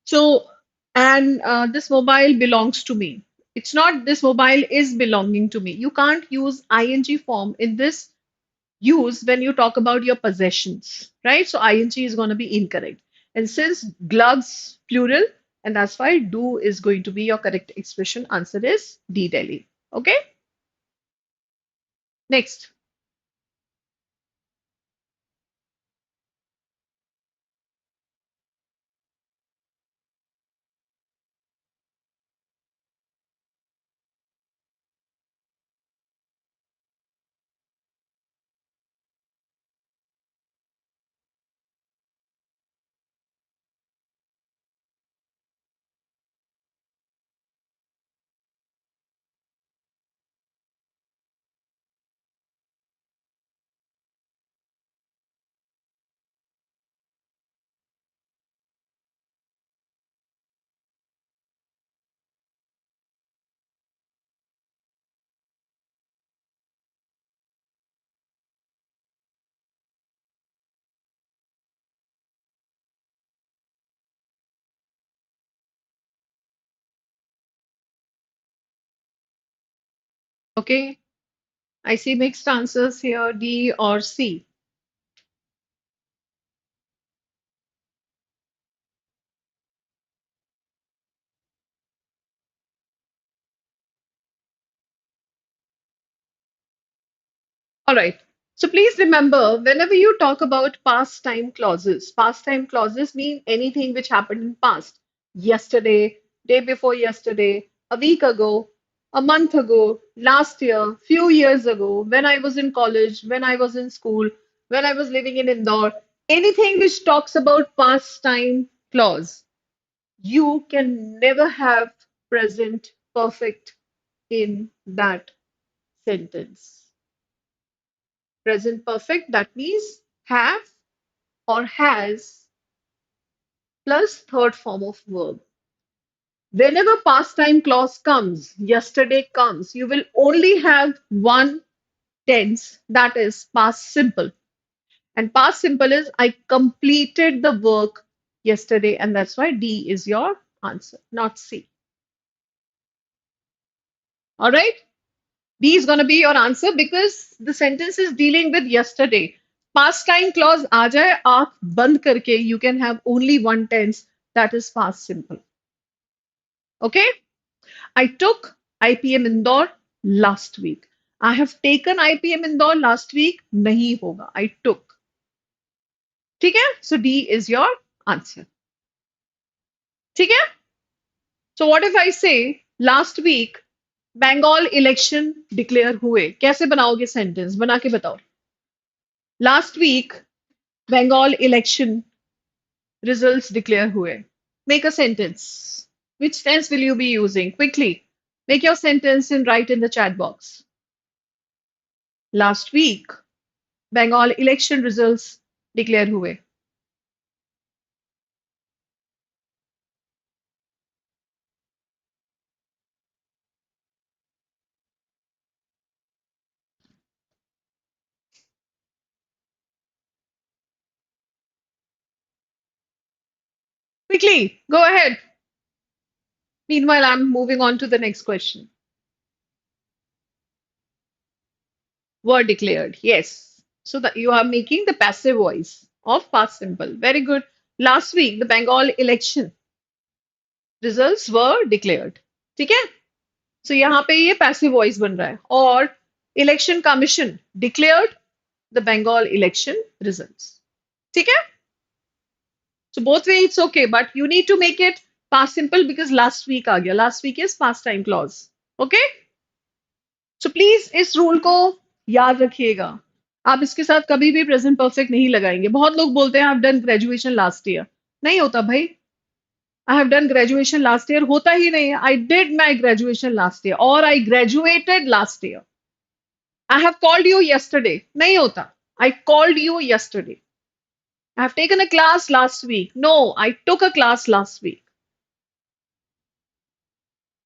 So, and this mobile belongs to me. It's not this mobile is belonging to me. You can't use ing form in this use when you talk about your possessions, right? So ing is going to be incorrect. And since gloves plural, and that's why do is going to be your correct expression. Answer is D, Delhi. Okay. Next. Okay. I see mixed answers here, D or C. All right. So please remember, whenever you talk about past time clauses mean anything which happened in past. Yesterday, day before yesterday, a week ago, a month ago, last year, few years ago, when I was in college, when I was in school, when I was living in Indore. Anything which talks about past time clause, you can never have present perfect in that sentence. Present perfect, that means have or has plus third form of verb. Whenever past time clause comes, yesterday comes, you will only have one tense, that is past simple. And past simple is I completed the work yesterday, and that's why D is your answer, not C. All right? D is going to be your answer because the sentence is dealing with yesterday. Past time clause aa jaye, aap band karke, you can have only one tense, that is past simple. Okay? I took IPM Indore last week. I have taken IPM Indore last week. Nahi hoga. I took. ठीक है? So D is your answer. ठीक है? So what if I say last week Bengal election declare हुए? कैसे बनाओगे sentence? बना के बताओ. Last week Bengal election results declare हुए. Make a sentence. Which tense will you be using? Quickly. Make your sentence and write in the chat box. Last week Bengal election results declare हुए. Quickly, go ahead. Meanwhile, I'm moving on to the next question. Were declared. Yes. So that you are making the passive voice of past simple. Very good. Last week, the Bengal election results were declared. ठीक है? So यहाँ पे ये passive voice बन रहा है. और election commission declared the Bengal election results. ठीक है? So both way it's okay, but you need to make it past simple because last week आ गया. Last week is past time clause. Okay? So please इस rule को याद रखिएगा. आप इसके साथ कभी भी प्रेजेंट परफेक्ट नहीं लगाएंगे. बहुत लोग बोलते हैं I have done graduation last year. नहीं होता भाई. I have done graduation last year होता ही नहीं है. I did my graduation last year और I graduated last year. I have called you yesterday. नहीं होता. I called you yesterday. I have taken a class last week. No, I took a class last week.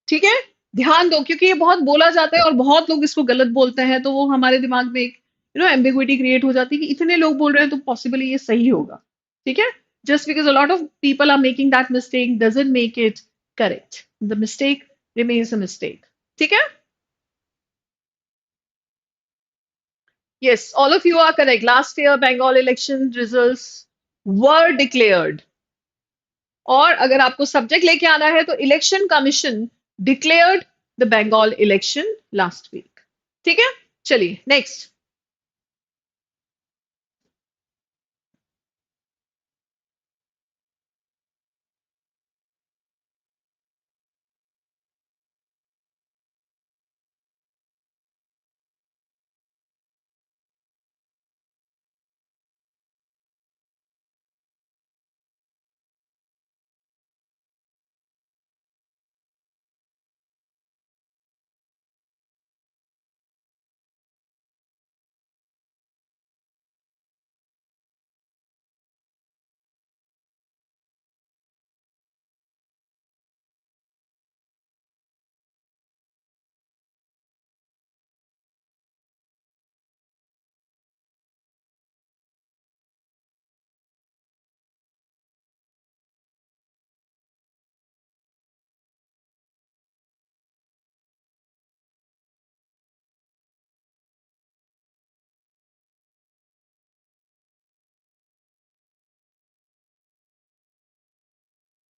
ठीक है? ध्यान दो क्योंकि ये बहुत बोला जाता है और बहुत लोग इसको गलत बोलते हैं तो वो हमारे दिमाग में एक एम्बिग्विटी क्रिएट हो जाती है कि इतने लोग बोल रहे हैं तो पॉसिबली ये सही होगा. ठीक है? Just because a lot of people are making that mistake doesn't make it correct. The mistake remains a mistake. ठीक है? Yes, all of you are correct. Last year Bengal election results were declared. और अगर आपको subject लेके आना है तो election commission declared the Bengal election last week. ठीक है? चलिए next.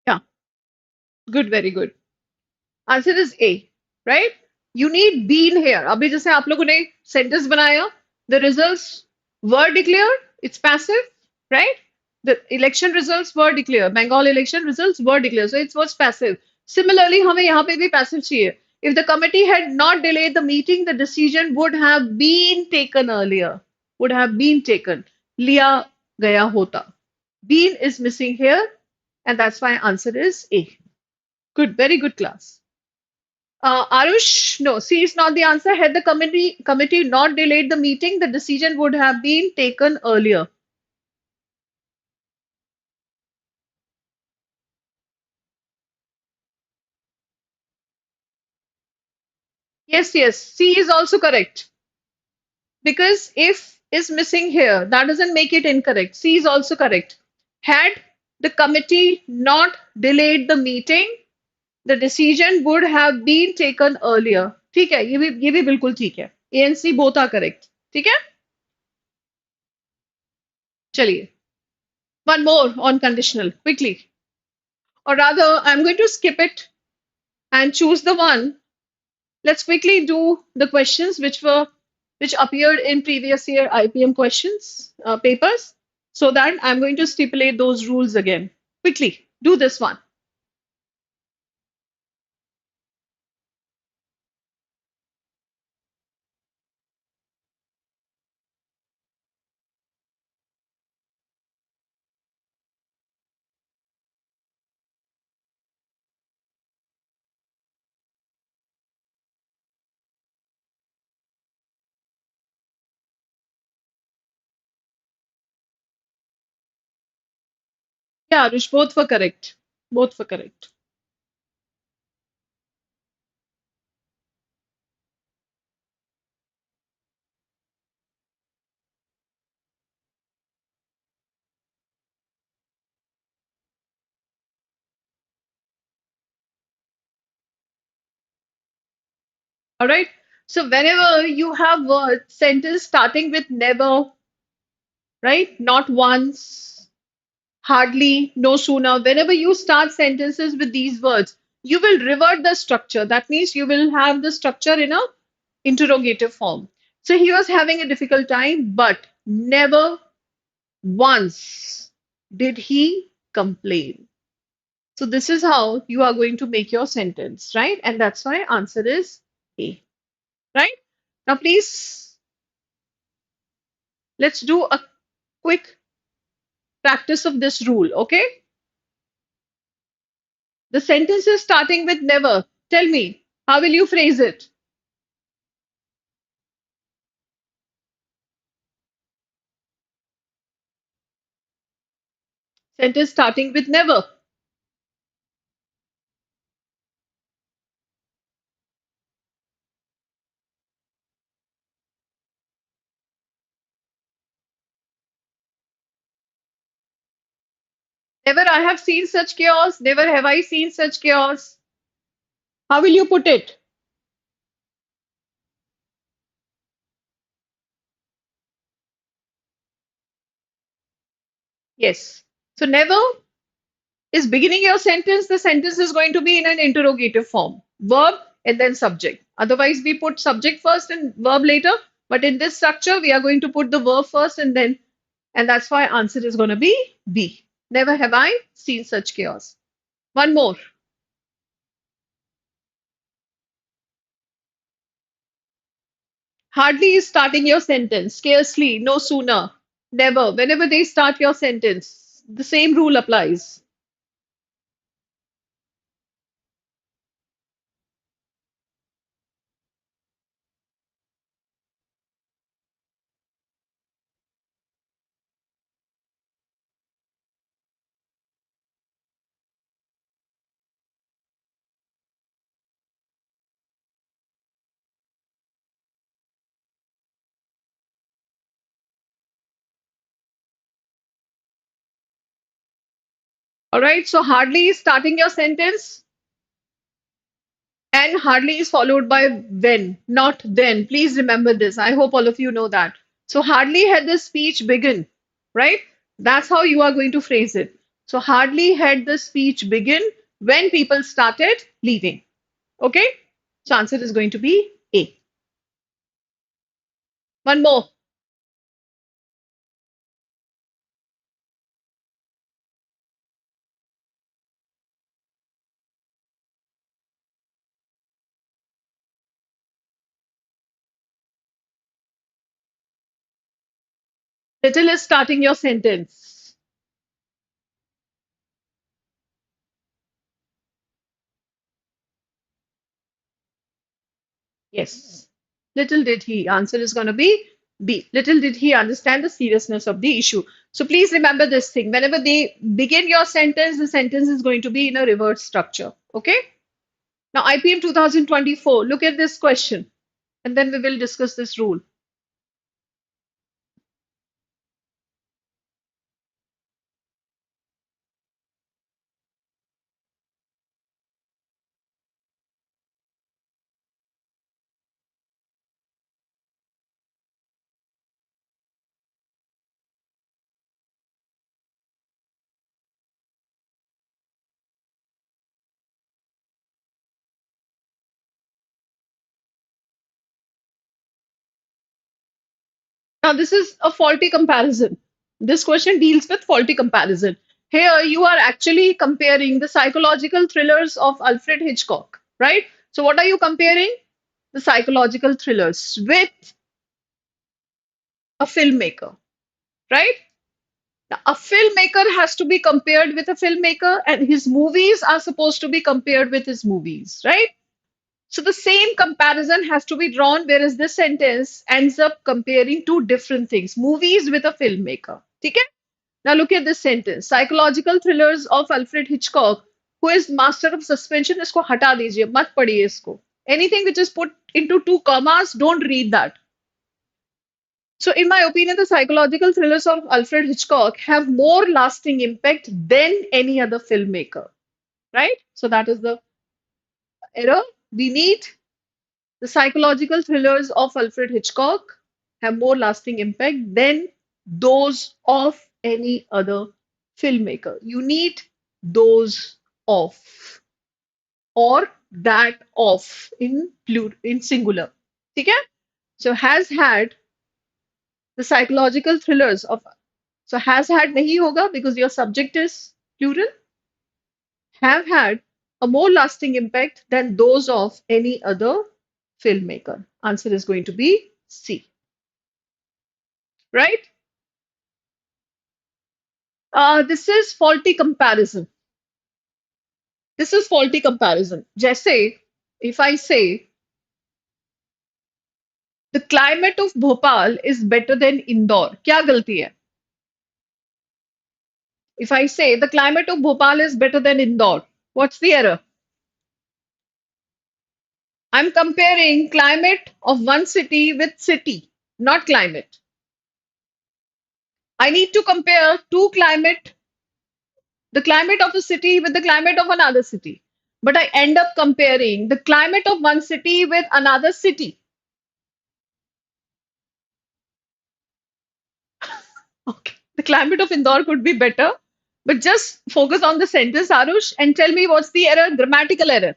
Yeah, good, very good. Answer is A, right? You need been here. अभी जैसे आप लोगों ने सेंटेंस बनाया, the results were declared. It's passive, right? The election results were declared. Bengal election results were declared. So it was passive. Similarly, हमें यहाँ पे भी passive चाहिए. If the committee had not delayed the meeting, the decision would have been taken earlier. Would have been taken. लिया गया होता. Been is missing here And that's why answer is A. Good, very good class. Arush, no, C is not the answer. Had the committee not delayed the meeting, the decision would have been taken earlier. Yes, yes, C is also correct. Because if is missing here, that doesn't make it incorrect. C is also correct. Had the committee not delayed the meeting, the decision would have been taken earlier. ठीक है, ये भी बिल्कुल ठीक है. A and C both are correct. ठीक है? चलिए. One more on conditional, quickly. Or rather, I'm going to skip it and choose the one. Let's quickly do the questions which appeared in previous year IPM questions papers, so that I'm going to stipulate those rules again. Quickly, do this one. Yeah, Arush, both were correct. Both were correct. All right. So whenever you have a sentence starting with never, right? Not once, hardly, no sooner. Whenever you start sentences with these words, you will revert the structure. That means you will have the structure in a interrogative form. So he was having a difficult time, but never once did he complain. So this is how you are going to make your sentence, right? And that's why answer is A, right? Now please, let's do a quick practice of this rule, okay? The sentence is starting with never. Tell me, how will you phrase it? Sentence starting with never. Never I have seen such chaos. Never have I seen such chaos. How will you put it? Yes. So never is beginning your sentence. The sentence is going to be in an interrogative form. Verb and then subject. Otherwise, we put subject first and verb later. But in this structure, we are going to put the verb first and that's why answer is going to be B. Never have I seen such chaos. One more. Hardly is starting your sentence. Scarcely, no sooner, never. Whenever they start your sentence, the same rule applies. All right, so hardly is starting your sentence, and hardly is followed by when, not then. Please remember this. I hope all of you know that. So hardly had the speech begin, right? That's how you are going to phrase it. So hardly had the speech begin when people started leaving. Okay? So answer is going to be A. One more. Little is starting your sentence. Yes. Little did he. Answer is going to be B. Little did he understand the seriousness of the issue. So please remember this thing. Whenever they begin your sentence, the sentence is going to be in a reverse structure. Okay? Now, IPM 2024, look at this question, and then we will discuss this rule. Now, this is a faulty comparison. This question deals with faulty comparison. Here, you are actually comparing the psychological thrillers of Alfred Hitchcock, right? So, what are you comparing? The psychological thrillers with a filmmaker, right? Now, a filmmaker has to be compared with a filmmaker, and his movies are supposed to be compared with his movies, right? So the same comparison has to be drawn, whereas this sentence ends up comparing two different things, movies with a filmmaker. Okay? Now look at this sentence. Psychological thrillers of Alfred Hitchcock, who is master of suspension, isko hata dijiye, mat padhiye isko. Anything which is put into two commas, don't read that. So, in my opinion, the psychological thrillers of Alfred Hitchcock have more lasting impact than any other filmmaker, right? So, that is the error. We need the psychological thrillers of Alfred Hitchcock have more lasting impact than those of any other filmmaker. You need those of or that of in singular. Okay? So, has had the psychological thrillers of so has had nahi hoga because your subject is plural. Have had a more lasting impact than those of any other filmmaker. Answer is going to be C. Right? This is faulty comparison. This is faulty comparison. Jaise, if I say the climate of Bhopal is better than Indore, क्या गलती है? If I say the climate of Bhopal is better than Indore, what's the error? I'm comparing climate of one city with city, not climate. I need to compare the climate of a city with the climate of another city. But I end up comparing the climate of one city with another city. Okay. The climate of Indore could be better, but just focus on the sentence, Arush, and tell me what's the error, grammatical error.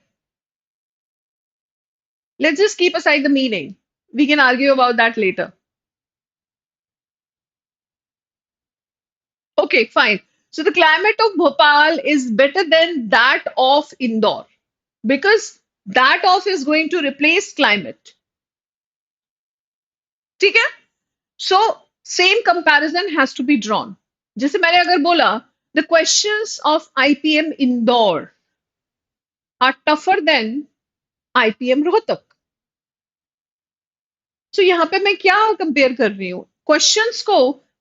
Let's just keep aside the meaning. We can argue about that later. Okay, fine. So the climate of Bhopal is better than that of Indore because that of is going to replace climate. ठीक है? So same comparison has to be drawn. जैसे मैंने अगर बोला the questions of IPM Indore are tougher than IPM Rohtak. So यहाँ पे मैं क्या कंपेयर कर रही हूँ? क्वेश्चंस को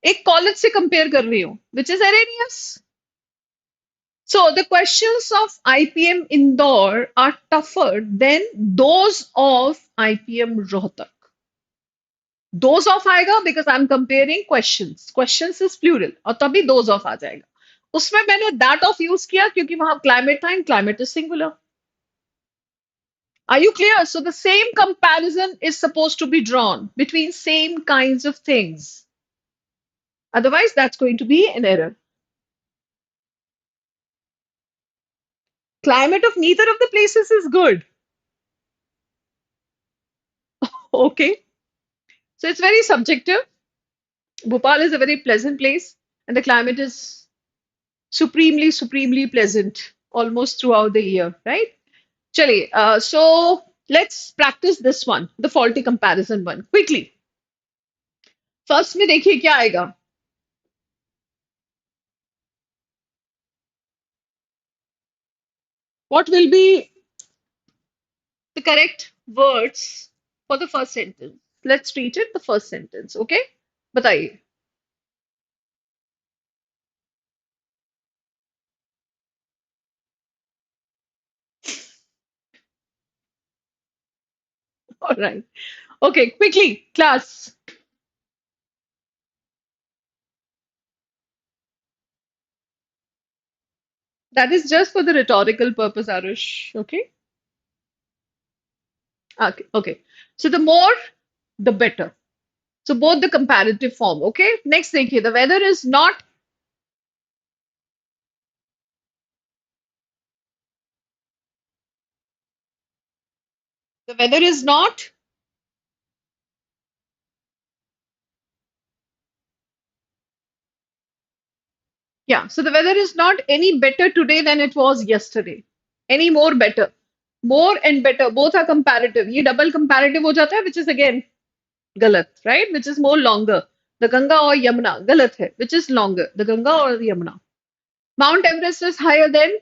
एक कॉलेज से कंपेयर कर रही हूँ, which is erroneous. So the questions of IPM Indore are tougher than those of IPM Rohtak. Those of आएगा because I'm comparing questions. Questions is plural और तभी those of आ जाएगा. उसमें मैंने that of use किया क्योंकि वहां climate था and climate is singular. Are you clear? So the same comparison is supposed to be drawn between same kinds of things. Otherwise, that's going to be an error. Climate of neither of the places is good. Okay. So it's very subjective. Bhopal is a very pleasant place, and the climate is supremely, supremely pleasant almost throughout the year, right? Chaliye, so let's practice this one, the faulty comparison one, quickly. First में देखिए क्या आएगा. What will be the correct words for the first sentence. Let's treat it the first sentence. Okay? बताइए. All right. Okay, quickly, class. That is just for the rhetorical purpose, Arush. Okay? Okay, okay. So the more, the better. So both the comparative form. Okay? Next thing here, the weather is not, the weather is not, yeah. So the weather is not any better today than it was yesterday. Any more better. More and better. Both are comparative. ये double comparative हो जाता है, which is again गलत, right? Which is more longer. The Ganga or Yamuna, गलत है. Which is longer, the Ganga or the Yamuna. Mount Everest is higher than,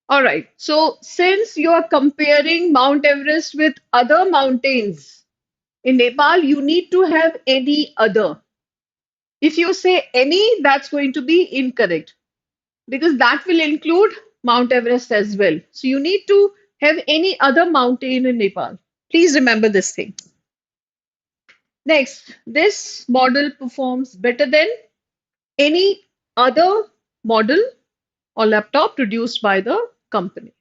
all right. So since you are comparing Mount Everest with other mountains in Nepal, you need to have any other. If you say any, that's going to be incorrect because that will include Mount Everest as well. So you need to have any other mountain in Nepal. Please remember this thing. Next, this model performs better than any other model or laptop produced by the company.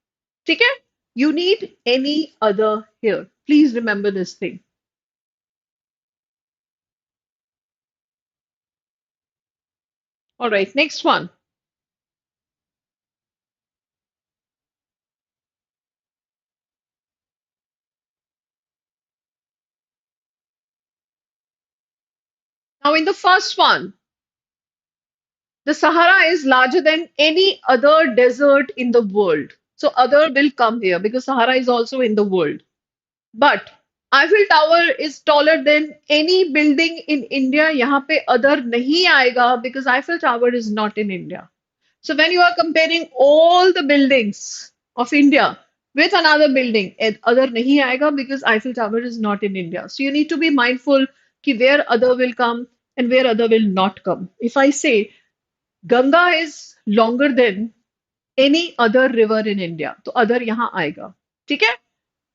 ठीक है? You need any other here. Please remember this thing. All right, next one. Now, in the first one, the Sahara is larger than any other desert in the world. So, other will come here because Sahara is also in the world. But Eiffel Tower is taller than any building in India. यहाँ पे other नहीं आएगा because Eiffel Tower is not in India. So when you are comparing all the buildings of India with another building, other nahi aayega because Eiffel Tower is not in India. So you need to be mindful ki where other will come and where other will not come. If I say Ganga is longer than any other river in India, तो other यहाँ आएगा, ठीक है?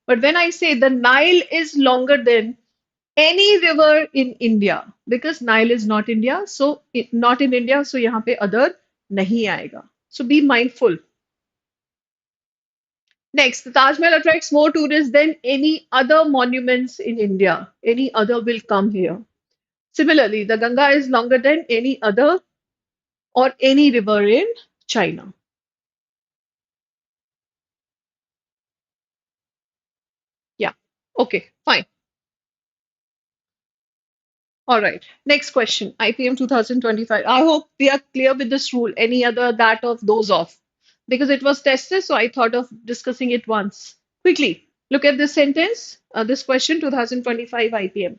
But when I say the Nile is longer than any river in India, because Nile is not India, so not in India, so यहाँ पे other नहीं आएगा. So be mindful. Next, the Taj Mahal attracts more tourists than any other monuments in India. Any other will come here. Similarly, the Ganga is longer than any other or any river in China. Yeah. Okay, fine. All right. Next question. IPM 2025. I hope we are clear with this rule. Any other that of those off? Because it was tested, so I thought of discussing it once. Quickly, look at this sentence. This question 2025 IPM.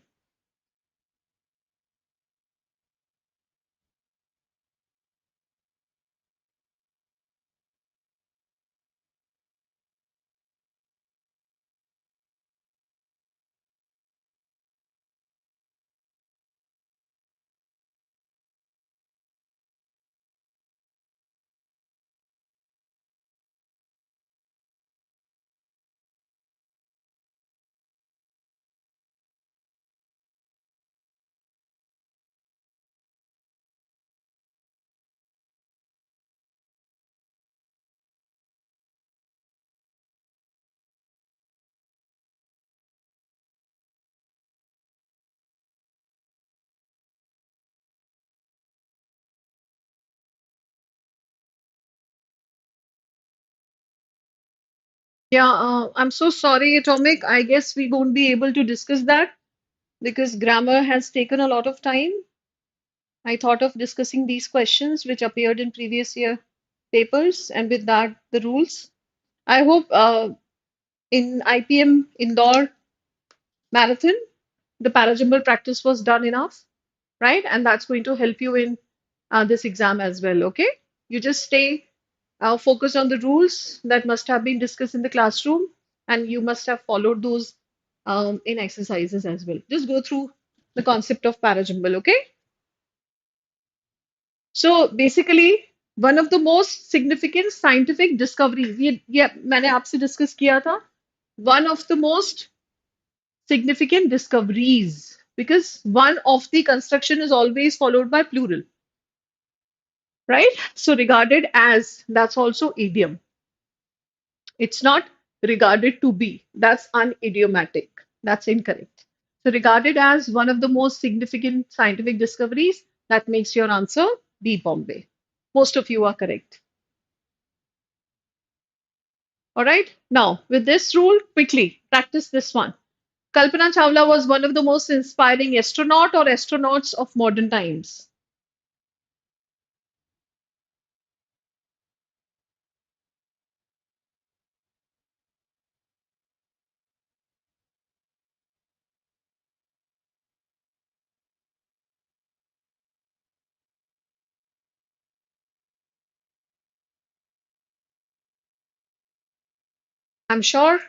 Yeah, I'm so sorry, Atomic. I guess we won't be able to discuss that because grammar has taken a lot of time. I thought of discussing these questions which appeared in previous year papers and with that the rules. I hope in IPM Indore Marathon the parajumble practice was done enough, right? And that's going to help you in this exam as well. Okay, you just stay focused on the rules that must have been discussed in the classroom, and you must have followed those in exercises as well. Just go through the concept of parajumble. Okay, so basically one of the most significant scientific discoveries, ये मैंने आपसे discuss किया था, one of the most significant discoveries, because one of the construction is always followed by plural, right? So regarded as, that's also idiom. It's not regarded to be. That's unidiomatic. That's incorrect. So regarded as one of the most significant scientific discoveries, that makes your answer B, Bombay. Most of you are correct. All right. Now, with this rule, quickly practice this one. Kalpana Chawla was one of the most inspiring astronaut or astronauts of modern times. I'm sure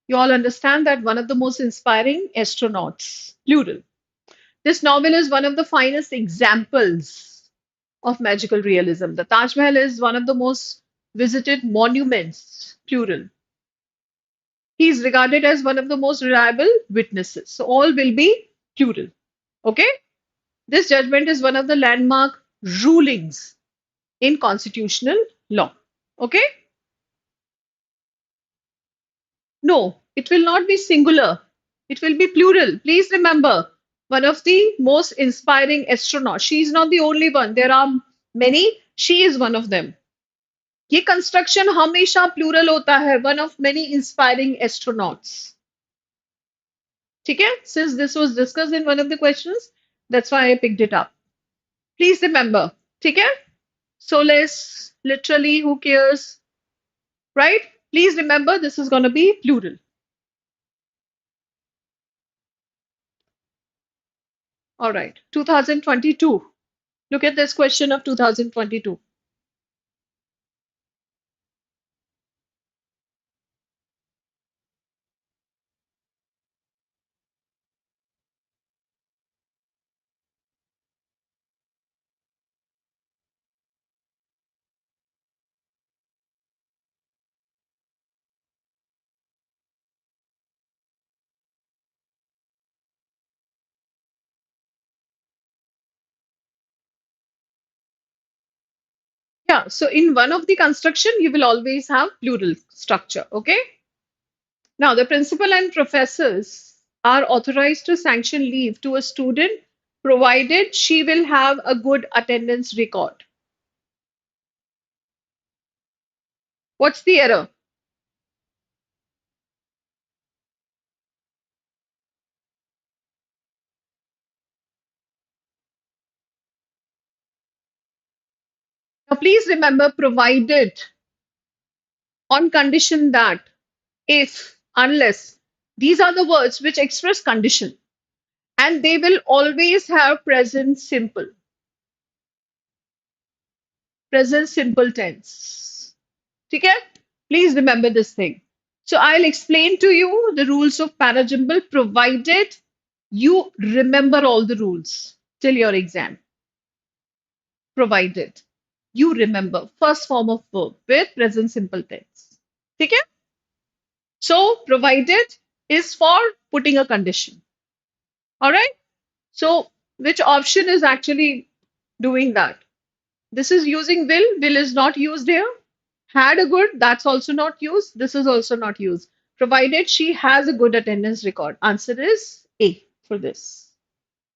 you all understand that one of the most inspiring astronauts, plural. This novel is one of the finest examples of magical realism. The Taj Mahal is one of the most visited monuments, plural. He is regarded as one of the most reliable witnesses. So all will be plural. Okay? This judgment is one of the landmark rulings in constitutional law. Okay? No, it will not be singular. It will be plural. Please remember, one of the most inspiring astronauts. She is not the only one. There are many. She is one of them. ये construction हमेशा plural होता है. One of many inspiring astronauts. ठीक है? Since this was discussed in one of the questions, that's why I picked it up. Please remember. ठीक है? Solace, literally, who cares? Right? Please remember this is going to be plural. All right. 2022. Look at this question of 2022. Yeah, so in one of the construction, you will always have plural structure. Okay. Now, the principal and professors are authorized to sanction leave to a student provided she will have a good attendance record. What's the error? Now, please remember provided on condition that if, unless, these are the words which express condition and they will always have present simple tense. Okay? Please remember this thing. So I'll explain to you the rules of parajumble provided you remember all the rules till your exam. Provided you remember first form of verb with present simple tense. Okay? So provided is for putting a condition. All right? So which option is actually doing that? This is using will. Will is not used here. Had a good, that's also not used. This is also not used. Provided she has a good attendance record. Answer is A for this.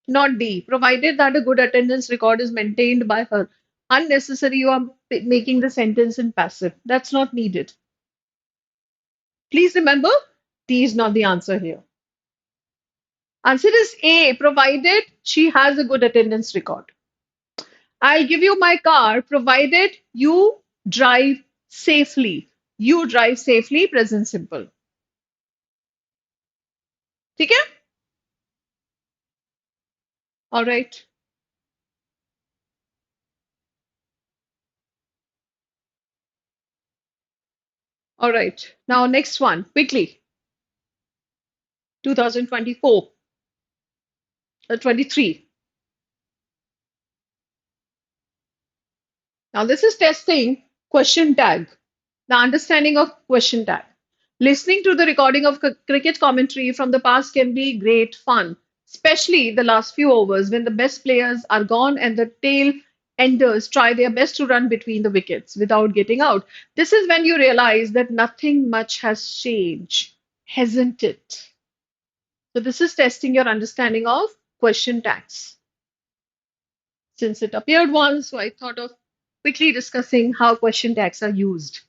Not D. Provided that a good attendance record is maintained by her. Unnecessary, you are making the sentence in passive. That's not needed. Please remember, D is not the answer here. Answer is A, provided she has a good attendance record. I'll give you my car provided you drive safely. You drive safely, present simple. ठीक है? All right. All right. Now, next one, quickly. 2024, 23. Now, this is testing question tag, the understanding of question tag. Listening to the recording of cricket commentary from the past can be great fun, especially the last few overs when the best players are gone and the tail enders try their best to run between the wickets without getting out. This is when you realize that nothing much has changed, hasn't it? So, this is testing your understanding of question tags. Since it appeared once, so I thought of quickly discussing how question tags are used.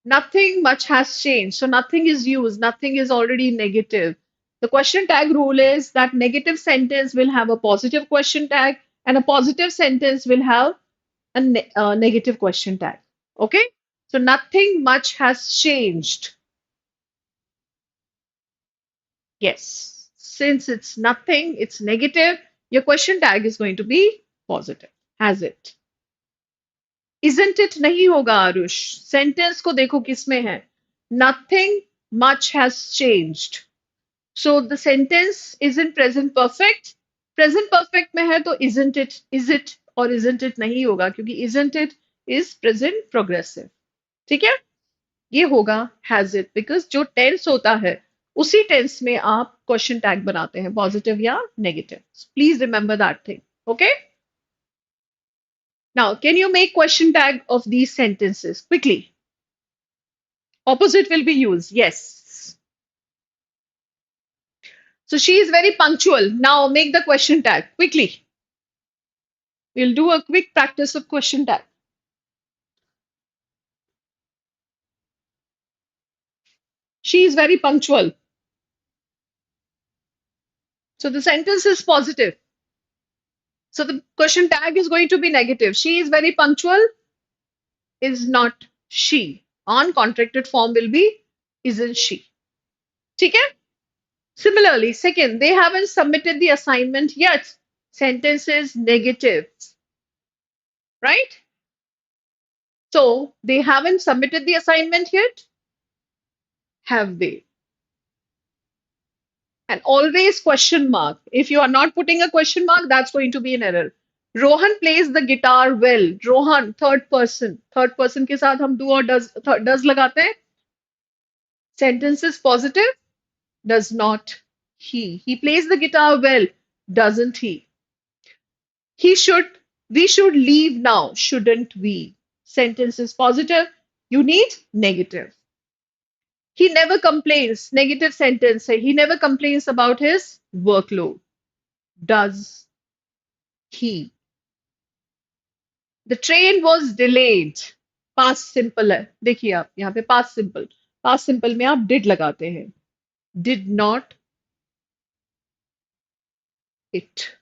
Nothing much has changed. So nothing is used, nothing is already negative. The question tag rule is that negative sentence will have a positive question tag and a positive sentence will have a negative question tag. Okay? So nothing much has changed. Yes. Since it's nothing, it's negative, your question tag is going to be positive. Has it? Isn't it नहीं होगा Aarush sentence को देखो किसमें है nothing much has changed so the sentence isn't present perfect में है तो isn't it is it और isn't it नहीं होगा क्योंकि isn't it is present progressive ठीक है ये होगा has it because जो टेंस होता है उसी टेंस में आप क्वेश्चन टैग बनाते हैं पॉजिटिव या negative please remember that thing okay Now, can you make question tag of these sentences quickly? Opposite will be used. Yes. So she is very punctual. Now make the question tag quickly. We'll do a quick practice of question tag. She is very punctual. So the sentence is positive. So the question tag is going to be negative. She is very punctual is not she. On contracted form will be isn't she. ठीक है? Similarly, second, they haven't submitted the assignment yet. Sentence is negative, right? So they haven't submitted the assignment yet, have they? And always question mark. If you are not putting a question mark, that's going to be an error. Rohan plays the guitar well. Rohan, third person. Third person के साथ हम do or does लगाते हैं. Sentence is positive, does not he. He plays the guitar well, doesn't he? He should, we should leave now, shouldn't we? Sentence is positive, you need negative. He never complains. Negative sentence. He never complains about his workload. Does he? The train was delayed. Past simple है. देखिए आप यहाँ पे past simple. Past simple में आप did लगाते हैं. Did not it.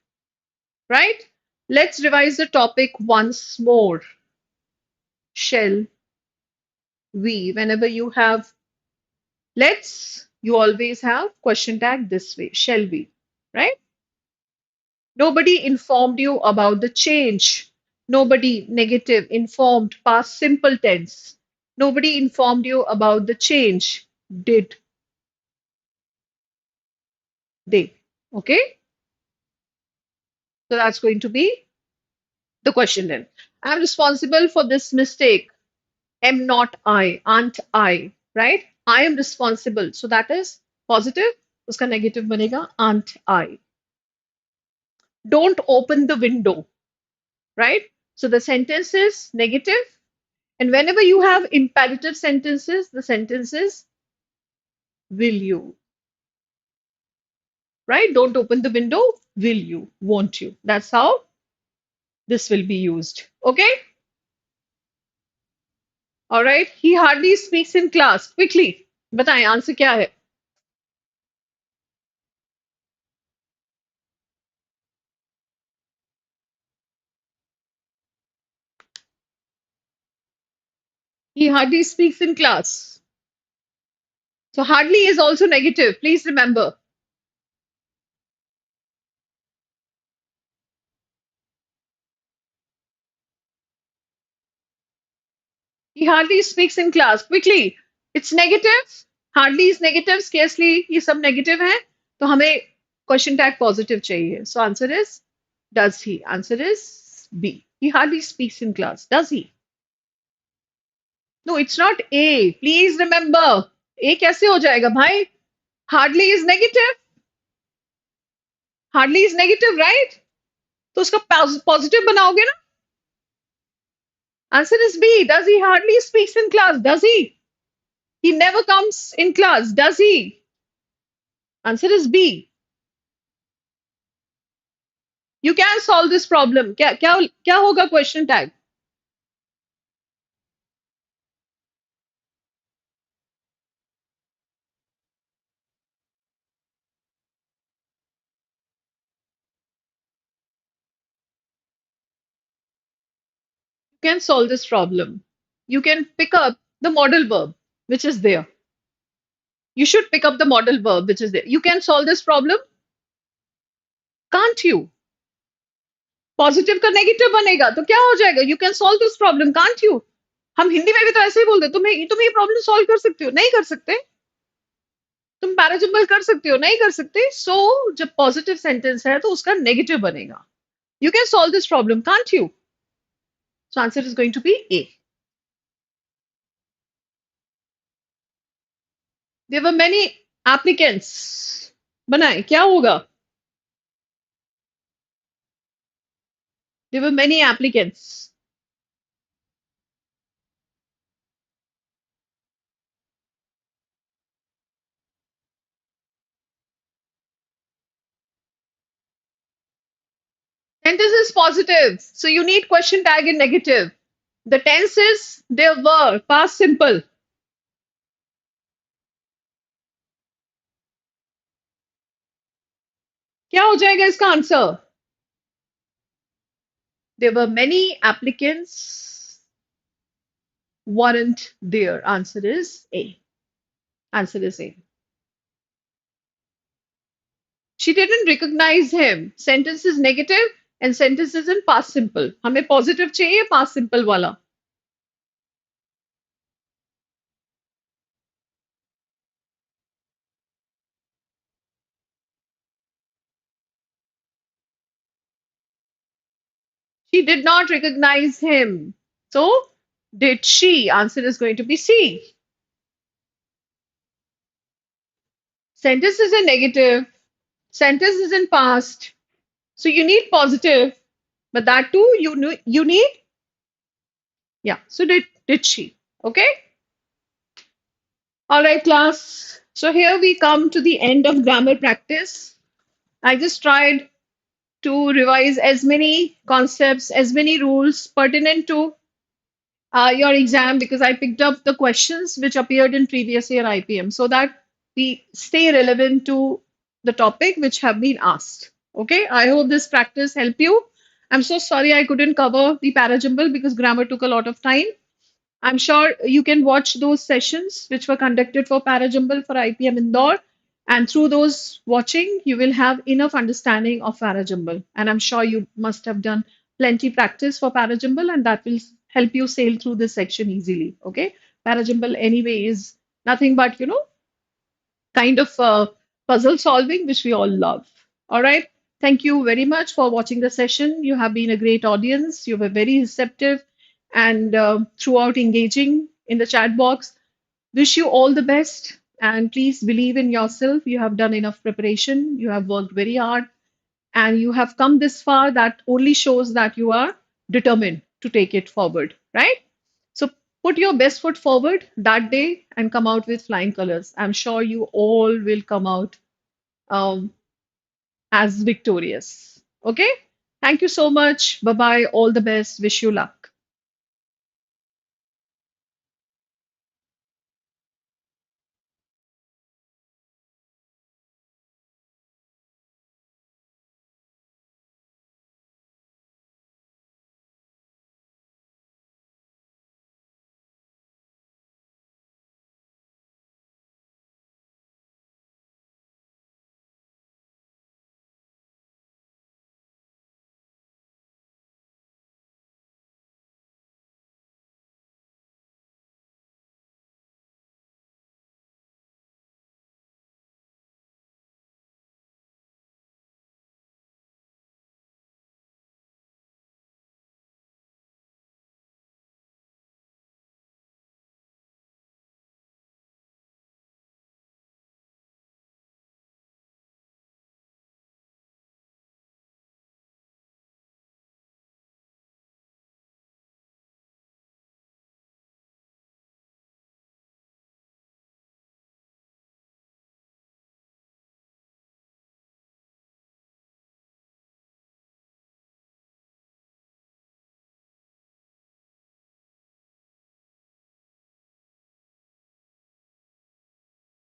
Right? Let's revise the topic once more. Shall we? Whenever you have let's, you always have question tag this way. Shall we? Right? Nobody informed you about the change. Nobody, negative, informed, past simple tense. Nobody informed you about the change. Did they? Okay? So that's going to be the question then. I'm responsible for this mistake. Am not I, aren't I, right? I am responsible. So that is positive. Uska negative banega, aren't I. Don't open the window, right? So the sentence is negative. And whenever you have imperative sentences, the sentence is will you, right? Don't open the window, will you, won't you. That's how this will be used. Okay? All right. He hardly speaks in class. Quickly. बताएं answer क्या है? He hardly speaks in class. So hardly is also negative. Please remember. He hardly speaks in class. Quickly. It's negative. Hardly is negative. Scarcely ये सब negative है. तो हमें question tag positive चाहिए. So answer is does he? Answer is B. He hardly speaks in class. Does he? No, it's not A. Please remember. A कैसे हो जाएगा भाई? Hardly is negative. Hardly is negative, right? तो उसका positive बनाओगे ना? Answer is B. Does he hardly speaks in class? Does he? He never comes in class. Does he? Answer is B. You can solve this problem. क्या क्या क्या होगा question tag? You can solve this problem. You can pick up the modal verb which is there. You should pick up the modal verb which is there. You can solve this problem, can't you? Positive का negative बनेगा तो क्या हो जाएगा you can solve this problem can't you हम हिंदी में भी तो ऐसे ही बोलते तुम ये प्रॉब्लम सॉल्व कर सकते हो नहीं कर सकते तुम पैराजम्बल कर सकते हो नहीं कर सकते सो जब पॉजिटिव सेंटेंस है तो उसका नेगेटिव बनेगा you can solve this problem can't you so answer is going to be A there were many applicants बनाए क्या होगा there were many applicants sentence is positive so you need question tag in negative the tense is there were past simple क्या हो जाएगा इसका answer there were many applicants weren't there answer is A answer is A she didn't recognize him sentence is negative and sentence is in past simple हमें positive चाहिए past simple वाला she did not recognize him so did she answer is going to be C sentence is in negative sentence is in past so you need positive but that too you need yeah so did she okay all right class so here we come to the end of grammar practice I just tried to revise as many concepts as many rules pertinent to your exam because I picked up the questions which appeared in previous year IPM so that we stay relevant to the topic which have been asked. Okay, I hope this practice help you. I'm so sorry I couldn't cover the parajumble because grammar took a lot of time. I'm sure you can watch those sessions which were conducted for parajumble for IPM Indore. And through those watching, you will have enough understanding of parajumble. And I'm sure you must have done plenty practice for parajumble, and that will help you sail through this section easily. Okay, parajumble anyway is nothing but kind of puzzle solving, which we all love. All right. Thank you very much for watching the session. You have been a great audience. You were very receptive and throughout engaging in the chat box. Wish you all the best and please believe in yourself. You have done enough preparation. You have worked very hard and you have come this far. That only shows that you are determined to take it forward, right? So put your best foot forward that day and come out with flying colors. I'm sure you all will come out um, as victorious. Okay? Thank you so much. Bye bye. All the best. Wish you luck.